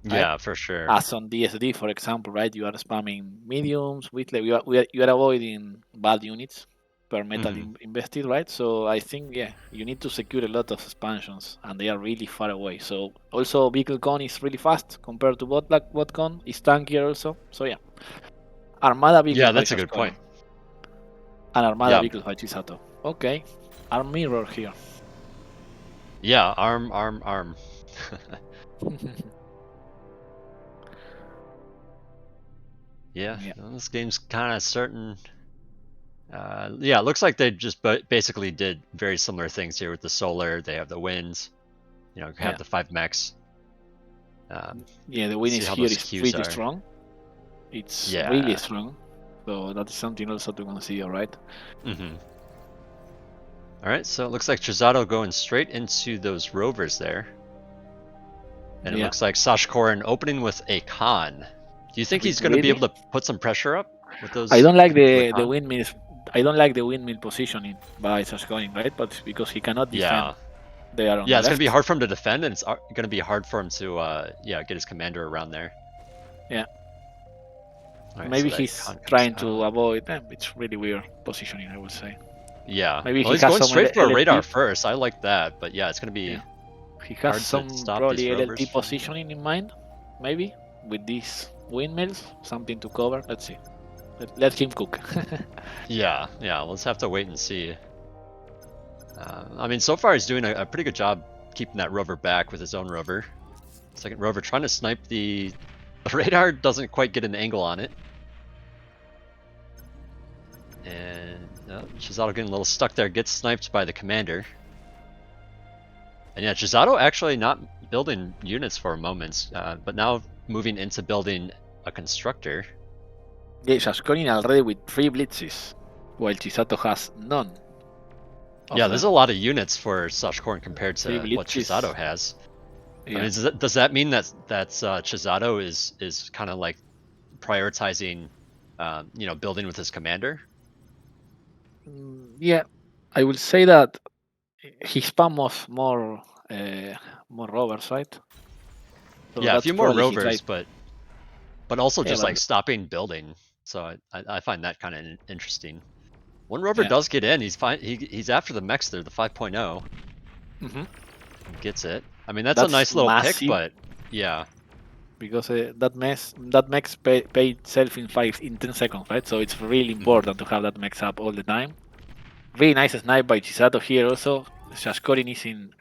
Right? Yeah, for sure. As on DSD, for example, right? You are spamming mediums, with you are avoiding bad units per metal invested, right? So I think, you need to secure a lot of expansions, and they are really far away. So also vehicle con is really fast compared to bot con is tankier also. So yeah, Armada vehicle. Yeah, that's a good point. And Armada vehicle by Chisato. Okay, arm mirror here. Yeah, arm. Yeah, Yeah. well, this game's kind of starting. Yeah, it looks like they just basically did very similar things here with the solar. They have the winds, you know, have Yeah. the 5 mechs. Yeah, the win see is how here those is queues pretty are. strong. It's Yeah. really strong. So that is something also to consider, right? Mm-hmm. All right, so it looks like Chisato going straight into those rovers there. And it Yeah. looks like Sashkorin opening with a con. Do you think he's going to be Really? able to put some pressure up with those? I don't like with the con? windmills. I don't like the windmill positioning by Sashkorin, right? But it's because he cannot defend. Yeah. They are on Yeah, the it's going to be left. hard for him to defend, and it's going to be hard for him to, yeah, get his commander around there. Yeah. All right, Maybe so that he's con comes trying to out. avoid them. It's really weird positioning, I would say. Yeah. Maybe Well, he he's has going some straight for a radar LLT. first. I like that, but yeah, it's going to be Yeah. He has hard to some stop probably these rovers. LLT positioning in mind, maybe with these windmills, something to cover. Let's see. Let him cook. Yeah, let's have to wait and see. I mean, so far he's doing a pretty good job keeping that rover back with his own rover. Second rover trying to snipe the radar, doesn't quite get an angle on it. And Chisato getting a little stuck there, gets sniped by the commander. And yeah, Chisato actually not building units for a moment, but now moving into building a constructor. Yeah, Sashkorin already with 3 blitzes, while Chisato has none. Yeah, there's a lot of units for Sashkorin compared to 3 what blitzes. Chisato has. Yeah. I mean, does that mean that Chisato is kind of like prioritizing, you know, building with his commander? Yeah, I will say that he spams more rovers, right? So Yeah, a that's few more probably he rovers, tried. but also Yeah, just but like stopping building. So I find that kind of interesting. One rover yeah. does get in. He's fine. He's after the mechs there, the 5.0. Mhm. Gets it. I mean, that's a That's nice little pick, massive. but yeah. Because that mechs pay itself in 10 seconds, right? So it's really important to have that mechs up all the time. Really nice snipe by Chisato here also. Sashkorin is in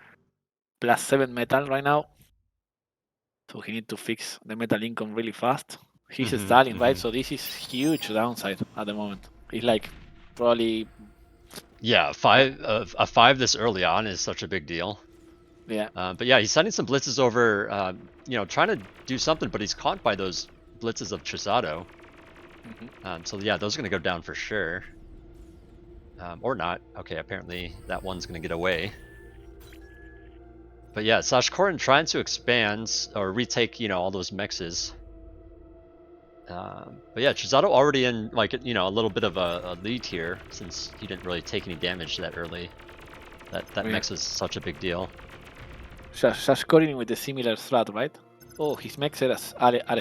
+7 metal right now. So he need to fix the metal income really fast. He's stalling, right? So this is huge downside at the moment. It's like probably Yeah, a 5 this early on is such a big deal. yeah. But yeah, he's sending some blitzes over, you know, trying to do something, but he's caught by those blitzes of Chisato. So yeah, those are going to go down for sure. Or not. Okay, apparently that one's going to get away. But yeah, Sashkorin trying to expand or retake, you know, all those mexes. But yeah, Chisato already in, like, you know, a little bit of a lead here since he didn't really take any damage that early. That mex was such a big deal. Sashkorin with a similar strat, right? Oh, his mechs are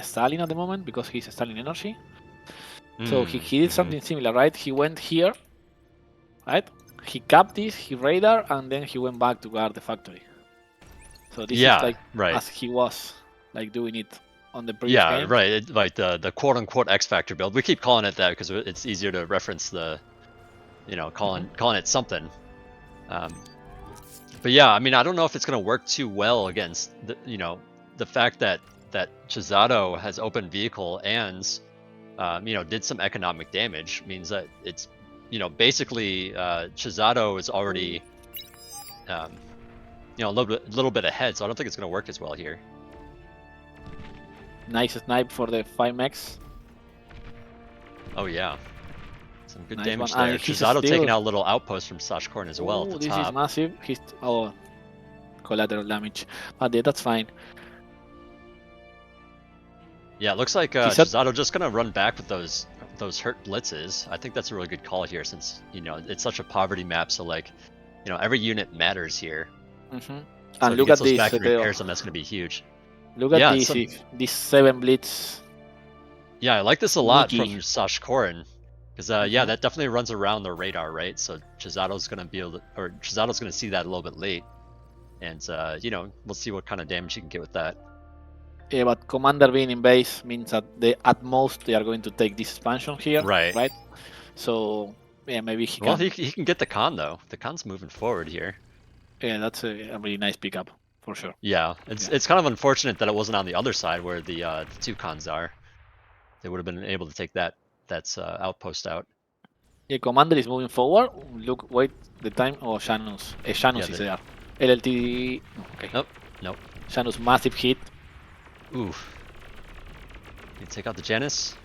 stalling at the moment because he's stalling energy. So he did something similar, right? He went here, right? He capped this, he radar, and then he went back to guard the factory. So this is like as he was like doing it on the previous game. Yeah, right. Like the quote unquote X Factor build. We keep calling it that because it's easier to reference the, you know, calling it something. But yeah, I mean, I don't know if it's going to work too well against the, you know, the fact that Chisato has open vehicle and, you know, did some economic damage means that it's, you know, basically Chisato is already, you know, a little bit ahead. So I don't think it's going to work as well here. Nice snipe for the 5 mechs. Oh yeah, some good Nice damage one. there. Chisato taking out a little outpost from Sashkorin as well. At the this top. is massive. He's collateral damage, but yeah, that's fine. Yeah, it looks like Chisato just gonna run back with those hurt blitzes. I think that's a really good call here since, you know, it's such a poverty map. So like, you know, every unit matters here. So and look at this. Back and repairs them, that's gonna be huge. Look at this. This 7 blitz. Yeah, I like this a lot from Sashkorin. Because yeah, that definitely runs around the radar, right? So Chisato's gonna be able to, or Chisato's gonna see that a little bit late, and you know, we'll see what kind of damage he can get with that. Yeah, but commander being in base means that at most they are going to take this expansion here, right? So yeah, maybe he can. Well, he can get the con though. The con's moving forward here. Yeah, that's a really nice pickup for sure. Yeah, it's kind of unfortunate that it wasn't on the other side where the 2 cons are. they would have been able to take that's outpost out. The commander is moving forward. Look, wait the time. Oh, Janus. Janus Yeah, is the- there. LLT. Okay. Nope, nope. Janus massive hit. Ooh. You take out the Janus.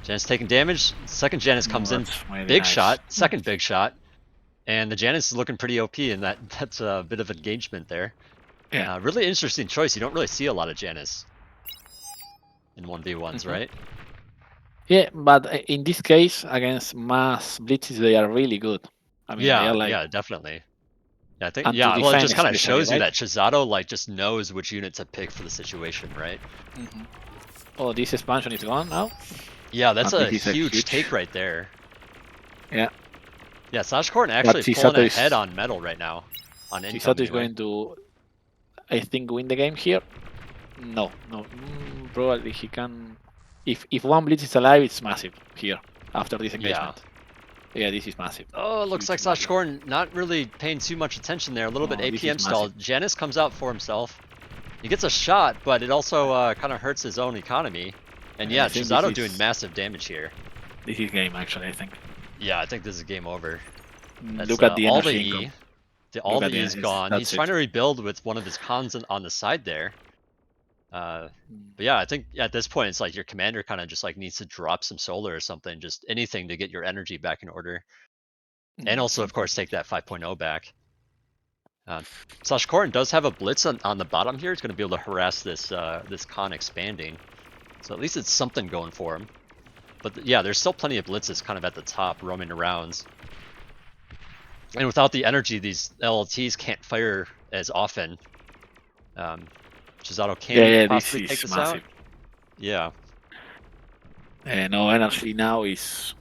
Janus taking damage. Second Janus comes in. That's really Big nice. shot. Second big shot. And the Janus is looking pretty OP, and that's a bit of engagement there. Yeah. Really interesting choice. You don't really see a lot of Janus in 1v1s, right? Yeah, but in this case, against mass blitzes, they are really good. I mean, they Yeah, are like, yeah, definitely. Yeah, I think and to well, it defend just kind of especially, shows you right? that Chisato like just knows which unit to pick for the situation, right? Oh, this expansion is gone now. Yeah, that's And a this is a huge huge- take right there. Yeah. Yeah, Sashkorin actually Chisato pulling is- ahead on metal right now. On income, Chisato is anyway. going to, I think, win the game here. No. Probably he can. If one blitz is alive, it's massive here after this engagement. Yeah, this is massive. Oh, it looks like Huge massive. Sashkorin not really paying too much attention there. A little bit Oh, this APM is stall. massive. Janus comes out for himself. He gets a shot, but it also kind of hurts his own economy. And I yeah, think Chisato this doing is- massive damage here. This is game actually, I think. Yeah, I think this is game over. That's, Look at the all energy the E. income. All Look at the E the is energy, gone. He's that's trying it. to rebuild with one of his cons on the side there. But yeah, I think at this point it's like your commander kind of just like needs to drop some solar or something, just anything to get your energy back in order. And also, of course, take that 5.0 back. Sashkorin does have a blitz on the bottom here. He's going to be able to harass this this con expanding. So at least it's something going for him. But yeah, there's still plenty of blitzes kind of at the top roaming around. And without the energy, these LLTs can't fire as often. Chisato can Yeah, possibly this take is this massive. out. Yeah. No energy now is.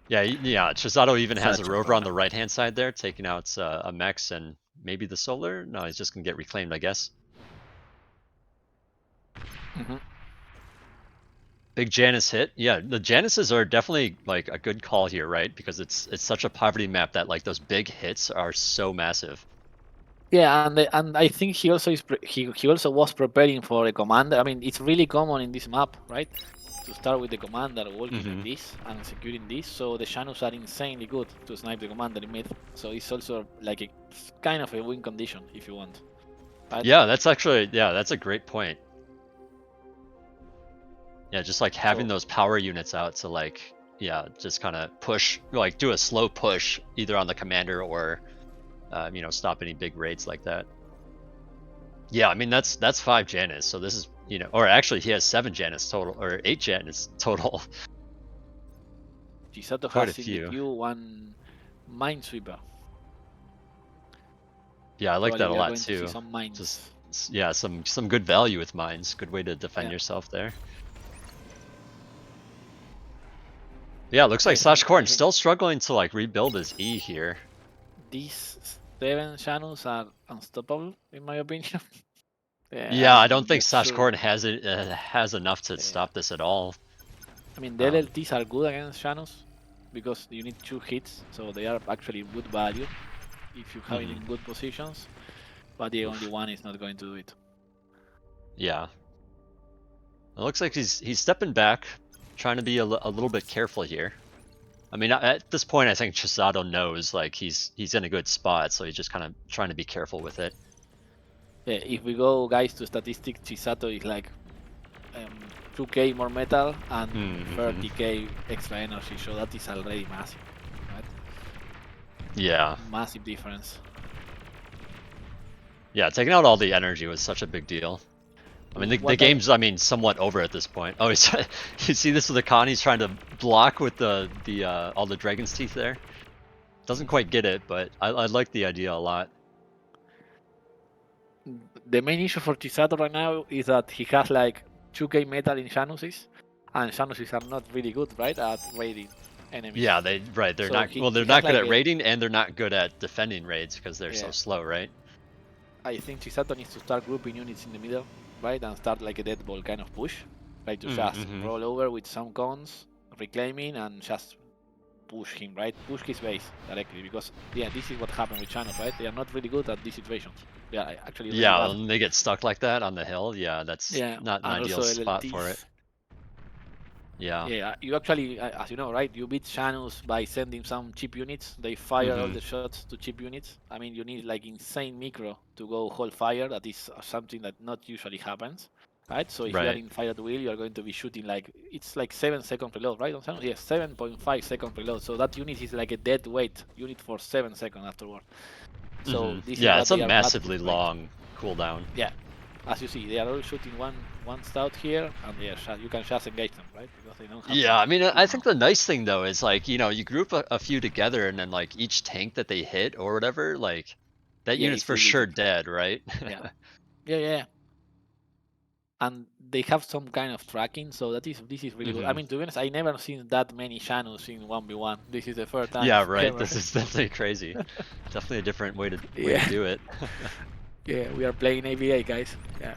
Yeah, yeah. Chisato even has a Such a rover on problem. the right-hand side there, taking out a Mex and maybe the solar. No, he's just gonna get reclaimed, I guess. Big Janus hit. Yeah, the Januses are definitely like a good call here, right? Because it's such a poverty map that like those big hits are so massive. Yeah, and I think he also he also was preparing for a commander. I mean, it's really common in this map, right? To start with the commander walking like this and securing this. So the Janus are insanely good to snipe the commander in mid. So it's also like a kind of a win condition if you want. Right? Yeah, that's a great point. Yeah, just like having So- those power units out to like, yeah, just kind of push, like do a slow push either on the commander or, you know, stop any big raids like that. Yeah, I mean that's 5 Janus, so this is, you know, or actually he has 7 Janus total or 8 Janus total. Chisato Quite has a in the few. queue one Minesweeper. Yeah, I like Probably that a we are lot going to see too. some mines. Just yeah, some good value with mines. Good way to defend Yeah. yourself there. Yeah, it looks like I think- Sashkorin's still struggling to like rebuild his E here. These 7 Janus are unstoppable, in my opinion. Yeah, I don't think not sure. Sashkorin has enough to stop this at all. I mean, the LLTs are good against Janus because you need 2 hits, so they are actually good value if you have it in good positions. But the only one is not going to do it. Yeah. It looks like he's stepping back, trying to be a little bit careful here. I mean, at this point, I think Chisato knows like he's in a good spot, so he's just kind of trying to be careful with it. Yeah, if we go, guys, to statistics, Chisato is like 2k more metal and 30k extra energy, so that is already massive, right? Yeah. Massive difference. Yeah, taking out all the energy was such a big deal. I mean, the game's, I mean, somewhat over at this point. Oh, he's, you see this with the con? He's trying to block with the all the dragon's teeth there. Doesn't quite get it, but I like the idea a lot. The main issue for Chisato right now is that he has like 2k metal in Januses, and Januses are not really good, right, at raiding enemies. Yeah, they're So not, he- well, they're he not has good like at a- raiding, and they're not good at defending raids because they're so Yeah. slow, right? I think Chisato needs to start grouping units in the middle, right, and start like a dead ball kind of push, like to just roll over with some cons, reclaiming, and just push him, right? Push his base directly, because yeah, this is what happened with Janus, right? They are not really good at these situations. Yeah, actually. Really Yeah, bad. when they get stuck like that on the hill, yeah, that's Yeah, not an and ideal also spot for it. LLTs Yeah. Yeah, you actually, as you know, right? You beat Janus by sending some chip units. They fire all the shots to chip units. I mean, you need like insane micro to go hold fire. That is something that not usually happens, right? So if you are Right. in fire at will, you are going to be shooting like it's like 7 second reload, right? On Janus, yes, 7.5 second reload. So that unit is like a dead weight unit for 7 seconds afterward. So this is Yeah, what it's a they are bad at massively playing. long cooldown. Yeah, as you see, they are all shooting one stout here, and they are you can just engage them, right? Because they don't have. Yeah, I mean, I to- think the nice thing though is like, you know, you group a few together and then like each tank that they hit or whatever, like that Yeah, unit's it's for really sure good. dead, right? Yeah, yeah. And they have some kind of tracking, so this is really good. I mean, to be honest, I never seen that many Janus in 1v1. This is the first time Yeah, right. ever. This is definitely crazy. Definitely a different way to Yeah. do it. Yeah, we are playing AVA, guys. Yeah.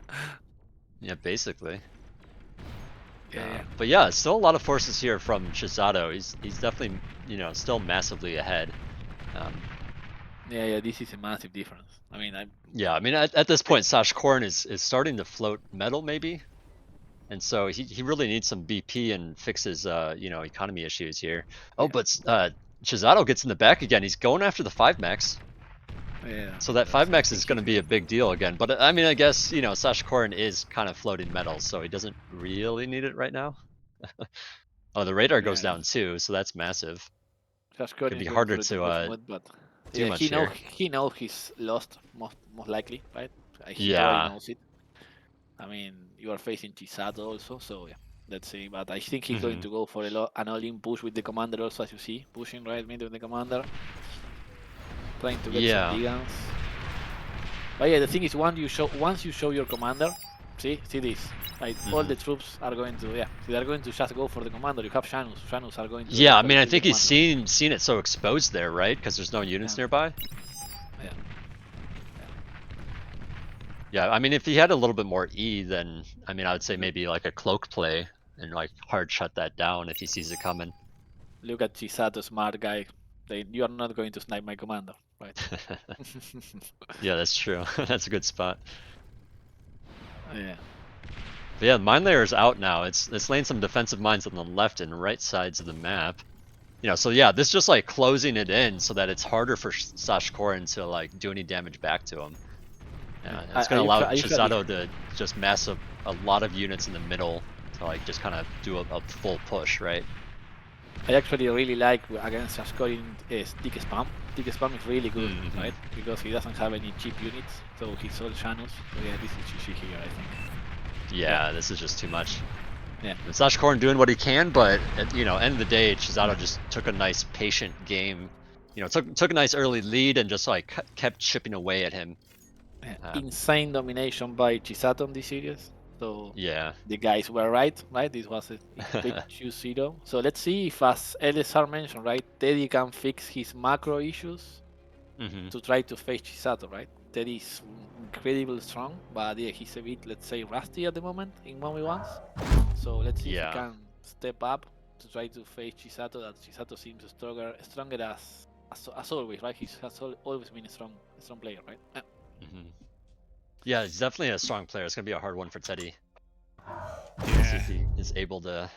Yeah, basically. Yeah. But yeah, still a lot of forces here from Chisato. He's definitely, you know, still massively ahead. Yeah. This is a massive difference. I mean, Yeah, I mean, at this point, Sashkorin is starting to float metal, maybe. And so he really needs some BP and fix his, you know, economy issues here. Oh, but Chisato gets in the back again. He's going after the 5-max. yeah. So that That's- I 5-max think is going to he's be a good. big deal again. But I mean, I guess, you know, Sashkorin is kind of floating metal, so he doesn't really need it right now. Oh, the radar goes Yeah. down too, so that's massive. Sashkorin Could be is going harder for it to to push mode, but do yeah, much here. he knows he's lost most likely, right? He already Yeah. knows it. I mean, you are facing Chisato also, so yeah, let's see. But I think he's going to go for an all-in push with the commander also, as you see, pushing right mid with the commander, trying to get some Digans. But yeah, the thing is, once you show your commander, see this, like all the troops are going to they are going to just go for the commander. You have Janus. Janus are going to Yeah, I eventually mean, I kill the think he's commander. seen it so exposed there, right? Because there's no units nearby. Yeah. Yeah, I mean, if he had a little bit more E, then I mean, I would say maybe like a cloak play and like hard shut that down if he sees it coming. Look at Chisato, smart guy. You are not going to snipe my commander, right? Yeah, that's true. That's a good spot. Yeah. But yeah, mine layer is out now. It's laying some defensive mines on the left and right sides of the map. You know, so yeah, this is just like closing it in so that it's harder for Sashkorin to like do any damage back to him. Yeah, it's gonna allow Chisato to just mass up a lot of units in the middle to like just kind of do a full push, right? I actually really like against Sashkorin stick spam. Stick spam is really good, right? Because he doesn't have any cheap units, so he's all Janus. So yeah, this is GG here, I think. Yeah, this is just too much. Yeah. And Sashkorin doing what he can, but at, you know, end of the day, Chisato just took a nice patient game. You know, took a nice early lead and just like kept chipping away at him. Insane domination by Chisato in this series. So yeah, the guys were right? This was a quick 2-0. So let's see if, as LSR mentioned, right, Teddy can fix his macro issues to try to face Chisato, right? Teddy is incredibly strong, but yeah, he's a bit, let's say, rusty at the moment in 1v1s. So let's see if he can step up to try to face Chisato. That Chisato seems stronger as always, right? He has always been a strong player, right? Yeah, he's definitely a strong player. It's gonna be a hard one for Teddy. Yeah. See if he is able to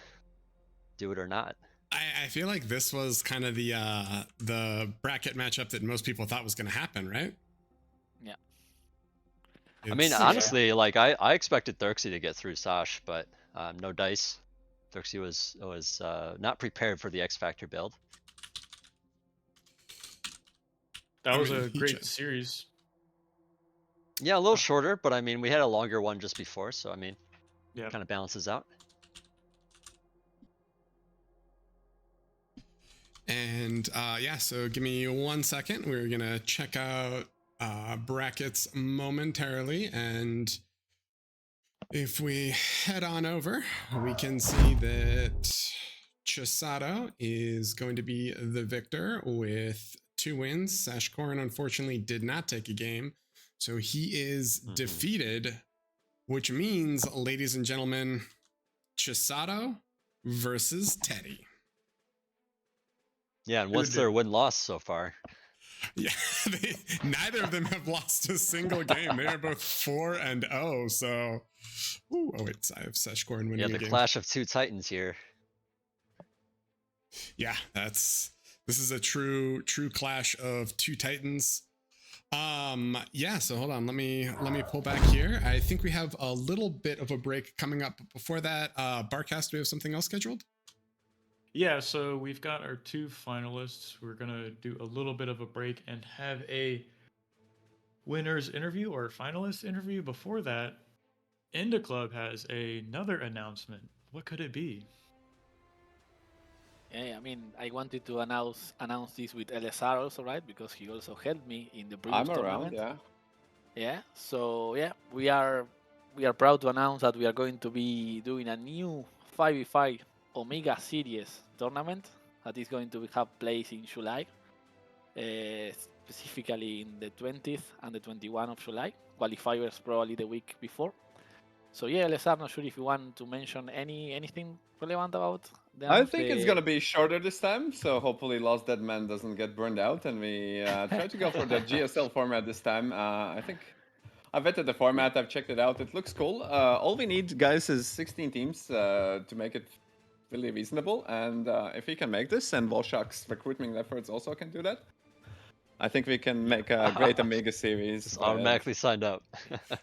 do it or not. I feel like this was kind of the bracket matchup that most people thought was going to happen, right? Yeah. I mean, honestly, like I expected therxyy to get through Sash, but no dice. therxyy was not prepared for the X Factor build. That was a great series. Yeah, a little shorter, but I mean, we had a longer one just before, so I mean, yeah, kind of balances out. And yeah, so give me 1 second. We're gonna check out brackets momentarily, and if we head on over, we can see that Chisato is going to be the victor with 2 wins. Sashkorin unfortunately did not take a game, so he is defeated, which means, ladies and gentlemen, Chisato versus Teddy. Yeah, and what's their win-loss so far? Yeah, neither of them have lost a single game. They are both 4-0. So, oh wait, I have Sashkorin winning. Yeah, the clash of 2 titans here. Yeah, this is a true clash of two titans. Yeah, so hold on, let me pull back here. I think we have a little bit of a break coming up, but before that, Barcast, do we have something else scheduled? Yeah, so we've got our 2 finalists. We're gonna do a little bit of a break and have a winners interview or finalist interview. Before that, Inda Club has another announcement. What could it be? Yeah, I mean, I wanted to announce this with LSR also, right? Because he also helped me in the previous I'm around, tournament. yeah. Yeah. So yeah, we are proud to announce that we are going to be doing a new 5v5 Omega Series tournament that is going to have place in July, specifically in the 20th and the 21st of July. Qualifiers probably the week before. So yeah, LSR, not sure if you want to mention anything relevant about the I think it's gonna be shorter this time, so hopefully Lost Dead Man doesn't get burned out, and we try to go for the GSL format this time. I think I've vetted the format, I've checked it out, it looks cool. All we need, guys, is 16 teams to make it really reasonable, and if we can make this, and Volshock's recruitment efforts also can do that, I think we can make a great Amiga series. Just but automatically signed up.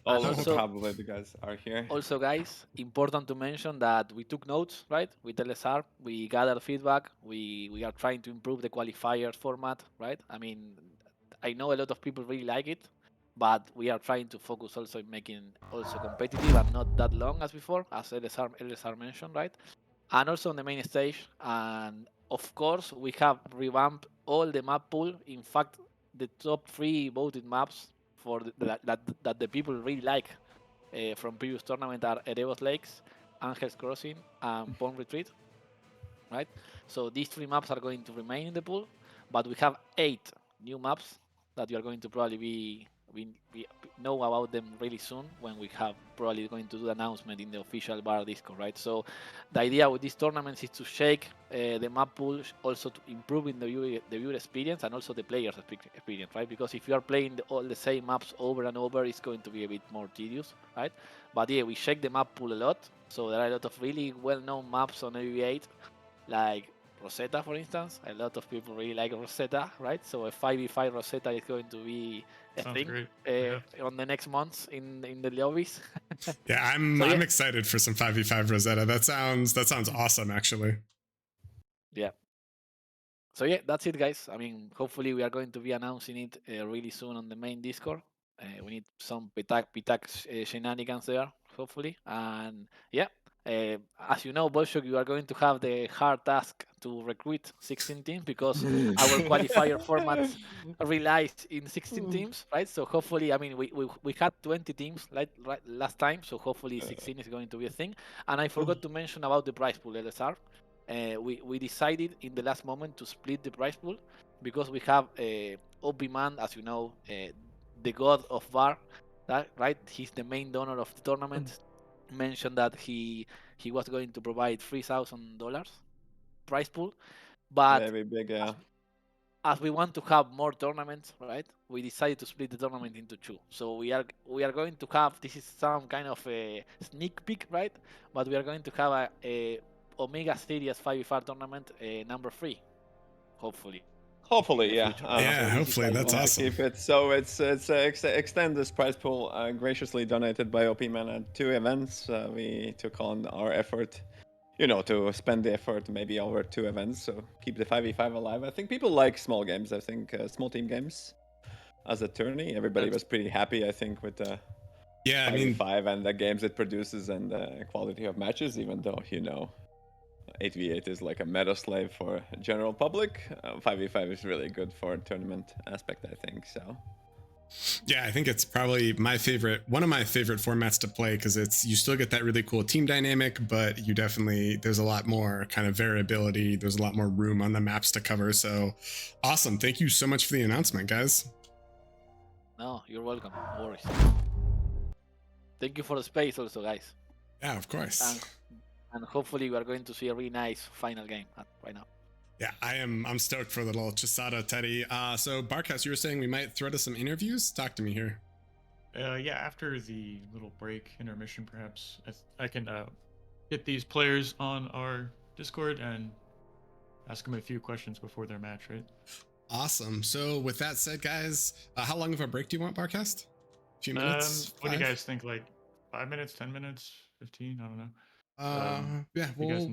all And also- probably the guys are here. Also, guys, important to mention that we took notes, right, with LSR. We gathered feedback. We are trying to improve the qualifiers format, right? I mean, I know a lot of people really like it, but we are trying to focus also in making also competitive and not that long as before, as LSR mentioned, right? And also on the main stage. And of course, we have revamped all the map pool. In fact, the top 3 voted maps for that the people really like from previous tournament are Erebos Lakes, Angels Crossing, and Pond Retreat. Right? So these 3 maps are going to remain in the pool, but we have 8 new maps that you are going to probably we know about them really soon when we have probably going to do the announcement in the official bar Discord, right? So the idea with these tournaments is to shake the map pool, also to improving the viewer experience and also the players experience, right? Because if you are playing all the same maps over and over, it's going to be a bit more tedious, right? But yeah, we shake the map pool a lot, so there are a lot of really well-known maps on AV8, like Rosetta, for instance. A lot of people really like Rosetta, right? So a 5v5 Rosetta is going to be a Sounds thing great. Yeah. on the next months in the lobbies. Yeah, I'm So, yeah. I'm excited for some 5v5 Rosetta. That sounds awesome, actually. Yeah. So yeah, that's it, guys. I mean, hopefully we are going to be announcing it really soon on the main Discord. We need some PTAC shenanigans there, hopefully. And yeah, as you know, Bolshok, you are going to have the hard task to recruit 16 teams because our qualifier format relies in 16 teams, right? So hopefully, I mean, we had 20 teams right last time, so hopefully 16 is going to be a thing. And I forgot to mention about the prize pool, LSR. We decided in the last moment to split the prize pool because we have Obiman, as you know, the god of VAR, right? He's the main donor of the tournament. Mentioned that he was going to provide $3,000 prize pool, but Very big, yeah. as we want to have more tournaments, right? We decided to split the tournament into 2. So we are going to have, this is some kind of a sneak peek, right? But we are going to have a Omega Series 5v5 tournament number 3, hopefully. Hopefully, the yeah. future, right? Yeah, So this is hopefully, like that's one- awesome. Keep it so it's extend this prize pool graciously donated by OP Man at 2 events. We took on our effort, to spend the effort maybe over 2 events. So keep the 5v5 alive. I think people like small games. I think small team games as a tourney. Everybody was pretty happy. I think with the Yeah, I mean, 5v5 and the games it produces and the quality of matches. Even though 8v8 is like a meta slave for general public. 5v5 is really good for tournament aspect, I think. So yeah, I think it's probably one of my favorite formats to play because you still get that really cool team dynamic, but there's a lot more kind of variability. There's a lot more room on the maps to cover. So awesome. Thank you so much for the announcement, guys. No, you're welcome. No worries. Thank you for the space also, guys. Yeah, of course. And hopefully we are going to see a really nice final game right now. Yeah, I'm stoked for the little Chisato Teddy. So Barkhouse, you were saying we might throw to some interviews? Talk to me here. Yeah, after the little break, intermission, perhaps I can get these players on our Discord and ask them a few questions before their match, right? Awesome. So with that said, guys, how long of a break do you want, Barcast? A few minutes? What do you 5? guys think? Like 5 minutes, 10 minutes, 15? I don't know. Yeah, You guys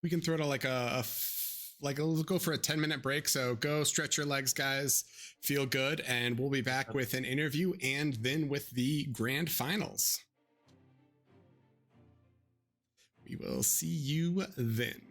we can throw it like we'll go for a 10-minute break. So go stretch your legs, guys. Feel good, and we'll be back with an interview and then with the grand finals. We will see you then.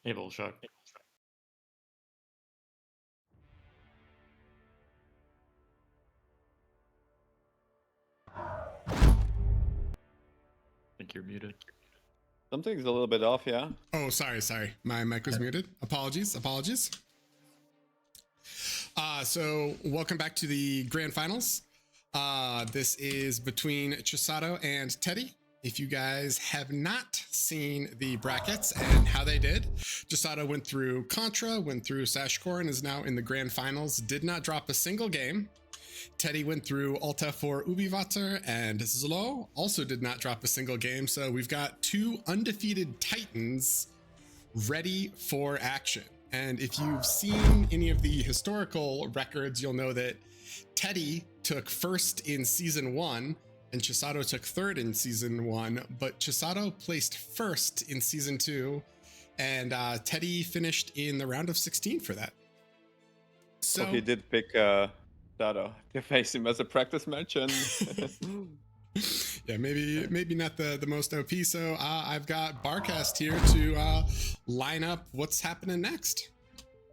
Able shock. I think you're muted. Something's a little bit off, yeah. Oh, sorry. My mic was muted. Apologies. So welcome back to the grand finals. This is between Chisato and Teddy. If you guys have not seen the brackets and how they did, Chisato went through Contra, went through Sashkorin, is now in the grand finals, did not drop a single game. Teddy went through Alta for Ubivator, and ZLO also did not drop a single game. So we've got two undefeated Titans ready for action. And if you've seen any of the historical records, you'll know that Teddy took first in season 1 and Chisato took third in season 1, but Chisato placed first in season 2, and Teddy finished in the round of 16 for that. So he did pick Dado to face him as a practice match, and yeah, maybe not the most OP. So I've got Barcast here to line up what's happening next.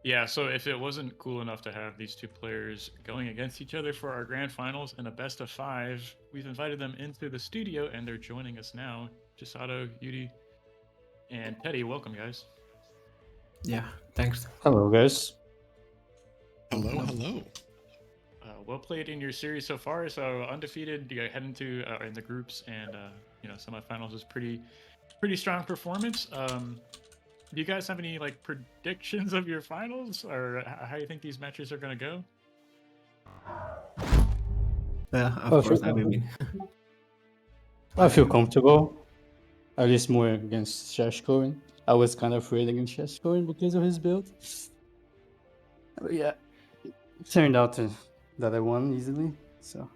Yeah, so if it wasn't cool enough to have these two players going against each other for our grand finals in a best of 5, we've invited them into the studio and they're joining us now. Chisato, Yudi, and Teddy, welcome, guys. Yeah, thanks. Hello, guys. Hello. Well played in your series so far. So undefeated, you head into in the groups, and semifinals is pretty strong performance. Do you guys have any like predictions of your finals, or how you think these matches are going to go? Well, of course I will win. I feel comfortable, at least more against Sashkorin. I was kind of afraid against Sashkorin because of his build. But yeah, it turned out that I won easily, so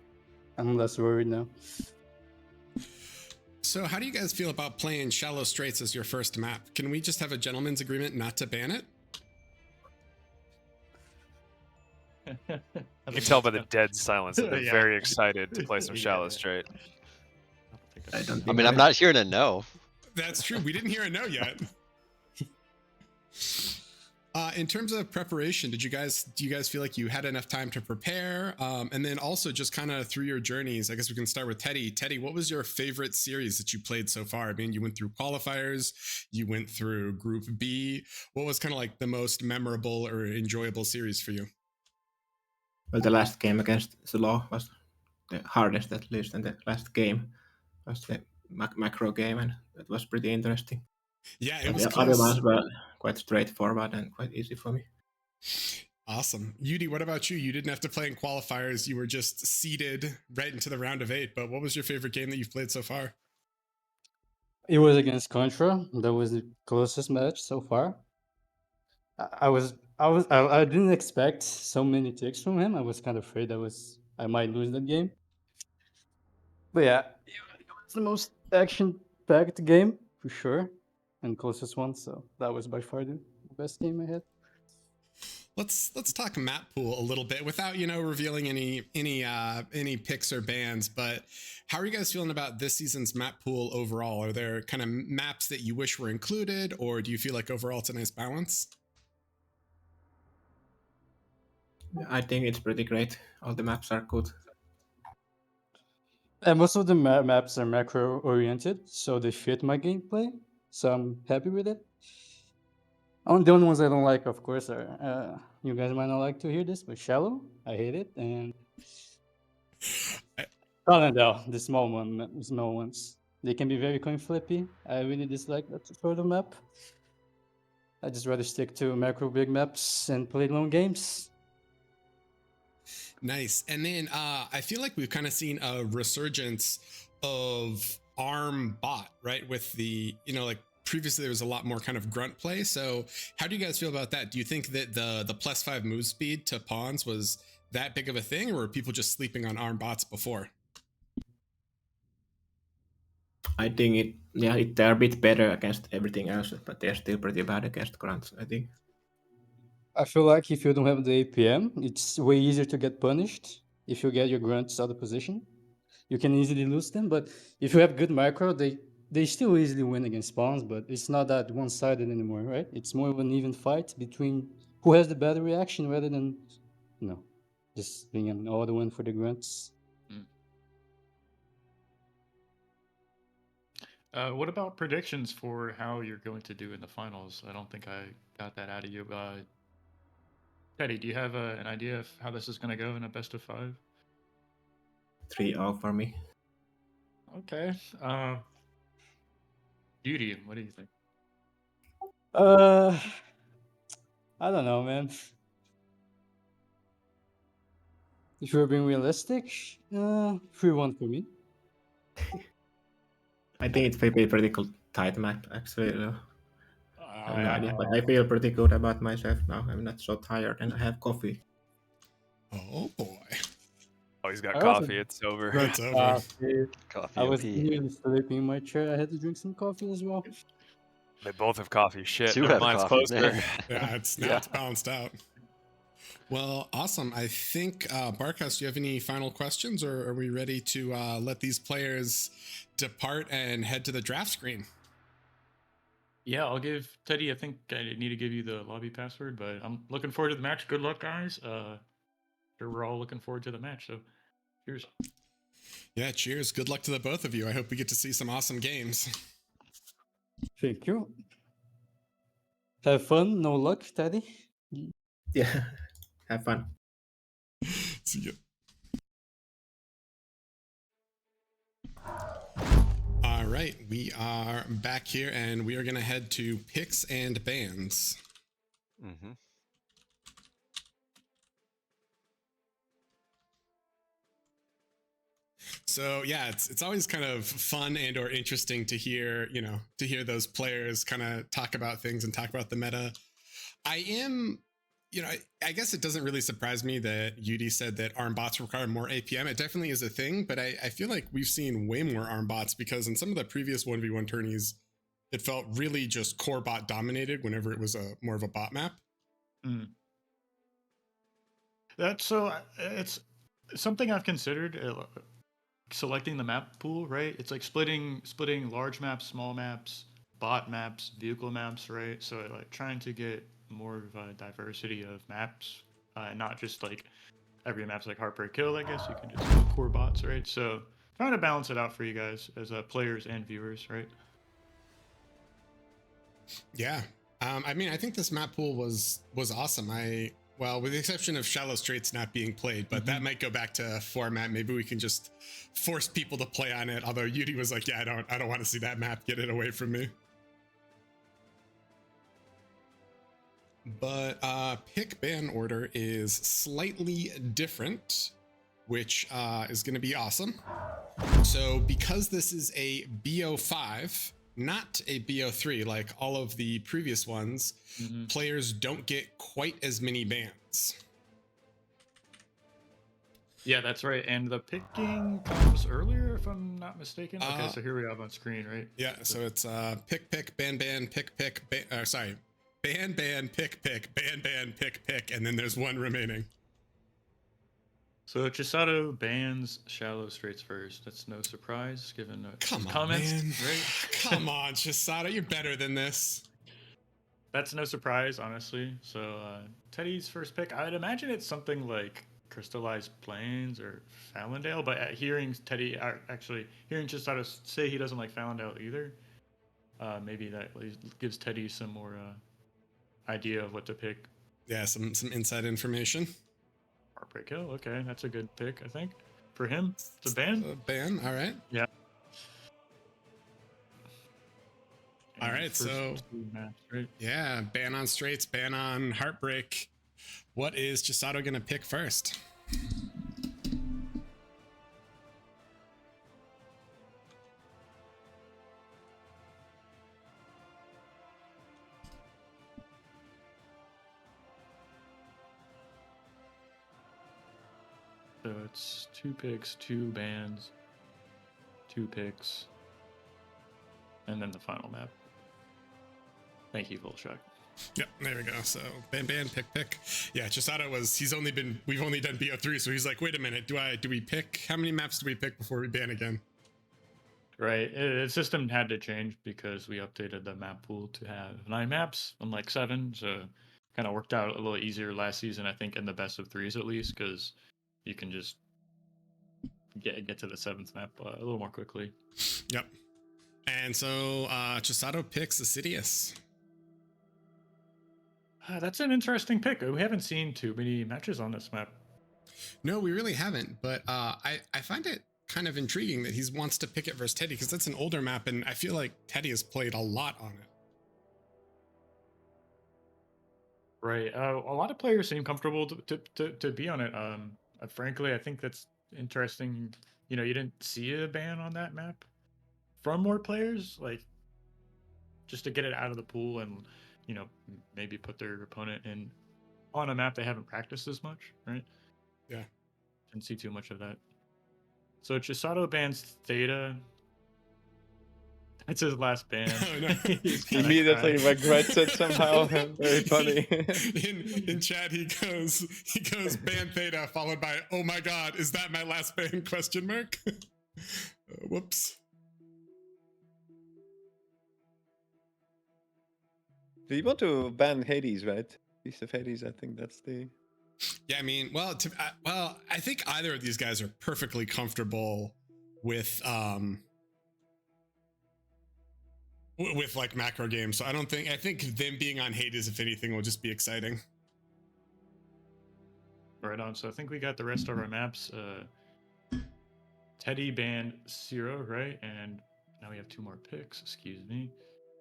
I'm less worried now. So how do you guys feel about playing Shallow Straits as your first map? Can we just have a gentleman's agreement not to ban it? You can tell by the dead silence that they're very excited to play some Shallow Straight. I mean, I'm not hearing a no. That's true. We didn't hear a no yet. In terms of preparation, do you guys feel like you had enough time to prepare? And then also just kind of through your journeys, I guess we can start with Teddy. Teddy, what was your favorite series that you played so far? I mean, you went through qualifiers, you went through Group B. What was kind of like the most memorable or enjoyable series for you? Well, the last game against ZLO was the hardest, at least, and the last game was the macro game, and that was pretty interesting. Yeah, it and was the close. other ones were quite straightforward and quite easy for me. Awesome. Yudi, what about you? You didn't have to play in qualifiers. You were just seeded right into the round of 8. But what was your favorite game that you've played so far? It was against Contra. That was the closest match so far. I didn't expect so many ticks from him. I was kind of afraid I might lose that game. But yeah, it was the most action-packed game for sure, and closest one. So that was by far the best game I had. Let's talk map pool a little bit without revealing any picks or bans. But how are you guys feeling about this season's map pool overall? Are there kind of maps that you wish were included, or do you feel like overall it's a nice balance? I think it's pretty great. All the maps are good. And most of the maps are macro-oriented, so they fit my gameplay. So I'm happy with it. The only ones I don't like, of course, are you guys might not like to hear this, but Shallow, I hate it, and Calendar, the small ones. They can be very coin flippy. I really dislike that sort of map. I just rather stick to macro big maps and play long games. Nice. And then I feel like we've kind of seen a resurgence of ARM bot, right? With the, like previously there was a lot more kind of grunt play. So how do you guys feel about that? Do you think that the +5 move speed to pawns was that big of a thing, or were people just sleeping on ARM bots before? I think they're a bit better against everything else, but they're still pretty bad against grunts, I think. I feel like if you don't have the APM, it's way easier to get punished if you get your grunts out of position. You can easily lose them, but if you have good macro, they they still easily win against spawns, but it's not that one-sided anymore, right? It's more of an even fight between who has the better reaction rather than, you know, just being an auto win for the grunts. What about predictions for how you're going to do in the finals? I don't think I got that out of you. Teddy, do you have an idea of how this is going to go in a best of 5? 3-0 for me. Okay. Beauty, what do you think? I don't know, man. If you're being realistic, 3-1 for me. I think it will be a pretty cool tight map, actually. I have no idea, but I feel pretty good about myself now. I'm not so tired and I have coffee. Oh boy. Oh, he's got I also coffee. It's over. It's over. coffee. Coffee I was OP. nearly sleeping in my chair. I had to drink some coffee as well. They both have coffee. Shit. Two Never have mind, it's coffee, closer. man. Yeah, it's now it's balanced out. Well, awesome. I think Barkhouse, do you have any final questions, or are we ready to let these players depart and head to the draft screen? Yeah, I'll give Teddy. I think I need to give you the lobby password, but I'm looking forward to the match. Good luck, guys. Sure, we're all looking forward to the match. So, cheers. Yeah, cheers. Good luck to the both of you. I hope we get to see some awesome games. Thank you. Have fun. No luck, Teddy. Yeah, have fun. See ya. All right, we are back here and we are going to head to picks and bans. Mm-hmm. So yeah, it's always kind of fun and or interesting to hear, to hear those players kind of talk about things and talk about the meta. I am, I guess it doesn't really surprise me that Yudi said that ARM bots require more APM. It definitely is a thing, but I feel like we've seen way more ARM bots because in some of the previous 1v1 tourneys, it felt really just core bot dominated whenever it was more of a bot map. Mm. It's something I've considered. Selecting the map pool, right? It's like splitting large maps, small maps, bot maps, vehicle maps, right? So like trying to get more of a diversity of maps, not just like every map's like Heartbreak Kill. I guess you can just do core bots, right? So trying to balance it out for you guys as players and viewers, right? Yeah, I mean, I think this map pool was awesome. Well, with the exception of Shallow Straits not being played, but that might go back to format. Maybe we can just force people to play on it. Although Yudi was like, yeah, I don't want to see that map. Get it away from me. But pick ban order is slightly different, which is going to be awesome. So because this is a BO5, not a BO3 like all of the previous ones, players don't get quite as many bans. Yeah, that's right. And the picking comes earlier, if I'm not mistaken. Okay, so here we have on screen, right? Yeah, so it's pick, ban, pick, ban, pick, ban, pick, and then there's one remaining. So Chisato bans Shallow Straits first. That's no surprise, given Come his on, comments, man. right? Come on, Chisato, you're better than this. That's no surprise, honestly. So Teddy's first pick, I'd imagine it's something like Crystallized Plains or Fallandale. But hearing Teddy, actually hearing Chisato say he doesn't like Fallandale either, maybe that gives Teddy some more idea of what to pick. Yeah, some inside information. Heartbreak Hill, okay, that's a good pick, I think. For him, it's a ban. Ban, all right. Yeah. All right, so maps, right? Yeah, ban on Straits, ban on Heartbreak. What is Chisato gonna pick first? So it's 2 picks, 2 bans, 2 picks, and then the final map. Thank you, Volshak. Yep, there we go. So ban, pick. Yeah, Chisato we've only done BO3, so he's like, wait a minute, do we pick? How many maps do we pick before we ban again? Right. The system had to change because we updated the map pool to have 9 maps, unlike 7. So kind of worked out a little easier last season, I think, in the best of 3s at least, because you can just get to the 7th map a little more quickly. Yep. And so Chisato picks the Seriers. That's an interesting pick. We haven't seen too many matches on this map. No, we really haven't. But I find it kind of intriguing that he wants to pick it versus Teddy, because that's an older map, and I feel like Teddy has played a lot on it. Right. A lot of players seem comfortable to be on it. Frankly, I think that's interesting. You didn't see a ban on that map from more players, like just to get it out of the pool and maybe put their opponent in on a map they haven't practiced as much, right? Yeah. Didn't see too much of that. So Chisato bans Theta. That's his last ban. Oh, no. Immediately regrets it somehow. Very funny. in chat he goes ban Theta followed by, oh my god, is that my last ban ? Whoops. Do you want to ban Hades, right? Piece of Hades, I think that's the... Yeah, I mean, well, I think either of these guys are perfectly comfortable with like macro games. So I think them being on Hades, if anything, will just be exciting. Right on. So I think we got the rest of our maps. Teddy banned Zero, right? And now we have 2 more picks. Excuse me.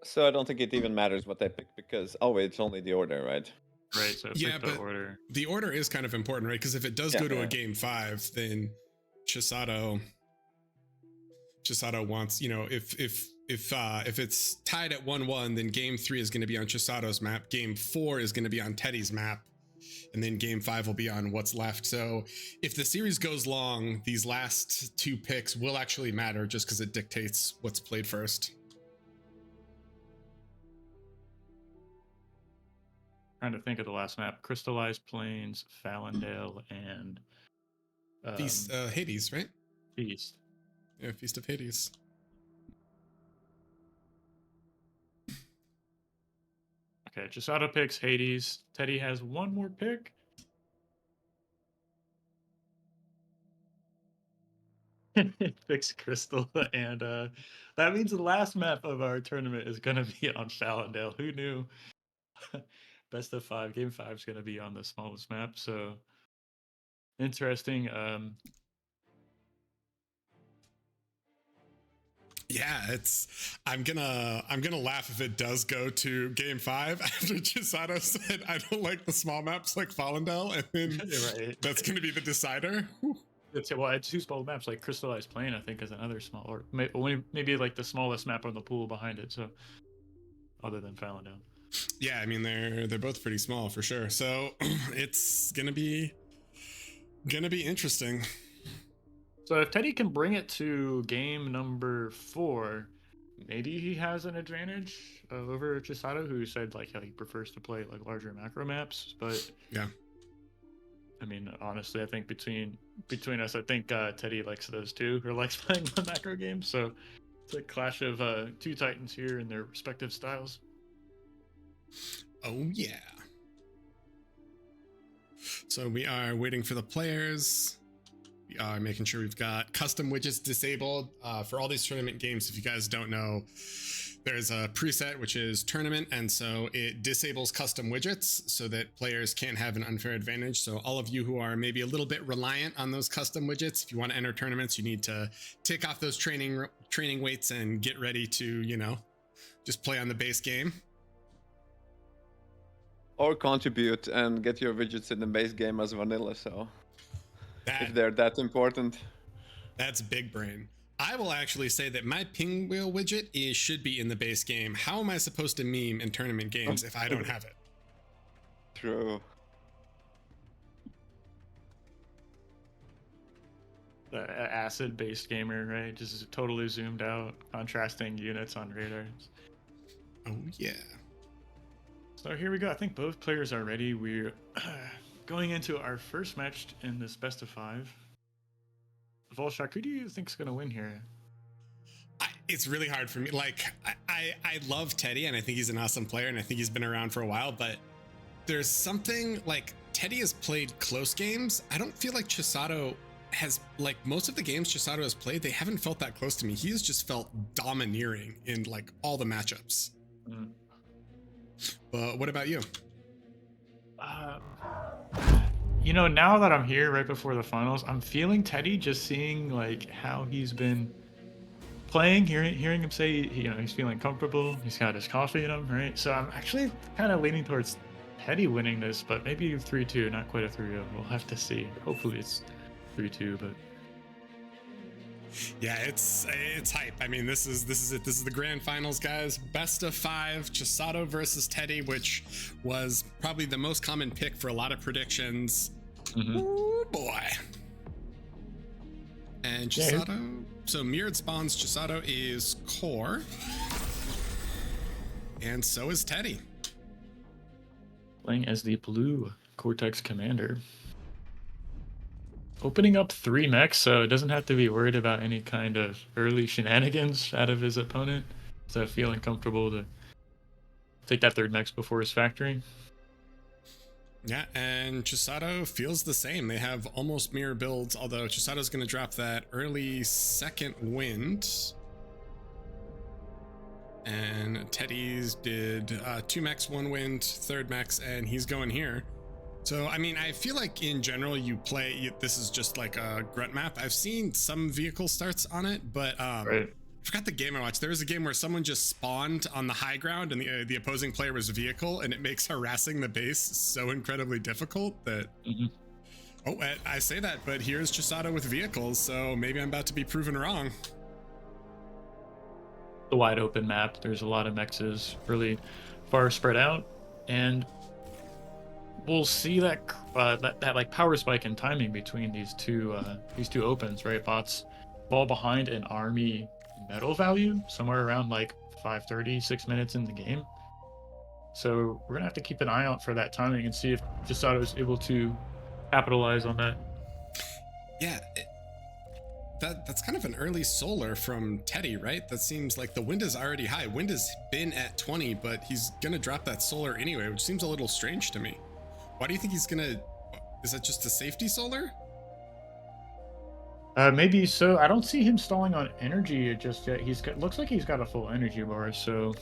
So I don't think it even matters what they pick, because it's only the order, right? Right. So Yeah, pick the but order. The order is kind of important, right? Because if it does go to a game 5, then Chisato wants, if it's tied at 1-1, then game 3 is going to be on Chisato's map. Game 4 is going to be on Teddy's map. And then game 5 will be on what's left. So if the series goes long, these last 2 picks will actually matter just because it dictates what's played first. Trying to think of the last map. Crystallized Plains, Fallendale, and Feast, Hades, right? Feast. Yeah, Feast of Hades. Okay, Chisato picks Hades. Teddy has 1 more pick. Picks Crystal, and that means the last map of our tournament is going to be on Fallendale. Who knew? Best of 5. Game 5 is going to be on the smallest map. So interesting. Yeah, I'm gonna laugh if it does go to game 5 after Chisato said I don't like the small maps like Fallendale, and then Right. That's gonna be the decider. It's 2 small maps, like Crystallized Plain, I think, is another small, or maybe like the smallest map on the pool behind it. So other than Fallendale. Yeah, I mean they're both pretty small for sure. So it's gonna be interesting. So if Teddy can bring it to game number 4, maybe he has an advantage over Chisato, who said like how he prefers to play like larger macro maps. But yeah, I mean, honestly, I think between us, I think Teddy likes those too, or likes playing one macro game. So it's a clash of 2 titans here in their respective styles. Oh yeah. So we are waiting for the players. We are making sure we've got custom widgets disabled for all these tournament games. If you guys don't know, there's a preset which is tournament, and so it disables custom widgets so that players can't have an unfair advantage. So all of you who are maybe a little bit reliant on those custom widgets, if you want to enter tournaments, you need to take off those training weights and get ready to, just play on the base game. Or contribute and get your widgets in the base game as vanilla, so if they're that important. That's big brain. I will actually say that my ping wheel widget should be in the base game. How am I supposed to meme in tournament games if I don't have it? True. The acid-based gamer, right? Just totally zoomed out, contrasting units on radars. Oh yeah. So here we go. I think both players are ready. We're going into our first match in this best of 5. Volshak, who do you think's going to win here? it's really hard for me. Like, I love Teddy, and I think he's an awesome player, and I think he's been around for a while, but there's something, like, Teddy has played close games. I don't feel like Chisato has, like, most of the games Chisato has played, they haven't felt that close to me. He has just felt domineering in, like, all the matchups. But what about you? You know, now that I'm here right before the finals, I'm feeling Teddy, just seeing like how he's been playing, hearing him say, you know, he's feeling comfortable, he's got his coffee in him, right? So I'm actually kind of leaning towards Teddy winning this, but maybe 3-2, not quite a 3-0. We'll have to see. Hopefully it's 3-2, but yeah, it's hype. I mean, this is it. This is the grand finals, guys. Best of 5, Chisato versus Teddy, which was probably the most common pick for a lot of predictions. Oh boy. And Chisato, so mirrored spawns, Chisato is core, and so is Teddy. Playing as the blue Cortex Commander. Opening up 3 mechs, so it doesn't have to be worried about any kind of early shenanigans out of his opponent. So feeling comfortable to take that 3rd mech before his factory. Yeah, and Chisato feels the same. They have almost mirror builds, although Chisato's going to drop that early 2nd wind. And Teddy's did 2 mechs, 1 wind, 3rd mechs, and he's going here. So, I mean, I feel like in general this is just like a grunt map. I've seen some vehicle starts on it, but Right. I forgot the game I watched. There was a game where someone just spawned on the high ground and the opposing player was a vehicle, and it makes harassing the base so incredibly difficult that... Oh, I say that, but here's Chisato with vehicles, so maybe I'm about to be proven wrong. The wide open map, there's a lot of mechs really far spread out, and we'll see that like power spike in timing between these two opens, right? Bots fall behind an army medal value somewhere around like 5:30, 6 minutes in the game. So we're gonna have to keep an eye out for that timing and see if Chisato is able to capitalize on that. Yeah, that's kind of an early solar from Teddy, right? That seems like the wind is already high. Wind has been at 20, but he's gonna drop that solar anyway, which seems a little strange to me. Why do you think he's gonna... Is that just a safety solar? Maybe so. I don't see him stalling on energy just yet. Looks like he's got a full energy bar, so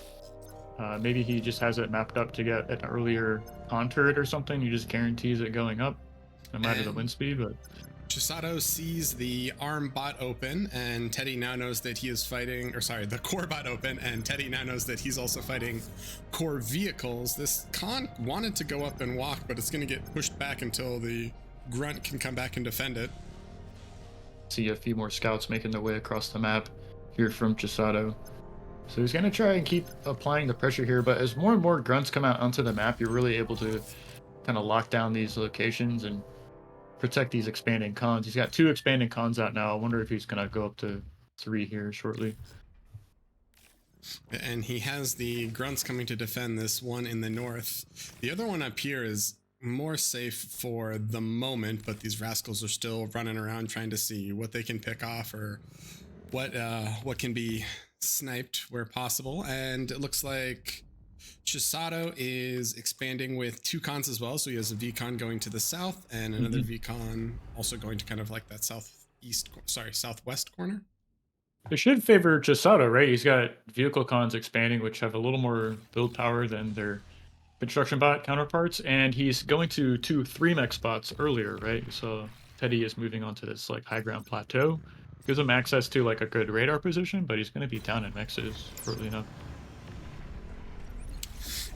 maybe he just has it mapped up to get an earlier contour or something. He just guarantees it going up, no matter the wind speed. But Chisato sees the arm bot open, and Teddy now knows that he is fighting, or sorry, the core bot open, and Teddy now knows that he's also fighting core vehicles. This con wanted to go up and walk, but it's going to get pushed back until the grunt can come back and defend it. See a few more scouts making their way across the map here from Chisato. So he's going to try and keep applying the pressure here, but as more and more grunts come out onto the map, you're really able to kind of lock down these locations and protect these expanding cons. He's got 2 expanding cons out now. I wonder if he's going to go up to 3 here shortly. And he has the grunts coming to defend this one in the north. The other one up here is more safe for the moment, but these rascals are still running around trying to see what they can pick off or what can be sniped where possible. And it looks like Chisato is expanding with 2 cons as well, so he has a VCon going to the south and another VCon also going to kind of like that southwest corner. It should favor Chisato, right? He's got vehicle cons expanding, which have a little more build power than their construction bot counterparts, and he's going to 2 3-mech spots earlier, right? So Teddy is moving onto this like high ground plateau. Gives him access to like a good radar position, but he's going to be down in mexes shortly enough.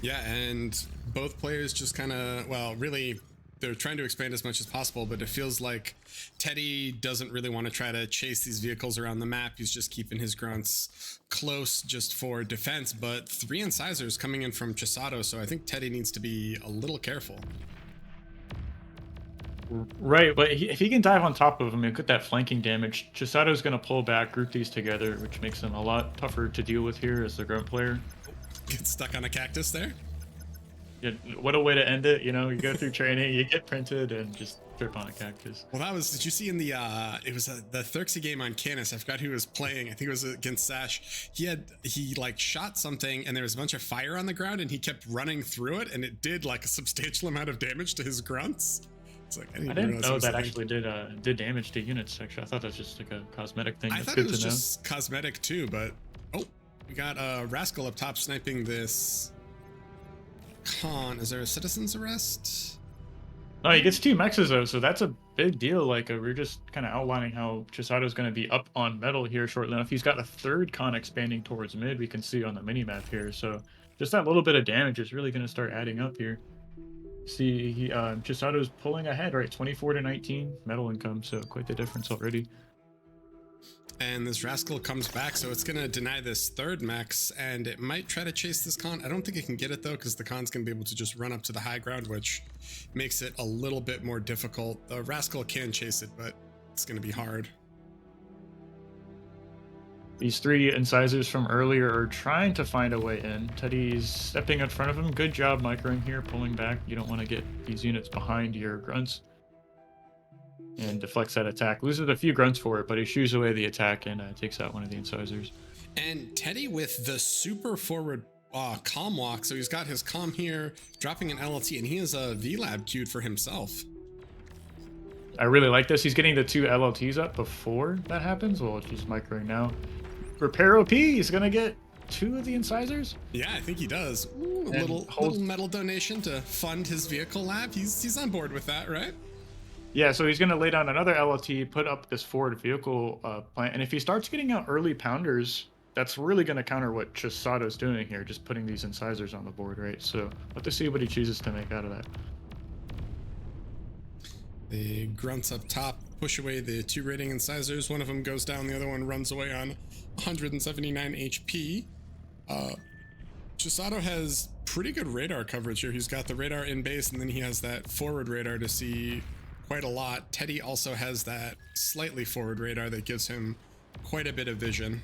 Yeah, and both players just kind of, well, really, they're trying to expand as much as possible, but it feels like Teddy doesn't really want to try to chase these vehicles around the map. He's just keeping his grunts close just for defense, but 3 incisors coming in from Chisato, so I think Teddy needs to be a little careful. Right, but if he can dive on top of him and get that flanking damage, Chisato's going to pull back, group these together, which makes him a lot tougher to deal with here as the grunt player. Get stuck on a cactus there? What a way to end it. You know, you go through training, you get printed, and just trip on a cactus. Well, that was, did you see in the, it was the therxyy game on Canis, I forgot who was playing, I think it was against Sash. He like shot something and there was a bunch of fire on the ground and he kept running through it and it did like a substantial amount of damage to his grunts. It's like, I didn't know that actually did damage to units, actually. I thought that was just like a cosmetic thing. I That's thought good it was to know. just cosmetic too, but, oh, we got Rascal up top sniping this Con. Is there a citizen's arrest? No, he gets 2 mexes though, so that's a big deal. Like we're just kind of outlining how Chisato's going to be up on metal here shortly enough. He's got a 3rd con expanding towards mid. We can see on the mini map here. So just that little bit of damage is really going to start adding up here. See, Chisato's pulling ahead, right? 24-19 metal income, so quite the difference already. And this Rascal comes back, so it's going to deny this 3rd max, and it might try to chase this Con. I don't think it can get it, though, because the Con's going to be able to just run up to the high ground, which makes it a little bit more difficult. The Rascal can chase it, but it's going to be hard. These 3 incisors from earlier are trying to find a way in. Teddy's stepping in front of him. Good job microing here, pulling back. You don't want to get these units behind your grunts. And deflects that attack. Loses a few grunts for it, but he shoos away the attack and takes out one of the incisors. And Teddy with the super forward comm walk. So he's got his comm here, dropping an LLT, and he has a VLAB queued for himself. I really like this. He's getting the 2 LLTs up before that happens. Well, she's microing now. Repair OP, he's going to get 2 of the incisors? Yeah, I think he does. Ooh, a little metal donation to fund his vehicle lab. He's on board with that, right? Yeah, so he's going to lay down another LLT, put up this forward vehicle plant, and if he starts getting out early pounders, that's really going to counter what Chisato's doing here, just putting these incisors on the board, right? So let's see what he chooses to make out of that. The grunts up top push away the 2 raiding incisors. One of them goes down, the other one runs away on 179 HP. Chisato has pretty good radar coverage here. He's got the radar in base, and then he has that forward radar to see quite a lot. Teddy also has that slightly forward radar that gives him quite a bit of vision.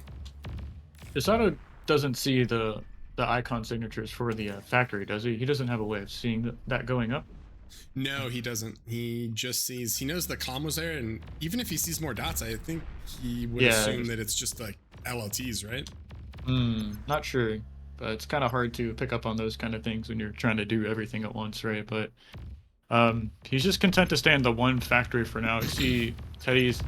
Chisato doesn't see the icon signatures for the factory, does he? He doesn't have a way of seeing that going up. No, he doesn't. He just sees, he knows the comm was there, and even if he sees more dots, I think he would assume that it's just like LLTs, right? Not sure, but it's kind of hard to pick up on those kind of things when you're trying to do everything at once, right? But he's just content to stay in the 1 factory for now. You see Teddy's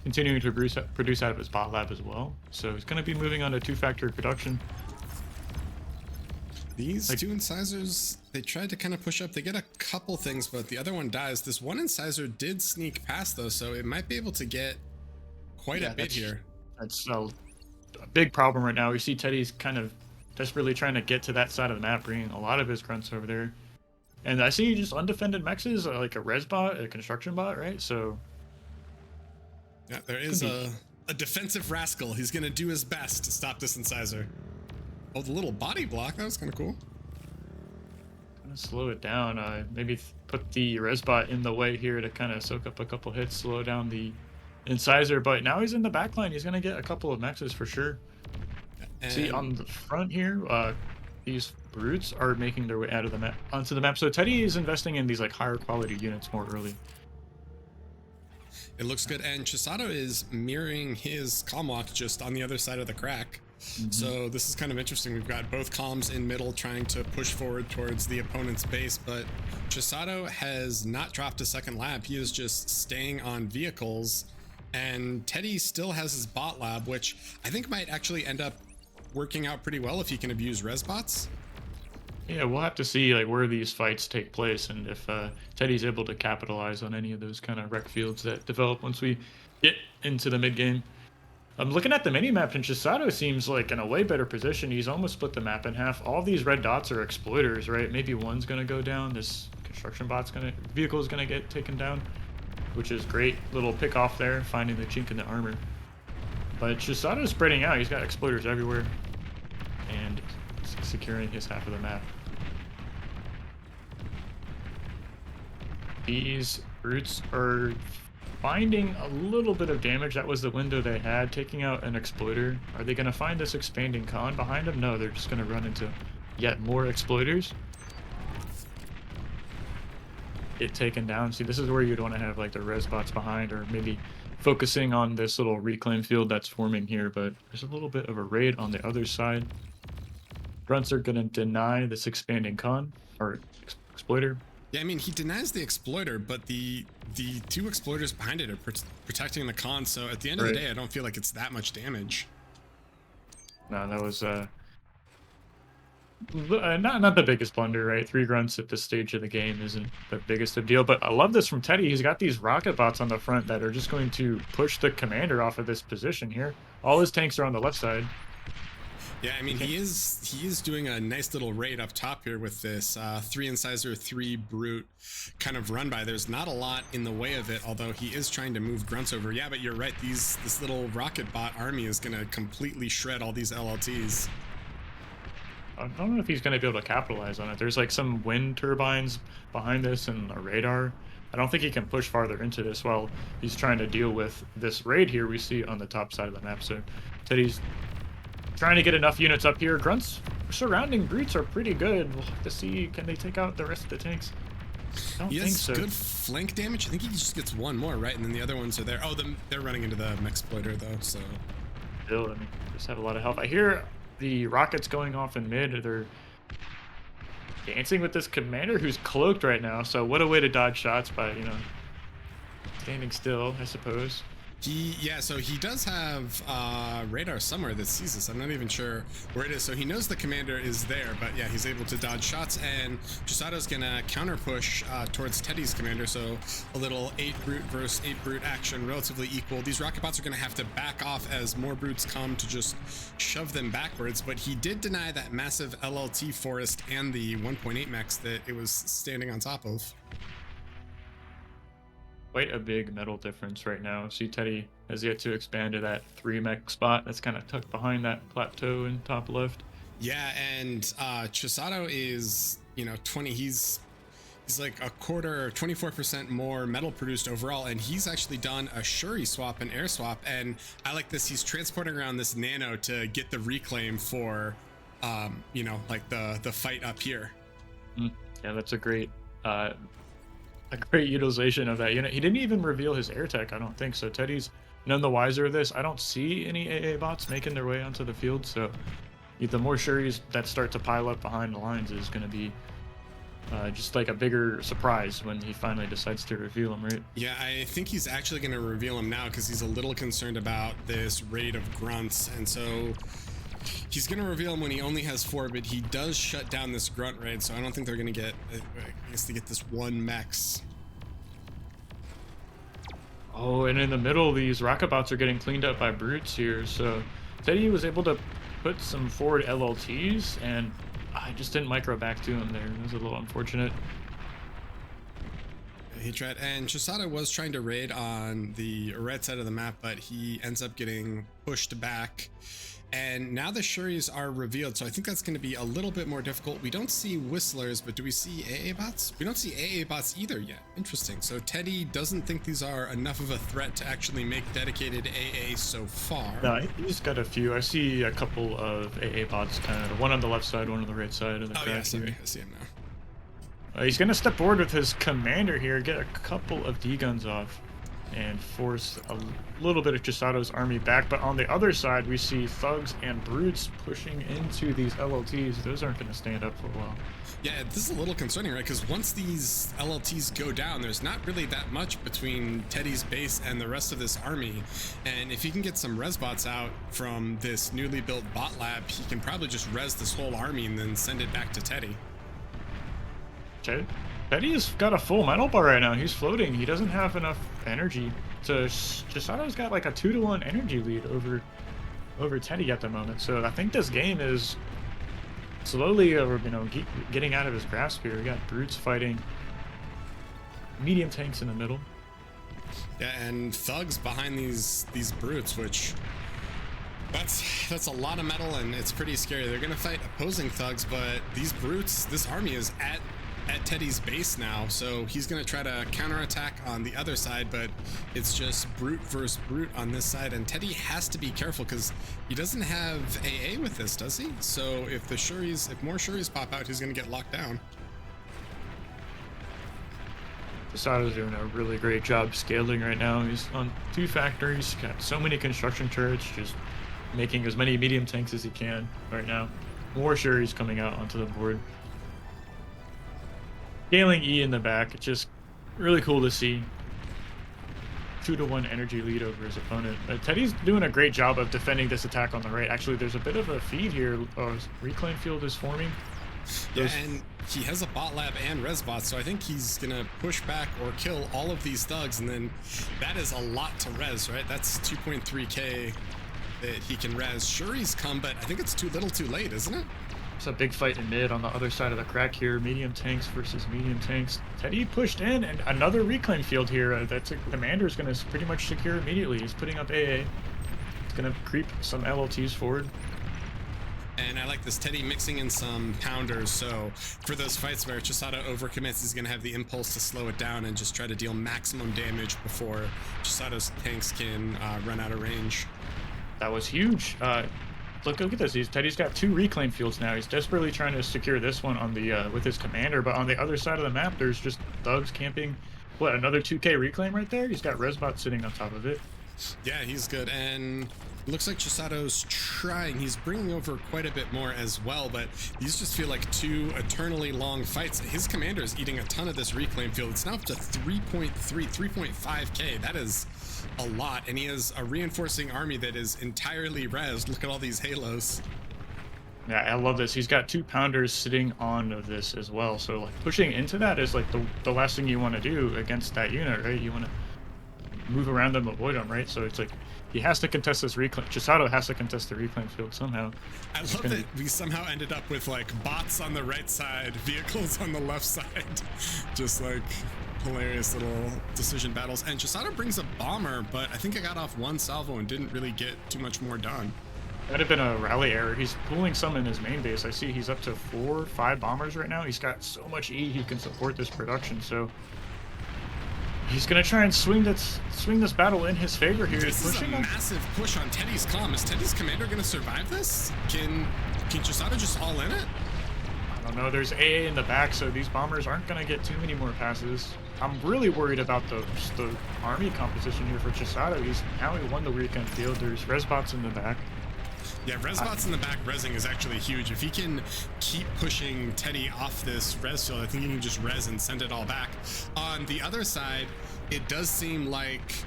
continuing to produce out of his bot lab as well, so he's going to be moving on to 2 factory production. These 2 incisors, they tried to kind of push up. They get a couple things, but the other one dies. This 1 incisor did sneak past, though, so it might be able to get quite a bit here. That's a big problem right now. We see Teddy's kind of desperately trying to get to that side of the map, bringing a lot of his grunts over there. And I see just undefended mexes, like a res bot, a construction bot, right? So yeah, there is a defensive Rascal. He's going to do his best to stop this incisor. Oh, the little body block, that was kind of cool. Kind of slow it down. Maybe put the resbot in the way here to kind of soak up a couple hits, slow down the incisor. But now he's in the back line. He's going to get a couple of mexes for sure. And see, on the front here, these brutes are making their way out of the map onto the map. So Teddy is investing in these like higher quality units more early. It looks good. And Chisato is mirroring his comm walk just on the other side of the crack. So this is kind of interesting. We've got both comms in middle trying to push forward towards the opponent's base, but Chisato has not dropped a 2nd lab. He is just staying on vehicles, and Teddy still has his bot lab, which I think might actually end up working out pretty well if he can abuse res bots. Yeah, we'll have to see like where these fights take place, and if Teddy's able to capitalize on any of those kind of wreck fields that develop once we get into the mid game. I'm looking at the mini-map, and Chisato seems like in a way better position. He's almost split the map in half. All these red dots are exploiters, right? Maybe one's going to go down. This construction vehicle is going to get taken down, which is great. Little pick off there, finding the chink in the armor. But Chisato's spreading out. He's got exploiters everywhere and securing his half of the map. These brutes are finding a little bit of damage. That was the window they had, taking out an exploiter. Are they going to find this expanding con behind them? No, they're just going to run into yet more exploiters. get taken down. See, this is where you'd want to have like the res bots behind, or maybe focusing on this little reclaim field that's forming here. But there's a little bit of a raid on the other side. Grunts are going to deny this expanding con or exploiter. Yeah, I mean, he denies the exploiter, but the two exploiters behind it are protecting the con. So at the end of the day, I don't feel like it's that much damage. No, that was not the biggest blunder, right? 3 grunts at this stage of the game isn't the biggest of deal, but I love this from Teddy. He's got these rocket bots on the front that are just going to push the commander off of this position here. All his tanks are on the left side. Yeah, I mean, he is doing a nice little raid up top here with this 3 incisor, 3 brute kind of run by. There's not a lot in the way of it, although he is trying to move grunts over. Yeah, but you're right. This little rocket bot army is going to completely shred all these LLTs. I don't know if he's going to be able to capitalize on it. There's like some wind turbines behind this and a radar. I don't think he can push farther into this while he's trying to deal with this raid here we see on the top side of the map. So Teddy's trying to get enough units up here. Grunts surrounding brutes are pretty good. We'll have to see, can they take out the rest of the tanks? I don't think so. Good flank damage. I think he just gets 1 more, right? And then the other ones are there. Oh, they're running into the Mexploiter though, so. Still, I mean, just have a lot of health. I hear the rockets going off in mid. They're dancing with this commander who's cloaked right now. So what a way to dodge shots by, you know, standing still, I suppose. So he does have radar somewhere that sees this. I'm not even sure where it is. So he knows the commander is there, but yeah, he's able to dodge shots, and Chisato's gonna counter push towards Teddy's commander. So a little 8 brute versus 8 brute action, relatively equal. These rocket bots are gonna have to back off as more brutes come to just shove them backwards, but he did deny that massive LLT forest and the 1.8 mechs that it was standing on top of. Quite a big metal difference right now. See, Teddy has yet to expand to that 3 mech spot that's kind of tucked behind that plateau in top left. Yeah, and Chisato is, you know, 20. He's like a quarter, 24% more metal produced overall, and he's actually done a Shuri swap and air swap. And I like this. He's transporting around this nano to get the reclaim for, you know, like the fight up here. Yeah, that's a great utilization of that unit. He didn't even reveal his air tech, I don't think. So Teddy's none the wiser of this. I don't see any AA bots making their way onto the field. So the more Shuris that start to pile up behind the lines is going to be just like a bigger surprise when he finally decides to reveal them, right? Yeah, I think he's actually going to reveal him now because he's a little concerned about this raid of grunts. And so he's going to reveal him when he only has 4, but he does shut down this grunt raid, so I don't think they're going to get, I guess they get this 1 mechs. Oh, and in the middle, these rocket bots are getting cleaned up by brutes here, so Teddy was able to put some forward LLTs, and I just didn't micro back to him there. It was a little unfortunate. He tried, and Chisato was trying to raid on the right side of the map, but he ends up getting pushed back. And now the Shuris are revealed, so I think that's going to be a little bit more difficult. We don't see Whistlers, but do we see AA bots? We don't see AA bots either yet. Interesting. So Teddy doesn't think these are enough of a threat to actually make dedicated AA so far. No, he's got a few. I see a couple of AA bots, kind of one on the left side, one on the right side of the crack. Yeah, sorry. I see him now. He's going to step forward with his commander here, get a couple of D-guns off, and force a little bit of Chisato's army back. But on the other side, we see thugs and brutes pushing into these LLTs. Those aren't going to stand up for a while. Yeah, this is a little concerning, right? Because once these LLTs go down, there's not really that much between Teddy's base and the rest of this army. And if he can get some res bots out from this newly built bot lab, he can probably just res this whole army and then send it back to Teddy. Teddy's got a full metal bar right now. He's floating. He doesn't have enough energy. So Chisato's got like a 2-to-1 energy lead over Teddy at the moment. So I think this game is slowly, getting out of his grasp here. We got brutes fighting medium tanks in the middle. Yeah, and thugs behind these brutes, which that's a lot of metal, and it's pretty scary. They're gonna fight opposing thugs, but these brutes, this army is at Teddy's base now, so he's going to try to counterattack on the other side, but it's just brute versus brute on this side, and Teddy has to be careful because he doesn't have AA with this, does he? So if more Shuris pop out, he's going to get locked down. Chisato's doing a really great job scaling right now. He's on 2 factories, got so many construction turrets, just making as many medium tanks as he can right now. More Seriers coming out onto the board. Scaling E in the back, it's just really cool to see. 2-to-1 energy lead over his opponent. Teddy's doing a great job of defending this attack on the right. Actually, there's a bit of a feed here. Reclaim field is forming. Yeah, and he has a bot lab and res bots, so I think he's gonna push back or kill all of these thugs, and then that is a lot to res, right? That's 2.3k that he can res. Sure, he's come, but I think it's too little too late, isn't it? It's a big fight in mid on the other side of the crack here. Medium tanks versus medium tanks. Teddy pushed in, and another reclaim field here. That's Commander's going to pretty much secure immediately. He's putting up AA. He's going to creep some LLTs forward. And I like this Teddy mixing in some pounders, so for those fights where Chisato overcommits, he's going to have the impulse to slow it down and just try to deal maximum damage before Chisato's tanks can run out of range. That was huge. Look at this. Teddy's got 2 reclaim fields now. He's desperately trying to secure this one on the with his commander, but on the other side of the map, there's just thugs camping. What, another 2k reclaim right there? He's got Resbot sitting on top of it. Yeah, he's good, and it looks like Chisato's trying. He's bringing over quite a bit more as well, but these just feel like 2 eternally long fights. His commander is eating a ton of this reclaim field. It's now up to 3.5k. That is a lot, and he has a reinforcing army that is entirely rezzed. Look at all these halos. Yeah, I love this. He's got 2 pounders sitting on this as well, so like pushing into that is like the last thing you want to do against that unit, right? You want to move around them, avoid them, right? So it's like he has to contest this reclaim. Chisato has to contest the reclaim field somehow. I love that we somehow ended up with like bots on the right side, vehicles on the left side. Just like hilarious little decision battles. And Chisato brings a bomber, but I think I got off 1 salvo and didn't really get too much more done. That'd have been a rally error. He's pulling some in his main base. I see he's up to 4 or 5 bombers right now. He's got so much E he can support this production, so he's gonna try and swing this battle in his favor here. This is a massive push on Teddy's comm. Is Teddy's commander gonna survive this? Can Chisato just all in it? I don't know. There's AA in the back, so these bombers aren't gonna get too many more passes. I'm really worried about the army composition here for Chisato. He won the weekend field. There's Resbots in the back. Yeah, Resbots in the back rezzing is actually huge. If he can keep pushing Teddy off this res field, I think he can just res and send it all back. On the other side, it does seem like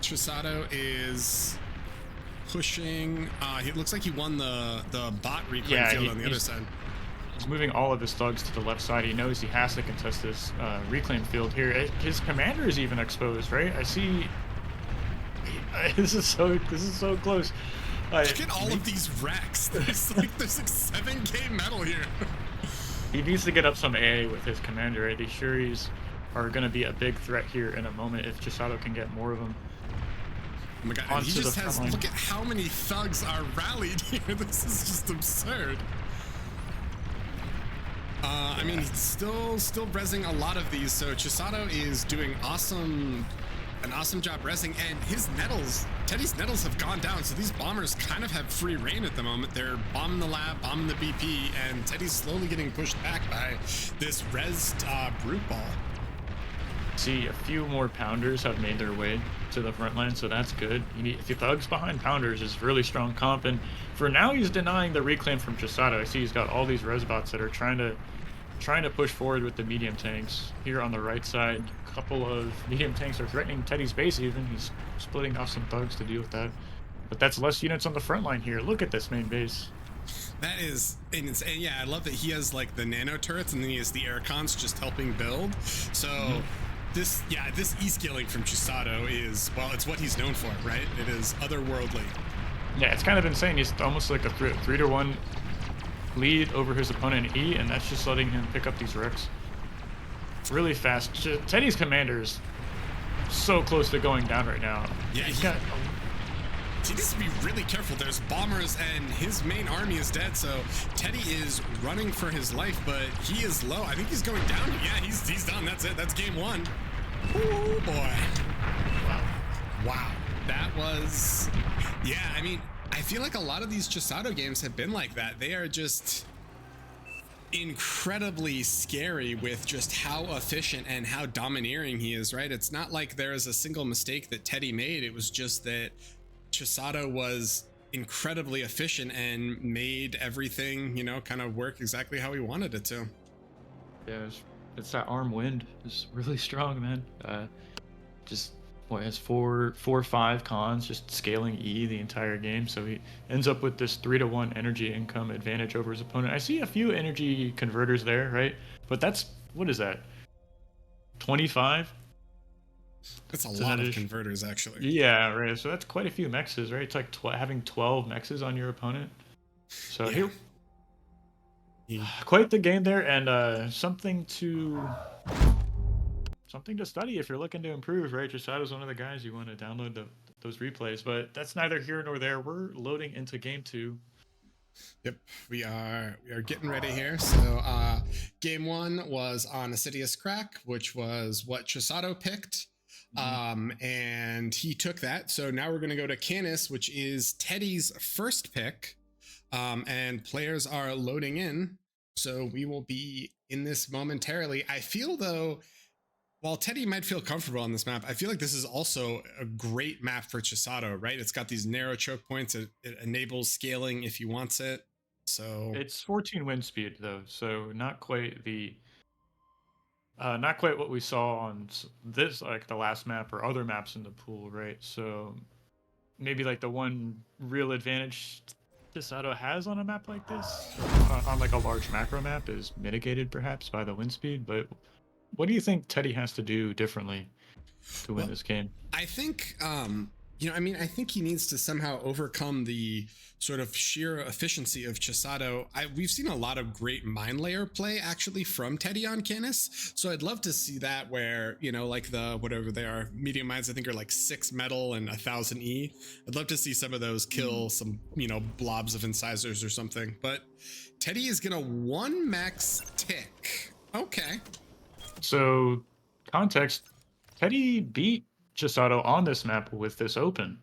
Chisato is pushing. It looks like he won the bot reclaim field on the other side. He's moving all of his thugs to the left side. He knows he has to contest this reclaim field here. His commander is even exposed, right? I see. This is so close. Look at all of these wrecks. There's like 7k metal here. He needs to get up some AA with his commander, right? These Seriers are going to be a big threat here in a moment if Chisato can get more of them. Oh my god, and he just has, look at how many thugs are rallied here. This is just absurd. I mean, he's still rezzing a lot of these, so Chisato is doing an awesome job rezzing, and his nettles, Teddy's nettles have gone down, so these bombers kind of have free reign at the moment. They're bombing the lab, bombing the BP, and Teddy's slowly getting pushed back by this rezzed brute ball. See, a few more pounders have made their way to the front line, so that's good. If the thugs behind pounders is really strong comp, and for now he's denying the reclaim from Chisato. I see he's got all these resbots that are trying to push forward with the medium tanks. Here on the right side, a couple of medium tanks are threatening Teddy's base even. He's splitting off some thugs to deal with that. But that's less units on the front line here. Look at this main base. That is insane. Yeah, I love that he has like the nano turrets and then he has the aircons just helping build. So this E-scaling from Chisato is, well, it's what he's known for, right? It is otherworldly. Yeah, it's kind of insane. He's almost like a 3-to-1 lead over his opponent E, and that's just letting him pick up these wrecks really fast. Teddy's commander is so close to going down right now. Yeah, he needs to be really careful. There's bombers and his main army is dead, so Teddy is running for his life, but he is low. I think he's going down. Yeah, he's done. That's it. That's game 1. Oh boy. Wow. That was, yeah, I mean, I feel like a lot of these Chisato games have been like that. They are just, incredibly scary with just how efficient and how domineering he is, right? It's not like there is a single mistake that Teddy made. It was just that Chisato was incredibly efficient and made everything, you know, kind of work exactly how he wanted it to. Yeah, it's that arm wind. It's really strong, man. Just what has four or five cons, just scaling E the entire game. So he ends up with this 3-to-1 energy income advantage over his opponent. I see a few energy converters there, right? But that's, what is that? 25? That's a So lot that of is- converters, actually. Yeah, right. So that's quite a few mexes, right? It's like having 12 mexes on your opponent. So Yeah. quite the game there, and something to study if you're looking to improve, right? Chisato's one of the guys you want to download those replays, but that's neither here nor there. We're loading into game 2. Yep, we are getting ready here. So game 1 was on Assidious Crack, which was what Chisato picked. And he took that. So now we're going to go to Canis, which is Teddy's first pick. And players are loading in. So we will be in this momentarily. I feel, though, while Teddy might feel comfortable on this map, I feel like this is also a great map for Chisato, right? It's got these narrow choke points. It enables scaling if he wants it. So It's 14 wind speed though, so not quite what we saw on this, like the last map or other maps in the pool, right? So maybe like the one real advantage Chisato has on a map like this, on like a large macro map, is mitigated perhaps by the wind speed. But what do you think Teddy has to do differently to win this game? I think, I think he needs to somehow overcome the sort of sheer efficiency of Chisato. We've seen a lot of great mind layer play actually from Teddy on Canis. So I'd love to see that where, you know, like the, whatever they are, medium mines, I think are like 6 metal and 1000 E. I'd love to see some of those kill some, you know, blobs of incisors or something. But Teddy is going to 1-max tick. Okay. So, context, Teddy beat Chisato on this map with this open.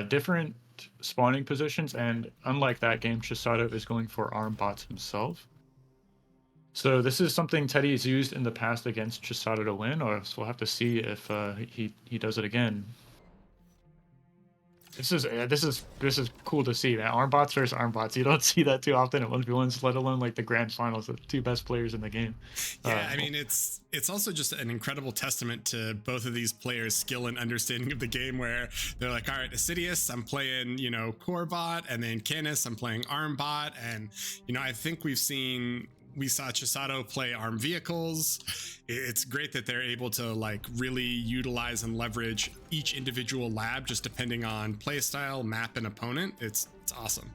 Different spawning positions, and unlike that game, Chisato is going for arm bots himself. So this is something Teddy's used in the past against Chisato to win, or so we'll have to see if he does it again. This is cool to see, man. Arm bots versus arm bots. You don't see that too often at 1v1s, let alone like the grand finals, the 2 best players in the game. Yeah, I mean, it's also just an incredible testament to both of these players' skill and understanding of the game, where they're like, all right, Assidious, I'm playing, you know, core bot, and then Canis, I'm playing arm bot. And, you know, I think we saw Chisato play arm vehicles. It's great that they're able to like really utilize and leverage each individual lab just depending on playstyle, map, and opponent. It's awesome.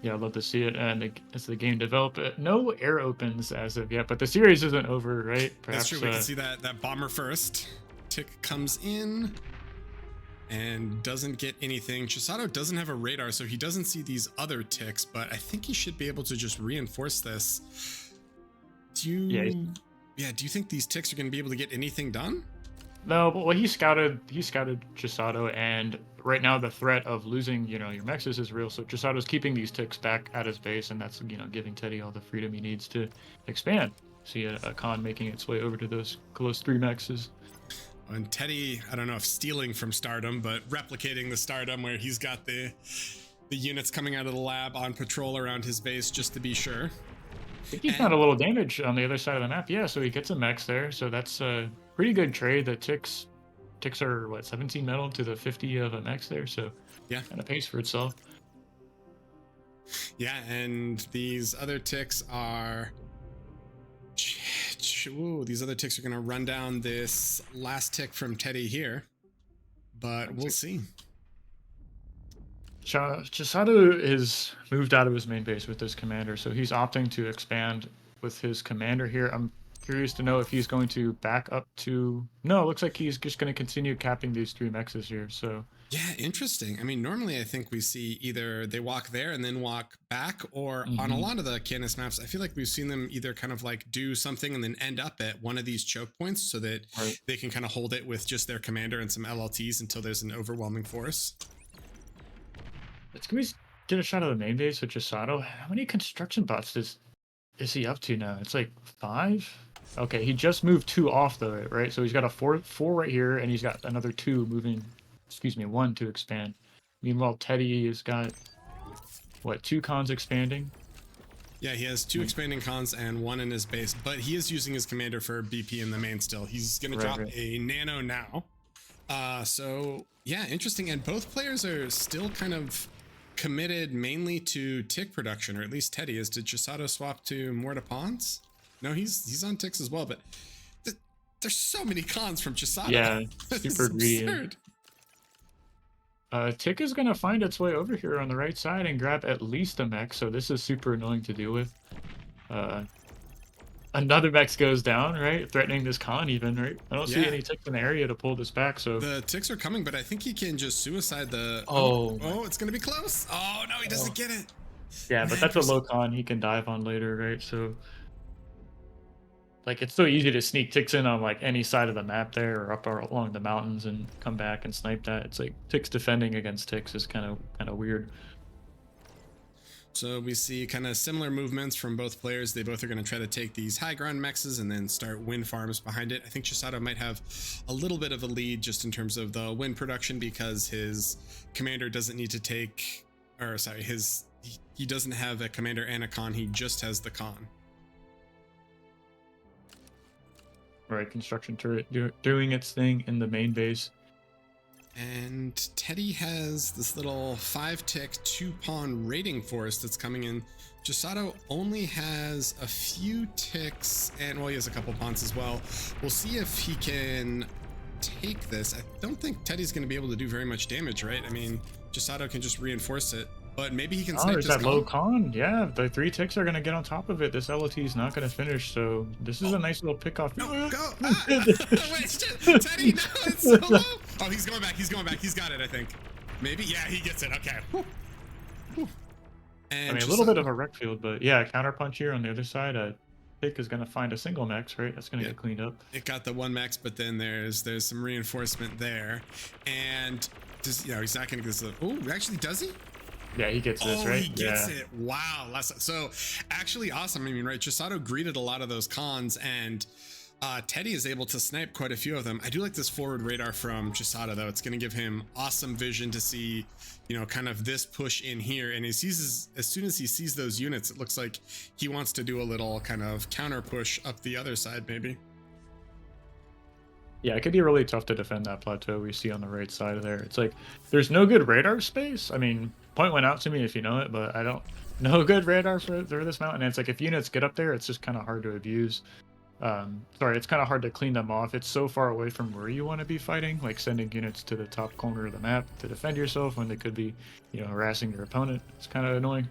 Yeah, I'd love to see it. And as the game develops, no air opens as of yet, but the series isn't over, right? That's true. We can see that bomber first. Tick comes in and doesn't get anything. Chisato doesn't have a radar, so he doesn't see these other ticks, but I think he should be able to just reinforce this. Do you think these ticks are going to be able to get anything done? No, but he scouted Chisato, and right now the threat of losing, you know, your mexes is real. So Chisato's keeping these ticks back at his base, and that's, you know, giving Teddy all the freedom he needs to expand. See a con making its way over to those close 3 mexes. And Teddy, I don't know if stealing from Stardom, but replicating the Stardom where he's got the units coming out of the lab on patrol around his base just to be sure. I think he found a little damage on the other side of the map. Yeah, so he gets a mex there. So that's a pretty good trade. The ticks are, what, 17 metal to the 50 of a mex there. So yeah, kind of pays for itself. Yeah, and these other ticks are... Ooh, these other ticks are going to run down this last tick from Teddy here, but we'll see. Chisato is moved out of his main base with his commander, so he's opting to expand with his commander here. I'm curious to know if he's going to back up to... No, it looks like he's just going to continue capping these 3 mexes here, so... Yeah, interesting. I mean, normally I think we see either they walk there and then walk back, or on a lot of the Canis maps, I feel like we've seen them either kind of like do something and then end up at one of these choke points so that they can kind of hold it with just their commander and some LLTs until there's an overwhelming force. It's going to be get a shot of the main base with Chisato. How many construction bots is he up to now? It's like 5? Okay, he just moved 2 off though, right? So he's got a 4 right here, and he's got another 2 moving, 1 to expand. Meanwhile, Teddy has got, what, 2 cons expanding? Yeah, he has 2 expanding cons and 1 in his base, but he is using his commander for BP in the main still. He's going to drop a nano now. So, yeah, interesting. And both players are still kind of committed mainly to tick production, or at least Teddy is. Did Chisato swap to more to pawns? No, he's on ticks as well, but there's so many cons from Chisato. Yeah, super greedy. Tick is going to find its way over here on the right side and grab at least a mech, so this is super annoying to deal with. Another mech goes down, right? Threatening this con even, right? I don't see any ticks in the area to pull this back, so... The ticks are coming, but I think he can just suicide the... Oh, it's going to be close. Oh, no, he doesn't get it. Yeah, but that's a low con he can dive on later, right? So... Like, it's so easy to sneak ticks in on, like, any side of the map there or up or along the mountains and come back and snipe that. It's like, ticks defending against ticks is kind of weird. So we see kind of similar movements from both players. They both are going to try to take these high ground mexes and then start wind farms behind it. I think Chisato might have a little bit of a lead just in terms of the wind production because his commander doesn't need to take... Or, sorry, he doesn't have a commander and a con. He just has the con. Right, construction turret doing its thing in the main base. And Teddy has this little 5-tick 2-pawn raiding force that's coming in. Chisato only has a few ticks, and well, he has a couple pawns as well. We'll see if he can take this. I don't think Teddy's going to be able to do very much damage, right? I mean, Chisato can just reinforce it. But maybe he can snipe there's that low con. Yeah, the 3 ticks are going to get on top of it. This LOT is not going to finish, so this is a nice little pick-off. No, go! Wait, shit! Teddy, no, it's so low! Oh, he's going back, he's got it, I think. Maybe? Yeah, he gets it, okay. And I mean, a little bit of a wreck field, but yeah, counterpunch here on the other side. Tick is going to find a single max, right? That's going to get cleaned up. It got the 1 max, but then there's some reinforcement there. And, he's not going to get this. Oh, actually, does he? Yeah, he gets this, right? He gets it. Wow. So actually awesome. I mean, right, Chisato greeted a lot of those cons, and Teddy is able to snipe quite a few of them. I do like this forward radar from Chisato, though. It's going to give him awesome vision to see, kind of this push in here. And as soon as he sees those units, it looks like he wants to do a little kind of counter push up the other side, maybe. Yeah, it could be really tough to defend that plateau we see on the right side of there. It's like, there's no good radar space. I mean, point went out to me if you know it, but I don't know good radar for this mountain. And it's like, if units get up there, it's just kind of hard to abuse. It's kind of hard to clean them off. It's so far away from where you want to be fighting, like sending units to the top corner of the map to defend yourself when they could be, harassing your opponent. It's kind of annoying.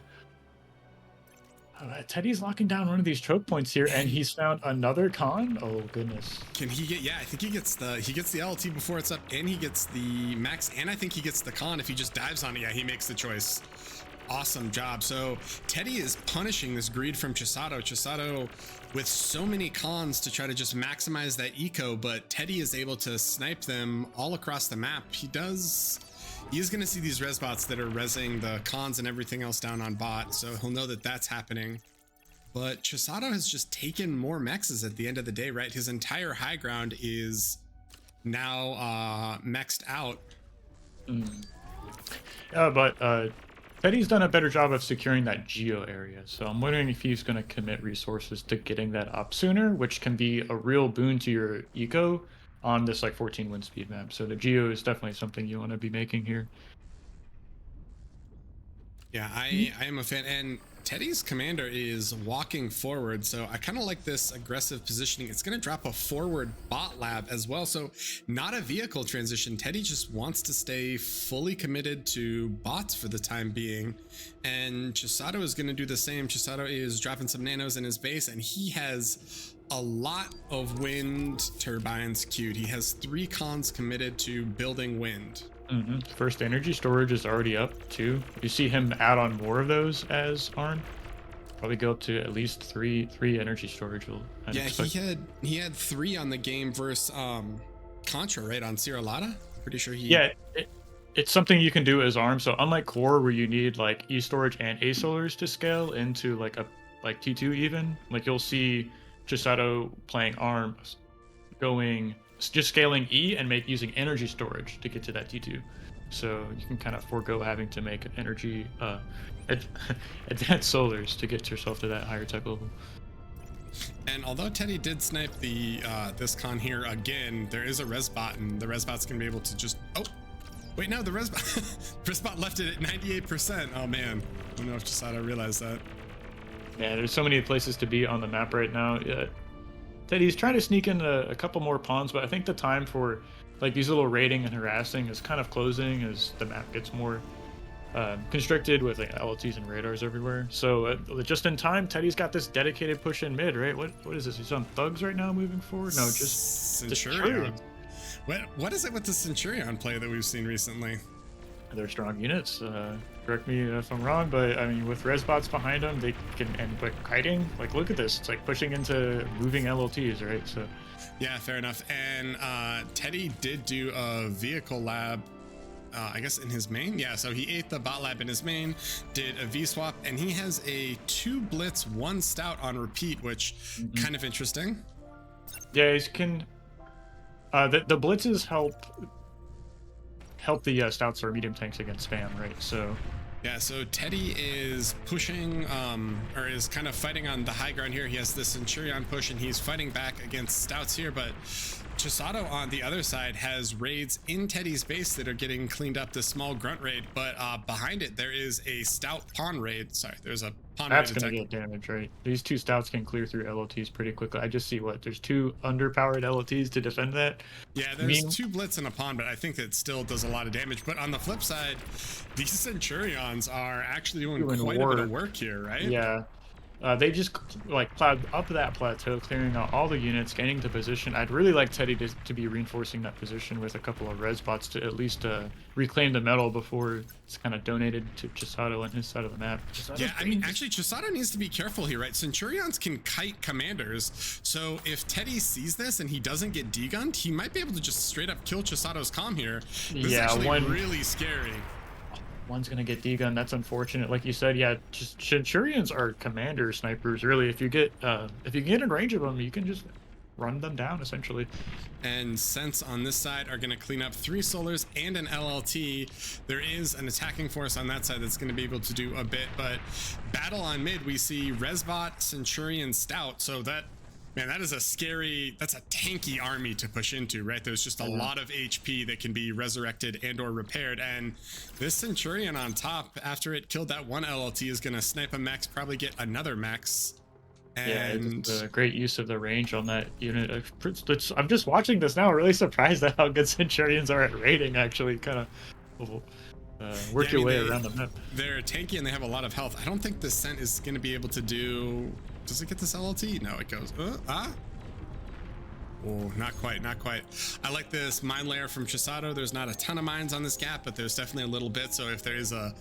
Teddy's locking down one of these choke points here, and he's found another con. Oh goodness! Can he get? Yeah, I think he gets the LT before it's up, and he gets the max, and I think he gets the con if he just dives on it. Yeah, he makes the choice. Awesome job. So Teddy is punishing this greed from Chisato. Chisato with so many cons to try to just maximize that eco, but Teddy is able to snipe them all across the map. He's going to see these res bots that are resing the cons and everything else down on bot, so he'll know that that's happening. But Chisato has just taken more mexes at the end of the day, right? His entire high ground is now mexed out. But Teddy's done a better job of securing that geo area, so I'm wondering if he's going to commit resources to getting that up sooner, which can be a real boon to your eco on this 14 wind speed map. So the geo is definitely something you want to be making here. Yeah, I am a fan, and Teddy's commander is walking forward, so I kind of like this aggressive positioning. It's going to drop a forward bot lab as well, so not a vehicle transition. Teddy just wants to stay fully committed to bots for the time being, and Chisato is going to do the same. Chisato is dropping some nanos in his base, and he has a lot of wind turbines queued. He has 3 cons committed to building wind. First energy storage is already up too. You see him add on more of those as Arn. Probably go up to at least three energy storage. Yeah, he had 3 on the game versus Contra, right, on Sierra Lata. Pretty sure he. Yeah, it's something you can do as arms. So unlike core, where you need like E storage and A solars to scale into like T2 even, like you'll see Chisato playing arms, just scaling E and using energy storage to get to that T2. So you can kind of forego having to make energy advanced solars to get yourself to that higher tech level. And although Teddy did snipe the this con here again, there is a resbot, and the resbot's gonna be able to just wait, no, the resbot left it at 98%. Oh man, I don't know if Chisato realized that. Yeah, there's so many places to be on the map right now. Teddy's trying to sneak in a couple more pawns, but I think the time for like these little raiding and harassing is kind of closing as the map gets more constricted with like LLTs and radars everywhere. So just in time, Teddy's got this dedicated push in mid, right? What is this? He's on thugs right now moving forward? No, just Centurion. What is it with the Centurion play that we've seen recently? They're strong units. Correct me if I'm wrong, but I mean, with resbots behind them, they can, and like kiting, like look at this. It's like pushing into moving LLTs, right? So yeah, fair enough. And Teddy did do a vehicle lab, I guess in his main. Yeah, so he ate the bot lab in his main, did a V swap, and he has a 2 blitz, 1 stout on repeat, which kind of interesting. Yeah, he can. The blitzes help the stouts or medium tanks against spam, right? So yeah, so Teddy is pushing, or is kind of fighting on the high ground here. He has the Centurion push, and he's fighting back against stouts here, but Chisato on the other side has raids in Teddy's base that are getting cleaned up, this small grunt raid, but behind it there is a stout pawn raid. Sorry, there's a pawn raid. That's gonna get damage, right? These 2 stouts can clear through LLTs pretty quickly. I just see there's 2 underpowered LLTs to defend that. Yeah, there's 2 blitz and a pawn, but I think that still does a lot of damage. But on the flip side, these Centurions are actually doing quite a bit of work here, right? Yeah. They just like plowed up that plateau, clearing out all the units, gaining the position. I'd really like Teddy to be reinforcing that position with a couple of res bots to at least reclaim the metal before it's kind of donated to Chisato on his side of the map. Yeah, I mean, actually, Chisato needs to be careful here, right? Centurions can kite commanders, so if Teddy sees this and he doesn't get degunned, he might be able to just straight up kill Chisato's comm here. This is actually really scary. One's gonna get degunned. That's unfortunate. Like you said, yeah, just Centurions are commander snipers. Really, if you get in range of them, you can just run them down essentially. And Sense on this side are going to clean up 3 solars and an LLT. There is an attacking force on that side that's going to be able to do a bit, but battle on mid, we see Resbot, Centurion, Stout. So that, man, that is that's a tanky army to push into, right? There's just a lot of HP that can be resurrected and or repaired. And this Centurion on top, after it killed that 1 LLT, is going to snipe a max, probably get another max. And yeah, great use of the range on that unit. I'm just watching this now, really surprised at how good Centurions are at raiding, actually. Kind of work your way around the map. They're tanky and they have a lot of health. I don't think the Scent is going to be able to do... Does it get this LLT? No, it goes... Oh, not quite, not quite. I like this mine layer from Chisato. There's not a ton of mines on this gap, but there's definitely a little bit. So if there is a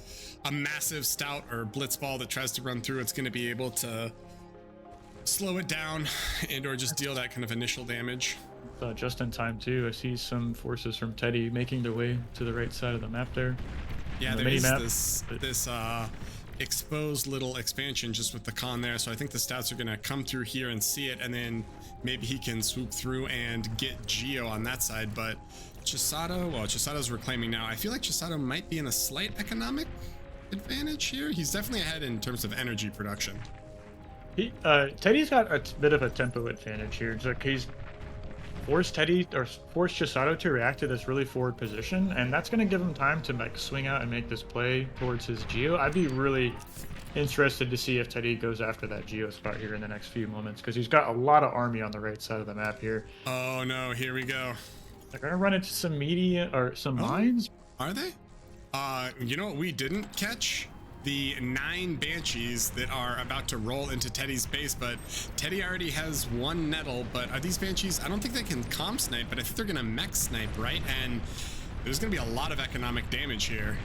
massive stout or blitz ball that tries to run through, it's going to be able to slow it down and or just deal that kind of initial damage. Just in time too. I see some forces from Teddy making their way to the right side of the map there. Yeah, there is this exposed little expansion just with the con there, so I think the stouts are going to come through here and see it, and then maybe he can swoop through and get Geo on that side. But Chisato, well, Chisato's reclaiming now. I feel like Chisato might be in a slight economic advantage here. He's definitely ahead in terms of energy production. Teddy's got a bit of a tempo advantage here. It's like he's forced Chisato to react to this really forward position, and that's going to give him time to like swing out and make this play towards his Geo. I'd be really interested to see if Teddy goes after that Geo spot here in the next few moments, because he's got a lot of army on the right side of the map here. Oh no, here we go. They're going to run into some media or some mines. Are they? You know what we didn't catch? The 9 Banshees that are about to roll into Teddy's base, but Teddy already has 1 Nettle. But are these Banshees? I don't think they can comm snipe, but I think they're gonna mech snipe, right? And there's gonna be a lot of economic damage here.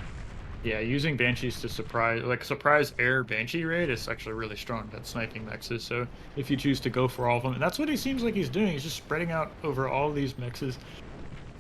Yeah, using Banshees to surprise air Banshee raid is actually really strong at sniping mexes. So if you choose to go for all of them, and that's what he seems like he's doing. He's just spreading out over all these mexes.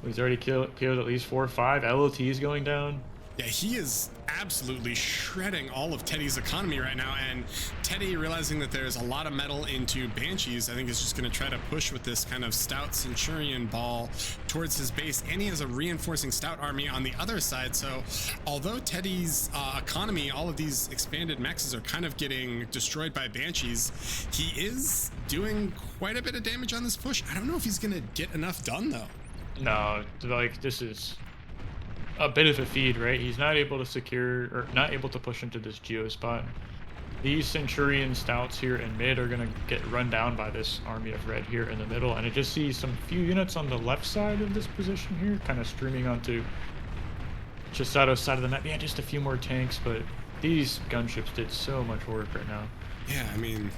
He's already killed at least 4 or 5. LLT is going down. Yeah, he is absolutely shredding all of Teddy's economy right now, and Teddy, realizing that there's a lot of metal into Banshees, I think is just going to try to push with this kind of stout Centurion ball towards his base, and he has a reinforcing stout army on the other side. So although Teddy's economy, all of these expanded mexes are kind of getting destroyed by Banshees, he is doing quite a bit of damage on this push. I don't know if he's going to get enough done, though. No, like, this is a bit of a feed, right? He's not able to secure, or not able to push into this geo spot. These Centurion stouts here in mid are gonna get run down by this army of red here in the middle, and I just see some few units on the left side of this position here, kind of streaming onto Chisato's side of the map. Yeah, just a few more tanks, but these gunships did so much work right now. Yeah, I mean,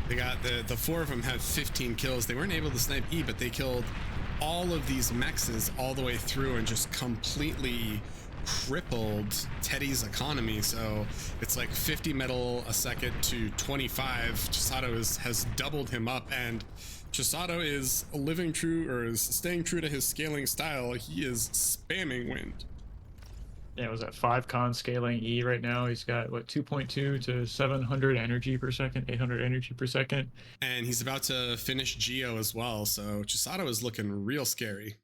they got the 4 of them have 15 kills. They weren't able to snipe E, but they killed all of these mexes all the way through and just completely crippled Teddy's economy. So it's like 50 metal a second to 25. Chisato has doubled him up, and Chisato is living true, or is staying true to his scaling style. He is spamming wind. Yeah, it was at 5 con scaling E right now. He's got, what, 2.2 to 700 energy per second, 800 energy per second. And he's about to finish Geo as well, so Chisato is looking real scary.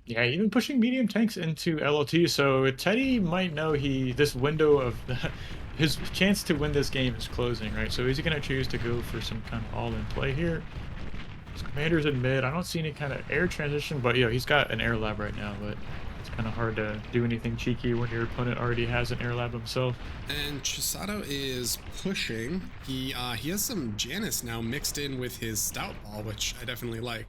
Yeah, even pushing medium tanks into LLT, so Teddy might know this window of his chance to win this game is closing, right? So is he going to choose to go for some kind of all-in play here? His commander's in mid. I don't see any kind of air transition, but he's got an air lab right now, but it's kind of hard to do anything cheeky when your opponent already has an air lab himself. And Chisato is pushing. He has some Janus now mixed in with his stout ball, which I definitely like.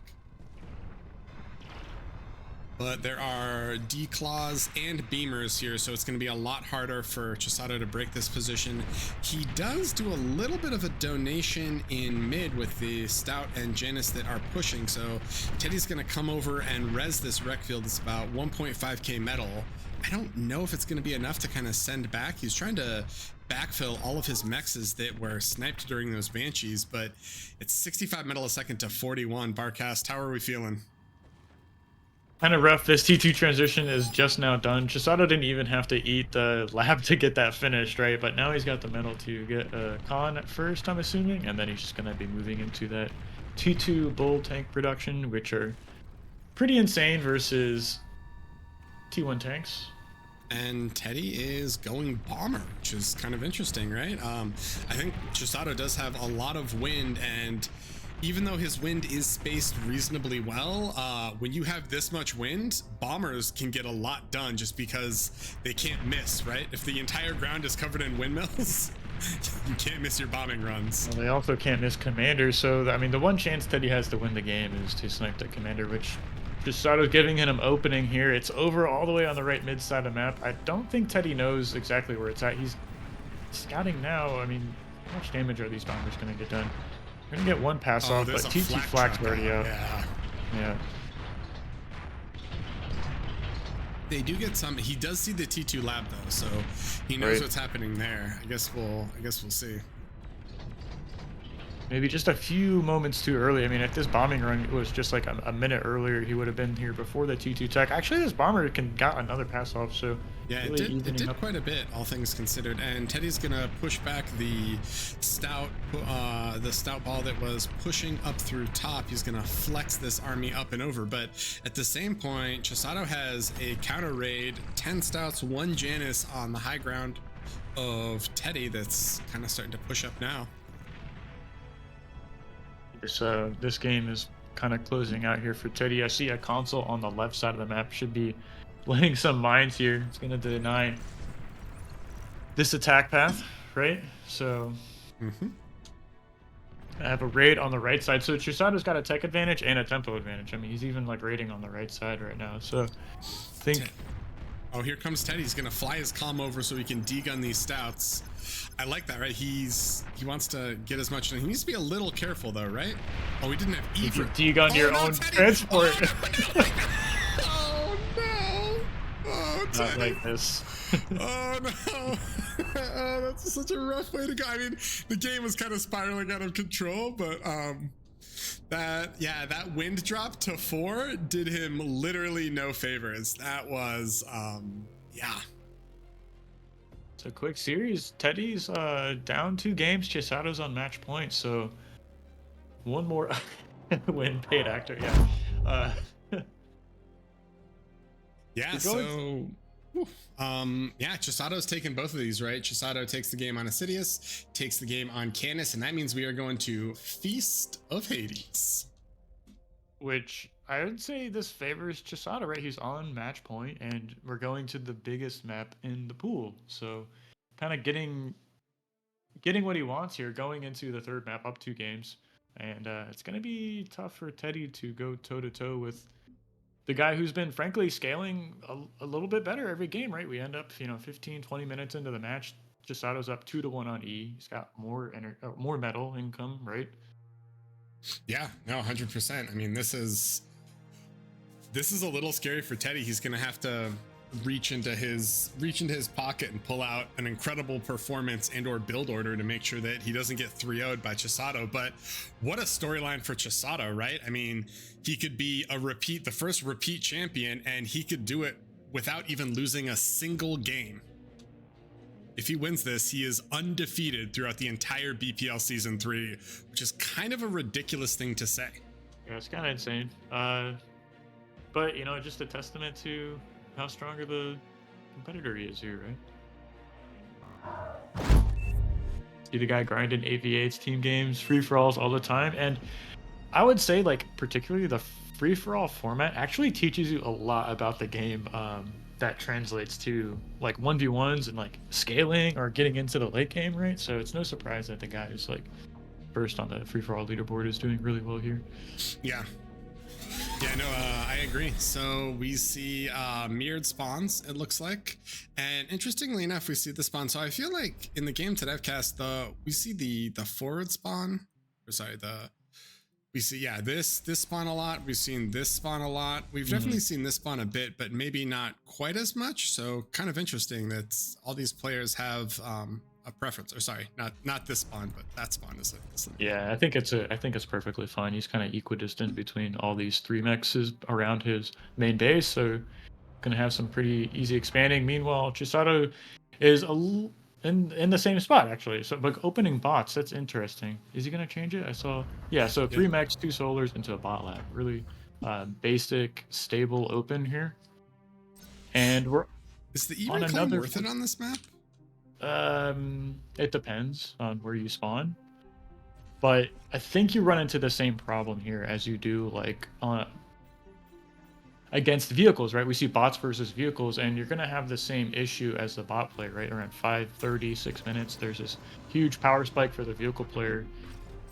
But there are D-Claws and Beamers here, so it's going to be a lot harder for Chisato to break this position. He does do a little bit of a donation in mid with the Stout and Janus that are pushing, so Teddy's going to come over and res this rec field. It's about 1.5k metal. I don't know if it's going to be enough to kind of send back. He's trying to backfill all of his mexes that were sniped during those Banshees, but it's 65 metal a second to 41. Barcast, how are we feeling? Kind of rough. This T2 transition is just now done. Chisato didn't even have to eat the lab to get that finished, right? But now he's got the metal to get a con at first, I'm assuming, and then he's just going to be moving into that T2 bull tank production, which are pretty insane versus T1 tanks. And Teddy is going bomber, which is kind of interesting, right? I think Chisato does have a lot of wind, and even though his wind is spaced reasonably well, when you have this much wind, bombers can get a lot done just because they can't miss, right? If the entire ground is covered in windmills, you can't miss your bombing runs. Well, they also can't miss commanders, so I mean, the one chance Teddy has to win the game is to snipe the commander, which Chisato's giving him an opening here. It's over all the way on the right mid side of the map. I don't think Teddy knows exactly where it's at. He's scouting now. I mean, how much damage are these bombers going to get done? We're going to get one pass off, but T2 flak's already out. Yeah. They do get some. He does see the T2 lab though, so he knows what's happening there. I guess we'll see. Maybe just a few moments too early. I mean, if this bombing run was just like a minute earlier, he would have been here before the T2 tech. Actually, this bomber got another pass off, so yeah, really it did quite a bit, all things considered. And Teddy's gonna push back the stout ball that was pushing up through top. He's gonna flex this army up and over, but at the same point, Chisato has a counter raid, 10 stouts, 1 Janus on the high ground of Teddy that's kind of starting to push up now. This game is kind of closing out here for Teddy. I see a console on the left side of the map. Should be laying some mines here. It's going to deny this attack path, right? So I have a raid on the right side. So Chisato's got a tech advantage and a tempo advantage. I mean, he's even like raiding on the right side right now. So I think... Oh, here comes Teddy. He's going to fly his comm over so he can degun these stouts. I like that, right? He wants to get as much. He needs to be a little careful, though, right? Oh, we didn't have E for degun your own transport. Oh, no. Oh, Teddy. Not like this. Oh, no. Oh, that's such a rough way to go. I mean, the game was kind of spiraling out of control, but That wind drop to 4 did him literally no favors. That was yeah. So quick series. Teddy's down 2 games. Chisato's on match point. So one more win, paid actor. Yeah. Yeah. So. Yeah, Chisato's taking both of these, right? Chisato takes the game on Assidious, takes the game on Canis, and that means we are going to Feast of Hades. Which I would say this favors Chisato, right? He's on match point, and we're going to the biggest map in the pool. So kind of getting what he wants here, going into the third map, up 2 games. And it's going to be tough for Teddy to go toe-to-toe with the guy who's been frankly scaling a little bit better every game, right? We end up, 15, 20 minutes into the match. Chisato's up 2-1 on E. He's got more metal income, right? Yeah, no, 100%. I mean, this is a little scary for Teddy. He's going to have to reach into his pocket and pull out an incredible performance and or build order to make sure that he doesn't get 3-0'd by Chisato. But what a storyline for Chisato, right? I mean, he could be the first repeat champion, and he could do it without even losing a single game. If he wins this, he is undefeated throughout the entire BPL Season 3, which is kind of a ridiculous thing to say. Yeah, it's kind of insane. But, just a testament to how strong of a competitor he is here, right? See the guy grinding AV8s, team games, free-for-alls all the time. And I would say, particularly the free-for-all format actually teaches you a lot about the game that translates to, 1v1s and, scaling or getting into the late game, right? So it's no surprise that the guy who's, first on the free-for-all leaderboard is doing really well here. Yeah. Yeah, no, I agree. So we see mirrored spawns, it looks like. And interestingly enough, we see the spawn. So I feel like in the game to Devcast, we see the forward spawn. We see, this spawn a lot. We've seen this spawn a lot. We've definitely seen this spawn a bit, but maybe not quite as much. So kind of interesting that all these players have a preference, or sorry, not this spawn, but that spawn is Yeah, I think it's perfectly fine. He's kind of equidistant between all these 3 mexes around his main base, so gonna have some pretty easy expanding. Meanwhile, Chisato is in the same spot actually. So, but opening bots, that's interesting. Is he gonna change it? I saw. Yeah, so 3 mechs, 2 solars into a bot lab. Really basic, stable open here. And is the E-Reclaim worth it on this map? It depends on where you spawn, but I think you run into the same problem here as you do against vehicles, right? We see bots versus vehicles, and you're gonna have the same issue as the bot player, right? Around 5:30, 6 minutes, there's this huge power spike for the vehicle player,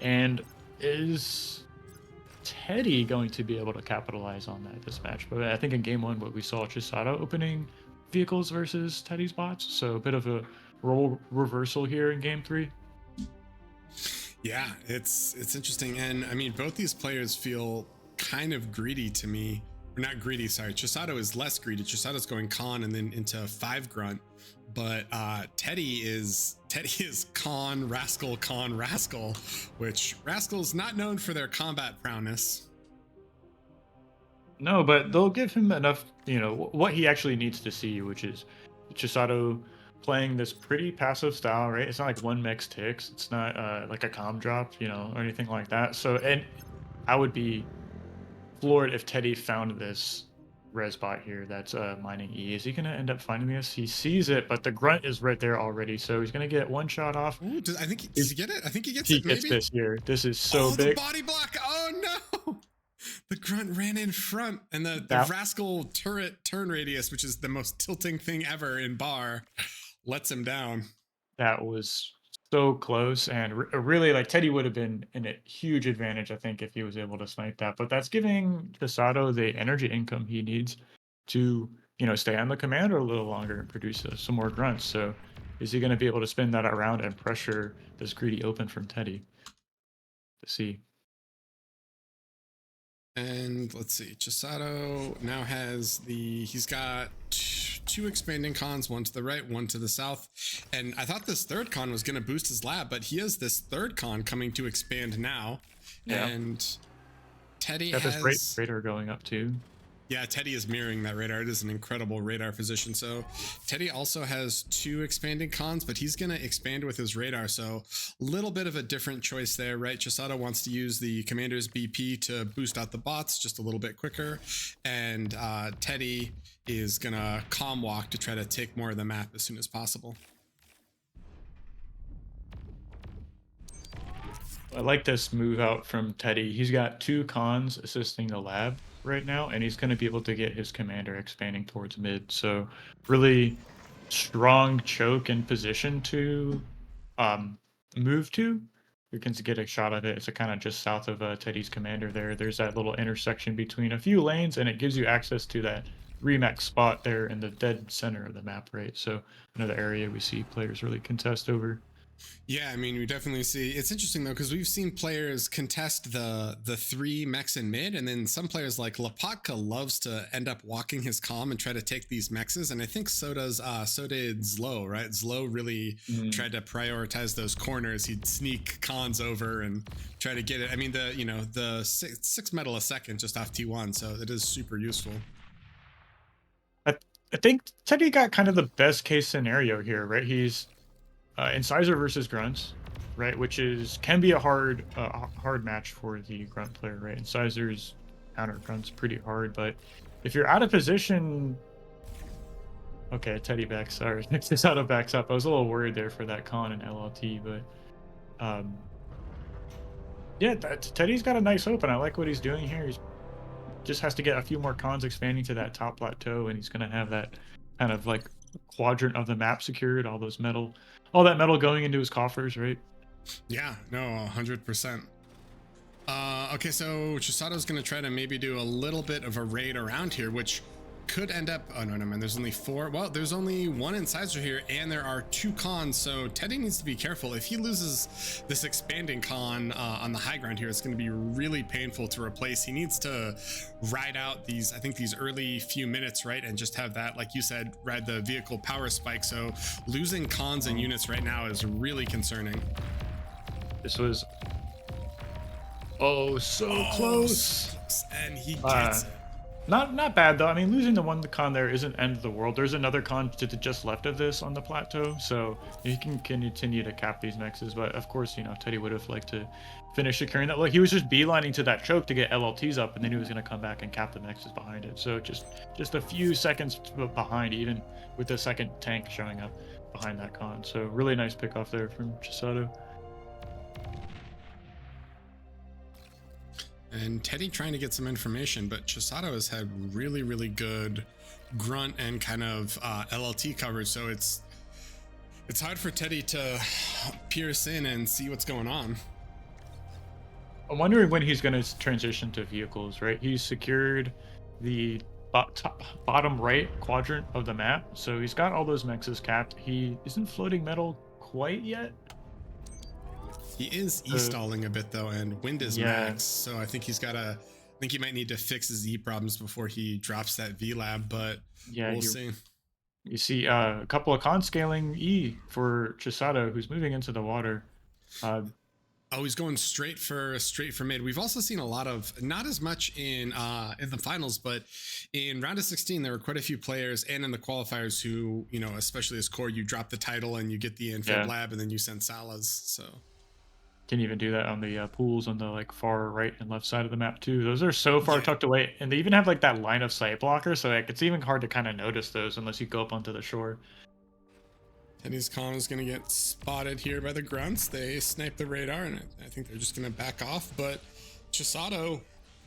and is Teddy going to be able to capitalize on that this match? But I think in game 1, what we saw Chisato opening vehicles versus Teddy's bots, so a bit of a role reversal here in game 3. Yeah, it's interesting. And I mean, both these players feel kind of greedy to me. Or not greedy, sorry. Chisato is less greedy. Chisato's going con and then into 5 grunt. But Teddy is con, rascal, which Rascal's not known for their combat prowess. No, but they'll give him enough, what he actually needs to see, which is Chisato playing this pretty passive style, right? It's not like 1 mech ticks. It's not like a comm drop, or anything like that. So, and I would be floored if Teddy found this res bot here that's mining E. Is he going to end up finding this? He sees it, but the grunt is right there already. So he's going to get 1 shot off. Ooh, does he get it? I think he gets it. He gets this here. This is so big. The body block. Oh no! The grunt ran in front, and the rascal turret turn radius, which is the most tilting thing ever in bar, lets him down. That was so close, and really, Teddy would have been in a huge advantage, I think, if he was able to snipe that. But that's giving Chisato the energy income he needs to, stay on the commander a little longer and produce some more grunts. So, is he going to be able to spin that around and pressure this greedy open from Teddy? To see. And let's see, Chisato now has he's got 2 expanding cons, 1 to the right, 1 to the south. And I thought this 3rd con was going to boost his lab, but he has this 3rd con coming to expand now. Yeah. And Teddy Got has this radar going up too. Yeah, Teddy is mirroring that radar. It is an incredible radar position. So Teddy also has 2 expanding cons, but he's going to expand with his radar. So a little bit of a different choice there, right? Chisato wants to use the commander's BP to boost out the bots just a little bit quicker. And Teddy is going to calm walk to try to take more of the map as soon as possible. I like this move out from Teddy. He's got 2 cons assisting the lab right now, and he's going to be able to get his commander expanding towards mid. So really strong choke and position to move to. You can get a shot of it. It's kind of just south of Teddy's commander there. There's that little intersection between a few lanes, and it gives you access to that remix spot there in the dead center of the map, right? So another area we see players really contest over. Yeah, I mean, we definitely see. It's interesting though, because we've seen players contest the 3 mechs in mid, and then some players like Lopatka loves to end up walking his comm and try to take these mexes. And I think so did ZLO, right? ZLO really tried to prioritize those corners. He'd sneak cons over and try to get it. I mean, the 6 metal a second just off T1, so it is super useful. I think Teddy got kind of the best case scenario here, right? He's Incisor versus Grunts, right? Which can be a hard match for the Grunt player, right? Incisors counter Grunts pretty hard, but if you're out of position, okay, Teddy backs. Sorry, Chisato backs up. I was a little worried there for that con and LLT, but yeah, Teddy's got a nice open. I like what he's doing here. He just has to get a few more cons expanding to that top plateau, and he's going to have that kind of like quadrant of the map secured, all that metal going into his coffers, right? Yeah, no, 100%. Okay, so Chisato's going to try to maybe do a little bit of a raid around here, which could end up... Oh, no, man, there's only 4. Well, there's only 1 incisor here, and there are 2 cons, so Teddy needs to be careful. If he loses this expanding con on the high ground here, it's going to be really painful to replace. He needs to ride out these early few minutes, right, and just have that, like you said, ride the vehicle power spike. So losing cons and units right now is really concerning. This was... so close. And he gets it. Not bad though. I mean, losing the 1 con there isn't end of the world. There's another con to the just left of this on the plateau, so you can continue to cap these mexes. But of course, Teddy would have liked to finish securing that. Like, he was just beelining to that choke to get LLTs up, and then he was going to come back and cap the mexes behind it. So just a few seconds behind, even with the second tank showing up behind that con. So really nice pick off there from Chisato. And Teddy trying to get some information, but Chisato has had really, really good grunt and kind of LLT coverage, so it's hard for Teddy to pierce in and see what's going on. I'm wondering when he's going to transition to vehicles, right? He's secured the bottom right quadrant of the map, so he's got all those mexes capped. He isn't floating metal quite yet. He is e-stalling a bit though, and wind is max, so I think he might need to fix his E problems before he drops that V-Lab, but we'll see. You see a couple of con scaling E for Chisato, who's moving into the water. He's going straight for mid. We've also seen a lot of, not as much in the finals, but in round of 16, there were quite a few players, and in the qualifiers who, especially as core, you drop the title and you get the infed lab, and then you send Salas, so... Can even do that on the pools on the far right and left side of the map too. Those are so far tucked away, and they even have that line of sight blocker, so it's even hard to kind of notice those unless you go up onto the shore. Teddy's con is going to get spotted here by the grunts. They snipe the radar, and I think they're just going to back off. But Chisato,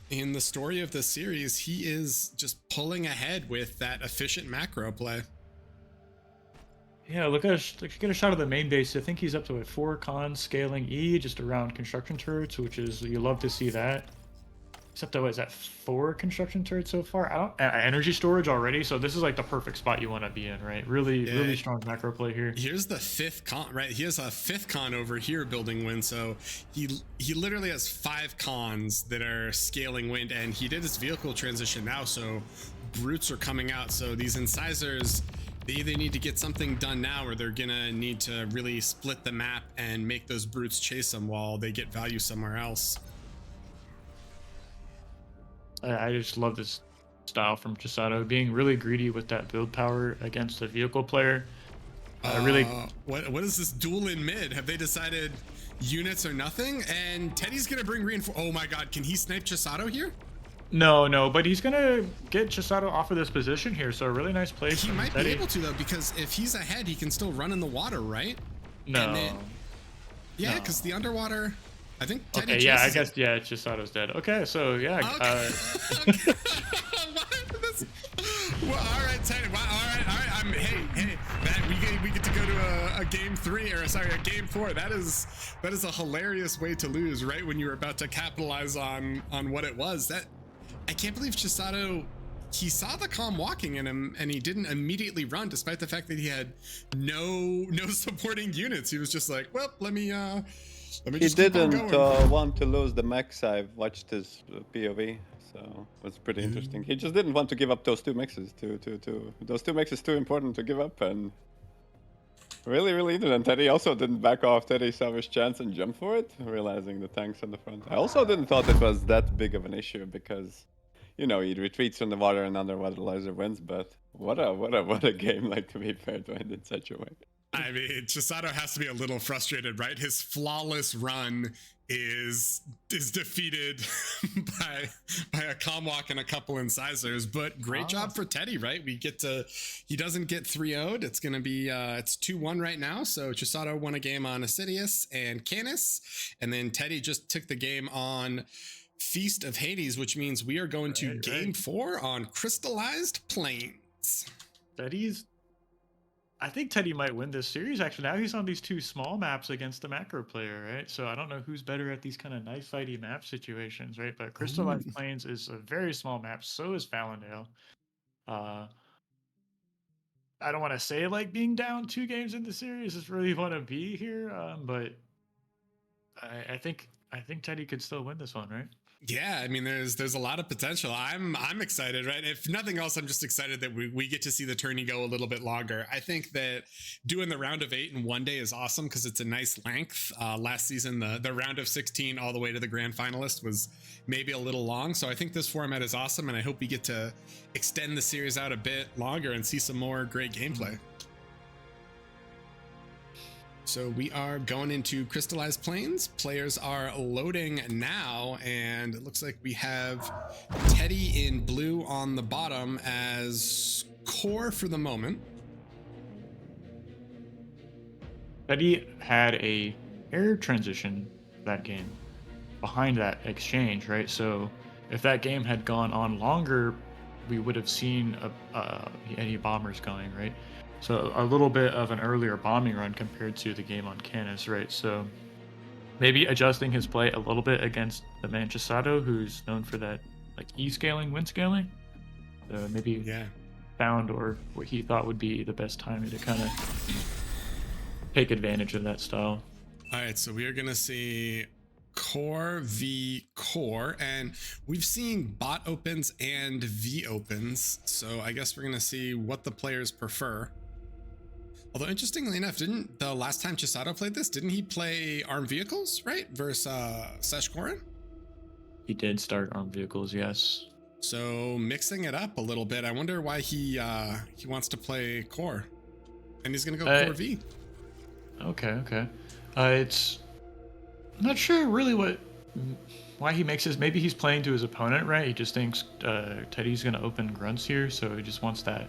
in the story of the series, he is just pulling ahead with that efficient macro play. Yeah, look at get a shot of the main base. I think he's up to 4 cons scaling E just around construction turrets, which is, you love to see that. He's up to, is that 4 construction turrets so far? Energy storage already, so this is the perfect spot you want to be in, right? Really strong macro play here. Here's the 5th con, right? He has a 5th con over here building wind, so he literally has 5 cons that are scaling wind, and he did his vehicle transition now, so brutes are coming out. So these incisors, they either need to get something done now, or they're gonna need to really split the map and make those brutes chase them while they get value somewhere else. I just love this style from Chisato, being really greedy with that build power against a vehicle player. Really. What is this duel in mid? Have they decided units or nothing? And Teddy's gonna bring reinforce. Oh my god, can he snipe Chisato here? No, but he's gonna get Chisato off of this position here. So a really nice play. He from might Teddy. be able to though, because if he's ahead, he can still run in the water, right? No. And then, yeah, No. because the underwater. I think Teddy. Okay, yeah, I chases it. guess Chisato's dead. Okay, so yeah. Okay. Well, all right, Teddy. Well, all right. Hey, that we get to go to a game 3 or sorry, a game 4. That is a hilarious way to lose, right when you were about to capitalize on what it was. That I can't believe Chisato. He saw the calm walking in him, and he didn't immediately run, despite the fact that he had no supporting units. He was just like, well, let me He just keep on didn't going. want to lose the max. I've watched his POV, so it was pretty interesting. He just didn't want to give up those 2 mixes. Those 2 mixes too important to give up, and really didn't. Teddy also didn't back off. Teddy saw his chance and jumped for it, realizing the tanks on the front. I also didn't thought it was that big of an issue because, you know, he retreats from the water and underwater laser wins. But what a game, like, to be fair, to end in such a way. I mean, Chisato has to be a little frustrated, right? His flawless run is defeated by a calm walk and a couple incisors, but great job for Teddy, right? He doesn't get 3-0'd. It's gonna be it's 2-1 right now. So Chisato won a game on Seriers and Canis, and then Teddy just took the game on Feast of Hades, which means we are going to game 4 on Crystallized Plains. I think Teddy might win this series. Actually, now he's on these 2 small maps against the macro player, right? So I don't know who's better at these kind of knife fighty map situations, right? But Crystallized Plains is a very small map. So is Fallendale. I don't want to say like being down 2 games in the series is really want to be here, but I think Teddy could still win this one, right? Yeah, I mean, there's a lot of potential. I'm excited, right? If nothing else, I'm just excited that we get to see the tourney go a little bit longer. I think that doing the round of 8 in one day is awesome because it's a nice length. Last season, the round of 16 all the way to the grand finalist was maybe a little long. So I think this format is awesome, and I hope we get to extend the series out a bit longer and see some more great gameplay. So we are going into Crystallized Plains. Players are loading now, and it looks like we have Teddy in blue on the bottom as core for the moment. Teddy had a air transition that game behind that exchange, right? So if that game had gone on longer, we would have seen any bombers going, right? So a little bit of an earlier bombing run compared to the game on Canis, right? So maybe adjusting his play a little bit against the man Chisato, who's known for that like E-scaling, win scaling. So maybe found or what he thought would be the best timing to kind of take advantage of that style. All right, so we are going to see core v core, and we've seen bot opens and V opens, so I guess we're going to see what the players prefer. Although, interestingly enough, didn't the last time Chisato played this, didn't he play armed vehicles, right? Versus Sashkorin? He did start armed vehicles, yes. So mixing it up a little bit, I wonder why he wants to play core. And he's going to go core V. Okay. It's... I'm not sure really why he makes this. Maybe he's playing to his opponent, right? He just thinks Teddy's going to open grunts here, so he just wants that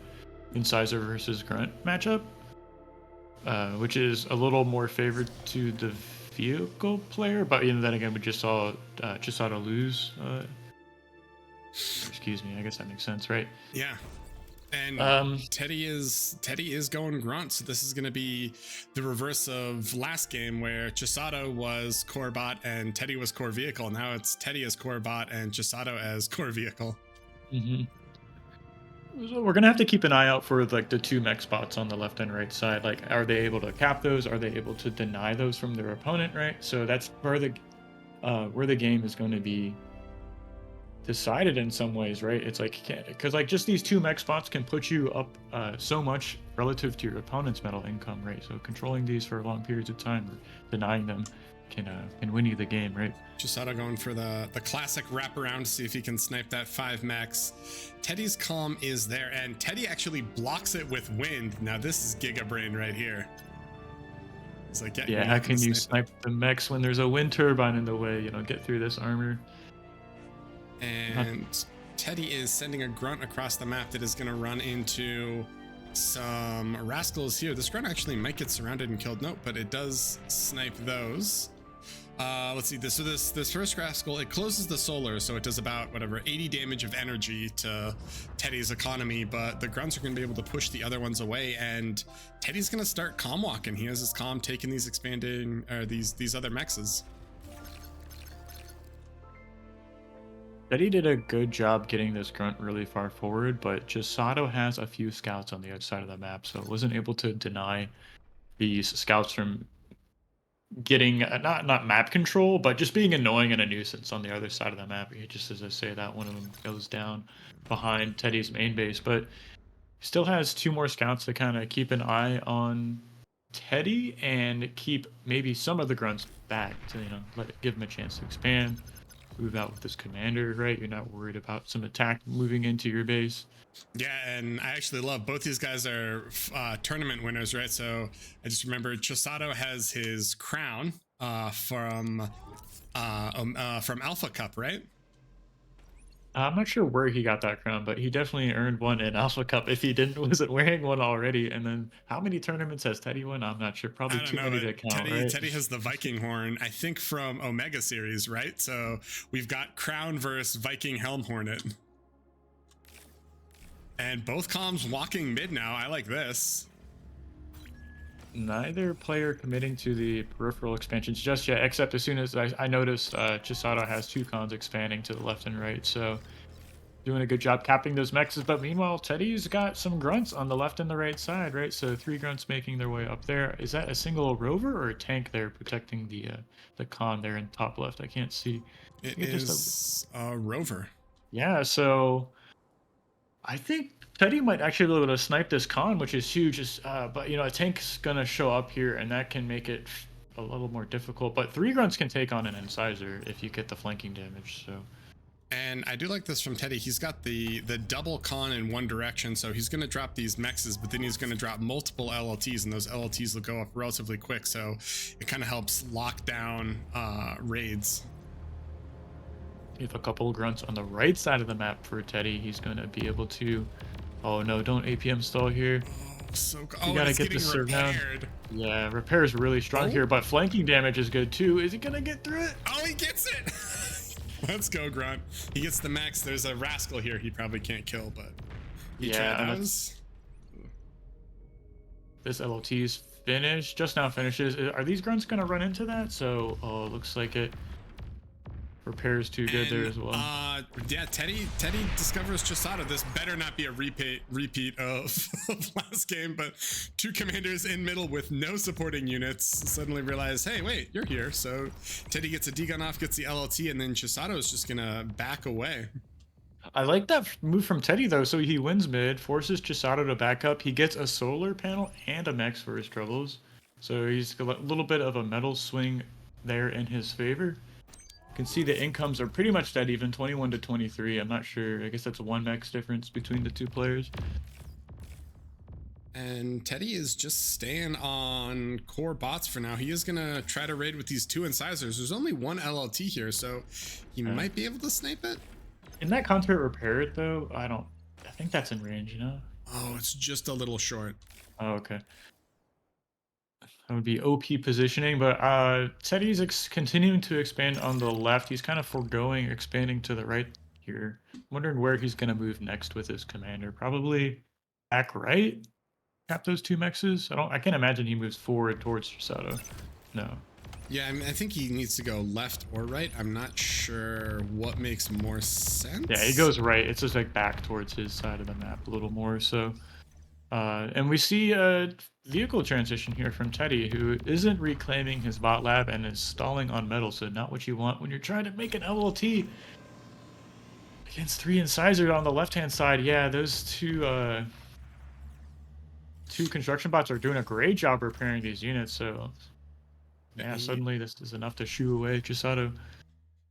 incisor versus grunt matchup. Which is a little more favored to the vehicle player, but then again, we just saw Chisato lose. Excuse me, I guess that makes sense, right? Yeah, and Teddy is going grunt, so this is going to be the reverse of last game where Chisato was core bot and Teddy was core vehicle. Now it's Teddy as core bot and Chisato as core vehicle. Mm-hmm. So we're gonna have to keep an eye out for like the 2 mech spots on the left and right side. Like, are they able to cap those? Are they able to deny those from their opponent? Right. So that's where the game is going to be decided in some ways, right? It's like because like just these 2 mech spots can put you up so much relative to your opponent's metal income, right? So controlling these for long periods of time or denying them can win you the game, right? Chisato going for the classic wraparound to see if he can snipe that 5 max. Teddy's calm is there, and Teddy actually blocks it with wind. Now this is Giga Brain right here. It's like, Yeah, how can you snipe the mechs when there's a wind turbine in the way? You know, get through this armor. And Teddy is sending a grunt across the map that is going to run into some rascals here. This grunt actually might get surrounded and killed. Nope, but it does snipe those. Let's see, this first rascal, it closes the solar, so it does about whatever 80 damage of energy to Teddy's economy, but the grunts are going to be able to push the other ones away, and Teddy's going to start calm walking. He has his calm taking these expanding these other mexes. Teddy did a good job getting this grunt really far forward, but Chisato has a few scouts on the other side of the map, so it wasn't able to deny these scouts from getting not map control, but just being annoying and a nuisance on the other side of the map. Just as I say that, one of them goes down behind Teddy's main base, but still has 2 more scouts to kind of keep an eye on Teddy and keep maybe some of the grunts back to, you know, give him a chance to expand, move out with this commander, right? You're not worried about some attack moving into your base. Yeah, and I actually love both these guys are tournament winners, right? So I just remember Chisato has his crown from Alpha Cup, right? I'm not sure where he got that crown, but he definitely earned one in Alpha Cup if he wasn't wearing one already. And then how many tournaments has Teddy won? I'm not sure. Probably too many to count, right? Teddy has the Viking horn, I think, from Omega series, right? So we've got crown versus Viking Helm Hornet. And both comms walking mid now. I like this. Neither player committing to the peripheral expansions just yet, except as soon as I noticed Chisato has 2 cons expanding to the left and right. So doing a good job capping those mexes. But meanwhile, Teddy's got some grunts on the left and the right side, right? So 3 grunts making their way up there. Is that a single rover or a tank there protecting the con there in top left? I can't see. It is a rover. Yeah, so I think Teddy might actually be able to snipe this con, which is huge. But, you know, a tank's going to show up here, and that can make it a little more difficult. But 3 grunts can take on an incisor if you get the flanking damage. So, and I do like this from Teddy. He's got the double con in one direction, so he's going to drop these mexes, but then he's going to drop multiple LLTs, and those LLTs will go up relatively quick. So it kind of helps lock down raids. If a couple of grunts on the right side of the map for Teddy, he's going to be able to... Oh no, don't APM stall here. Oh, so you gotta get the serve down. Yeah, repair is really strong here, but flanking damage is good too. Is he gonna get through it? Oh, he gets it! Let's go, Grunt. He gets the max. There's a rascal here he probably can't kill, but he does. This LLT is finished, just now finishes. Are these grunts gonna run into that? So, oh, looks like it. Repair's too good there as well. Yeah, Teddy discovers Chisato. This better not be a repeat of last game, but 2 commanders in middle with no supporting units suddenly realize, hey, wait, you're here. So Teddy gets a D-gun off, gets the LLT, and then Chisato is just gonna back away. I like that move from Teddy though. So he wins mid, forces Chisato to back up. He gets a solar panel and a mex for his troubles. So he's got a little bit of a metal swing there in his favor. You can see the incomes are pretty much dead even, 21 to 23. I'm not sure. I guess that's a 1 max difference between the 2 players. And Teddy is just staying on core bots for now. He is going to try to raid with these 2 incisors. There's only 1 LLT here, so he might be able to snipe it. In that Contra repair it though, I think that's in range, you know? Oh, it's just a little short. Oh, okay. That would be OP positioning, but Teddy's continuing to expand on the left. He's kind of foregoing expanding to the right here. I'm wondering where he's going to move next with his commander. Probably back right? Cap those 2 mexes? I can't imagine he moves forward towards Chisato. No. Yeah, I mean, I think he needs to go left or right. I'm not sure what makes more sense. Yeah, he goes right. It's just like back towards his side of the map a little more. So, and we see a vehicle transition here from Teddy, who isn't reclaiming his bot lab and is stalling on metal. So not what you want when you're trying to make an LLT against 3 incisor on the left-hand side. Yeah, those 2 construction bots are doing a great job repairing these units. So Yeah, suddenly this is enough to shoo away Chisato.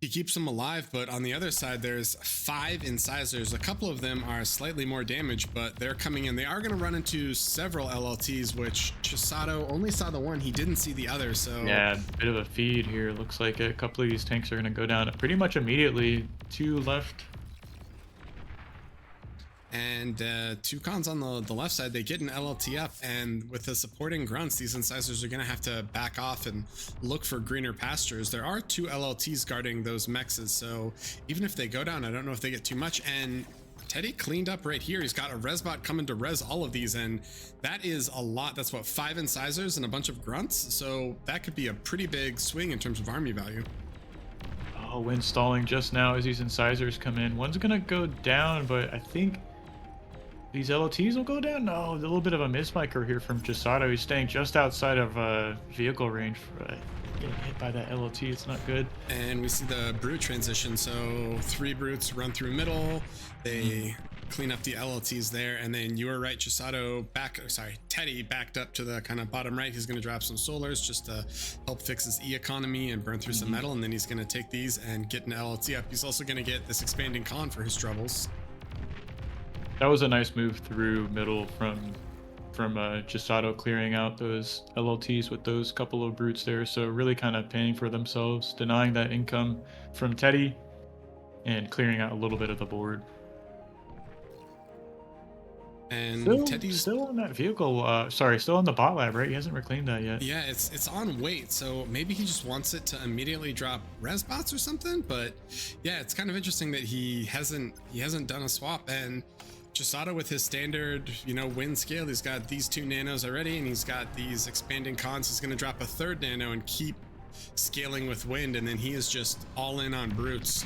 He keeps them alive, but on the other side, there's 5 incisors. A couple of them are slightly more damaged, but they're coming in. They are going to run into several LLTs, which Chisato only saw the one. He didn't see the other, so... Yeah, bit of a feed here. Looks like a couple of these tanks are going to go down pretty much immediately. 2 left. And 2 cons on the left side, they get an LLT up, and with the supporting grunts, these incisors are going to have to back off and look for greener pastures. There are 2 LLTs guarding those mexes, so even if they go down, I don't know if they get too much. And Teddy cleaned up right here. He's got a resbot coming to res all of these, and that is a lot. That's what, 5 incisors and a bunch of grunts, so that could be a pretty big swing in terms of army value. Oh, wind stalling just now as these incisors come in. One's going to go down, but I think these LOTs will go down? No, a little bit of a mismicro here from Chisato. He's staying just outside of vehicle range. Getting hit by that LOT, it's not good. And we see the brute transition. So 3 brutes run through middle. They clean up the LLTs there. And then you were right, Chisato Teddy backed up to the kind of bottom right. He's going to drop some solars just to help fix his E economy and burn through some metal. And then he's going to take these and get an LLT up. He's also going to get this expanding con for his troubles. That was a nice move through middle from Chisato, clearing out those LLTs with those couple of brutes there. So really kind of paying for themselves, denying that income from Teddy, and clearing out a little bit of the board. And Teddy's still on that vehicle. Still on the bot lab, right? He hasn't reclaimed that yet. Yeah, it's on wait, so maybe he just wants it to immediately drop res bots or something. But yeah, it's kind of interesting that he hasn't done a swap. And Chisato, with his standard, wind scale, he's got these 2 nanos already, and he's got these expanding cons. He's going to drop a 3rd nano and keep scaling with wind, and then he is just all in on brutes.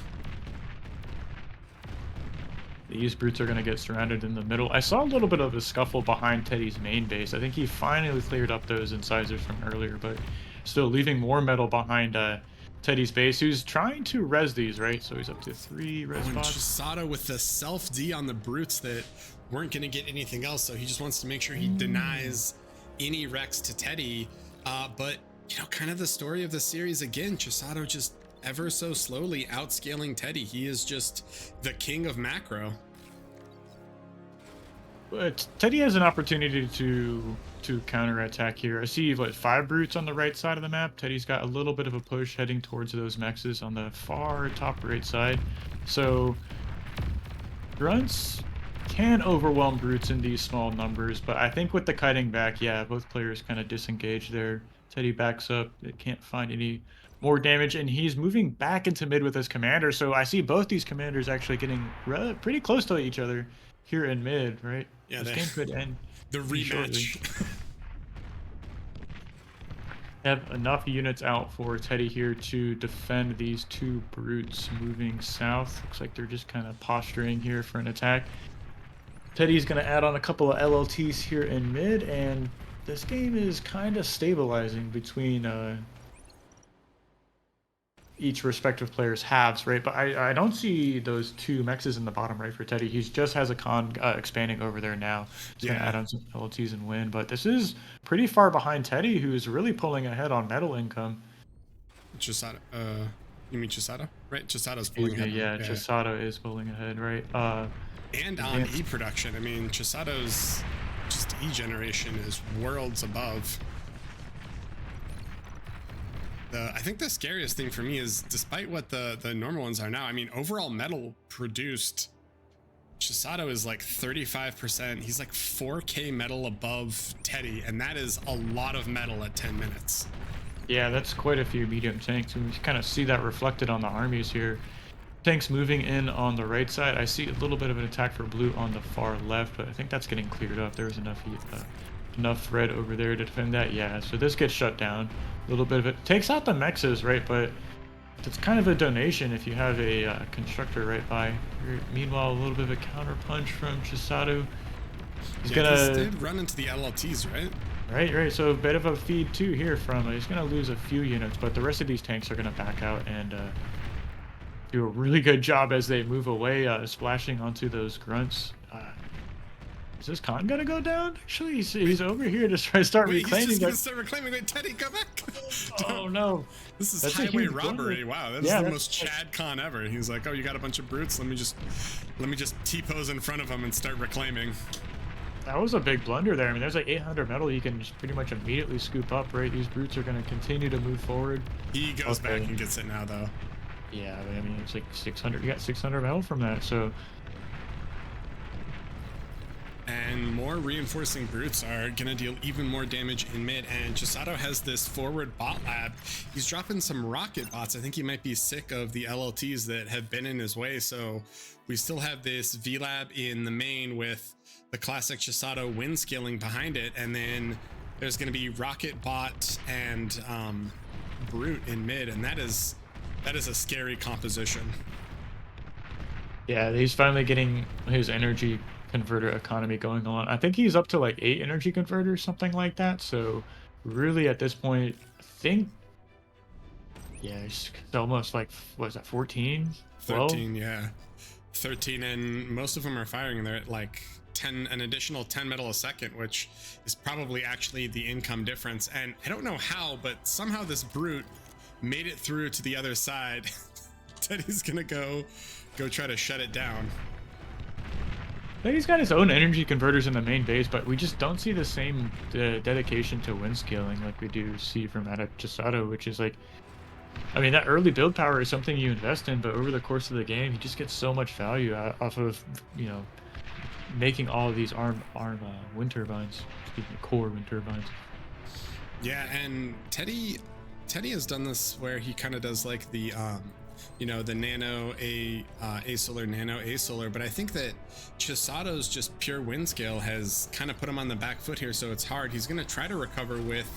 These brutes are going to get surrounded in the middle. I saw a little bit of a scuffle behind Teddy's main base. I think he finally cleared up those incisors from earlier, but still leaving more metal behind Teddy's base, who's trying to res these, right? So he's up to 3 res bots. Chisato with the self D on the brutes that weren't going to get anything else, so he just wants to make sure he denies any Rex to Teddy. But kind of the story of the series again, Chisato just ever so slowly outscaling Teddy. He is just the king of macro. But Teddy has an opportunity to counterattack here. I see 5 brutes on the right side of the map. Teddy's got a little bit of a push heading towards those mexes on the far top right side. So grunts can overwhelm brutes in these small numbers, but I think with the kiting back, yeah, both players kind of disengage there. Teddy backs up. They can't find any more damage, and he's moving back into mid with his commander. So I see both these commanders actually getting pretty close to each other here in mid, right? Yeah, this game could end. The rematch. Have enough units out for Teddy here to defend these 2 brutes moving south. Looks like they're just kind of posturing here for an attack. Teddy's going to add on a couple of LLTs here in mid, and this game is kind of stabilizing between each respective player's halves, right? But I don't see those 2 mexes in the bottom right for Teddy. He just has a con expanding over there now. He's gonna add on some LLTs and win, but this is pretty far behind Teddy, who's really pulling ahead on metal income. Chisato, you mean Chisato? Right, Chisato's pulling ahead. Yeah, Chisato is pulling ahead, right? And on E production, I mean, Chisato's just E generation is worlds above. I think the scariest thing for me is, despite what the normal ones are now, I mean, overall metal produced, Chisato is like 35%. He's like 4K metal above Teddy, and that is a lot of metal at 10 minutes. Yeah, that's quite a few medium tanks, and we kind of see that reflected on the armies here. Tanks moving in on the right side. I see a little bit of an attack for blue on the far left, but I think that's getting cleared up. There's enough red over there to defend that. Yeah, so this gets shut down. A little bit of it takes out the mexes, right? But it's kind of a donation if you have a constructor right by. Meanwhile, a little bit of a counter punch from Chisato. He's gonna did run into the LLTs, right? Right. So a bit of a feed too here from. He's gonna lose a few units, but the rest of these tanks are gonna back out and do a really good job as they move away, splashing onto those grunts. Is this con gonna go down? Actually, he's over here to try to start Wait, reclaiming. he's just gonna start reclaiming. Wait, Teddy, come back! Oh no! This is That's a highway huge robbery. blunder. Wow, that is Yeah, the that's most Chad con ever. He's like, oh, you got a bunch of brutes. Let me just T-pose in front of him and start reclaiming. That was a big blunder there. I mean, there's like 800 metal you can just pretty much immediately scoop up, right? These brutes are going to continue to move forward. He goes back and gets it now, though. Yeah, but I mean, it's like 600. You got 600 metal from that, so. And more reinforcing brutes are gonna deal even more damage in mid, and Chisato has this forward bot lab. He's dropping some rocket bots. I think he might be sick of the LLTs that have been in his way, so we still have this V-lab in the main with the classic Chisato wind scaling behind it, and then there's gonna be rocket bot and brute in mid, and that is a scary composition. Yeah, he's finally getting his energy converter economy going on. I think he's up to like 8 energy converters, something like that. So really at this point, I think, yeah, it's almost like, what is that, 14? 13, yeah. 13, and most of them are firing. They're at like 10, an additional 10 metal a second, which is probably actually the income difference. And I don't know how, but somehow this brute made it through to the other side. Teddy's gonna go try to shut it down. I think he's got his own energy converters in the main base, but we just don't see the same dedication to wind scaling like we do see from Chisato, which is like, I mean, that early build power is something you invest in, but over the course of the game, you just get so much value off of, you know, making all of these arm wind turbines, excuse me, core wind turbines. Yeah, and Teddy has done this where he kind of does like the you know, the nano a solar, nano a solar, but I think that Chisato's just pure wind scale has kind of put him on the back foot here, so it's hard. He's going to try to recover with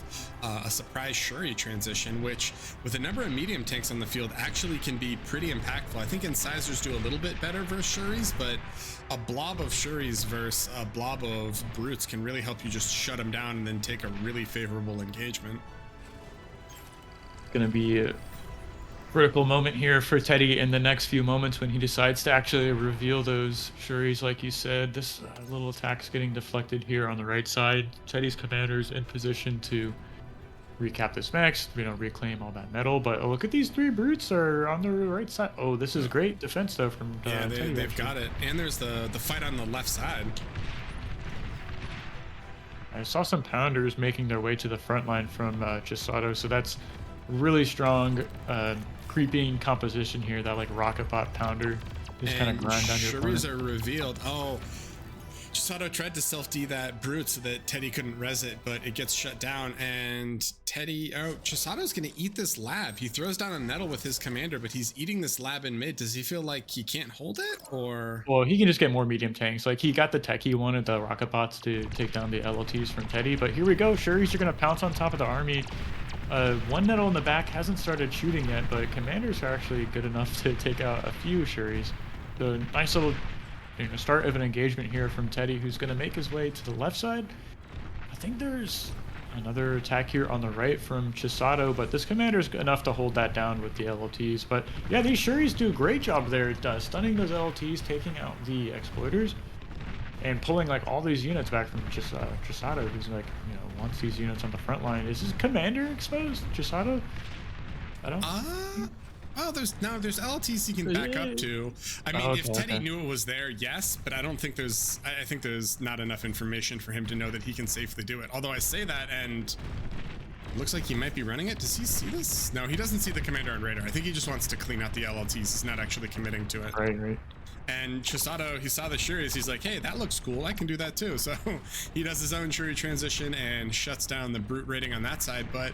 a surprise Shuri transition, which with a number of medium tanks on the field actually can be pretty impactful. I think incisors do a little bit better versus Shuris, but a blob of Shuris versus a blob of brutes can really help you just shut them down and then take a really favorable engagement. Gonna be a critical moment here for Teddy in the next few moments when he decides to actually reveal those Shuris, like you said. This little attack's getting deflected here on the right side. Teddy's commander's in position to recap this max, you know, reclaim all that metal. But look at these 3 brutes are on the right side. Oh, this is great defense though from yeah, Teddy. They've got it. And there's the fight on the left side. I saw some pounders making their way to the front line from Chisato, so that's really strong creeping composition here. That like rocket bot pounder just kind of grind on your opponent. Shuris are revealed. Oh, Chisato tried to self-D that brute so that Teddy couldn't res it, but it gets shut down, and Chisato's gonna eat this lab. He throws down a nettle with his commander, but he's eating this lab in mid. Does he feel like he can't hold it, or? Well, he can just get more medium tanks. Like, he got the tech he wanted, the rocket bots, to take down the LLTs from Teddy, but here we go. Shuris are gonna pounce on top of the army. One nettle in the back hasn't started shooting yet, but commanders are actually good enough to take out a few Shuris. So nice little, you know, start of an engagement here from Teddy, who's going to make his way to the left side. I think there's another attack here on the right from Chisato, but this commander's enough to hold that down with the LLTs. But yeah, these Shuris do a great job there, stunning those LLTs, taking out the exploiters, and pulling like all these units back from Chisato, who's like, you know, wants these units on the front line. Is his commander exposed, Chisato? I don't. Well, there's LLTs he can back up to. I mean, if Teddy knew it was there, yes, but I don't think there's. I think there's not enough information for him to know that he can safely do it. Although I say that, and it looks like he might be running it. Does he see this? No, he doesn't see the commander on radar. I think he just wants to clean out the LLTs. He's not actually committing to it. Right. And Chisato, he saw the Shuris, he's like, hey, that looks cool, I can do that too. So he does his own Shuri transition and shuts down the brute rating on that side. But,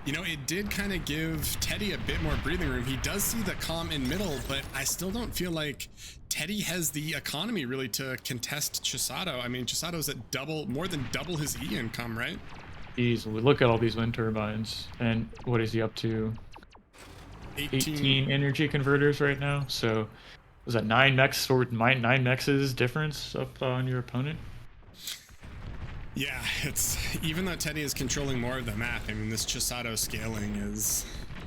you know, it did kind of give Teddy a bit more breathing room. He does see the comm in middle, but I still don't feel like Teddy has the economy really to contest Chisato. I mean, Chisato's at more than double his E income, right? Easily. Look at all these wind turbines. And what is he up to? 18 energy converters right now. So was that 9 mechs or 9 mechs difference up on your opponent? Yeah, it's even though Teddy is controlling more of the map, I mean, this Chisato scaling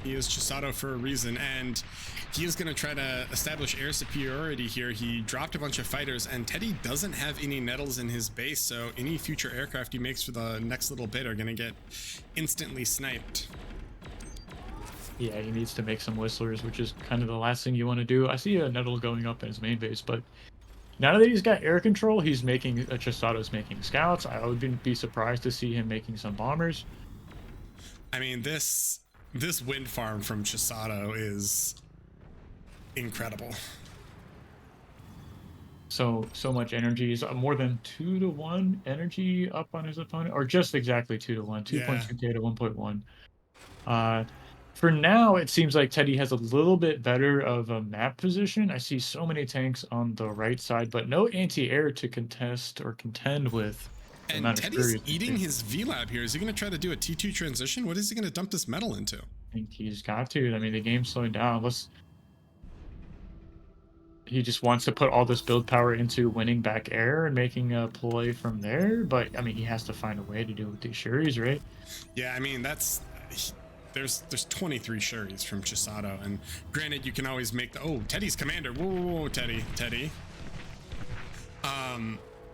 he is Chisato for a reason. And he is going to try to establish air superiority here. He dropped a bunch of fighters, and Teddy doesn't have any nettles in his base, so any future aircraft he makes for the next little bit are going to get instantly sniped. Yeah, he needs to make some whistlers, which is kind of the last thing you want to do. I see a nettle going up in his main base, but now that he's got air control, he's making Chisato's making scouts. I wouldn't be surprised to see him making some bombers. I mean, this wind farm from Chisato is incredible. So much energy. Is more than 2-to-1 energy up on his opponent, or just exactly 2-to-1, 2.2k to 1.1. For now, it seems like Teddy has a little bit better of a map position. I see so many tanks on the right side, but no anti-air to contest or contend with. And Teddy's eating his VLAB here. Is he going to try to do a T2 transition? What is he going to dump this metal into? I think he's got to. I mean, the game's slowing down. He just wants to put all this build power into winning back air and making a play from there. But, I mean, he has to find a way to do it with these Seriers, right? Yeah, I mean, there's 23 Seriers from Chisato, and granted, you can always make the Teddy's commander. Whoa, Teddy.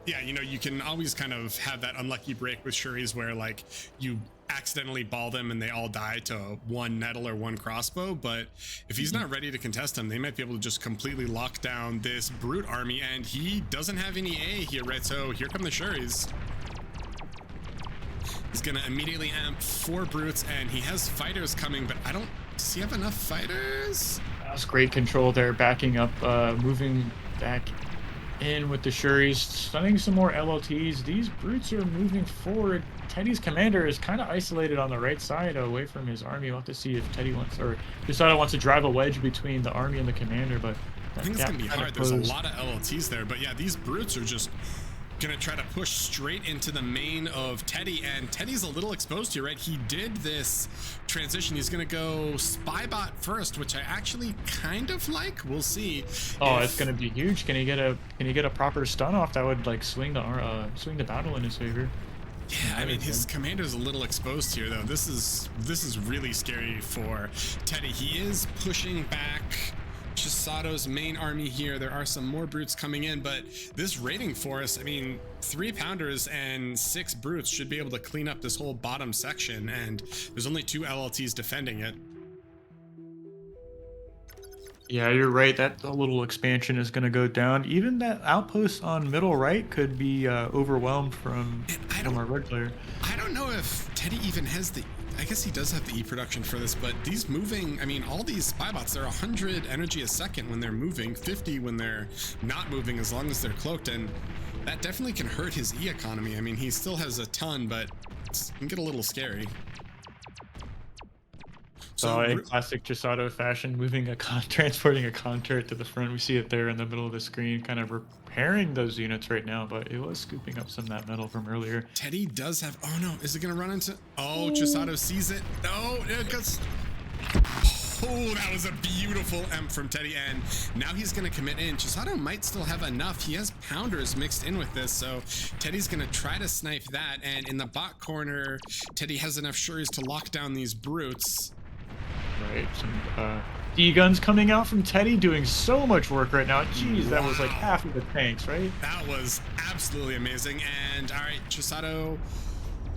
Yeah, you know, you can always kind of have that unlucky break with Seriers where like you accidentally ball them and they all die to one nettle or one crossbow. But if he's not ready to contest them, they might be able to just completely lock down this brute army, and he doesn't have any A here, right? So here come the Seriers. He's gonna immediately amp 4 brutes, and he has fighters coming, but does he have enough fighters? That's great control there, backing up, moving back in with the Seriers, stunning some more LLTs. These brutes are moving forward. Teddy's commander is kind of isolated on the right side away from his army. We'll have to see if Teddy Chisato wants to drive a wedge between the army and the commander, but I think it's gonna be hard. There's a lot of LLTs there, but yeah, these brutes are just gonna try to push straight into the main of Teddy, and Teddy's a little exposed here, right? He did this transition. He's gonna go Spybot first, which I actually kind of like. We'll see. It's gonna be huge. Can he get a proper stun off that would like swing the battle in his favor? Yeah, I mean, his commander's a little exposed here, though. This is really scary for Teddy. He is pushing back Chisato's main army here. There are some more brutes coming in, but this raiding force, I mean, 3 pounders and 6 brutes should be able to clean up this whole bottom section, and there's only 2 LLTs defending it. Yeah, you're right. That little expansion is going to go down. Even that outpost on middle right could be overwhelmed from our red player. I don't know if Teddy even has I guess he does have the E production for this, but these moving, I mean, all these Spybots, they're 100 energy a second when they're moving, 50 when they're not moving, as long as they're cloaked, and that definitely can hurt his E economy. I mean, he still has a ton, but it can get a little scary. So in classic Chisato fashion, transporting a Contra to the front. We see it there in the middle of the screen, kind of repairing those units right now, but it was scooping up some of that metal from earlier. Teddy does have, oh no, is it gonna run into, Chisato sees it. No, it goes, that was a beautiful imp from Teddy, and now he's gonna commit in. Chisato might still have enough. He has pounders mixed in with this, so Teddy's gonna try to snipe that, and in the bot corner, Teddy has enough Seriers to lock down these brutes. Right, some D-guns coming out from Teddy, doing so much work right now. Jeez, that was like half of the tanks, right? That was absolutely amazing. And all right, Chisato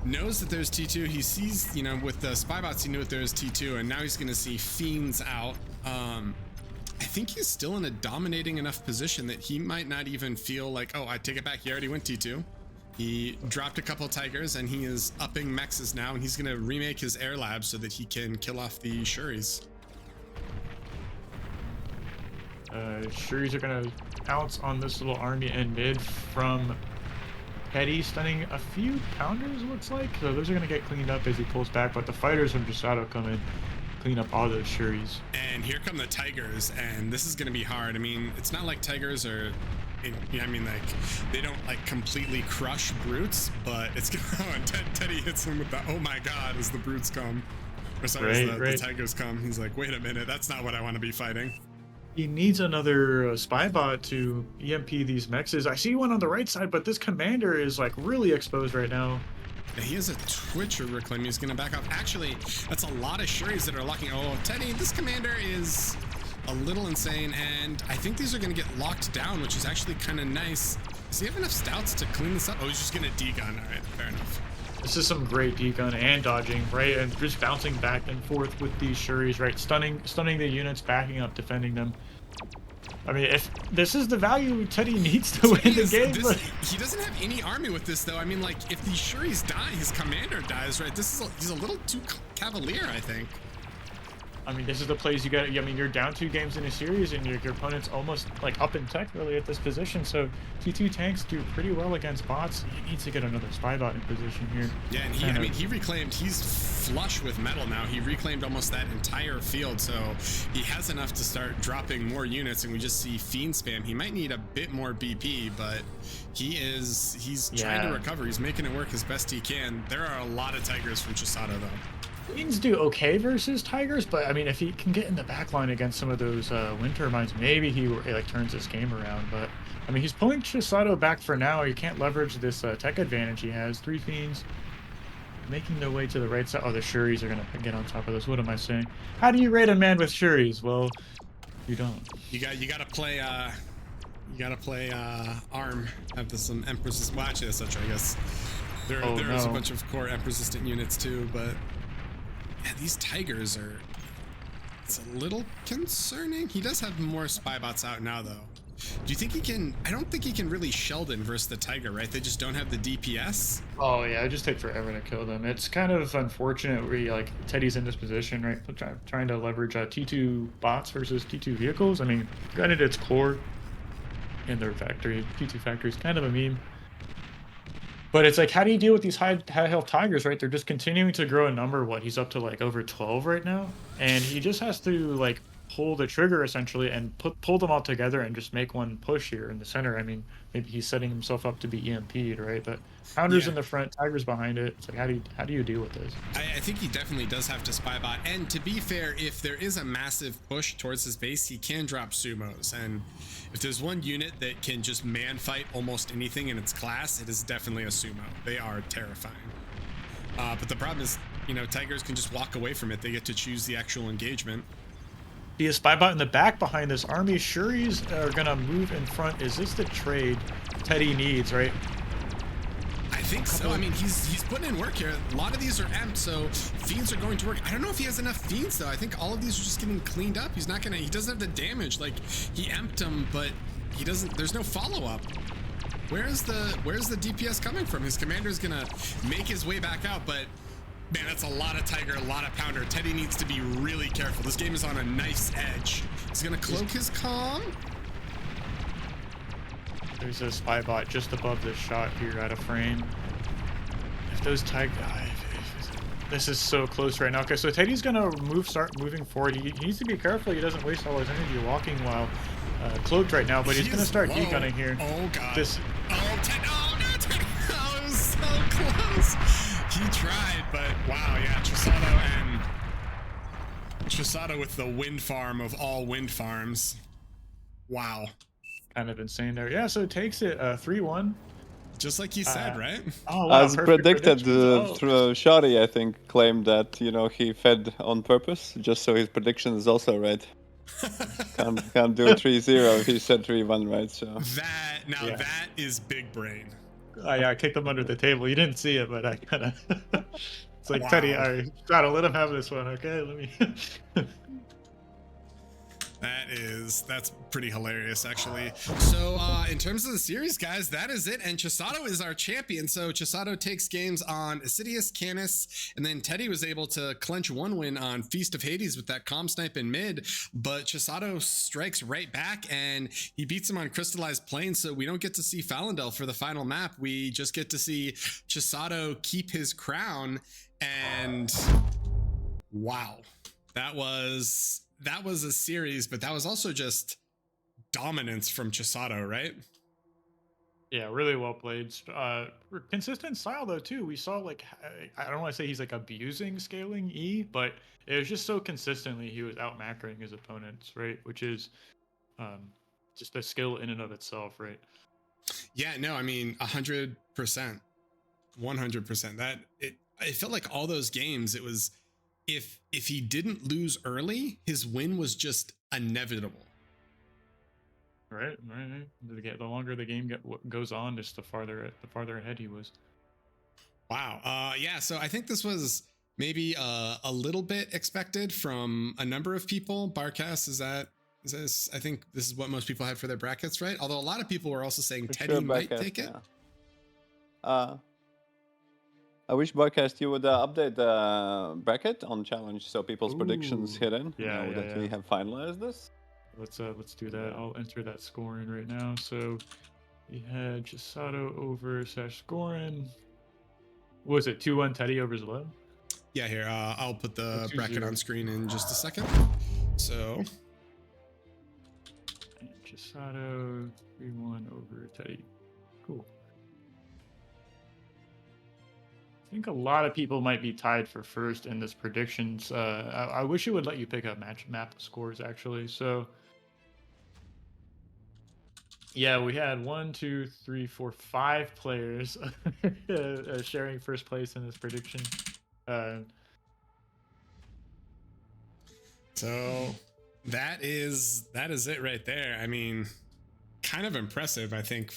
knows that there's T2. He sees, you know, with the Spybots, he knew that there's T2, and now he's going to see Fiends out. I think he's still in a dominating enough position that he might not even feel like, I take it back, he already went T2. He dropped a couple Tigers, and he is upping mexes now, and he's going to remake his air lab so that he can kill off the Seriers. Seriers are going to pounce on this little army in mid from Teddy, stunning a few pounders, looks like. So those are going to get cleaned up as he pulls back, but the fighters from Chisato come in, clean up all those Seriers. And here come the Tigers, and this is going to be hard. I mean, it's not like Tigers are... I mean, like, they don't like completely crush brutes, but it's gonna. And Teddy hits him with the "oh my god" as the brutes come, or sorry, as the Tigers come. He's like, "Wait a minute, that's not what I want to be fighting." He needs another Spybot to EMP these mexes. I see one on the right side, but this commander is like really exposed right now. Yeah, he has a Twitcher reclaim. He's gonna back off. Actually, that's a lot of Seriers that are locking. Oh, Teddy, this commander is a little insane, and I think these are going to get locked down, which is actually kind of nice. Does he have enough stouts to clean this up? Oh, he's just going to degun. All right, fair enough. This is some great degun and dodging, right? And just bouncing back and forth with these Seriers, right? Stunning the units, backing up, defending them. I mean, if this is the value Teddy needs to win the game. He doesn't have any army with this, though. I mean, like, if these Seriers die, his commander dies, right? He's a little too cavalier, I think. I mean, this is the plays you got. I mean, you're down 2 games in a series, and your opponent's almost like up in tech really at this position. So G2 tanks do pretty well against bots. He needs to get another spy bot in position here. Yeah, and he reclaimed. He's flush with metal now. He reclaimed almost that entire field, so he has enough to start dropping more units. And we just see fiend spam. He might need a bit more BP, but he's trying to recover. He's making it work as best he can. There are a lot of tigers from Chisato though. Fiends do okay versus tigers, but I mean, if he can get in the back line against some of those wind turbines, maybe he like turns this game around. But I mean, he's pulling Chisato back for now. He can't leverage this tech advantage he has. 3 fiends making their way to the right side. Oh, the Seriers are gonna get on top of this. What am I saying? How do you rate a man with Seriers? Well, you don't. You gotta play ARM. Have some Empress. Well, actually, that's not true. I guess there is a bunch of core Empress resistant units too, but. Yeah, these tigers are... It's a little concerning. He does have more spy bots out now, though. Do you think he can... I don't think he can really Sheldon versus the tiger, right? They just don't have the DPS? Oh, yeah, it just take forever to kill them. It's kind of unfortunate where, like, Teddy's in this position, right? Trying to leverage T2 bots versus T2 vehicles. I mean, granted, it's core in their factory. T2 factory is kind of a meme. But it's like, how do you deal with these high health tigers, right? They're just continuing to grow in number. What, he's up to like over 12 right now? And he just has to like pull the trigger essentially and pull them all together and just make one push here in the center. I mean, maybe he's setting himself up to be EMP'd, right? But Hounders in the front, Tigers behind it. It's like, how do you deal with this? I think he definitely does have to spybot. And to be fair, if there is a massive push towards his base, he can drop sumos. And if there's one unit that can just man fight almost anything in its class, it is definitely a sumo. They are terrifying. But the problem is, you know, Tigers can just walk away from it. They get to choose the actual engagement. He has spybot in the back behind this army. Seriers are gonna move in front. Is this the trade Teddy needs, right? I think so. I mean, he's putting in work here. A lot of these are emped, so fiends are going to work. I don't know if he has enough fiends though. I think all of these are just getting cleaned up. He doesn't have the damage. Like, he emped them, but he doesn't. There's no follow-up. Where's the DPS coming from? His commander's gonna make his way back out, but man, that's a lot of Tiger, a lot of Pounder. Teddy needs to be really careful. This game is on a nice edge. He's gonna cloak his calm. There's a spybot just above this shot here out of frame. If those Tiger... This is so close right now. Okay, so Teddy's gonna start moving forward. He needs to be careful he doesn't waste all his energy walking while cloaked right now, but he's gonna start degunning here. Oh god. Oh no, Teddy! Oh, it was so close. He tried, but wow, yeah, Chisato with the wind farm of all wind farms. Wow. Kind of insane there. Yeah, so it takes it 3-1. Just like you said, right? Oh, wow, as predicted, Shadi, I think, claimed that, you know, he fed on purpose, just so his prediction is also right. Can't do 3-0. He said 3-1, right? So that is big brain. Yeah, I kicked him under the table. You didn't see it, but I kind of... It's like, wow. Teddy, I gotta let him have this one, okay? Let me... That's pretty hilarious, actually. So in terms of the series, guys, that is it. And Chisato is our champion. So Chisato takes games on Assidious, Canis, and then Teddy was able to clench one win on Feast of Hades with that calm snipe in mid. But Chisato strikes right back and he beats him on Crystallized Plains. So we don't get to see Falendel for the final map. We just get to see Chisato keep his crown. And wow, that was a series, but that was also just dominance from Chisato, right? Yeah, really well played. Consistent style though too. We saw, like, I don't want to say he's like abusing scaling E, but it was just so consistently he was out macroing his opponents, right? Which is just a skill in and of itself, right? Yeah, no, I mean 100%, 100%. That it felt like all those games, it was if he didn't lose early, his win was just inevitable. Right. The longer the game goes on, just the farther ahead he was. Wow. Yeah. So I think this was maybe a little bit expected from a number of people. Barcast, is this? I think this is what most people had for their brackets, right? Although a lot of people were also saying For Teddy sure, might Barcast, take it. yeah. I wish Barcast you would update the bracket on challenge so people's predictions Ooh. hit in. Yeah, now yeah, that yeah. we have finalized this. Let's do that. I'll enter that score in right now. So we had Chisato over Sashkorin. What was it 2-1 Teddy over ZLO? Yeah, here, I'll put the 2-0. bracket on screen in just a second. So And Chisato 3-1 over Teddy. Cool. I think a lot of people might be tied for first in this predictions. I wish it would let you pick up map scores actually. So yeah, we had 1, 2, 3, 4, 5 players sharing first place in this prediction. So that is it right there. I mean, kind of impressive, I think,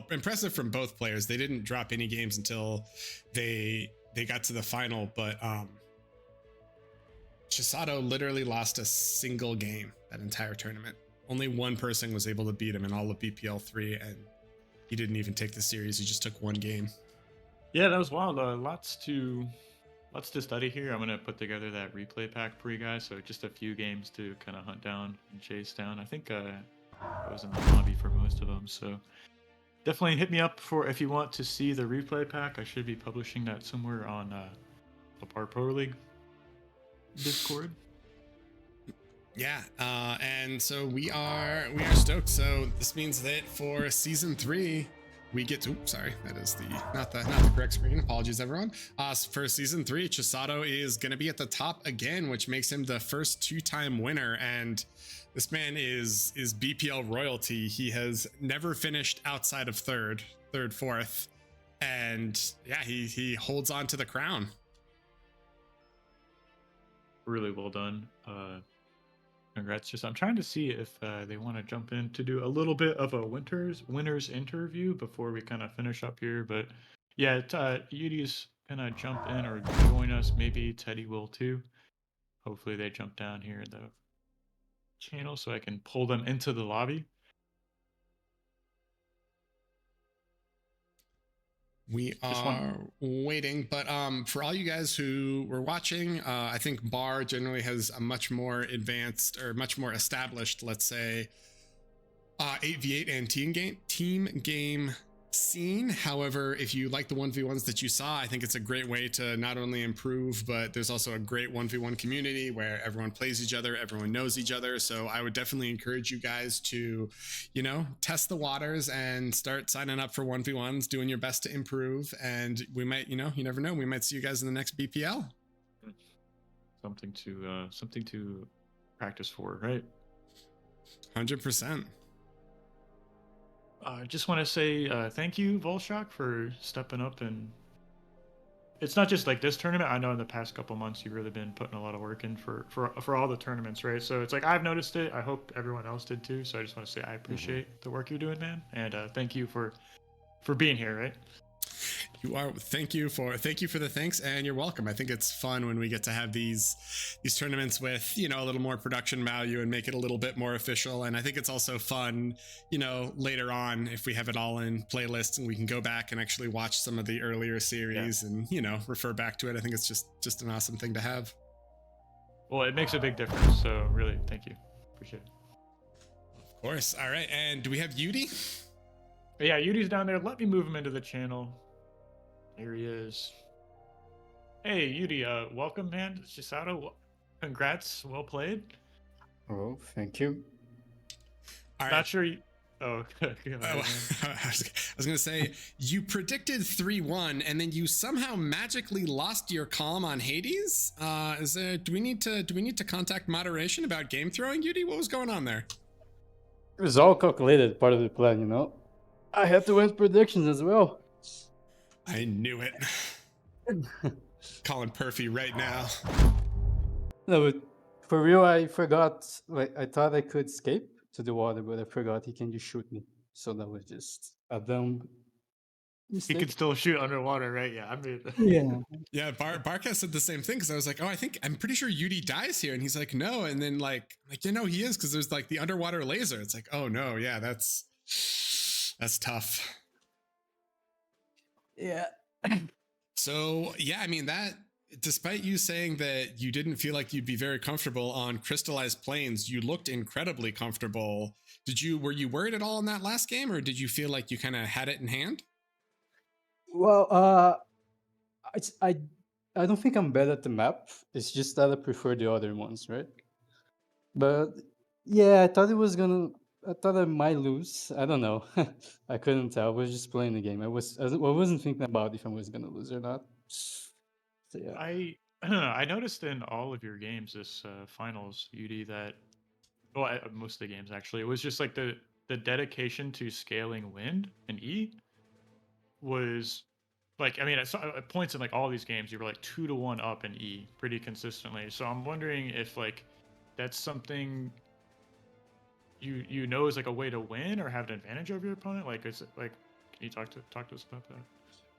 impressive from both players. They didn't drop any games until they got to the final, but Chisato literally lost a single game that entire tournament. Only one person was able to beat him in all of BPL 3, and he didn't even take the series. He just took one game. Yeah, that was wild. Lots to study here. I'm gonna put together that replay pack for you guys. So just a few games to kind of hunt down and chase down. I think I was in the lobby for most of them. So definitely hit me up if you want to see the replay pack. I should be publishing that somewhere on the Pro League Discord. Yeah, and so we are stoked. So this means that for season 3, we get to, sorry, that is not the correct screen. Apologies, everyone. For season 3, Chisato is going to be at the top again, which makes him the first 2-time winner. And this man is BPL royalty. He has never finished outside of third, fourth, and yeah, he holds on to the crown. Really well done. Congrats. I'm trying to see if they want to jump in to do a little bit of a winners interview before we kind of finish up here. But yeah, Yudi's gonna jump in or join us. Maybe Teddy will too. Hopefully they jump down here in the channel so I can pull them into the lobby. We are waiting, but for all you guys who were watching, I think Bar generally has a much more advanced or much more established, let's say, 8v8 and team game scene. However, if you like the 1v1s that you saw, I think it's a great way to not only improve, but there's also a great 1v1 community where everyone plays each other, everyone knows each other. So I would definitely encourage you guys to, test the waters and start signing up for 1v1s, doing your best to improve. And we might, you never know, we might see you guys in the next BPL. Something to practice for, right? 100%. I just want to say thank you, Volshock, for stepping up. And it's not just like this tournament. I know in the past couple months you've really been putting a lot of work in for all the tournaments, right? So it's like I've noticed it. I hope everyone else did too. So I just want to say I appreciate the work you're doing, man, and thank you for being here, right? You are. Thank you for the thanks, and you're welcome. I think it's fun when we get to have these tournaments with a little more production value and make it a little bit more official. And I think it's also fun, later on if we have it all in playlists and we can go back and actually watch some of the earlier series and refer back to it. I think it's just an awesome thing to have. Well, it makes a big difference. So really, thank you. Appreciate it. Of course. All right. And do we have Yudi? Yeah, Yudi's down there. Let me move him into the channel. Here he is. Hey, Yudi, welcome, man. Chisato, congrats. Well played. Oh, thank you. All right. Not sure you... Oh, I was going to say, you predicted 3-1, and then you somehow magically lost your calm on Hades. Do we need to contact moderation about game throwing, Yudi? What was going on there? It was all calculated, part of the plan, I had to win predictions as well. I knew it. Calling Perfy right now. No, but for real, I forgot. Like, I thought I could escape to the water, but I forgot he can just shoot me. So that was just a dumb He mistake. could still shoot underwater, right? Yeah, I mean, Yeah. Yeah, Barkas said the same thing because I was like, oh, I'm pretty sure Yudi dies here, and he's like, no, and then like you know he is because there's like the underwater laser. It's like, oh no, yeah, that's tough. Yeah. So yeah, I mean that. Despite you saying that you didn't feel like you'd be very comfortable on crystallized planes, you looked incredibly comfortable. Were you worried at all in that last game, or did you feel like you kind of had it in hand? Well, I don't think I'm bad at the map. It's just that I prefer the other ones, right? But yeah, I thought I might lose. I don't know. I couldn't tell. I was just playing the game. I wasn't thinking about if I was gonna lose or not. So yeah. I noticed in all of your games this finals, UD, that most of the games actually, it was just like the dedication to scaling wind and E was like, I mean, at points in like all these games, you were like 2-1 up in E pretty consistently. So I'm wondering if like that's something you know is like a way to win or have an advantage over your opponent. Like, is it like, can you talk to us about that?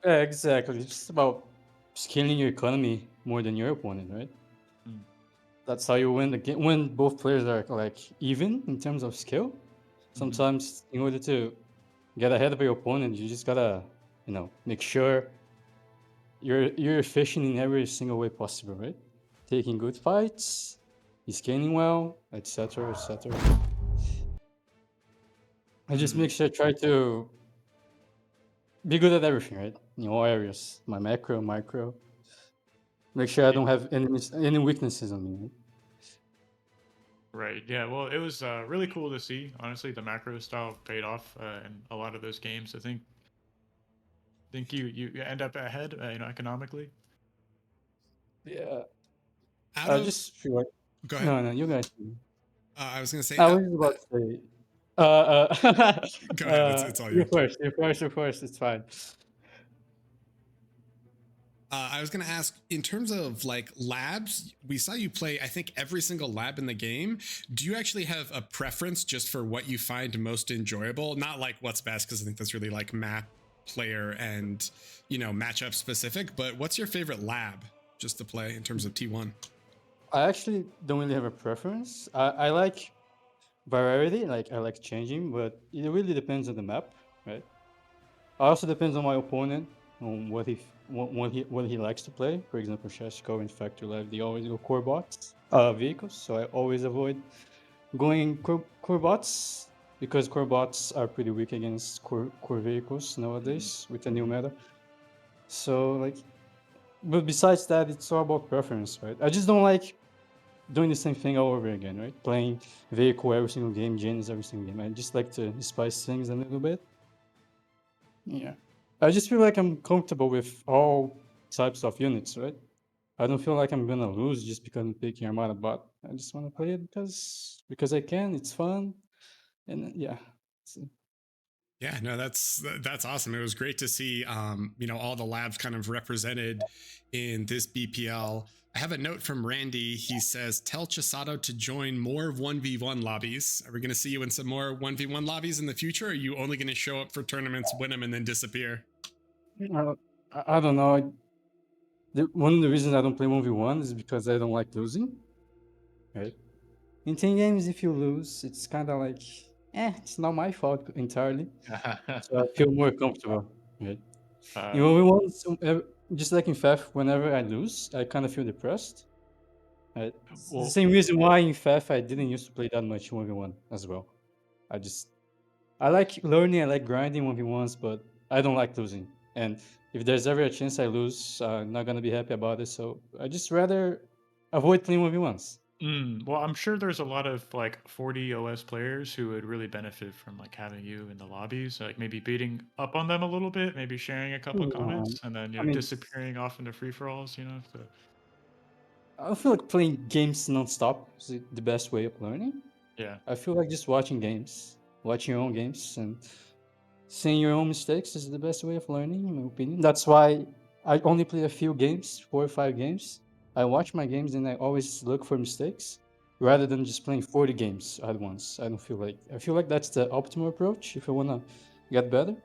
Yeah, exactly. It's just about scaling your economy more than your opponent, right? Mm. That's how you win the game. When both players are like even in terms of skill, sometimes in order to get ahead of your opponent, you just gotta, make sure you're efficient in every single way possible, right? Taking good fights, scaling well, etc., etc. I just make sure I try to be good at everything, right? In all areas, my macro, micro. Make sure I don't have any weaknesses on me. Right? Right. Yeah. Well, it was really cool to see. Honestly, the macro style paid off in a lot of those games. I think you end up ahead, economically. Yeah. Out I of just feel like Go ahead. no, you guys. I was gonna say. I was about to say. Go ahead. It's all you. You first. You first. It's fine. I was going to ask, in terms of like labs, we saw you play, I think, every single lab in the game. Do you actually have a preference just for what you find most enjoyable? Not like what's best, because I think that's really like map, player, and, matchup specific. But what's your favorite lab just to play in terms of T1? I actually don't really have a preference. I like variety, like I like changing, but it really depends on the map, right? Also depends on my opponent, on what he likes to play. For example, Sashkorin and Factory Live, they always go core bots, vehicles. So I always avoid going core bots because core bots are pretty weak against core vehicles nowadays with the new meta. So like, but besides that, it's all about preference, right? I just don't like doing the same thing all over again, right? Playing vehicle every single game, gens every single game. I just like to spice things a little bit. Yeah. I just feel like I'm comfortable with all types of units, right? I don't feel like I'm gonna lose just because I'm picking Armada bot. I just want to play it because I can. It's fun, and yeah. Yeah, no, that's awesome. It was great to see, all the labs kind of represented in this BPL. I have a note from Randy. He says, tell Chisato to join more 1v1 lobbies. Are we going to see you in some more 1v1 lobbies in the future? Or are you only going to show up for tournaments, win them, and then disappear? I don't know. One of the reasons I don't play 1v1 is because I don't like losing, right? In 10 games, if you lose, it's kind of like, it's not my fault entirely. So I feel more comfortable, right? In 1v1, just like in FAF, whenever I lose, I kind of feel depressed. Right? Well, the same reason why in FAF I didn't used to play that much 1v1 as well. I like learning, I like grinding 1v1s, but I don't like losing. And if there's ever a chance I lose, I'm not gonna be happy about it. So I just rather avoid playing 1v1s. Well, I'm sure there's a lot of like 40 OS players who would really benefit from like having you in the lobbies, like maybe beating up on them a little bit, maybe sharing a couple of comments, and then disappearing off into free for alls. So. I feel like playing games non-stop is the best way of learning. Yeah. I feel like just watching your own games, and seeing your own mistakes is the best way of learning, in my opinion. That's why I only play a few games, 4 or 5 games. I watch my games and I always look for mistakes rather than just playing 40 games at once. I feel like that's the optimal approach if I want to get better.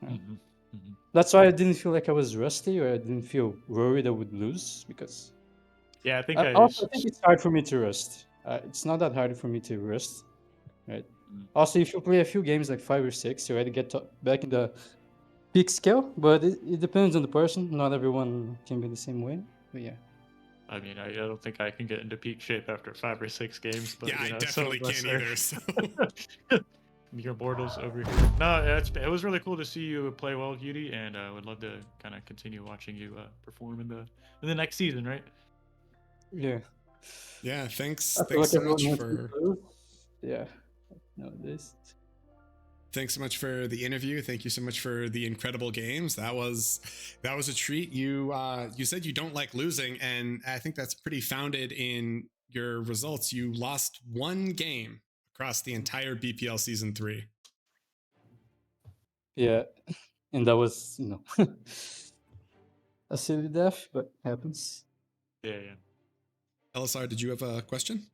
Mhm, mhm. That's why I didn't feel like I was rusty or I didn't feel worried I would lose because Yeah, I think I also I think it's hard for me to rust. It's not that hard for me to rust, right? Mm. Also, if you play a few games like 5 or 6, you already get back in the peak skill, but it depends on the person. Not everyone can be the same way. But yeah. I mean, I don't think I can get into peak shape after 5 or 6 games, but Yeah, I you know, definitely some of us can't are either. So mere mortals over here. No, it was really cool to see you play well, Yudi, and I would love to kind of continue watching you perform in the next season, right? Yeah. yeah, thanks I feel like so everyone much wants to for close. Yeah. Nowadays. thanks so much for the interview. Thank you so much for the incredible games. That was a treat. You said you don't like losing, and I think that's pretty founded in your results. You lost one game across the entire BPL season 3. Yeah. And that was, a silly death, but happens. Yeah, yeah. LSR, did you have a question?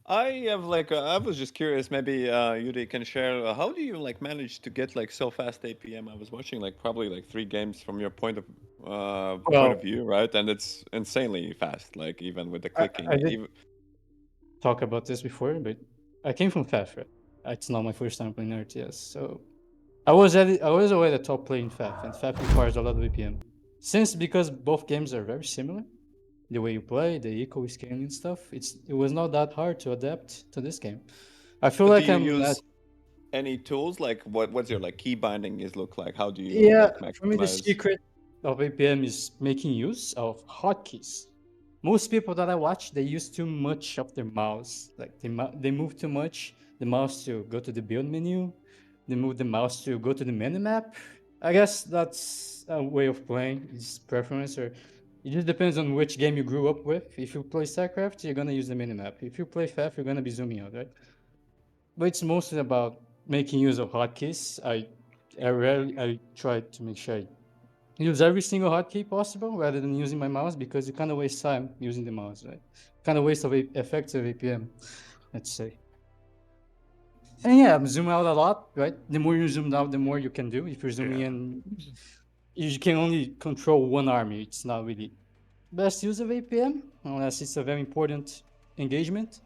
I have I was just curious. Maybe Yuri can share. How do you manage to get so fast APM? I was watching probably 3 games from your point of Well, view, right? And it's insanely fast. Even with the I clicking. did talk about this before, but I came from FAF, right? It's not my first time playing RTS, so I was always at the top playing FAF, and FAF requires a lot of APM. Because both games are very similar, the way you play, the eco scaling and stuff, it was not that hard to adapt to this game. I feel But do like you I'm use any tools? What's your key binding is look like? How do you yeah. For me, the maximize? secret of APM is making use of hotkeys. Most people that I watch, they use too much of their mouse. Like they move too much the mouse to go to the build menu. They move the mouse to go to the minimap. I guess that's a way of playing. It's preference, or it just depends on which game you grew up with. If you play StarCraft, you're gonna use the minimap. If you play FAF, you're gonna be zooming out, right? But it's mostly about making use of hotkeys. I try to make sure I use every single hotkey possible rather than using my mouse because you kind of waste time using the mouse, right? Kind of waste of effective APM, let's say. And yeah, I'm zoom out a lot, right? The more you zoom out, the more you can do. If you're zooming Yeah. in, you can only control one army. It's not really best use of APM unless it's a very important engagement.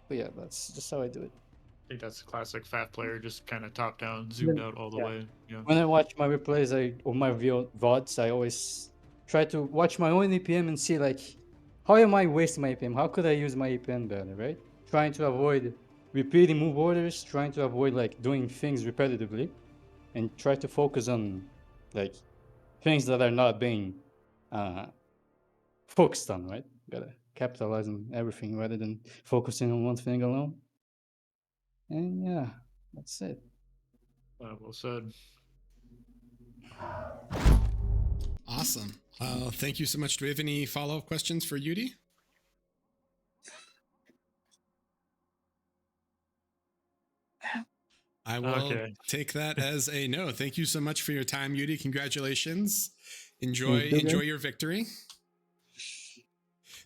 But yeah, that's just how I do it. I think that's a classic fat player, just kind of top down, zoomed out all the Yeah. way. Yeah. When I watch my replays or my VODs, I always try to watch my own APM and see how am I wasting my APM? How could I use my APM better, right? Trying to avoid repeating move orders, trying to avoid doing things repetitively, and try to focus on like things that are not being focused on, right? Gotta capitalize on everything rather than focusing on one thing alone. And yeah, that's it. Well said. Awesome. Thank you so much. Do we have any follow-up questions for Yudi? I will take that as a no. Thank you so much for your time, Yudi. Congratulations. Enjoy your victory.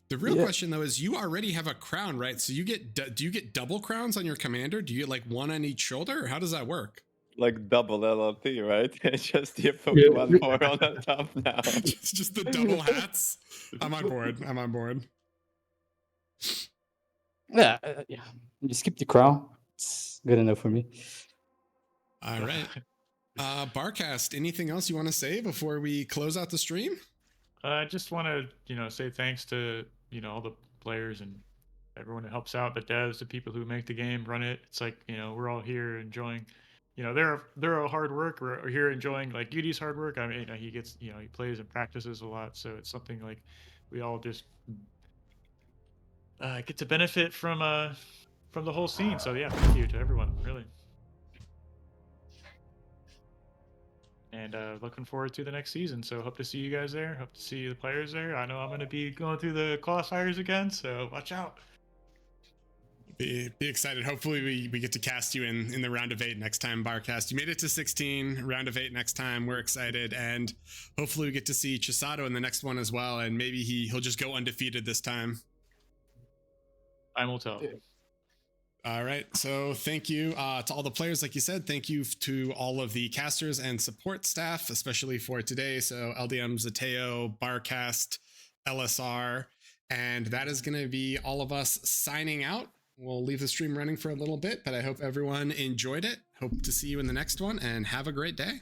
The real question though is you already have a crown, right? So do you get double crowns on your commander? Do you get one on each shoulder, or how does that work? Double LLT, right? Just you put one more on the top now. just the double hats. I'm on board. Yeah, yeah. You skip the crown. It's good enough for me. All right. Barcast, anything else you want to say before we close out the stream? I just want to, say thanks to, all the players and everyone that helps out, the devs, the people who make the game, run it. It's like, we're all here enjoying, they're a hard work. We're here enjoying Yudi's hard work. I mean, he gets, he plays and practices a lot. So it's something we all just get to benefit from the whole scene. So yeah, thank you to everyone, really. And looking forward to the next season. So hope to see you guys there. Hope to see the players there. I know I'm going to be going through the qualifiers again, so watch out. Be excited. Hopefully we get to cast you in the round of 8 next time, Barcast. You made it to 16, round of 8 next time. We're excited, and hopefully we get to see Chisato in the next one as well, and maybe he'll just go undefeated this time. Time will tell. All right, so thank you to all the players, like you said. Thank you to all of the casters and support staff, especially for today. So LDM, Zateo, Barcast, LSR, and that is going to be all of us signing out. We'll leave the stream running for a little bit, but I hope everyone enjoyed it. Hope to see you in the next one, and have a great day.